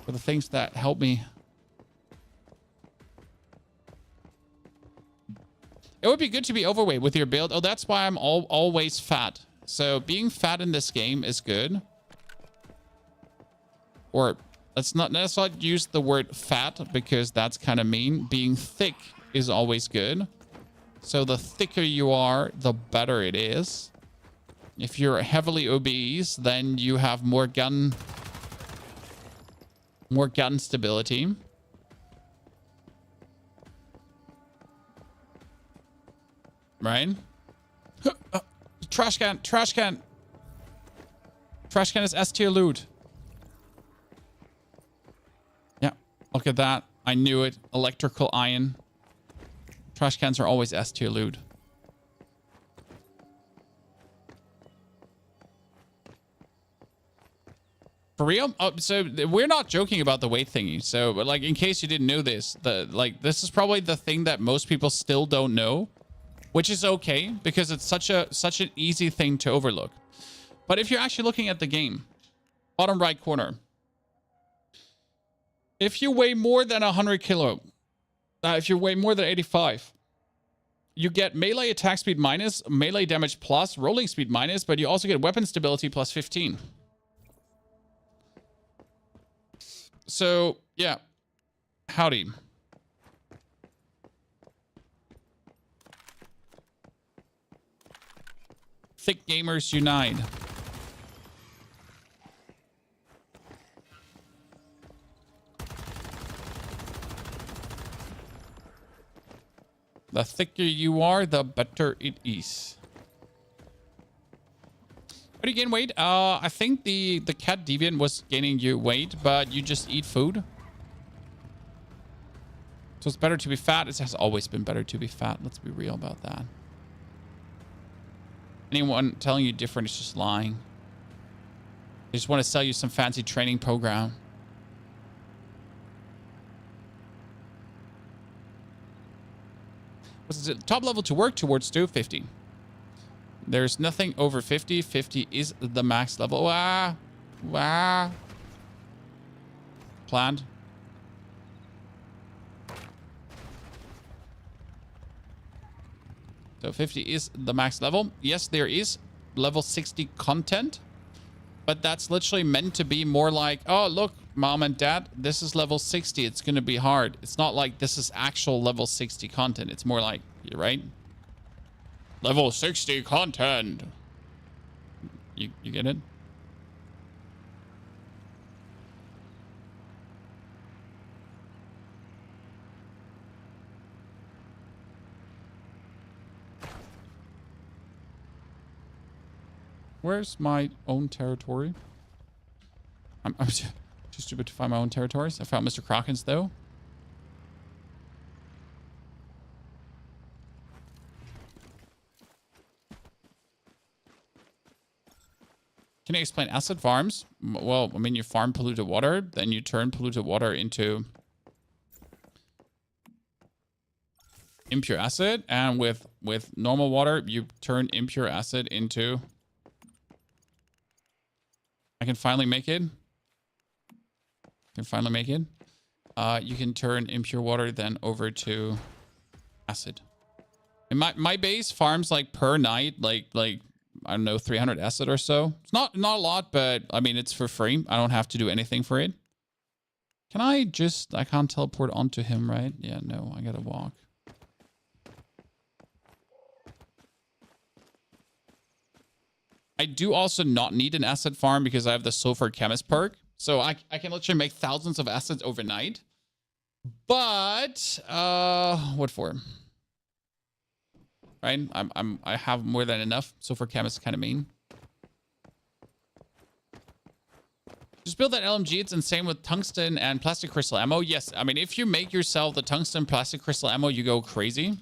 things that help me. It would be good to be overweight with your build. Oh, that's why I'm always fat. So being fat in this game is good. Or let's not use the word fat, because that's kind of mean. Being thick is always good. So the thicker you are, the better it is. If you're heavily obese, then you have more gun stability. Right? Trash can. Trash can is S tier loot. Yeah, look at that. I knew it. Electrical iron. Trash cans are always S tier loot. For real? Oh, so we're not joking about the weight thingy. So, like, in case you didn't know this, this is probably the thing that most people still don't know, which is okay, because it's such an easy thing to overlook. But if you're actually looking at the game, bottom right corner, if you weigh more than 100 kilo, if you weigh more than 85, you get melee attack speed minus, melee damage plus, rolling speed minus, but you also get weapon stability plus 15. So, yeah. Howdy. Thick gamers unite. The thicker you are, the better it is. How do you gain weight? I think the cat deviant was gaining you weight, but you just eat food. So it's better to be fat. It has always been better to be fat. Let's be real about that. Anyone telling you different is just lying. They just want to sell you some fancy training program. What's the top level to work towards to? 50. There's nothing over 50. 50 is the max level. Wah. Wah. Planned. So 50 is the max level. Yes, there is level 60 content, but that's literally meant to be more like, oh, look, mom and dad, this is level 60. It's going to be hard. It's not like this is actual level 60 content. It's more like, you're right. Level 60 content. You get it? Where's my own territory? I'm too stupid to find my own territories. I found Mr. Crocken's, though. Can you explain acid farms? Well, I mean, you farm polluted water, then you turn polluted water into impure acid, and with normal water, you turn impure acid into... I can finally make it. You can turn impure water then over to acid. And my base farms like per night, like I don't know, 300 acid or so. It's not a lot, but I mean it's for free. I don't have to do anything for it. Can I can't teleport onto him, right? Yeah, no, I gotta walk. I do also not need an acid farm because I have the sulfur chemist perk. So I can literally make thousands of acids overnight. But what for? Right? I have more than enough. Sulfur chemist kind of mean. Just build that LMG. It's insane with tungsten and plastic crystal ammo. Yes, I mean if you make yourself the tungsten plastic crystal ammo, you go crazy.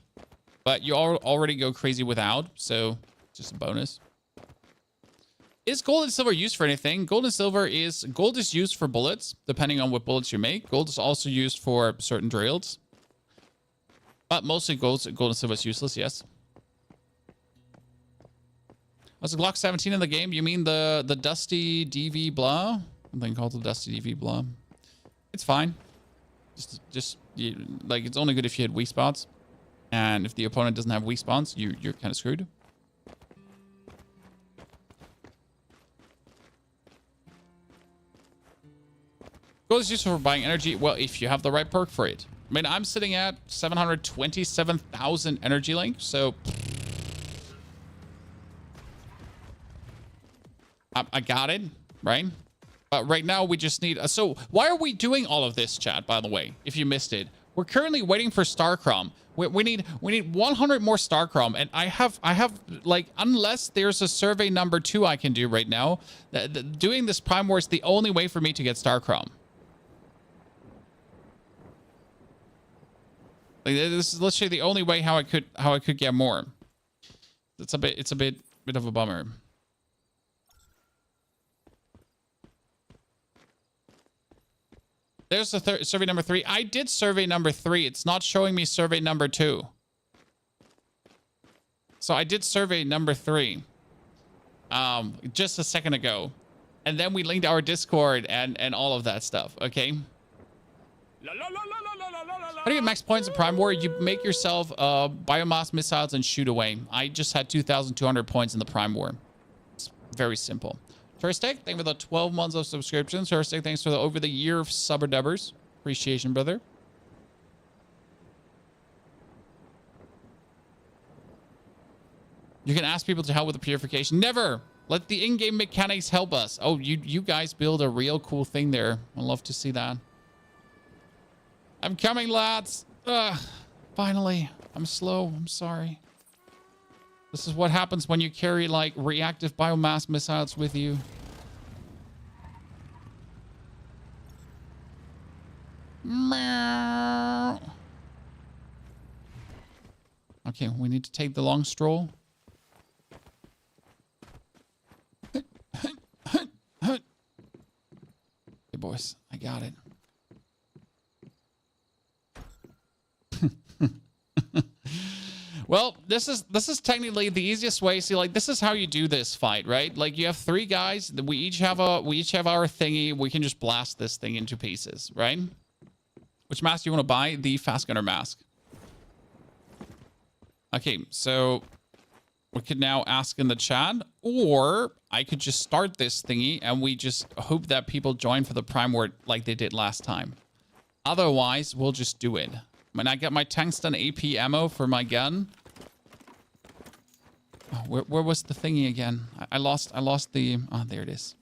But you already go crazy without, so just a bonus. Is gold and silver used for anything? Gold is used for bullets, depending on what bullets you make. Gold is also used for certain drills. But mostly gold and silver is useless, yes. Was the Glock 17 in the game? You mean the Dusty DV blah? Something called the Dusty DV blah. It's fine. Like it's only good if you hit weak spots. And if the opponent doesn't have weak spots, you're kind of screwed. Gold is useful for buying energy. Well, if you have the right perk for it. I mean, I'm sitting at 727,000 energy link, so I got it, right? But right now we just need... So why are we doing all of this, chat, by the way, if you missed it? We're currently waiting for Starcrom. We need 100 more Starcrom, and I have like, unless there's a survey number 2 I can do right now, doing this Prime War is the only way for me to get Starcrom. Like, this is literally the only way how I could get more. It's a bit of a bummer. There's the survey number 3. I did survey number 3. It's not showing me survey number 2. So I did survey number 3 just a second ago. And then we linked our Discord and all of that stuff, okay? How do you get max points in Prime War? You make yourself biomass missiles and shoot away. I just had 2,200 points in the Prime War. It's very simple. Thursday, thank you for the 12 months of subscriptions. Thursday, thanks for the over the year of subber dubbers. Appreciation, brother. You can ask people to help with the purification. Never! Let the in-game mechanics help us. Oh, you guys build a real cool thing there. I'd love to see that. I'm coming, lads. Ugh, finally. I'm slow. I'm sorry. This is what happens when you carry, like, reactive biomass missiles with you. Meow. Okay, we need to take the long stroll. Hey, boys. I got it. Well, this is technically the easiest way. See, like, this is how you do this fight, right? Like, you have 3 guys. We each have our thingy. We can just blast this thing into pieces, right? Which mask do you want to buy? The Fast Gunner mask. Okay, so we could now ask in the chat, or I could just start this thingy and we just hope that people join for the Prime War like they did last time. Otherwise, we'll just do it. When I get my tungsten AP ammo for my gun. Oh, where was the thingy again? I lost the... Oh, there it is.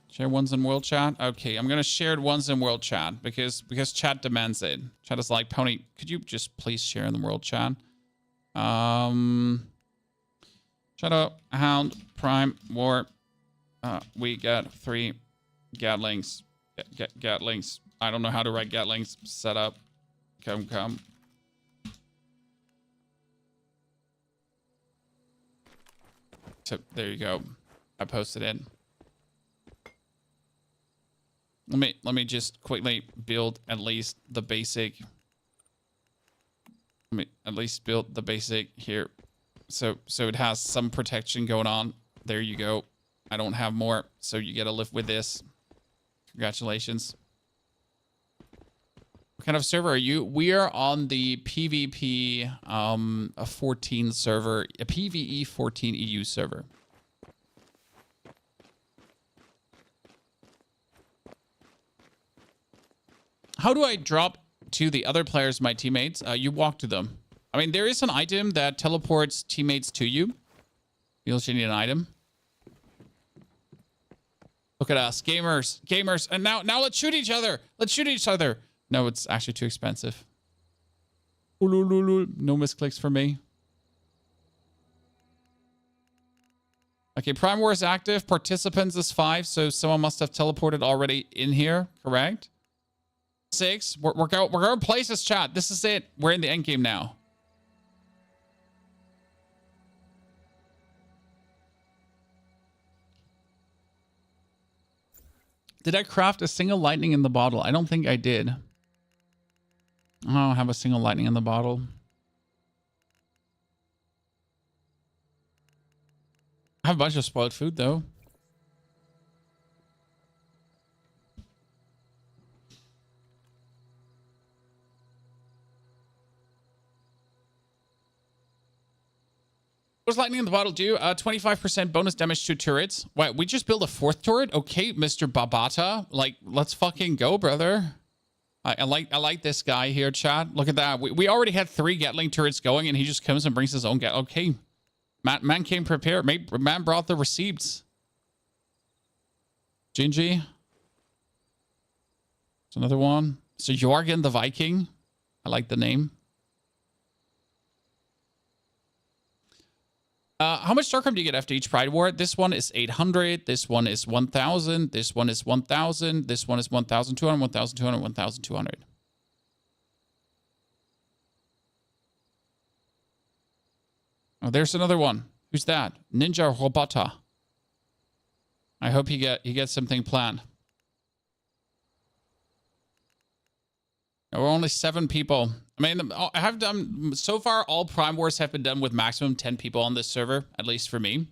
Share ones in world chat. Okay, I'm gonna share ones in world chat because chat demands it. Chat is like, Pony, could you just please share in the world chat? Shadow, Hound, Prime, War. We got 3 Gatlings. Gatlings. I don't know how to write Gatlings. Set up. Come. So there you go. I posted it. Let me just quickly build at least the basic. Let me at least build the basic here. So it has some protection going on. There you go. I don't have more, so you get to live with this. Congratulations. What kind of server are you? We are on the PvP a 14 server, a PvE 14 EU server. How do I drop to the other players, my teammates? You walk to them. I mean, there is an item that teleports teammates to you. You also need an item. Look at us, gamers. And now let's shoot each other. No, it's actually too expensive. No misclicks for me. Okay, Prime War is active. Participants is 5, so someone must have teleported already in here, correct? 6. We're going places, chat. This is it. We're in the end game now. Did I craft a single lightning in the bottle? I don't think I did. I don't have a single lightning in the bottle. I have a bunch of spoiled food, though. What does lightning in the bottle do? 25% bonus damage to turrets. Wait, we just built a 4th turret? Okay, Mr. Babata. Like, let's fucking go, brother. I like this guy here, chat. Look at that. We already had 3 Gatling turrets going, and he just comes and brings his own Gat. Okay. Man came prepared. Man brought the receipts. Gingy. There's another one. So Jorgen the Viking. I like the name. How much Starcraft do you get after each Pride War? This one is 800. This one is 1,000. This one is 1,000. This one is 1,200, 1,200, 1,200. Oh, there's another one. Who's that? Ninja Robota. I hope he gets something planned. We're only 7 people. I mean, I have done, so far, all Prime Wars have been done with maximum 10 people on this server, at least for me,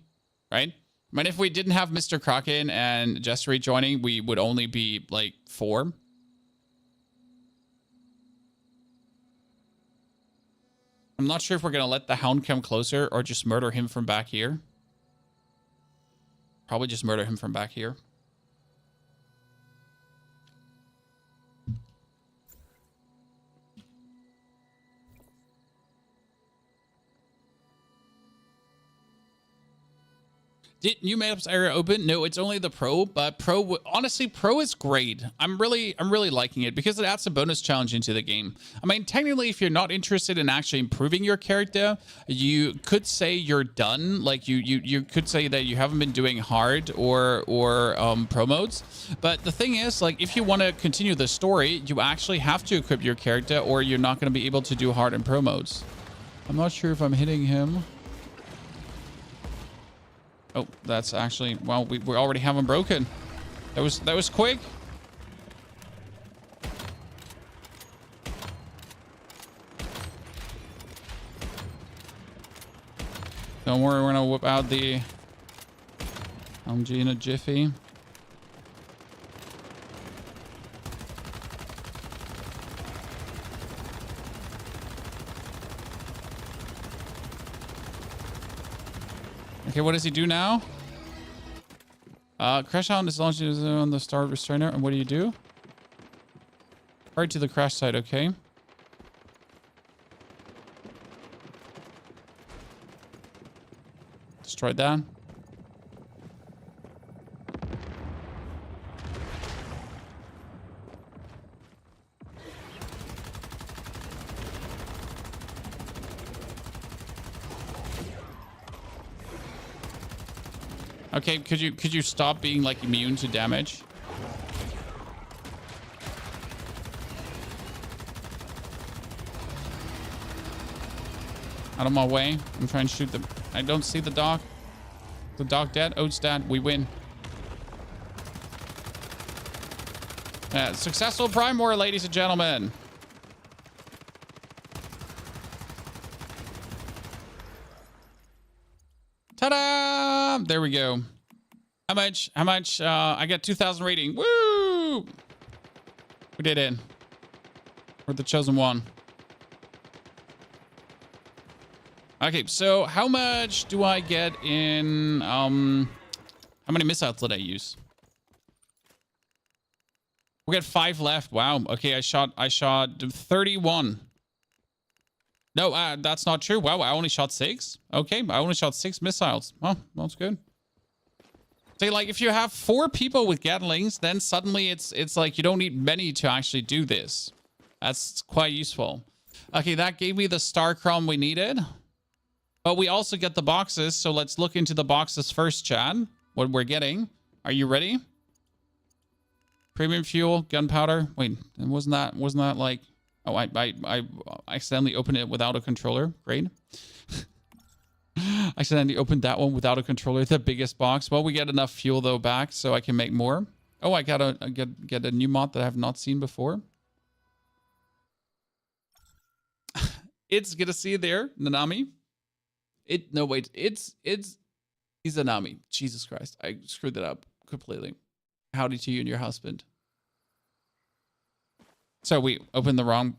right? I mean, if we didn't have Mr. Kraken and Jester joining, we would only be, like, 4. I'm not sure if we're going to let the Hound come closer or just murder him from back here. Probably just murder him from back here. Did new maps area open? No, it's only the pro, but honestly, pro is great. I'm really liking it because it adds a bonus challenge into the game. I mean, technically, if you're not interested in actually improving your character, you could say you're done. Like you could say that you haven't been doing hard or pro modes. But the thing is, like, if you want to continue the story, you actually have to equip your character or you're not going to be able to do hard and pro modes. I'm not sure if I'm hitting him. Oh, that's actually, well, we already have him broken. That was quick. Don't worry, we're gonna whip out the LMG in a jiffy. Okay, what does he do now? Crash Hound is launched on the Star Restrainer, and what do you do? Right to the crash site, okay. Destroyed that. Okay, could you stop being like immune to damage? Out of my way. I'm trying to shoot them. I don't see the dog. The dog dead? Oh, it's dead. We win. Successful Prime War, ladies and gentlemen. Ta-da! There we go. How much? I got 2,000 rating. Woo! We did it. We're the chosen one. Okay, so how much do I get in, how many missiles did I use? We got 5 left. Wow. Okay, I shot 31. No, that's not true. Wow, I only shot 6. Okay, I only shot 6 missiles. Oh, that's good. So, like, if you have 4 people with Gatlings, then suddenly it's like you don't need many to actually do this. That's quite useful. Okay, that gave me the star crown we needed. But we also get the boxes, so let's look into the boxes first, Chad. What we're getting. Are you ready? Premium fuel, gunpowder. Wait, wasn't that like... Oh, I accidentally opened it without a controller. Great. I accidentally opened that one without a controller, the biggest box. Well, we get enough fuel, though, back, so I can make more. Oh, I gotta get a new mod that I have not seen before. It's gonna see there, Nanami. No, wait, it's Izanami. Jesus Christ, I screwed that up completely. Howdy to you and your husband. So we opened the wrong...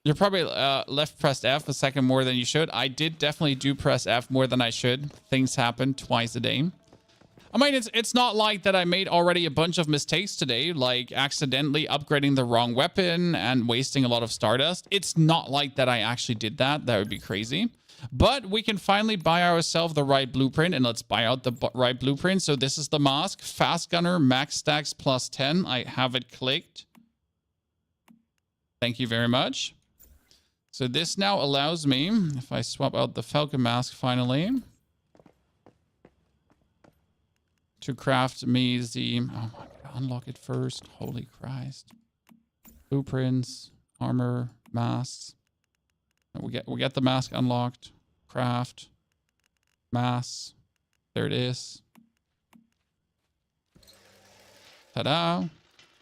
You're probably left pressed F a second more than you should. I did definitely do press F more than I should. Things happen twice a day. I mean, it's not like that I made already a bunch of mistakes today, like accidentally upgrading the wrong weapon and wasting a lot of Stardust. It's not like that I actually did that. That would be crazy. But we can finally buy ourselves the right blueprint, and let's buy out the right blueprint. So this is the mask. Fast Gunner, max stacks plus 10. I have it clicked. Thank you very much. So this now allows me, if I swap out the Falcon mask finally, to craft me the... Oh my God, unlock it first. Holy Christ. Blueprints, armor, masks. We get the mask unlocked. Craft. Mass. There it is. Ta-da.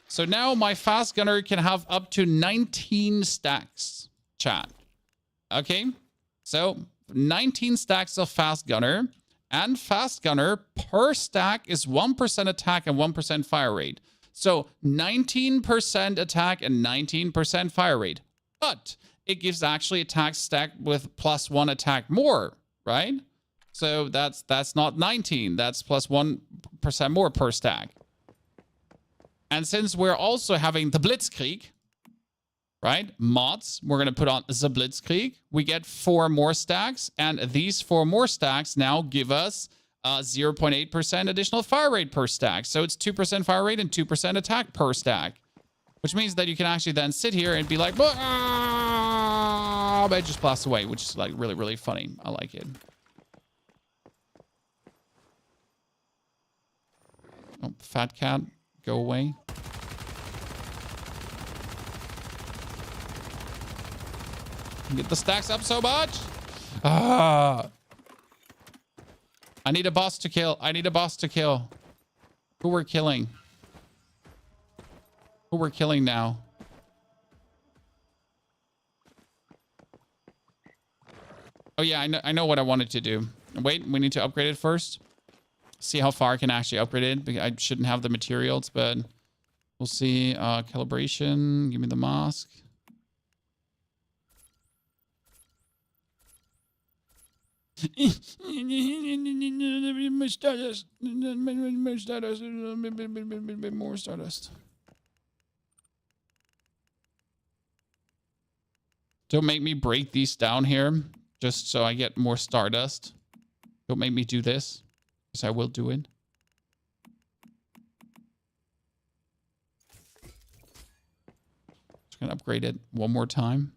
So now my fast gunner can have up to 19 stacks, chat. Okay. So 19 stacks of fast gunner. And fast gunner per stack is 1% attack and 1% fire rate. So 19% attack and 19% fire rate. But it gives actually attack stack with +1 attack more, right? So that's not 19. That's +1% more per stack. And since we're also having the Blitzkrieg, right? Mods, we're going to put on the Blitzkrieg. We get 4 more stacks. And these 4 more stacks now give us 0.8% additional fire rate per stack. So it's 2% fire rate and 2% attack per stack. Which means that you can actually then sit here and be like, but it just blasts away, which is like really, really funny. I like it. Oh, fat cat, go away. Get the stacks up so much. I need a boss to kill. I need a boss to kill. Who we're killing? Who we're killing now? Oh yeah, I know what I wanted to do. Wait, we need to upgrade it first. See how far I can actually upgrade it. I shouldn't have the materials, but we'll see. Calibration. Give me the mask. More stardust. More stardust. Don't make me break these down here just so I get more stardust. Don't make me do this, because I will do it. Just gonna upgrade it one more time.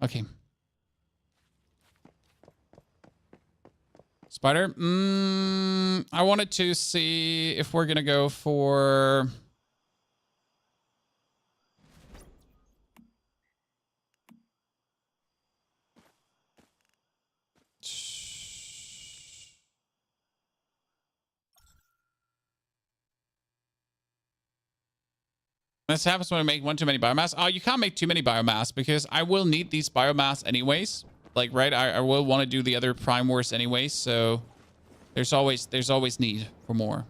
Okay. Spider. I wanted to see if we're gonna go for... This happens when I make one too many biomass. Oh, you can't make too many biomass because I will need these biomass anyways. Like, right? I will want to do the other Prime Wars anyways, so there's always need for more.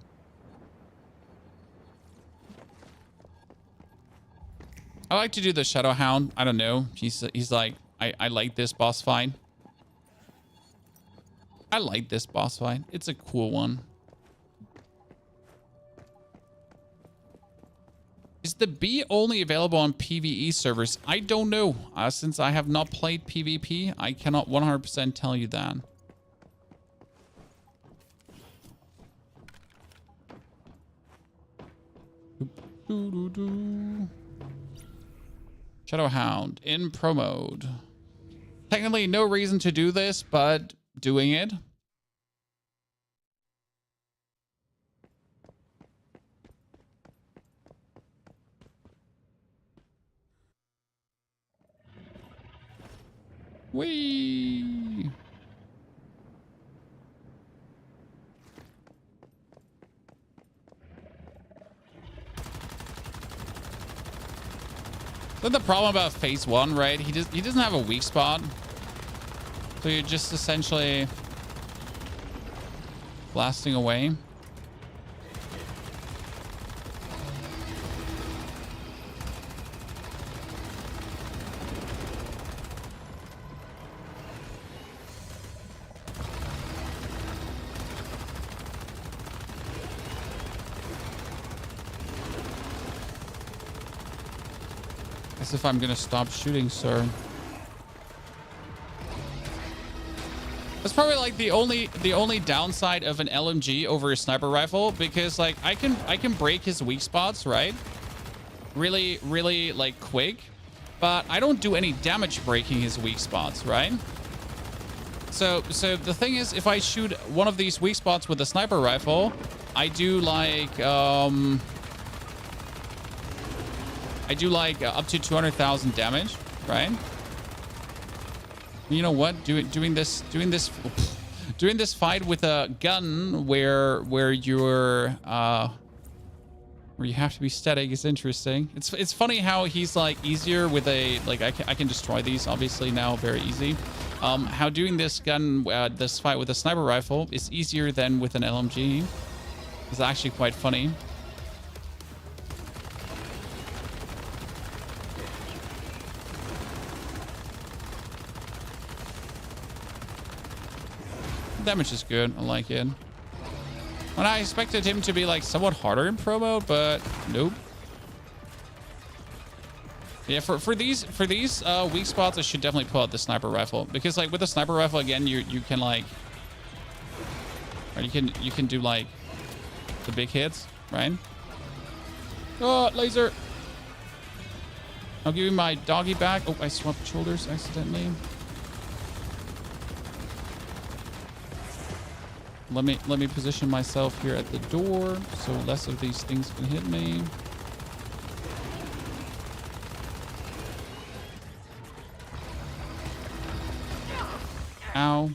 I like to do the Shadow Hound. I don't know. He's like, I like this boss fight. I like this boss fight. It's a cool one. Is the bee only available on PvE servers? I don't know. Since I have not played PvP, I cannot 100% tell you that. Shadow Hound in pro mode. Technically, no reason to do this, but doing it. Whee! That's the problem about phase 1, right? He doesn't have a weak spot. So you're just essentially blasting away. As if I'm gonna stop shooting, sir. That's probably like the only downside of an LMG over a sniper rifle, because like I can break his weak spots, right? Really like quick, but I don't do any damage breaking his weak spots, right? So the thing is, if I shoot one of these weak spots with a sniper rifle, I do like up to 200,000 damage, right? You know what? Doing this fight with a gun where you have to be static is interesting. It's funny how he's like easier with a I can destroy these obviously now very easy. How doing this fight with a sniper rifle is easier than with an LMG. It's actually quite funny. Damage is good. I like it. When I expected him to be like somewhat harder in pro mode, but nope. Yeah, for these weak spots, I should definitely pull out the sniper rifle, because like with the sniper rifle again, you can like, or you can do like the big hits, right? Oh, laser! I'll give you my doggy back. Oh, I swapped shoulders accidentally. Let me position myself here at the door so less of these things can hit me. Ow.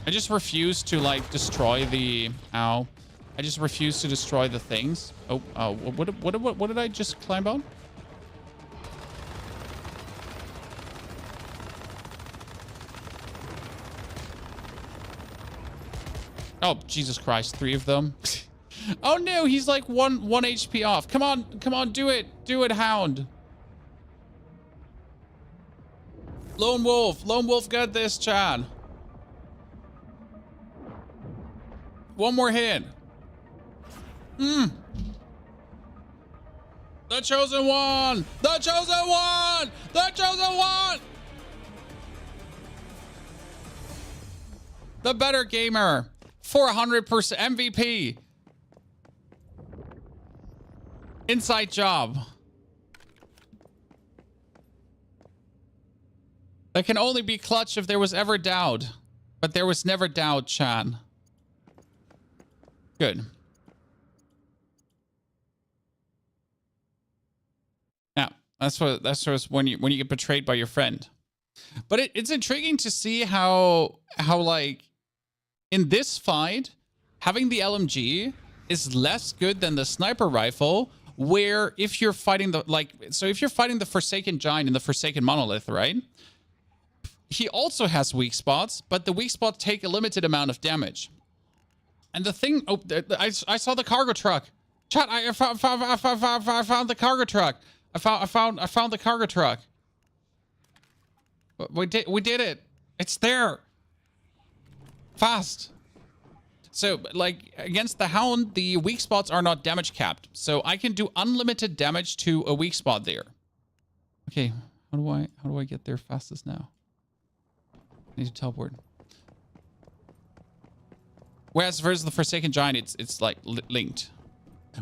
I just refuse to like destroy the ow. I just refuse to destroy the things. Oh, what did I just climb on? Oh, Jesus Christ, 3 of them. Oh no, he's like one HP off. Come on, do it. Do it, Hound. Lone Wolf got this, Chad. One more hit. The chosen one! The chosen one! The chosen one! The better gamer. 400% MVP. Inside job. That can only be clutch if there was ever doubt. But there was never doubt, Chan. Good. Yeah, that's what when you get betrayed by your friend. But it's intriguing to see how like in this fight, having the LMG is less good than the sniper rifle, where if you're fighting if you're fighting the Forsaken Giant and the Forsaken Monolith, right? He also has weak spots, but the weak spots take a limited amount of damage. And the thing, I saw the cargo truck. Chat, I found the cargo truck. I found the cargo truck. We did it. It's there. Fast. So, like, against the Hound, the weak spots are not damage capped. So I can do unlimited damage to a weak spot there. Okay, how do I get there fastest now? I need to teleport. Whereas versus the Forsaken Giant, it's like linked.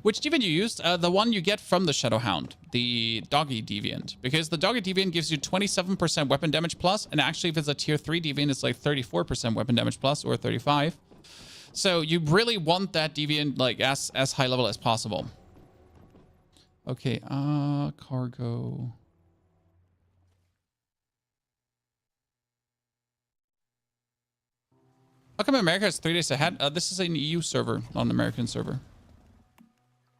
Which deviant you used? The one you get from the Shadow Hound, the Doggy Deviant. Because the Doggy Deviant gives you 27% weapon damage plus, and actually if it's a tier 3 Deviant, it's like 34% weapon damage plus, or 35. So you really want that Deviant like as high level as possible. Okay, cargo. How come America is 3 days ahead? This is an EU server, not an American server.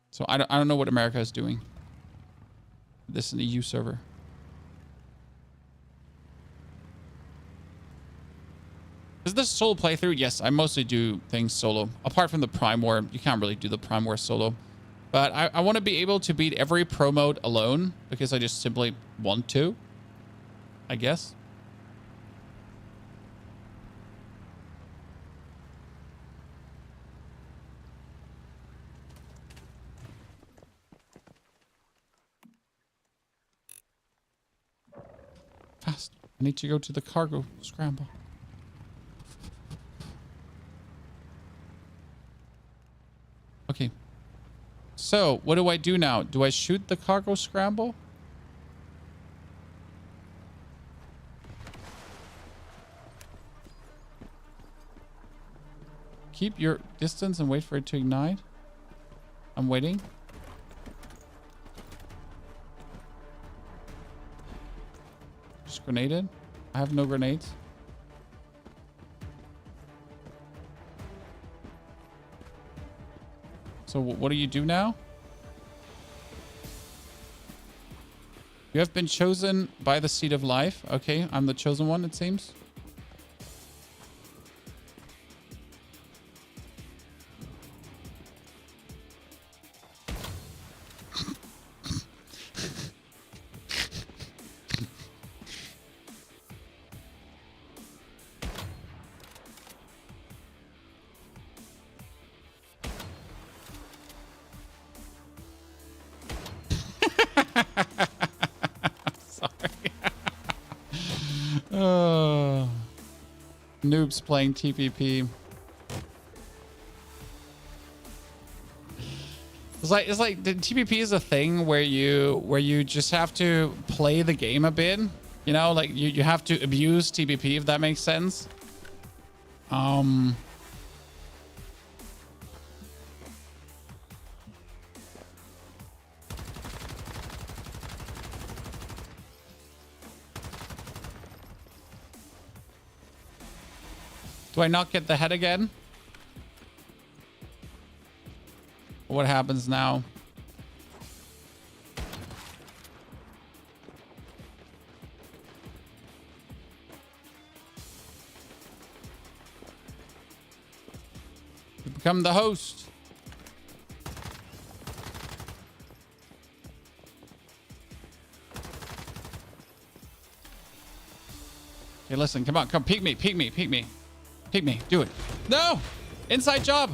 So I don't know what America is doing. This is an EU server. Is this a solo playthrough? Yes, I mostly do things solo. Apart from the Prime War, you can't really do the Prime War solo. But I want to be able to beat every pro mode alone because I just simply want to, I guess. Fast. I need to go to the cargo scramble. Okay. So, what do I do now? Do I shoot the cargo scramble? Keep your distance and wait for it to ignite. I'm waiting. Just grenaded. I have no grenades. So what do you do now? You have been chosen by the Seed of Life. Okay, I'm the chosen one, it seems. Noobs playing TPP. It's like the TPP is a thing where you just have to play the game a bit. You know, like you have to abuse TPP, if that makes sense. Do I not get the head again? What happens now? You become the host. Okay, listen, come on, come peek me, peek me, peek me. Peek me, do it. No! Inside job!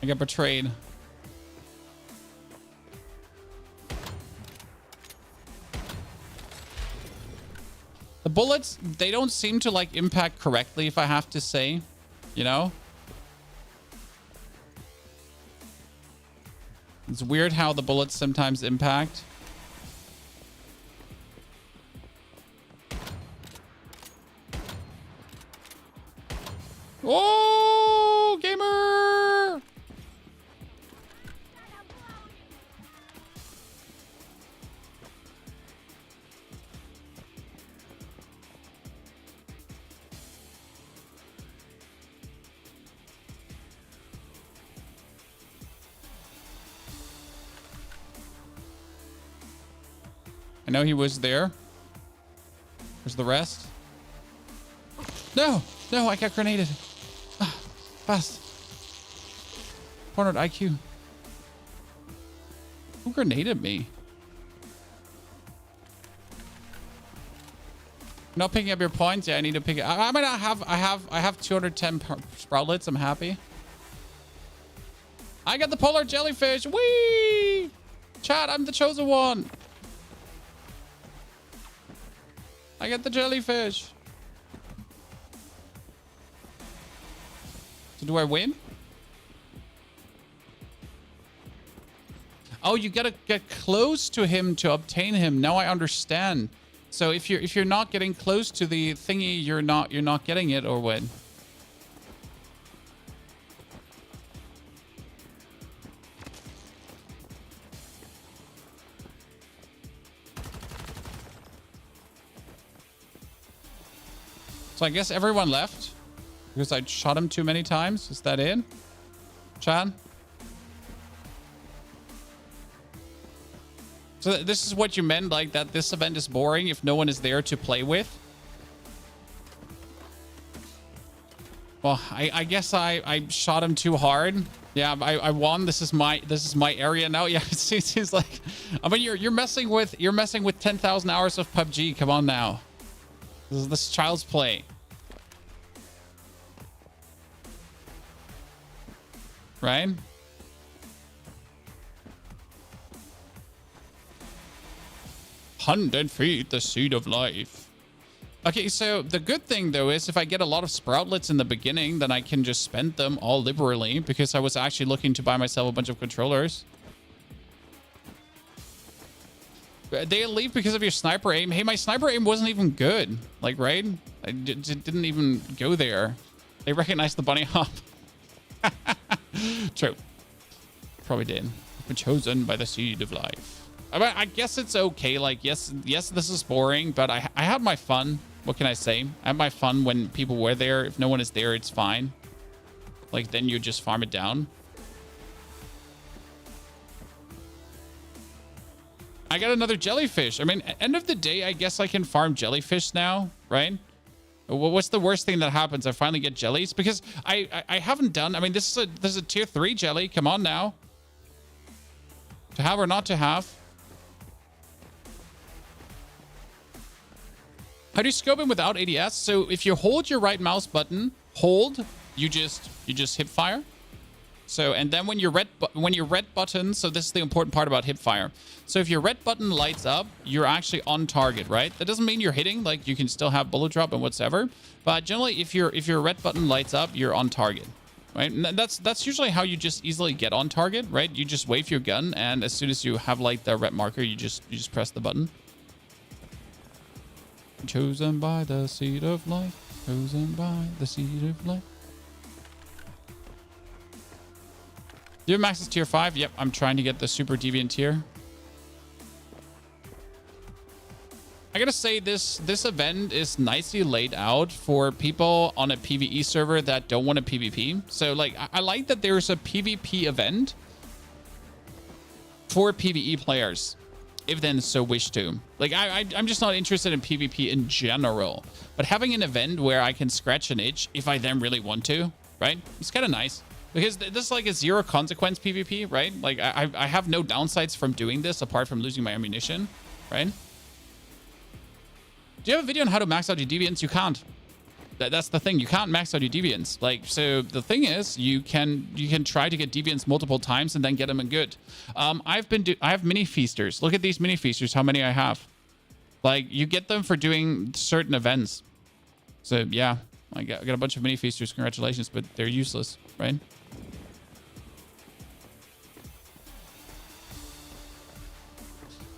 I got betrayed. The bullets, they don't seem to like impact correctly, if I have to say, you know? It's weird how the bullets sometimes impact. Oh, gamer! I know he was there. Where's the rest? No! No, I got grenaded. Ah, fast. 400 IQ. Who grenaded me? Not picking up your points. Yeah, I need to pick it. I mean, I have 210 sproutlets. I'm happy. I got the polar jellyfish. Whee! Chat, I'm the chosen one. I get the jellyfish. So do I win? Oh, you gotta get close to him to obtain him. Now I understand. So if you're not getting close to the thingy, you're not getting it, or what? So I guess everyone left because I shot him too many times. Is that it? Chan? So this is what you meant, like that this event is boring if no one is there to play with? Well, I guess I shot him too hard. Yeah, I won. This is my area now. Yeah, it seems like, I mean, you're messing with 10,000 hours of PUBG. Come on now. This is child's play. Right? "100 feet, the seed of life." Okay, so the good thing though is if I get a lot of sproutlets in the beginning, then I can just spend them all liberally because I was actually looking to buy myself a bunch of controllers. They leave because of your sniper aim. Hey, my sniper aim wasn't even good. Like, right? I didn't even go there. They recognized the bunny hop. True. Probably did. Been chosen by the seed of life. I guess it's okay. Like, yes, this is boring, but I had my fun. What can I say? I had my fun when people were there. If no one is there, it's fine. Like, then you just farm it down. I got another jellyfish. I mean, end of the day, I guess I can farm jellyfish now, right? What's the worst thing that happens? I finally get jellies because I haven't done. I mean, this is a tier 3 jelly. Come on now. To have or not to have. How do you scope him without ADS? So if you hold your right mouse button, you just hip fire. So, and then when your red button, so this is the important part about hip fire. So if your red button lights up, you're actually on target, right? That doesn't mean you're hitting, like you can still have bullet drop and whatsoever. But generally, if your red button lights up, you're on target, right? And that's usually how you just easily get on target, right? You just wave your gun, and as soon as you have like the red marker, you just press the button. Chosen by the seed of life. Chosen by the seed of life. Do you have maxes tier 5? Yep, I'm trying to get the super deviant tier. I gotta say, this event is nicely laid out for people on a PvE server that don't want a PvP. So, like, I like that there's a PvP event for PvE players, if then so wish to. Like, I'm just not interested in PvP in general. But having an event where I can scratch an itch if I then really want to, right? It's kind of nice. Because this is like a zero consequence PvP, right? Like, I have no downsides from doing this apart from losing my ammunition, right? Do you have a video on how to max out your deviants? You can't. That's the thing. You can't max out your deviants. Like, so the thing is, you can try to get deviants multiple times and then get them in good. I have mini feasters. Look at these mini feasters. How many I have? Like, you get them for doing certain events. So yeah, I got a bunch of mini feasters. Congratulations, but they're useless, right?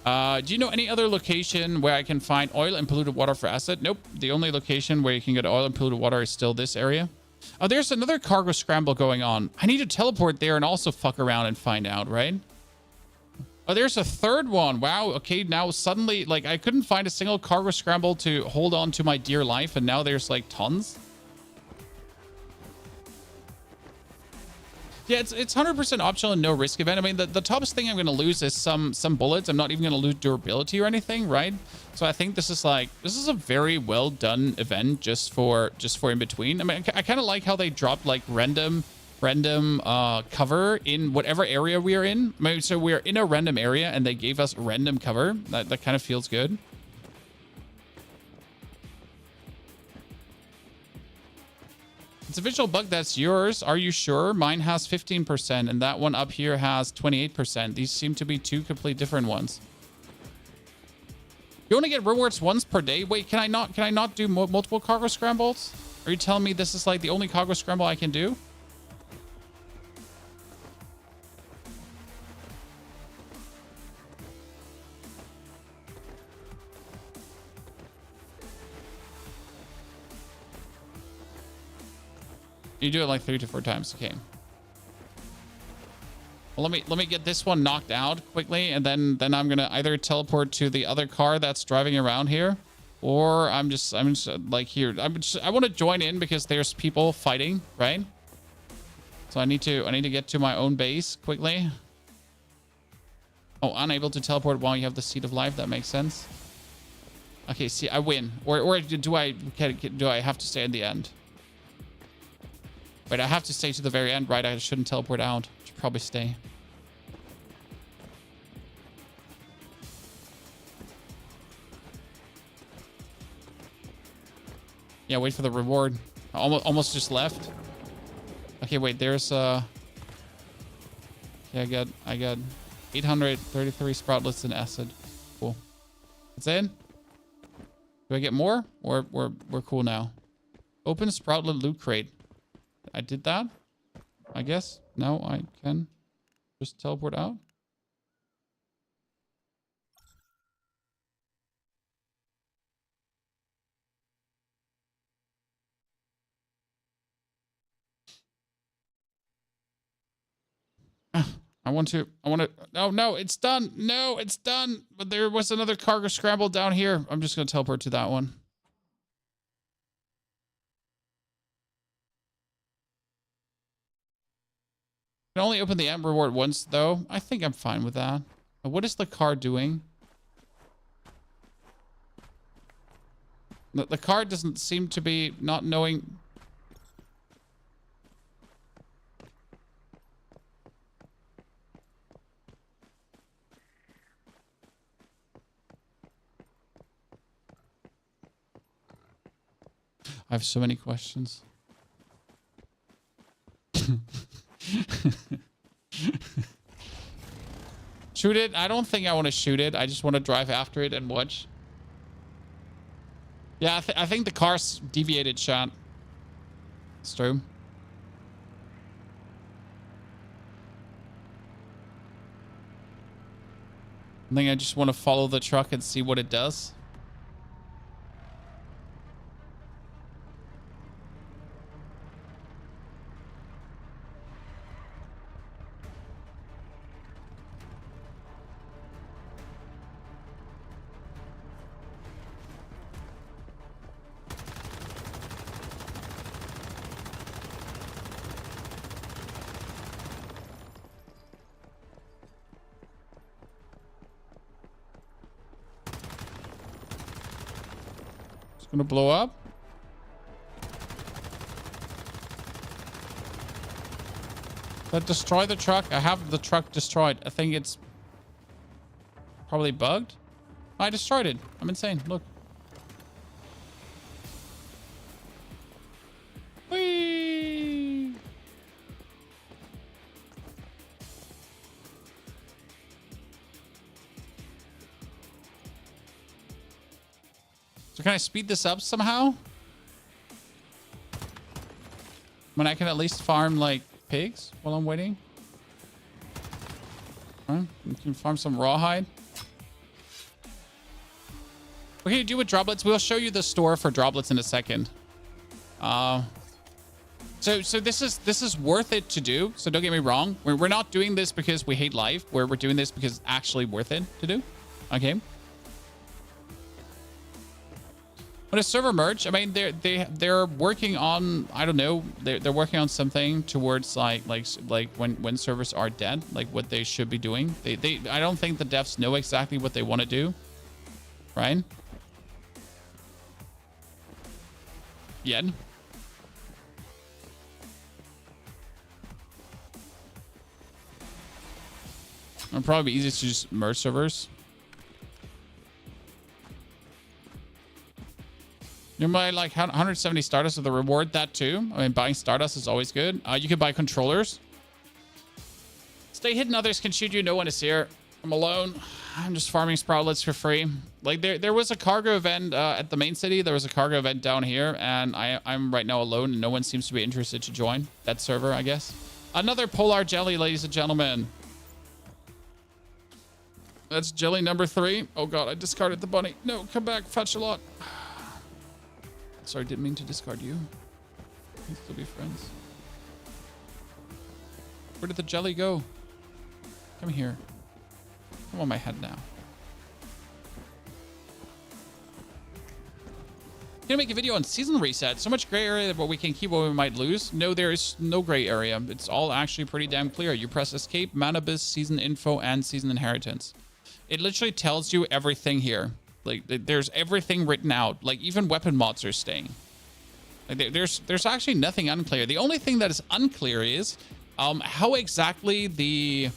Do you know any other location where I can find oil and polluted water for acid? Nope. The only location where you can get oil and polluted water is still this area. Oh, there's another cargo scramble going on. I need to teleport there and also fuck around and find out, right? Oh, there's a third one. Wow. Okay, now suddenly, like, I couldn't find a single cargo scramble to hold on to my dear life, and now there's, like, tons. Yeah, it's 100% optional and no risk event. I mean, the toughest thing I'm going to lose is some bullets. I'm not even going to lose durability or anything, right? So I think this is a very well done event just for in between. I mean, I kind of like how they dropped like random cover in whatever area we are in. I mean, so we're in a random area and they gave us random cover. That kind of feels good. It's a visual bug that's yours. Are you sure? Mine has 15% and that one up here has 28%. These seem to be two completely different ones. You only get rewards once per day. Wait, can I not do multiple cargo scrambles? Are you telling me this is like the only cargo scramble I can do? You do it like 3 to 4 times. Okay. Well, let me get this one knocked out quickly, and then I'm gonna either teleport to the other car that's driving around here, or I'm just like here. I want to join in because there's people fighting, right? So I need to get to my own base quickly. Oh, unable to teleport while you have the Seed of Life. That makes sense. Okay, see, I win, or do I have to stay at the end? Wait, I have to stay to the very end, right? I shouldn't teleport out. Should probably stay. Yeah, wait for the reward. Almost just left. Okay, wait, there's yeah, I got 833 sproutlets and acid. Cool. That's it? Do I get more? Or we're cool now. Open sproutlet loot crate. I did that, I guess. Now I can just teleport out. I want to, oh no, it's done. No, it's done. But there was another cargo scramble down here. I'm just going to teleport to that one. I can only open the end reward once, though. I think I'm fine with that. What is the car doing? The car doesn't seem to be not knowing. I have so many questions. Shoot it? I don't think I want to shoot it. I just want to drive after it and watch. Yeah, I think the car's deviated shot. It's true. I think I just want to follow the truck and see what it does. Gonna blow up. That destroy the truck. I have the truck destroyed. I think it's probably bugged. I destroyed it. I'm insane. Look. So can I speed this up somehow? When I can at least farm like pigs while I'm waiting. Huh? You can farm some rawhide. What can you do with droplets? We'll show you the store for droplets in a second. So this is worth it to do. So don't get me wrong. We're not doing this because we hate life. We're doing this because it's actually worth it to do. Okay. When a server merge, I mean they're working on, I don't know, they're working on something towards like when servers are dead, like what they should be doing. I don't think the devs know exactly what they want to do, right? Yet. It'd probably be easy to just merge servers. You might like 170 Stardust with the reward, that too. I mean, buying Stardust is always good. You can buy controllers. Stay hidden, others can shoot you. No one is here. I'm alone. I'm just farming sproutlets for free. Like there was a cargo event at the main city. There was a cargo event down here, and I'm right now alone, and no one seems to be interested to join that server, I guess. Another polar jelly, ladies and gentlemen. That's jelly number 3. Oh god, I discarded the bunny. No, come back, fetch a lot. Sorry, didn't mean to discard you. We can still be friends. Where did the jelly go? Come here. I'm on my head now. Gonna make a video on season reset. So much gray area that we can keep what we might lose. No, there is no gray area. It's all actually pretty damn clear. You press escape, Manabus, season info, and season inheritance. It literally tells you everything here. Like there's everything written out. Like even weapon mods are staying. Like, there's actually nothing unclear. The only thing that is unclear is how exactly the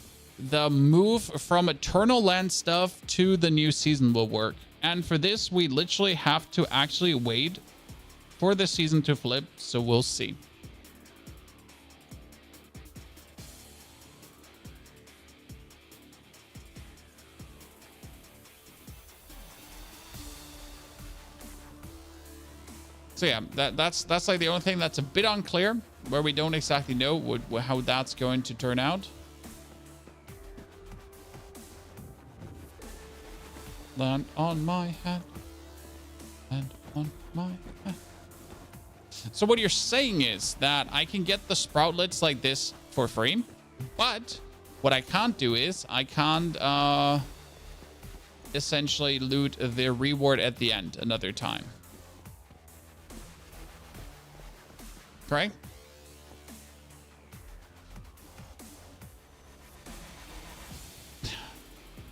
move from Eternal Land stuff to the new season will work. And for this, we literally have to actually wait for the season to flip. So we'll see. So yeah, that's like the only thing that's a bit unclear, where we don't exactly know how that's going to turn out. Land on my head. Land on my head. So what you're saying is that I can get the sproutlets like this for free, but what I can't do is I can't essentially loot the reward at the end another time. Correct?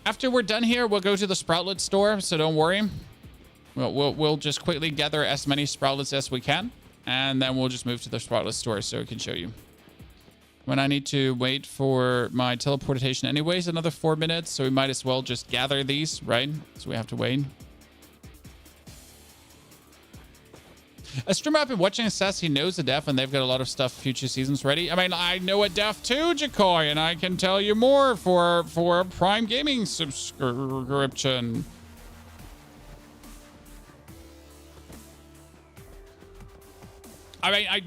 After we're done here, we'll go to the Sproutlet store, so don't worry. We'll just quickly gather as many Sproutlets as we can, and then we'll just move to the Sproutlet store so we can show you. When I need to wait for my teleportation anyways, another 4 minutes, so we might as well just gather these, right? So we have to wait. A streamer I've been watching says he knows a dev and they've got a lot of stuff future seasons ready. I mean, I know a dev too, Jacoy, and I can tell you more for a Prime Gaming subscription. I mean, I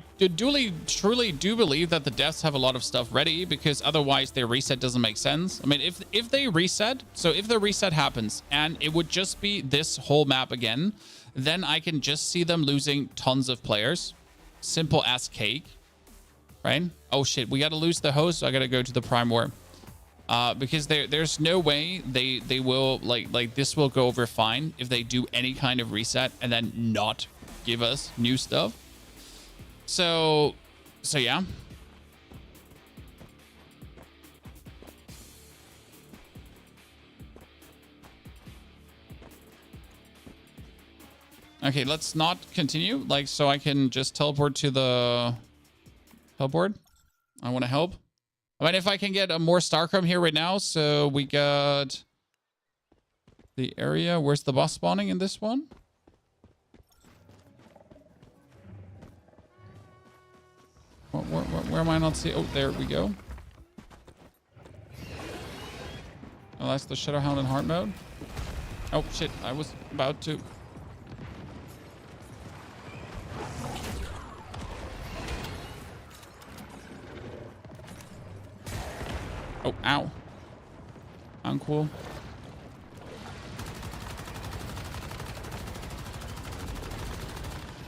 truly do believe that the devs have a lot of stuff ready, because otherwise their reset doesn't make sense. I mean, if they reset, so if the reset happens and it would just be this whole map again, then I can just see them losing tons of players. Simple as cake, right? Oh shit, we got to lose the host, so I got to go to the Prime War. Because there's no way they will, like this will go over fine if they do any kind of reset and then not give us new stuff. So yeah. Okay, let's not continue. Like, so I can just teleport to the hellboard. I want to help. I mean, if I can get a more Starchrome here right now. So we got the area. Where's the boss spawning in this one? Where am I not seeing? Oh, there we go. Oh, that's the Shadowhound in hard mode. Oh, shit. I was about to... Oh, ow. Uncool.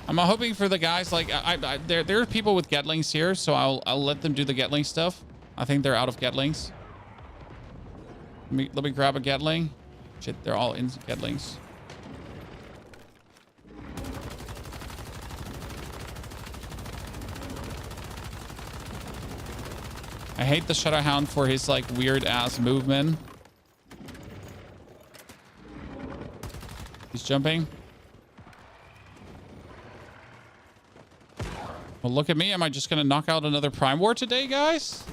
I'm hoping for the guys like there are people with Getlings here, so I'll let them do the Gatling stuff. I think they're out of Gatlings. Let me grab a Gatling. Shit, they're all in Gatlings. I hate the Shadowhound for his like weird ass movement. He's jumping. Well, look at me. Am I just going to knock out another Prime War today, guys?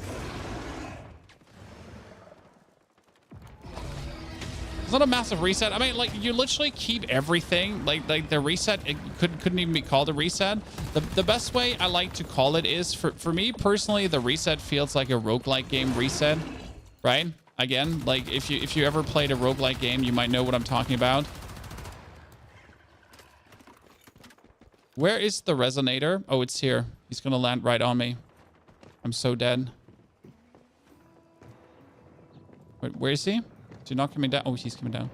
It's not a massive reset. I mean, like, you literally keep everything. Like the reset, it couldn't even be called a reset. The best way I like to call it is, for me personally, the reset feels like a roguelike game reset, right? Again, like, if you ever played a roguelike game, you might know what I'm talking about. Where is the resonator? Oh, it's here. He's going to land right on me. I'm so dead. Wait, where is he? Is he not coming down? Oh, he's coming down.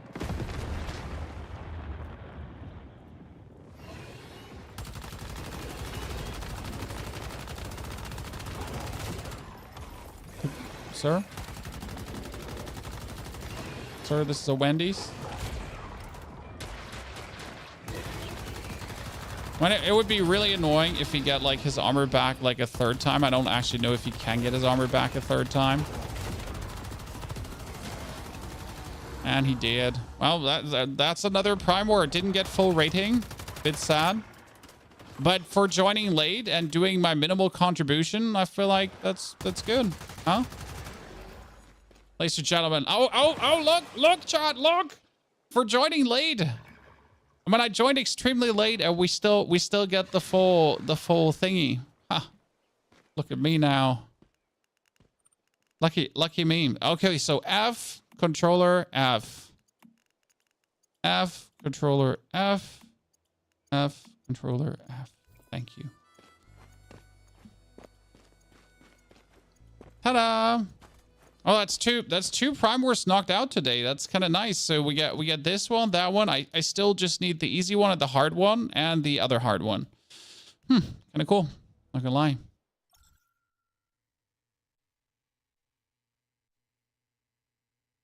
Sir? Sir, this is a Wendy's. It would be really annoying if he got like his armor back like a third time. I don't actually know if he can get his armor back a third time. And he did. Well, that's another Prime War. It didn't get full rating. Bit sad. But for joining late and doing my minimal contribution, I feel like that's good. Huh? Ladies and gentlemen. Oh, look, chat, look. For joining late. I mean, I joined extremely late, and we still get the full thingy. Huh. Look at me now. Lucky me. Okay, so F controller F controller F controller F. Thank you. Ta-da! Oh, that's two Prime Wars knocked out today. That's kind of nice. So we get this one, that one. I still just need the easy one and the hard one and the other hard one. Kind of cool. Not gonna lie.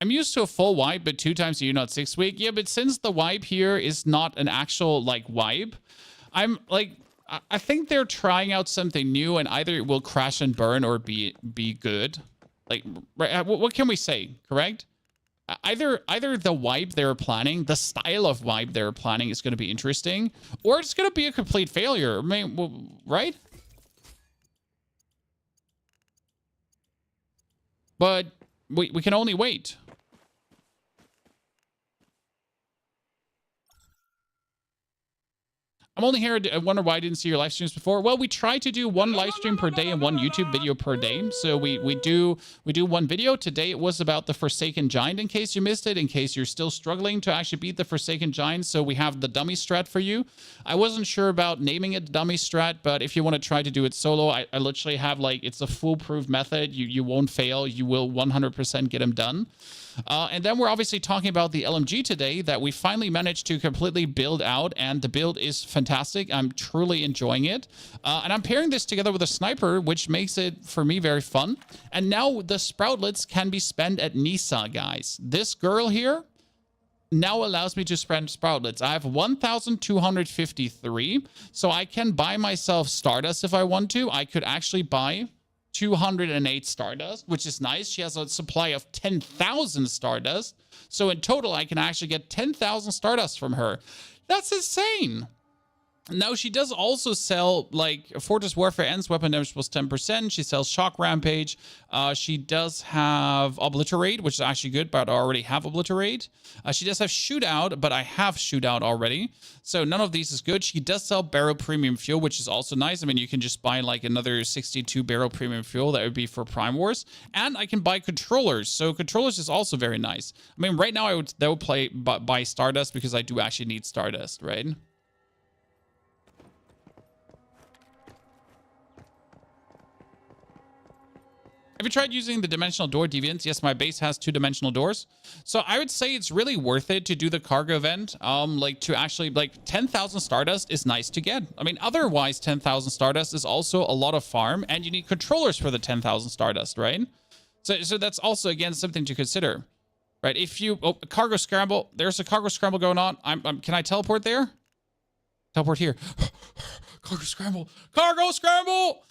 I'm used to a full wipe, but 2 times a year, not 6 week. Yeah, but since the wipe here is not an actual like wipe, I'm like, I think they're trying out something new, and either it will crash and burn or be good. Like, right, what can we say, correct? Either the wipe they're planning, the style of wipe they're planning is going to be interesting, or it's going to be a complete failure. I mean, well, right? But we can only wait. I'm only here. I wonder why I didn't see your live streams before. Well, we try to do 1 live stream per day and 1 YouTube video per day. So we do 1 video. Today it was about the Forsaken Giant, in case you missed it, in case you're still struggling to actually beat the Forsaken Giant. So we have the dummy strat for you. I wasn't sure about naming it dummy strat, but if you want to try to do it solo, I literally have like, it's a foolproof method. You won't fail. You will 100% get them done. And then we're obviously talking about the LMG today that we finally managed to completely build out, and the build is fantastic. I'm truly enjoying it. And I'm pairing this together with a sniper, which makes it, for me, very fun. And now the sproutlets can be spent at Nisa, guys. This girl here now allows me to spend sproutlets. I have 1,253, so I can buy myself Stardust if I want to. I could actually buy 208 Stardust, which is nice. She has a supply of 10,000 Stardust. So in total, I can actually get 10,000 Stardust from her. That's insane. Now, she does also sell, like, Fortress Warfare Ends, weapon damage plus 10%. She sells Shock Rampage. She does have Obliterate, which is actually good, but I already have Obliterate. She does have Shootout, but I have Shootout already. So none of these is good. She does sell Barrel Premium Fuel, which is also nice. I mean, you can just buy, like, another 62 Barrel Premium Fuel. That would be for Prime Wars. And I can buy controllers. So controllers is also very nice. I mean, right now, I would buy Stardust because I do actually need Stardust, right? Have you tried using the dimensional door deviants? Yes, my base has 2-dimensional doors. So I would say it's really worth it to do the cargo event. Like to actually, like 10,000 Stardust is nice to get. I mean, otherwise 10,000 Stardust is also a lot of farm and you need controllers for the 10,000 Stardust, right? So that's also, again, something to consider, right? If you, oh, cargo scramble, there's a cargo scramble going on. Can I teleport there? Teleport here. Cargo scramble, cargo scramble.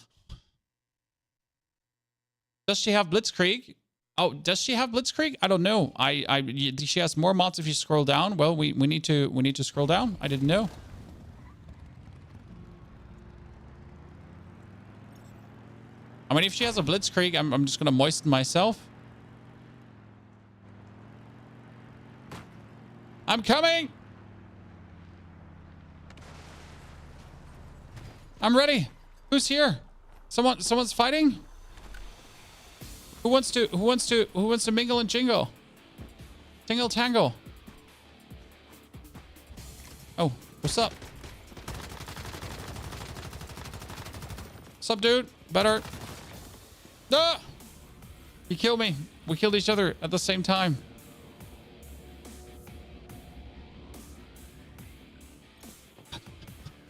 Does she have Blitzkrieg? Oh, does she have Blitzkrieg? I don't know. She has more mods if you scroll down. Well, we need to scroll down. I didn't know. I mean, if she has a Blitzkrieg, I'm just gonna moisten myself. I'm coming. I'm ready. Who's here? Someone's fighting? Who wants to mingle and jingle? Tingle tangle. Oh, what's up? What's up, dude? Better. Ah! He killed me. We killed each other at the same time.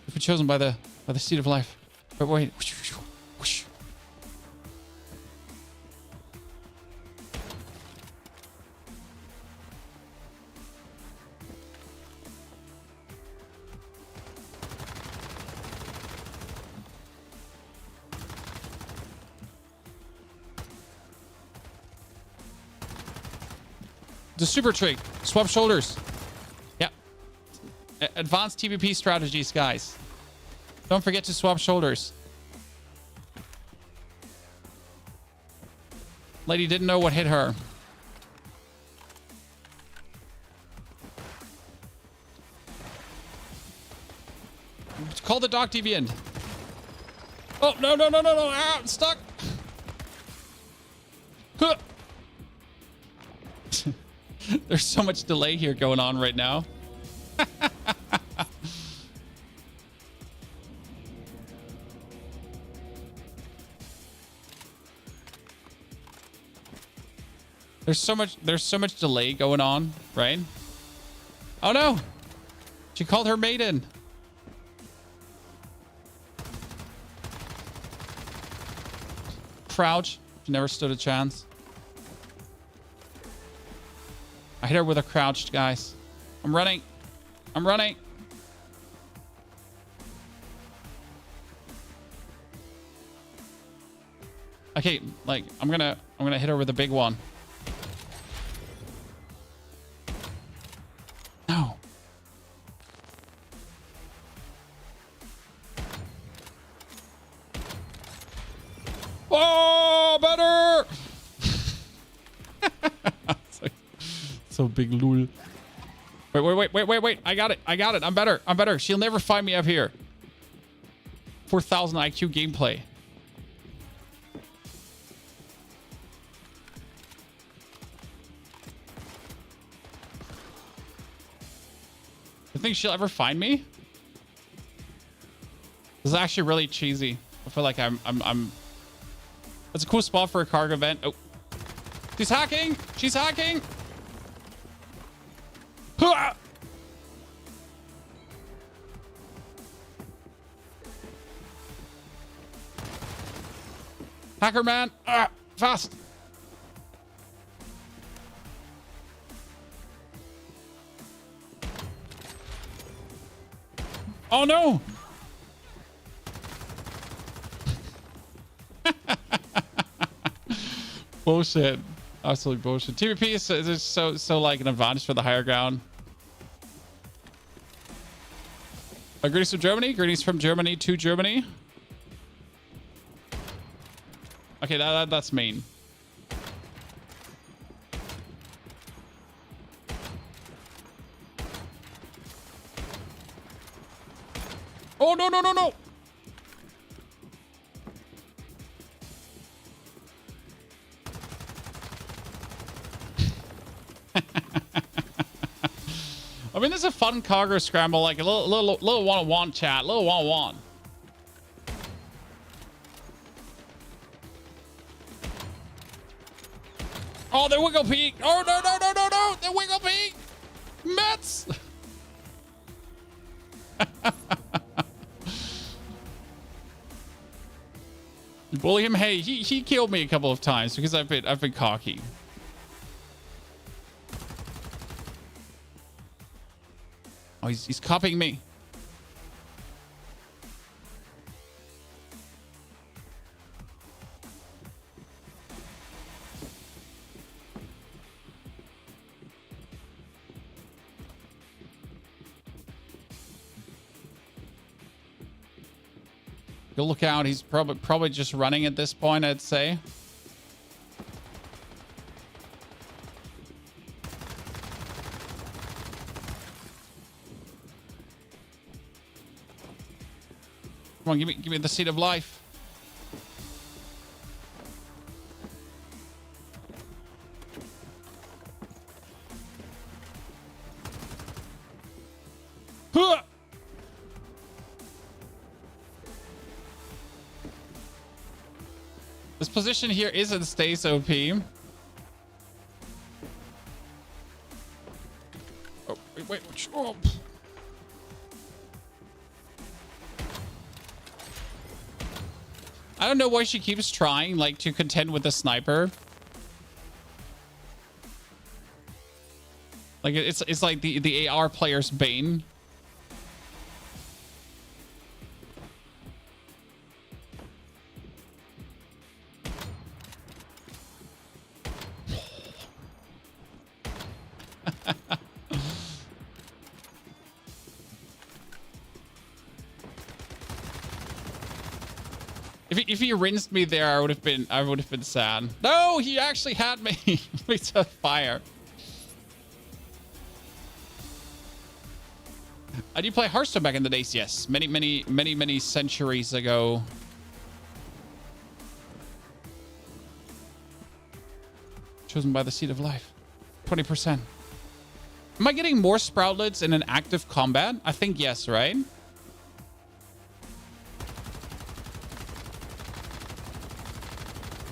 We've been chosen by the seed of life. But wait. Whoosh. The super trick. Swap shoulders. Yep. Advanced TVP strategies, guys. Don't forget to swap shoulders. Lady didn't know what hit her. Call the dock deviant. Oh, no. Ah, I'm stuck. Huh. There's so much delay here going on right now. There's so much delay going on, right? Oh no! She called her maiden. Crouch. She never stood a chance. I hit her with a crouched, guys. I'm running. Okay, like I'm gonna hit her with a big one. No. Oh, better. So big lul. Wait. I got it. I'm better. She'll never find me up here. 4,000 IQ gameplay. You think she'll ever find me? This is actually really cheesy. I feel like I'm That's a cool spot for a cargo event. Oh. She's hacking! Hua! Hacker man! Fast! Oh no! Bullshit. Absolute bullshit. TVP is so like an advantage for the higher ground. Greetings from Germany. Greetings from Germany to Germany. Okay, that's mean. Oh, no. I mean, this is a fun cargo scramble, like a little one-on-one chat, little one-on-one. Oh, the wiggle peak. Oh, no, no, no, no, no. The wiggle peak. Mets. You bully him? Hey, he killed me a couple of times because I've been cocky. Oh, he's copying me. Go look out. He's probably just running at this point, I'd say. Come on, give me the seed of life. Huh! This position here isn't stays OP. Oh, wait. Oh. I don't know why she keeps trying, like, to contend with the sniper. Like, it's like the AR player's bane. If he rinsed me there, I would have been sad. No, he actually had me. It's a fire. Did you play Hearthstone back in the days? Yes, many centuries ago. Chosen by the seed of life. 20%. Am I getting more sproutlets in an active combat? I think yes, right?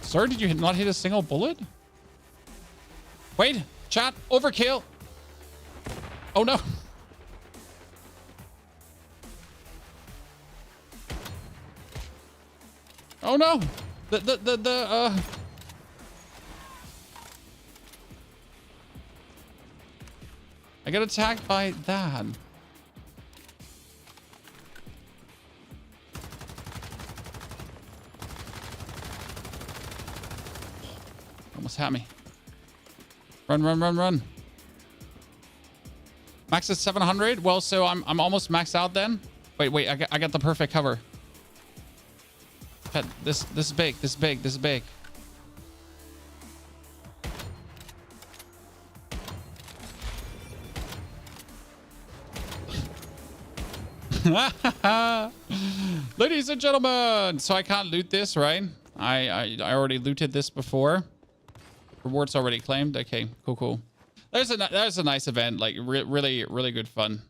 Sir, did you not hit a single bullet? Wait, chat, overkill. Oh no. Oh no. I got attacked by that. Almost had me. Run. Max is 700. Well, so I'm almost maxed out then. Wait. I got the perfect cover. This is big. This is big. Ladies and gentlemen, so I can't loot this, right? I already looted this before. Rewards already claimed. Okay, cool. There's a nice event, like really good fun.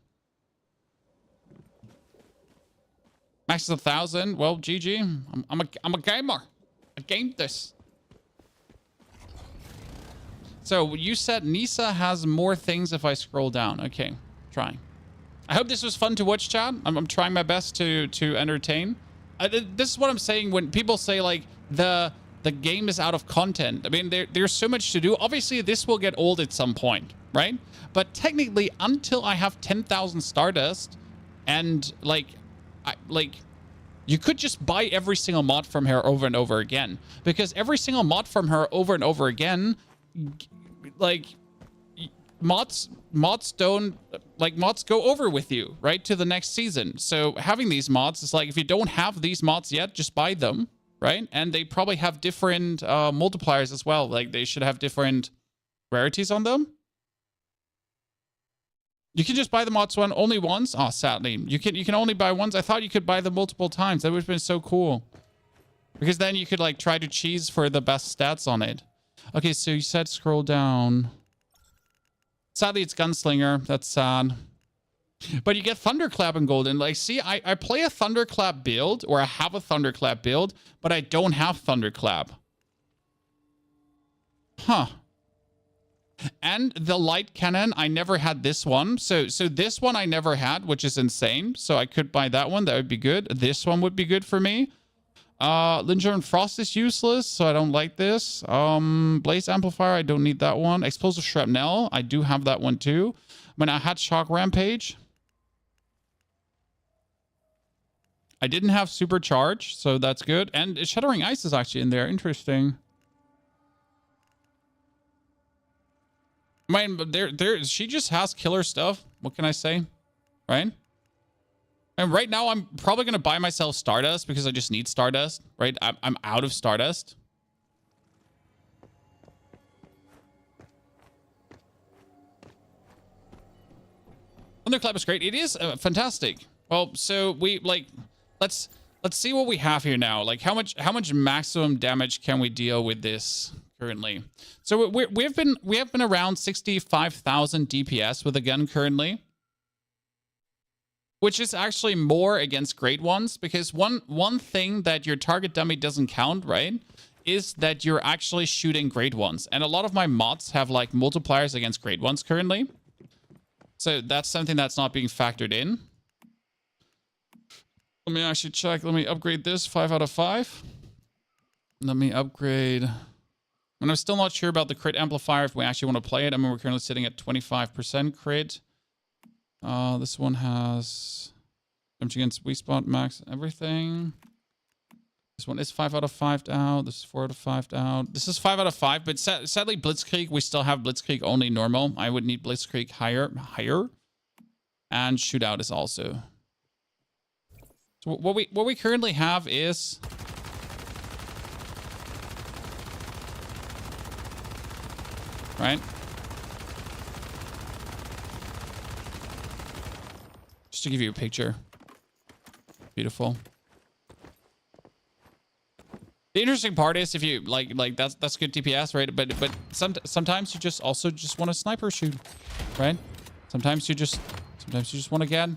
Max is 1,000. Well, GG. I'm a gamer. I gamed this. So you said Nisa has more things if I scroll down. Okay, trying. I hope this was fun to watch, chat. I'm trying my best to entertain. This is what I'm saying when people say like the game is out of content. I mean, there's so much to do. Obviously, this will get old at some point, right? But technically, until I have 10,000 Stardust, and you could just buy every single mod from her over and over again, because every single mod from her over and over again, like mods don't mods go over with you, right, to the next season. So having these mods is like, if you don't have these mods yet, just buy them, right? And they probably have different multipliers as well. Like they should have different rarities on them. You can just buy the mods only once. Oh, sadly, you can only buy once. I thought you could buy them multiple times. That would have been so cool, because then you could like try to cheese for the best stats on it. Okay, so you said scroll down. Sadly, it's Gunslinger. That's sad. But you get Thunderclap and Golden. Like, see, I play a Thunderclap build, or I have a Thunderclap build, but I don't have Thunderclap. Huh. And the light cannon, I never had this one. So this one I never had, which is insane. So I could buy that one. That would be good. This one would be good for me. Linger and Frost is useless, so I don't like this. Blaze Amplifier, I don't need that one. Explosive Shrapnel, I do have that one too. I mean, I had Shock Rampage. I didn't have Supercharge, so that's good. And Shattering Ice is actually in there. Interesting. I mean, she just has killer stuff. What can I say? Right? And right now, I'm probably going to buy myself Stardust because I just need Stardust, right? I'm out of Stardust. Thunderclap is great. It is fantastic. Well, so let's see what we have here now. Like how much maximum damage can we deal with this currently? So we have been around 65,000 DPS with the gun currently, which is actually more against great ones, because one thing that your target dummy doesn't count, right, is that you're actually shooting great ones. And a lot of my mods have like multipliers against great ones currently. So that's something that's not being factored in. Let me actually check. Let me upgrade this 5 out of 5. Let me upgrade. And I'm still not sure about the crit amplifier if we actually want to play it. I mean, we're currently sitting at 25% crit. This one has damage against weak spot, max, everything. This one is 5 out of 5 out. This is 4 out of 5 out. This is 5 out of 5, but sadly, Blitzkrieg, we still have Blitzkrieg only normal. I would need Blitzkrieg higher. And Shootout is also. So what we currently have is right. Just to give you a picture. Beautiful. The interesting part is if you like that's good DPS, right? But sometimes you just want a sniper shoot, right? Sometimes you just want to get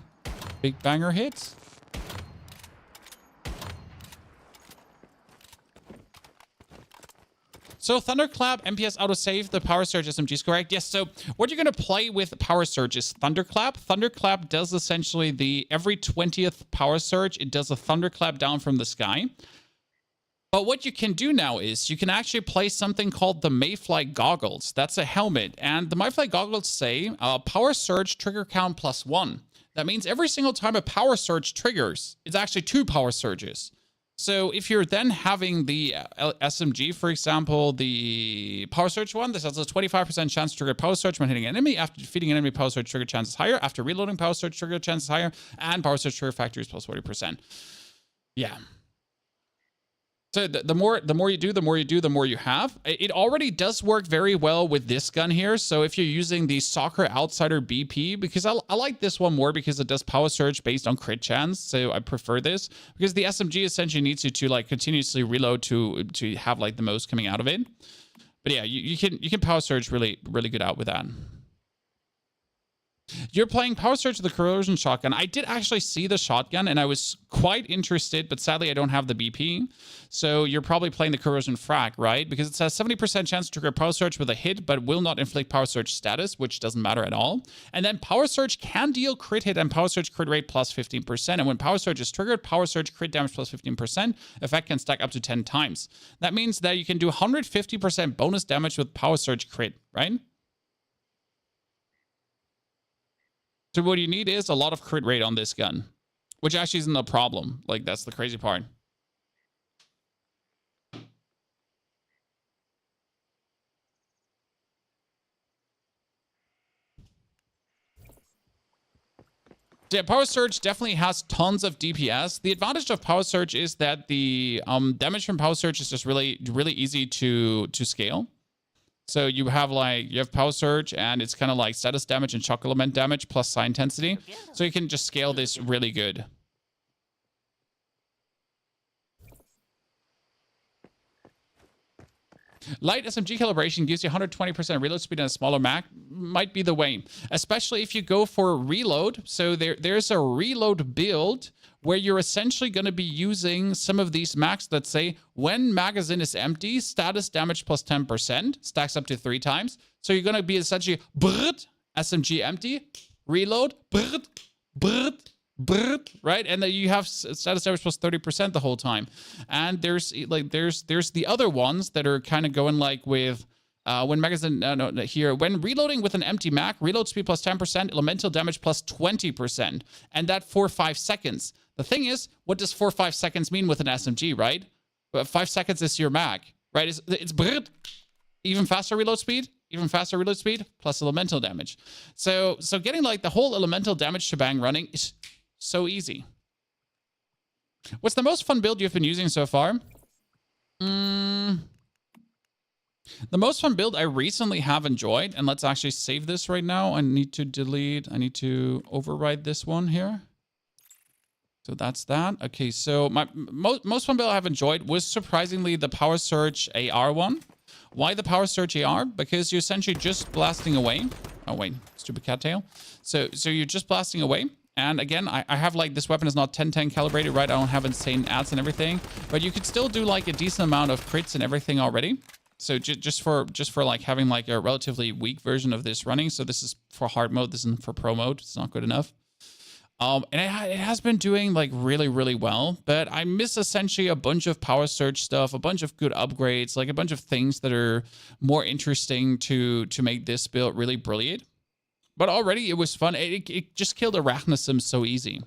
big banger hits. So Thunderclap, MPS autosave, the Power Surge SMG is correct. Yes, so what you're going to play with Power Surge is Thunderclap. Thunderclap does essentially every 20th Power Surge, it does a Thunderclap down from the sky. But what you can do now is you can actually play something called the Mayfly Goggles. That's a helmet. And the Mayfly Goggles say Power Surge trigger count +1. That means every single time a Power Surge triggers, it's actually 2 Power Surges. So if you're then having the SMG, for example, the Power Surge one, this has a 25% chance to trigger Power Surge when hitting an enemy. After defeating an enemy, Power Surge trigger chance is higher. After reloading, Power Surge trigger chance is higher. And Power Surge trigger factor is +40%. Yeah. So the more you do, the more you have. It already does work very well with this gun here. So if you're using the Soccer Outsider BP, because I like this one more because it does Power Surge based on crit chance. So I prefer this because the SMG essentially needs you to like continuously reload to have like the most coming out of it. But yeah, you can Power Surge really good out with that. You're playing Power Surge with the Corrosion Shotgun. I did actually see the shotgun and I was quite interested, but sadly I don't have the BP. So you're probably playing the Corrosion Frag, right? Because it says 70% chance to trigger Power Surge with a hit, but will not inflict Power Surge status, which doesn't matter at all. And then Power Surge can deal crit hit and Power Surge crit rate +15%. And when Power Surge is triggered, Power Surge crit damage +15%. Effect can stack up to 10 times. That means that you can do 150% bonus damage with Power Surge crit, right? So what you need is a lot of crit rate on this gun, which actually isn't a problem. Like, that's the crazy part. Yeah, Power Surge definitely has tons of DPS. The advantage of Power Surge is that the damage from Power Surge is just really easy to scale. So you have Power Surge and it's kind of like status damage and shock element damage plus psi intensity. So you can just scale this really good. Light SMG calibration gives you 120% reload speed and a smaller mag. Might be the way, especially if you go for reload. So there's a reload build where you're essentially going to be using some of these max that say when magazine is empty, status damage plus 10% stacks up to 3 times. So you're going to be essentially SMG empty, reload, right? And then you have status damage plus 30% the whole time. And there's the other ones that are kind of going like with when magazine here when reloading with an empty mag, reload speed plus 10%, elemental damage plus 20%, and that for 5 seconds. The thing is, what does 4 or 5 seconds mean with an SMG, right? 5 seconds is your mag, right? It's even faster reload speed, plus elemental damage. So getting like the whole elemental damage shebang running is so easy. What's the most fun build you've been using so far? The most fun build I recently have enjoyed, and let's actually save this right now. I need to override this one here. So that's that. Okay, so my most fun build I have enjoyed was surprisingly the Power Surge AR one. Why the Power Surge AR? Because you're essentially just blasting away. Oh wait, stupid cattail. So you're just blasting away. And again, I have like this weapon is not 1010 calibrated, right? I don't have insane ads and everything, but you could still do like a decent amount of crits and everything already. So just for like having like a relatively weak version of this running. So this is for hard mode. This isn't for pro mode. It's not good enough. And it has been doing like really, really well, but I miss essentially a bunch of Power Surge stuff, a bunch of good upgrades, like a bunch of things that are more interesting to make this build really brilliant. But already it was fun. It just killed Arachnism so easy.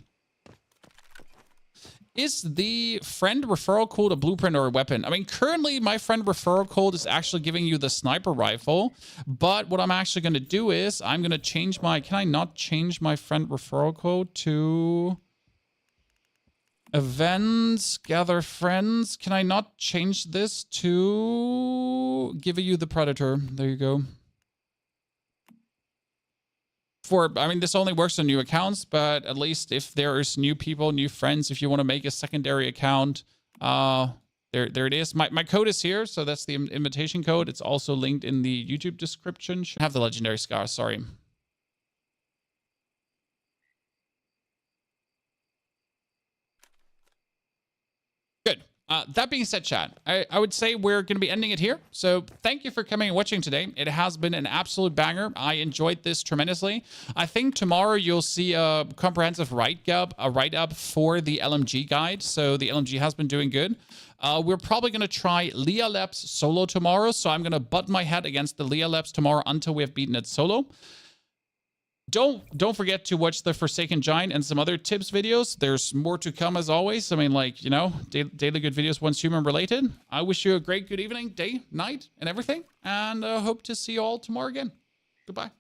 Is the friend referral code a blueprint or a weapon? I mean, currently my friend referral code is actually giving you the sniper rifle. But what I'm actually going to do is I'm going to change my... Can I not change my friend referral code to... Events, gather friends? Can I not change this to... Give you the Predator? There you go. I mean, this only works on new accounts, but at least if there's new people, new friends, if you want to make a secondary account, there it is. My code is here, so that's the invitation code. It's also linked in the YouTube description. I have the legendary scar, sorry. Good. That being said, chat, I would say we're going to be ending it here. So thank you for coming and watching today. It has been an absolute banger. I enjoyed this tremendously. I think tomorrow you'll see a comprehensive write-up for the LMG guide. So the LMG has been doing good. We're probably going to try Leah Labs solo tomorrow. So I'm going to butt my head against the Leah Labs tomorrow until we have beaten it solo. Don't forget to watch the Forsaken Giant and some other tips videos. There's more to come as always. I mean, like, you know, daily good videos once human related. I wish you a great good evening, day, night, and everything. And hope to see you all tomorrow again. Goodbye.